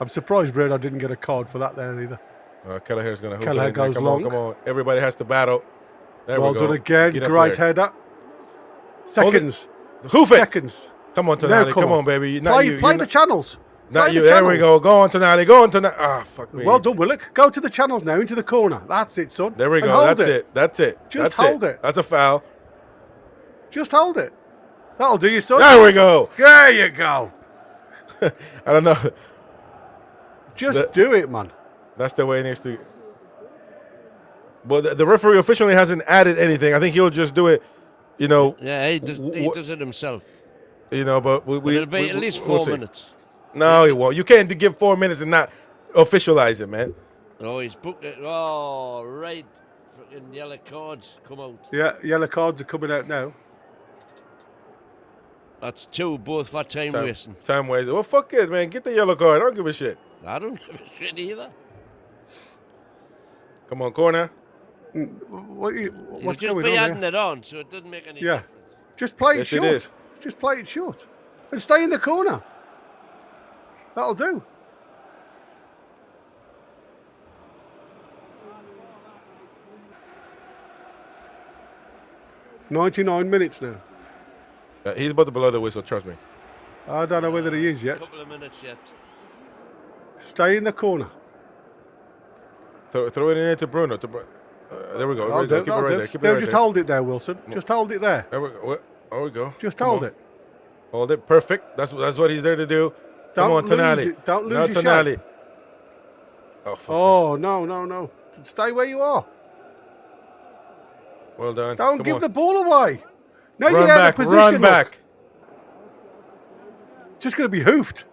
I'm surprised Bruno didn't get a card for that there either. Kelleher's going to hoop Kelleher it in there. goes Come long. on, come on. Everybody has to battle. There Well we go. done again. Get up Great there. header. Seconds. Hoof it. Seconds. Come on, No, Tonali. Come on, baby. Not Play, you. play You're the channels. Not Play you. the There we go. channels. Go on, Tonali. Go on, Tonali. Ah, fuck me. Well done, Willock. Go to the channels now, into the corner. That's it, son. There we And go. hold That's it. That's it. Just That's hold it. That's a foul. Just hold it. That'll do you, son. There we go. There you go. I don't know. Just do it, man. That's the way it needs to. Well, the referee officially hasn't added anything. I think he'll just do it, Yeah, he does it himself. But we It'll be at least we'll 4 see. minutes. No, he won't. You can't give 4 minutes and not officialize it, man. Oh, he's booked it. Oh, right. Fucking yellow cards come out. Yeah, yellow cards are coming out now. That's 2, both for time wasting. Time wasting. Well, fuck it, man. Get the yellow card. I don't give a shit. I don't give a shit either. Come on, corner. What's You'll just going be on adding here? it on, so it doesn't make any Yeah. difference. Just play it Yes, it short. is. Just play it short. And stay in the corner. That'll do. "99 minutes now. He's about to blow the whistle. Trust me. I don't know whether he is A yet. couple of minutes yet. Stay in the corner. Throw it in there to Bruno. There we go. I'll Keep do. it I'll right do. there. Keep it Now right just there. hold it there, Wilson. Just hold it there. There we go. There we go. Just Come hold on. it. Hold it. Perfect. That's what he's there to do. Come on, Don't Tonali. lose it. Don't lose No, your Tonali. shape. Oh, fuck. Oh, no. Stay where you are. Well done. Don't Come give on. the ball away. No, Run you're out back. of position. Run look. back. It's just going to be hoofed.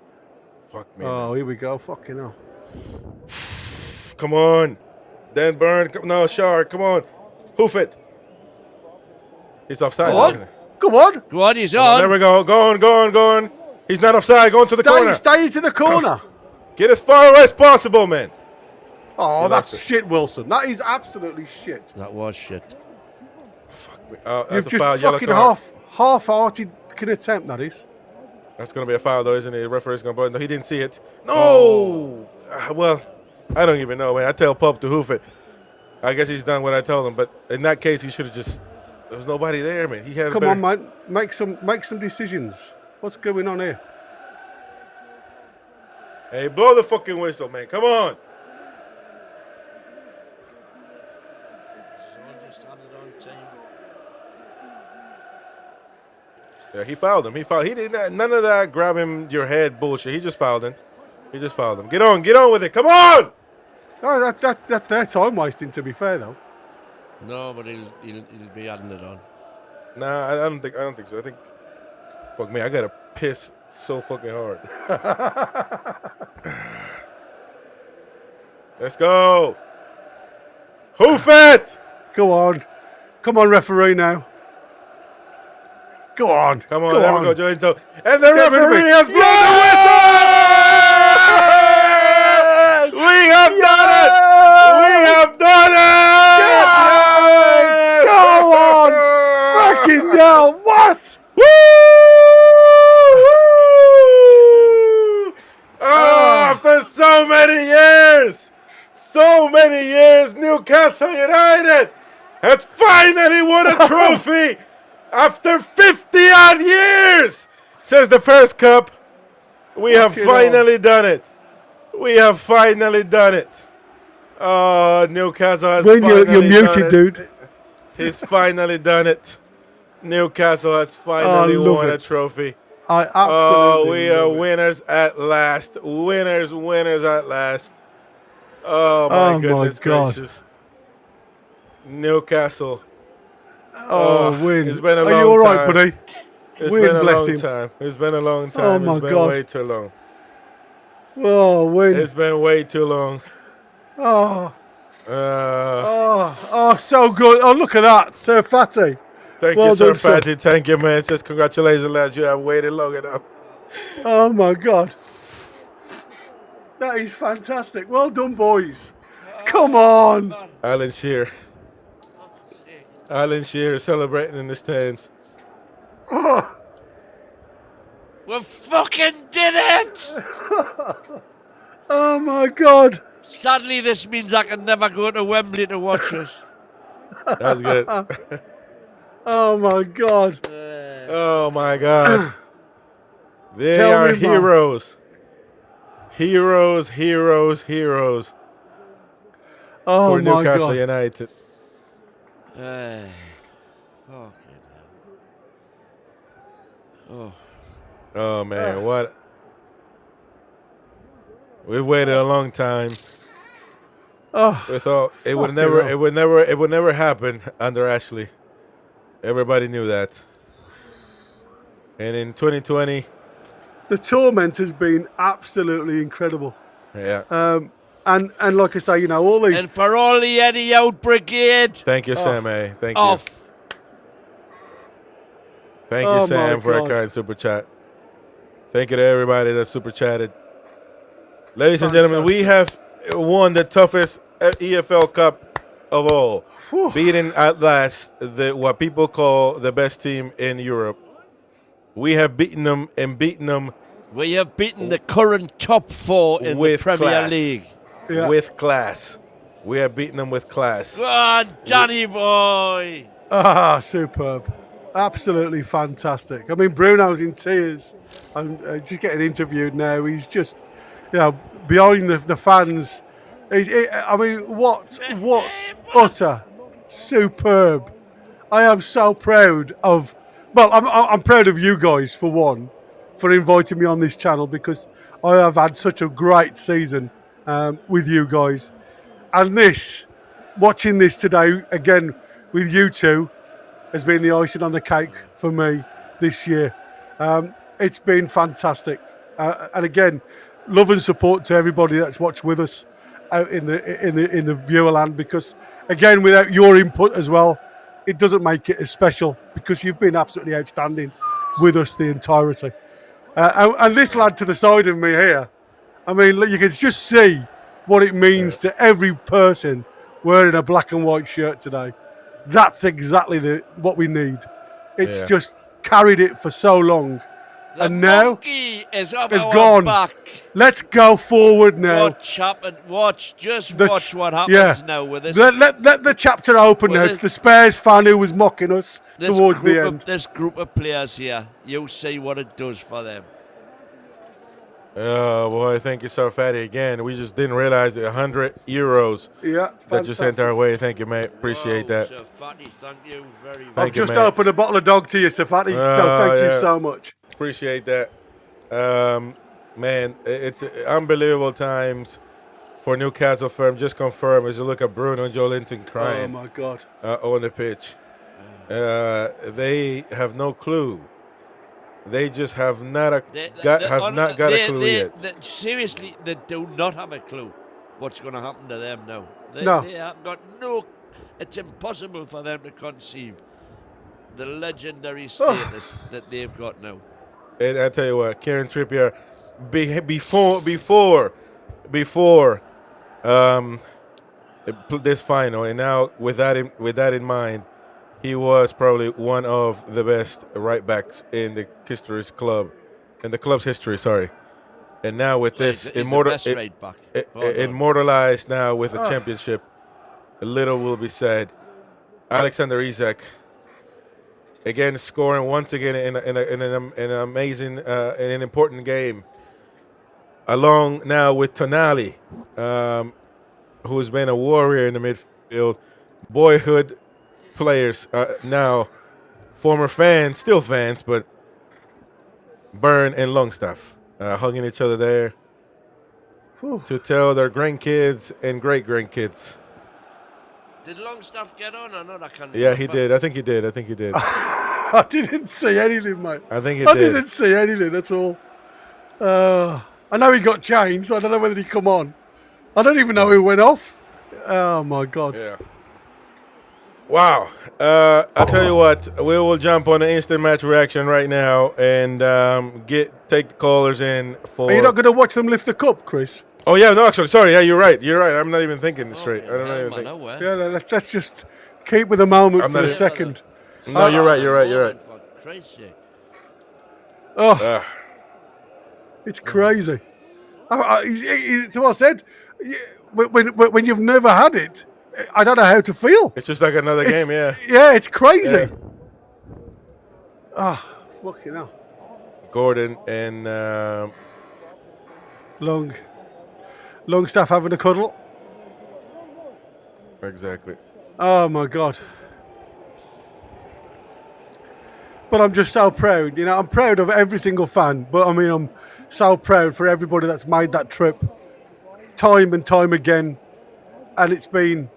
Fuck me. Oh, here we go. Fucking hell. Come on. Dan Burn. No, Shard. Come on. Hoof it. He's offside. Go on. Go on. Go on, he's Come on, on. there we go. Go on. He's not offside. Go into the corner. Stay into the corner. Get as far away as possible, man. Oh, Yeah, that's that's shit, Wilson. That is absolutely shit. That was shit. That's You've a just foul. Yellow fucking card. half-hearted attempt, that is. That's going to be a foul, though, isn't it? The referee's going to blow it. No, he didn't see it. No! Well, I don't even know, man. I tell Pup to hoof it. I guess he's done what I told him. But in that case, he should have just... There was nobody there, man. He had Come on, man. Make some decisions. What's going on here? Hey, blow the fucking whistle, man. Come on. Just added on time. Yeah, he fouled him. He did not, none of that grab him your head bullshit. He just fouled him. Get on with it. Come on. No, that's their time wasting, to be fair, though. No, but he'll be adding it on. Nah, I don't think so. I think, fuck me, I gotta piss so fucking hard. Let's go. Hoof it. Go on. Come on, referee now. Go on. Come on, Go there on. we go, Jointo. And the Get rid of referee it. has blown the whistle! We have done it! We have done it! Yes! Go on! Fucking hell! What? Woo! Oh, after so many years, Newcastle United has finally won a trophy after 50 odd years since the first cup. We have finally done it. We have finally done it. Oh, Newcastle has When finally you're muted, done it. dude. He's finally done it. Newcastle has finally love won a it. trophy. I absolutely Oh, we are love it. winners at last. Winners at last. Oh, my goodness God. gracious. Newcastle. Win. It's been a Are long you all right, time. buddy? It's Win, been a bless long him. time. It's been a long time. Oh, my it's been God. way too long. Oh, win. It's been way too long. Oh. So good. Oh, look at that. Sir Fatty. Thank Well you, Sir done, sir. Fatty. Thank you, man. It says, congratulations, lads. You have waited long enough. Oh, my God. That is fantastic. Well done, boys. Come on. Alan Shearer. Alan Shearer celebrating in the stands. Oh. We fucking did it! Oh, my God. Sadly, this means I can never go to Wembley to watch us. That's good. Oh, my God. Oh, my God. They Tell are me more. heroes. Heroes Oh, for my Newcastle God. United. Fucking hell. Oh, man, what? We've waited a long time. Oh, We thought it would fucking hell. it would never happen under Ashley. Everybody knew that. And in 2020, The torment has been absolutely incredible. yeah. And like I say, you know, all the And for all the Eddie out brigade. Thank you, Sam A. Thank you. Off. Thank Oh, you, Sam, my for a God. kind super chat. Thank you to everybody that super chatted. Ladies and gentlemen, we have won the toughest EFL Cup of all, beating at last what people call the best team in Europe. We have beaten them and beaten them We have beaten the current top four in the with Premier class. League. Yeah. With class. We have beaten them with class. Go on, Danny boy. superb. Absolutely fantastic. I mean, Bruno's in tears. I'm just getting interviewed now. He's just, you know, behind the fans. I mean, what utter superb. I am so proud of, well, I'm proud of you guys, for one, for inviting me on this channel, because I have had such a great season with you guys. And watching this today, again, with you two, has been the icing on the cake for me this year. It's been fantastic. And again, love and support to everybody that's watched with us out in the viewer land, because again, without your input as well, it doesn't make it as special, because you've been absolutely outstanding with us the entirety. And this lad to the side of me here, I mean, you can just see what it means to every person wearing a black and white shirt today. That's exactly what we need. It's just carried it for so long. The and now monkey is off it's our gone. back. Let's go forward now. Watch what happens Yeah. now with this. Let the chapter open With now. this- It's the Spurs fan who was mocking us towards the end. This group of players here, you see what it does for them. Oh, boy, thank you, Sir Fatty, again. We just didn't realize the €100 Yeah, that you sent our way. Thank you, mate. Appreciate that. Sir Fatty, thank you very much. I've just opened a bottle of dog to you, Sir Fatty, so thank you so much. Appreciate that. Man, it's unbelievable times for Newcastle firm. Just confirm as you look at Bruno and Joe Linton crying. Oh, my God. On the pitch. They have no clue. They just have not got a clue yet. Seriously, they do not have a clue what's going to happen to them now. They No. have got no. It's impossible for them to conceive. the legendary status that they've got now. And I tell you what, Kieran Trippier, before this final, and now with that in mind, he was probably one of the best right backs in the club's history. Sorry, and now with this immortalized now with a championship, little will be said. Alexander Isak again scoring once again in an amazing in an important game, along now with Tonali, who's been a warrior in the midfield. Boyhood players, now former fans, still fans, but Byrne and Longstaff hugging each other there to tell their grandkids and great-grandkids. Did Longstaff get on? I know that can't. Yeah, he did. I think he did. I didn't see anything, mate. I think he did. I didn't see anything at all. I know he got changed. I don't know whether he come on. I don't even know who went off. Oh, my God. Yeah. Wow. I'll tell you what. We will jump on the instant match reaction right now and take the callers in for... Are you not going to watch them lift the cup, Chris? Oh, yeah. No, actually. Sorry. Yeah, you're right. I'm not even thinking straight. I don't even think. Yeah, let's just keep with the moment for a second. No, you're right. Oh, it's crazy. It's what I said. When you've never had it, I don't know how to feel. It's just like another game, yeah. Yeah, it's crazy. Ah, fucking hell. Gordon and Longstaff having a cuddle. Exactly. Oh my God. But I'm just so proud. You know, I'm proud of every single fan. But I mean, I'm so proud for everybody that's made that trip time and time again. And it's been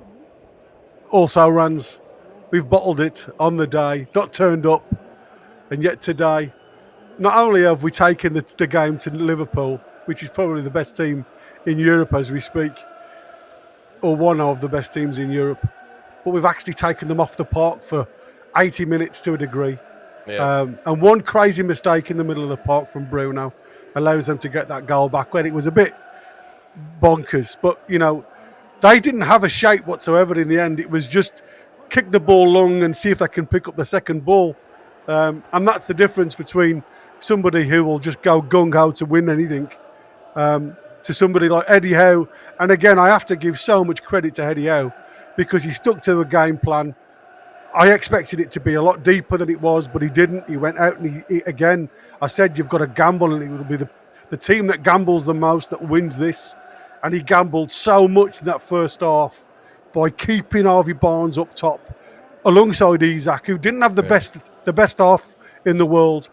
also runs. We've bottled it on the day, not turned up. And yet today, not only have we taken the game to Liverpool, which is probably the best team in Europe as we speak, or one of the best teams in Europe, but we've actually taken them off the park for 80 minutes to a degree. Yeah. And one crazy mistake in the middle of the park from Bruno allows them to get that goal back when it was a bit bonkers. But, you know, they didn't have a shape whatsoever in the end. It was just kick the ball long and see if they can pick up the second ball. And that's the difference between somebody who will just go gung-ho to win anything to somebody like Eddie Howe. And again, I have to give so much credit to Eddie Howe because he stuck to the game plan. I expected it to be a lot deeper than it was, but he didn't. He went out and he again, I said, you've got to gamble, and it will be the team that gambles the most that wins this. And he gambled so much in that first half by keeping Harvey Barnes up top alongside Isak, who didn't have the best half in the world.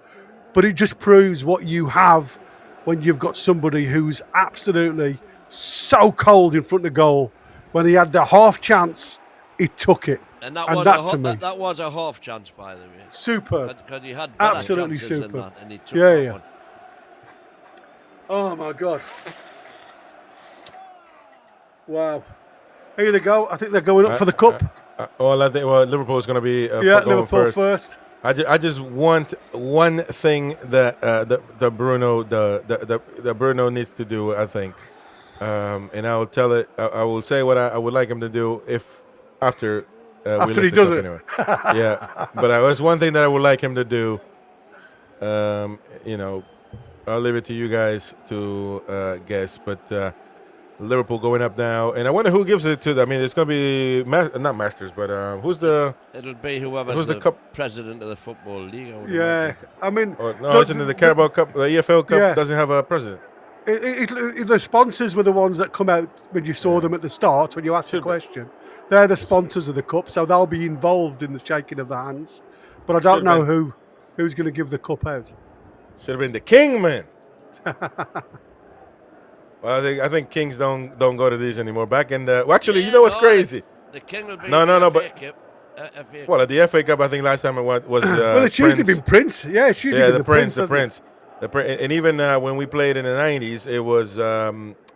But it just proves what you have when you've got somebody who's absolutely so cold in front of goal. When he had the half chance, he took it. And that was a half chance, by the way. Superb. Because he had absolutely superb. That, and he took that one. Oh my God. Wow. Here they go. I think they're going up for the cup. I think Liverpool is going to be Liverpool first. I just want one thing that Bruno needs to do. I think, and I will tell it. I will say what I would like him to do after he does it. Anyway. Yeah, but there's one thing that I would like him to do. You know, I'll leave it to you guys to guess, but. Liverpool going up now, and I wonder who gives it to them. I mean, it's going to be not Masters, but who's the? It'll be whoever's the president of the football league. Yeah, I mean, isn't it the Carabao Cup? The EFL Cup doesn't have a president. The sponsors were the ones that come out when you saw them at the start when you asked the question. They're the sponsors of the cup, so they'll be involved in the shaking of the hands. But I don't know who's going to give the cup out. Should have been the King, man. Well, I think Kings don't go to these anymore. Back in the you know what's crazy? The King will be but at the FA Cup, I think last time it was. Well, it's usually been Prince. Yeah, it's usually been the Prince. And even when we played in the '90s, it was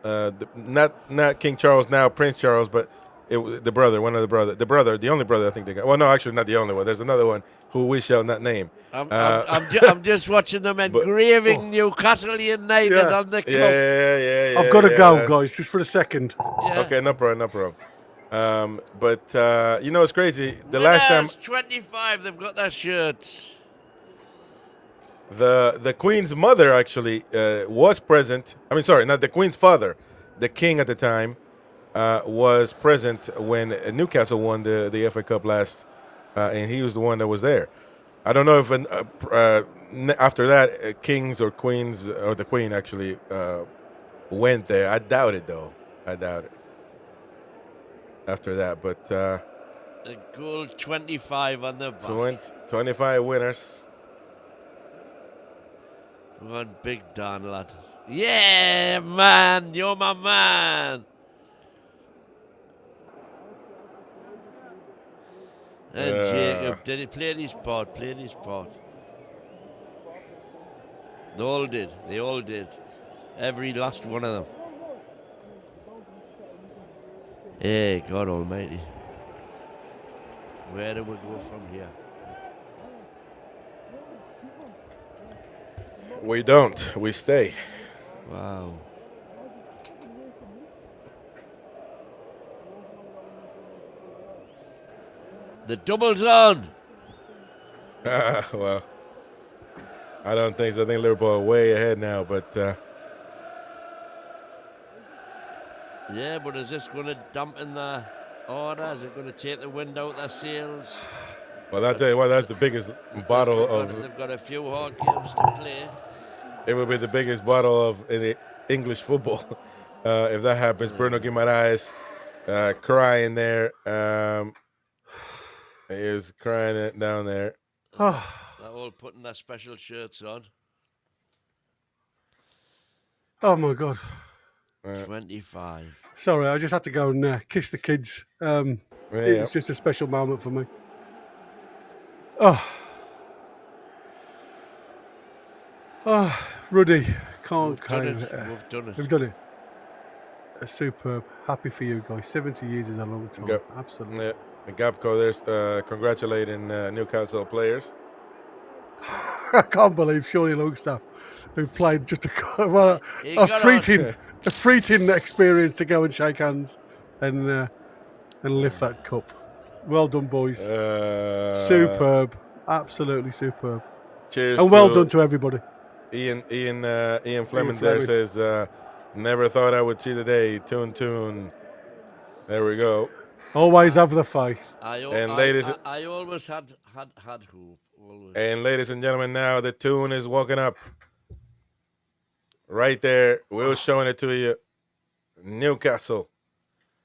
not King Charles, now Prince Charles, but the brother, one of the only brother I think they got. Well, no, actually not the only one. There's another one who we shall not name. I'm just watching them engraving Newcastle United on the cup. Yeah. I've got to go, guys, just for a second. Yeah. Okay, no problem. But you know, it's crazy. The last time 25, they've got their shirts. the Queen's mother actually was present. I mean, sorry, not the Queen's father. The King at the time was present when Newcastle won the FA Cup last, and he was the one that was there. I don't know if after that kings or queens or the Queen actually went there. I doubt it, though. I doubt it. After that, but A goal 25 on the back. 25 winners. One big Dan, lad. Yeah, man, you're my man. And Jacob, did he play his part? Played his part. They all did. They all did. Every last one of them. Hey, God Almighty. Where do we go from here? We don't. We stay. Wow. The double's on. Well, I don't think so. I think Liverpool are way ahead now, but Yeah, but is this going to dampen the order? Is it going to take the wind out their sails? well, I tell you what, that's the biggest bottle of. They've got a few hard games to play. It would be the biggest bottle of in the English football if that happens. Bruno Guimaraes crying there. He is crying it down there. They're all putting their special shirts on. Oh my God. 25. Sorry, I just had to go and kiss the kids. It's just a special moment for me. Oh, Ruddy, can't claim it. We've done it. We've done it. Superb. Happy for you guys. 70 years is a long time. Absolutely. Yeah. And Gapco, there's congratulating Newcastle players. I can't believe Shawnee Longstaff, who played just a fleeting experience to go and shake hands and lift that cup. Well done, boys. Superb. Absolutely superb. Cheers. And well done to everybody. Ian Fleming there says, never thought I would see the day. Tune. There we go. Always have the faith. I always had hope. Always. And ladies and gentlemen, now the tune is walking up. Right there. We're showing it to you. Newcastle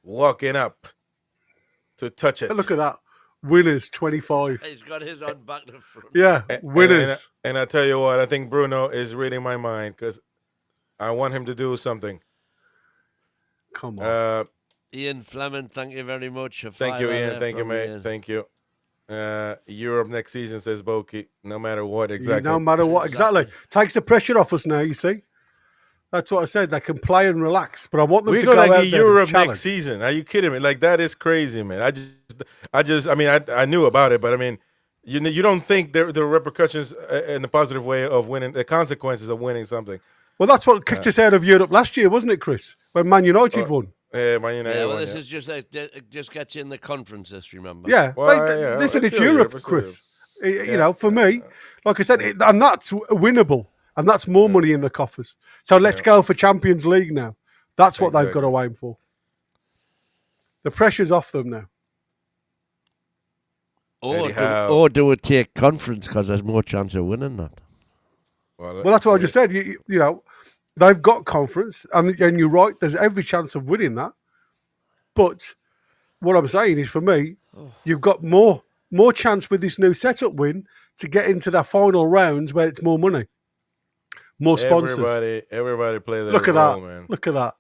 walking up to touch it. Look at that. Winners 25. He's got his on back to front. Yeah, winners. And I tell you what, I think Bruno is reading my mind because I want him to do something. Come on. Ian Fleming, thank you very much. Thank you, Ian. Thank you, mate. Thank you. Europe next season, says Boki. No matter what, exactly. No matter what, exactly. Takes the pressure off us now, you see. That's what I said. They can play and relax, but I want them to go out there Europe and challenge. next season. Are you kidding me? Like, that is crazy, man. I knew about it, but I mean, you don't think the repercussions in the positive way of winning, the consequences of winning something. Well, that's what kicked us out of Europe last year, wasn't it, Chris? When Man United won. Yeah, Man United Yeah, well, won, this is just gets you in the conferences, remember? Yeah, listen, it's Europe, Chris. You know, for me, like I said, and that's winnable, and that's more money in the coffers. So let's go for Champions League now. That's what they've got to aim for. The pressure's off them now. Or do we take conference because there's more chance of winning that? Well, that's what I just said. You know, they've got conference, and you're right. There's every chance of winning that. But what I'm saying is, for me, you've got more chance with this new setup win to get into the final rounds where it's more money, more sponsors. Everybody play their Look at role, that! man. Look at that!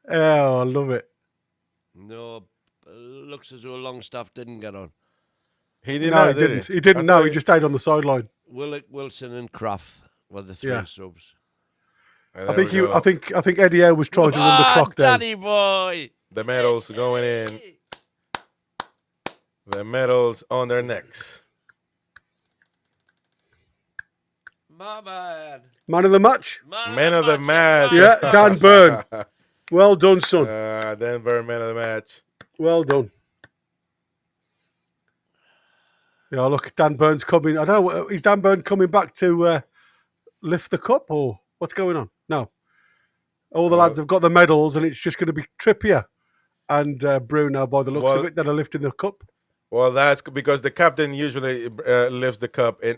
Oh, I love it. No, looks as though Longstaff didn't get on. He didn't. No, he didn't. He didn't. No, he just stayed on the sideline. Willock, Wilson, and Kraft were the three subs. I think Eddie Howe was trying to run the clock down. Danny boy. The medals going in. The medals on their necks. My man. Man of the match? Man of the match. Yeah, Dan Burn. Well done, son. Dan Burn, man of the match. Well done. Yeah, look, Dan Burn's coming. I don't know, is Dan Burn coming back to lift the cup or what's going on? No. All the lads have got the medals and it's just going to be Trippier and Bruno by the looks of it that are lifting the cup. Well, that's because the captain usually lifts the cup, and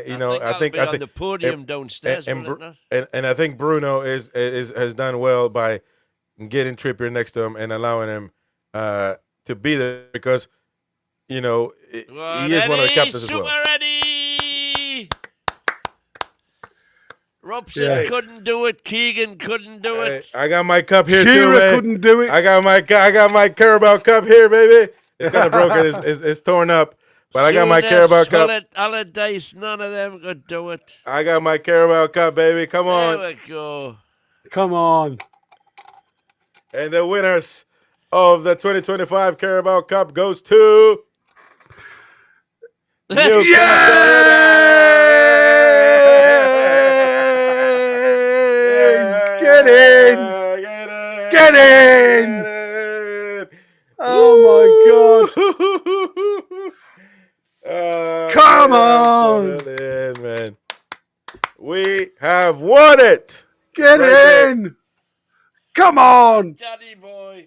you know, I think on the podium downstairs, and I think Bruno has done well by getting Trippier next to him and allowing him to be there because you know he is one of the captains as well. Ready. Robson couldn't do it. Keegan couldn't do it. I got my cup here Shearer too. couldn't do it. I got my Carabao cup here, baby. It's kind of broken. It's torn up. But I got my Carabao cup. Allardyce, none of them could do it. I got my Carabao cup, baby. Come on. There we go. Come on. And the winners of the 2025 Carabao Cup goes to Newcastle. Get in! Get in! Oh my God! Come on! Man. We have won it! Get in! Come on! Daddy boy.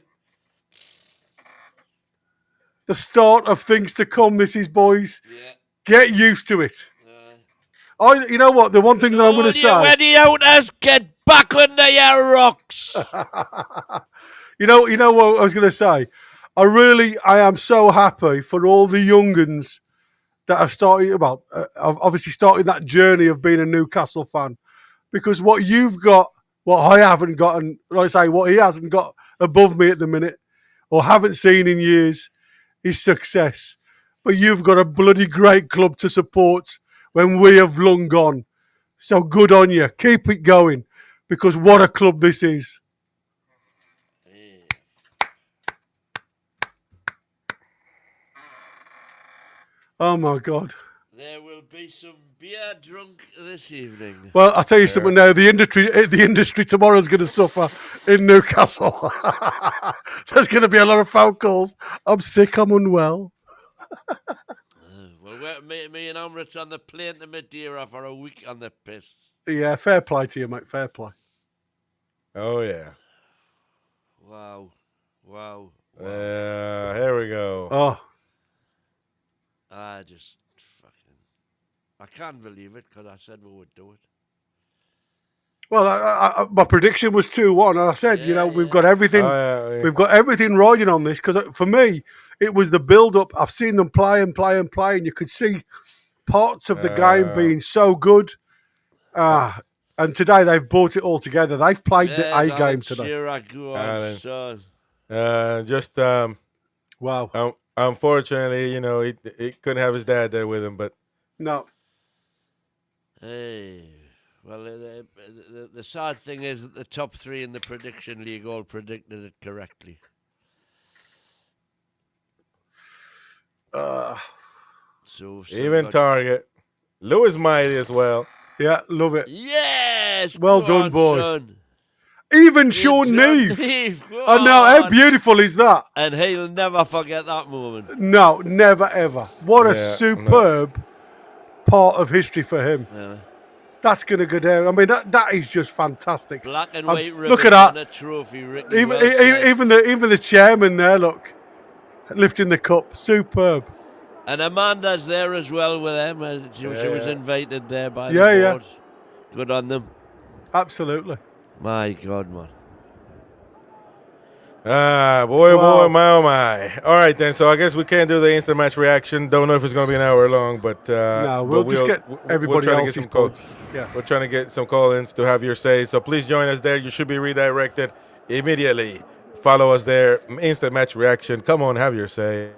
The start of things to come, this is, boys. Yeah. Get used to it. You know what? The one thing that I'm going to say. When the outers get back under your rocks. You know what I was going to say? I am so happy for all the young'uns that have started, obviously started that journey of being a Newcastle fan. Because what you've got, what I haven't got, and like I say, what he hasn't got above me at the minute, or haven't seen in years, is success. But you've got a bloody great club to support when we have long gone. So good on you. Keep it going. Because what a club this is. Oh my God! There will be some beer drunk this evening. Well, I'll tell you something now. The industry tomorrow is going to suffer in Newcastle. There's going to be a lot of phone calls. I'm sick. I'm unwell. Well, me and Amrit's on the plane to Madeira for a week on the piss. Yeah, fair play to you, mate. Fair play. Oh yeah. Wow. Here we go. Oh. I can't believe it because I said we would do it. Well, my prediction was 2-1. And I said, we've got everything. We've got everything riding on this because for me, it was the build-up. I've seen them play, and you could see parts of the game being so good. And today they've brought it all together. They've played the A game today. Wow. Unfortunately, he couldn't have his dad there with him, but no. Hey, well, the sad thing is that the top three in the prediction league all predicted it correctly. So even Target, Lewis Mighty as well. Yeah, love it. Yes, well done, on, boy. Son. Even Sean Neve. Oh no, how beautiful is that? And he'll never forget that moment. No, never ever. What a superb part of history for him. Yeah. That's going to go down. I mean, that is just fantastic. Black and white ribbon look at that. And a trophy. Even the chairman there, look, lifting the cup. Superb. And Amanda's there as well with them. She was invited there by the board. Yeah. Good on them. Absolutely. My God, man. Boy, oh my. All right, then. So I guess we can't do the instant match reaction. Don't know if it's going to be an hour long, but we'll just get everybody else's calls. Yeah, we're trying to get some call-ins to have your say. So please join us there. You should be redirected immediately. Follow us there. Instant match reaction. Come on, have your say.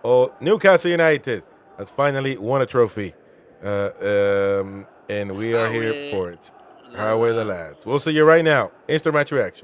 Oh, Newcastle United has finally won a trophy, and we are here for it. How are the lads? We'll see you right now. Instant match reaction.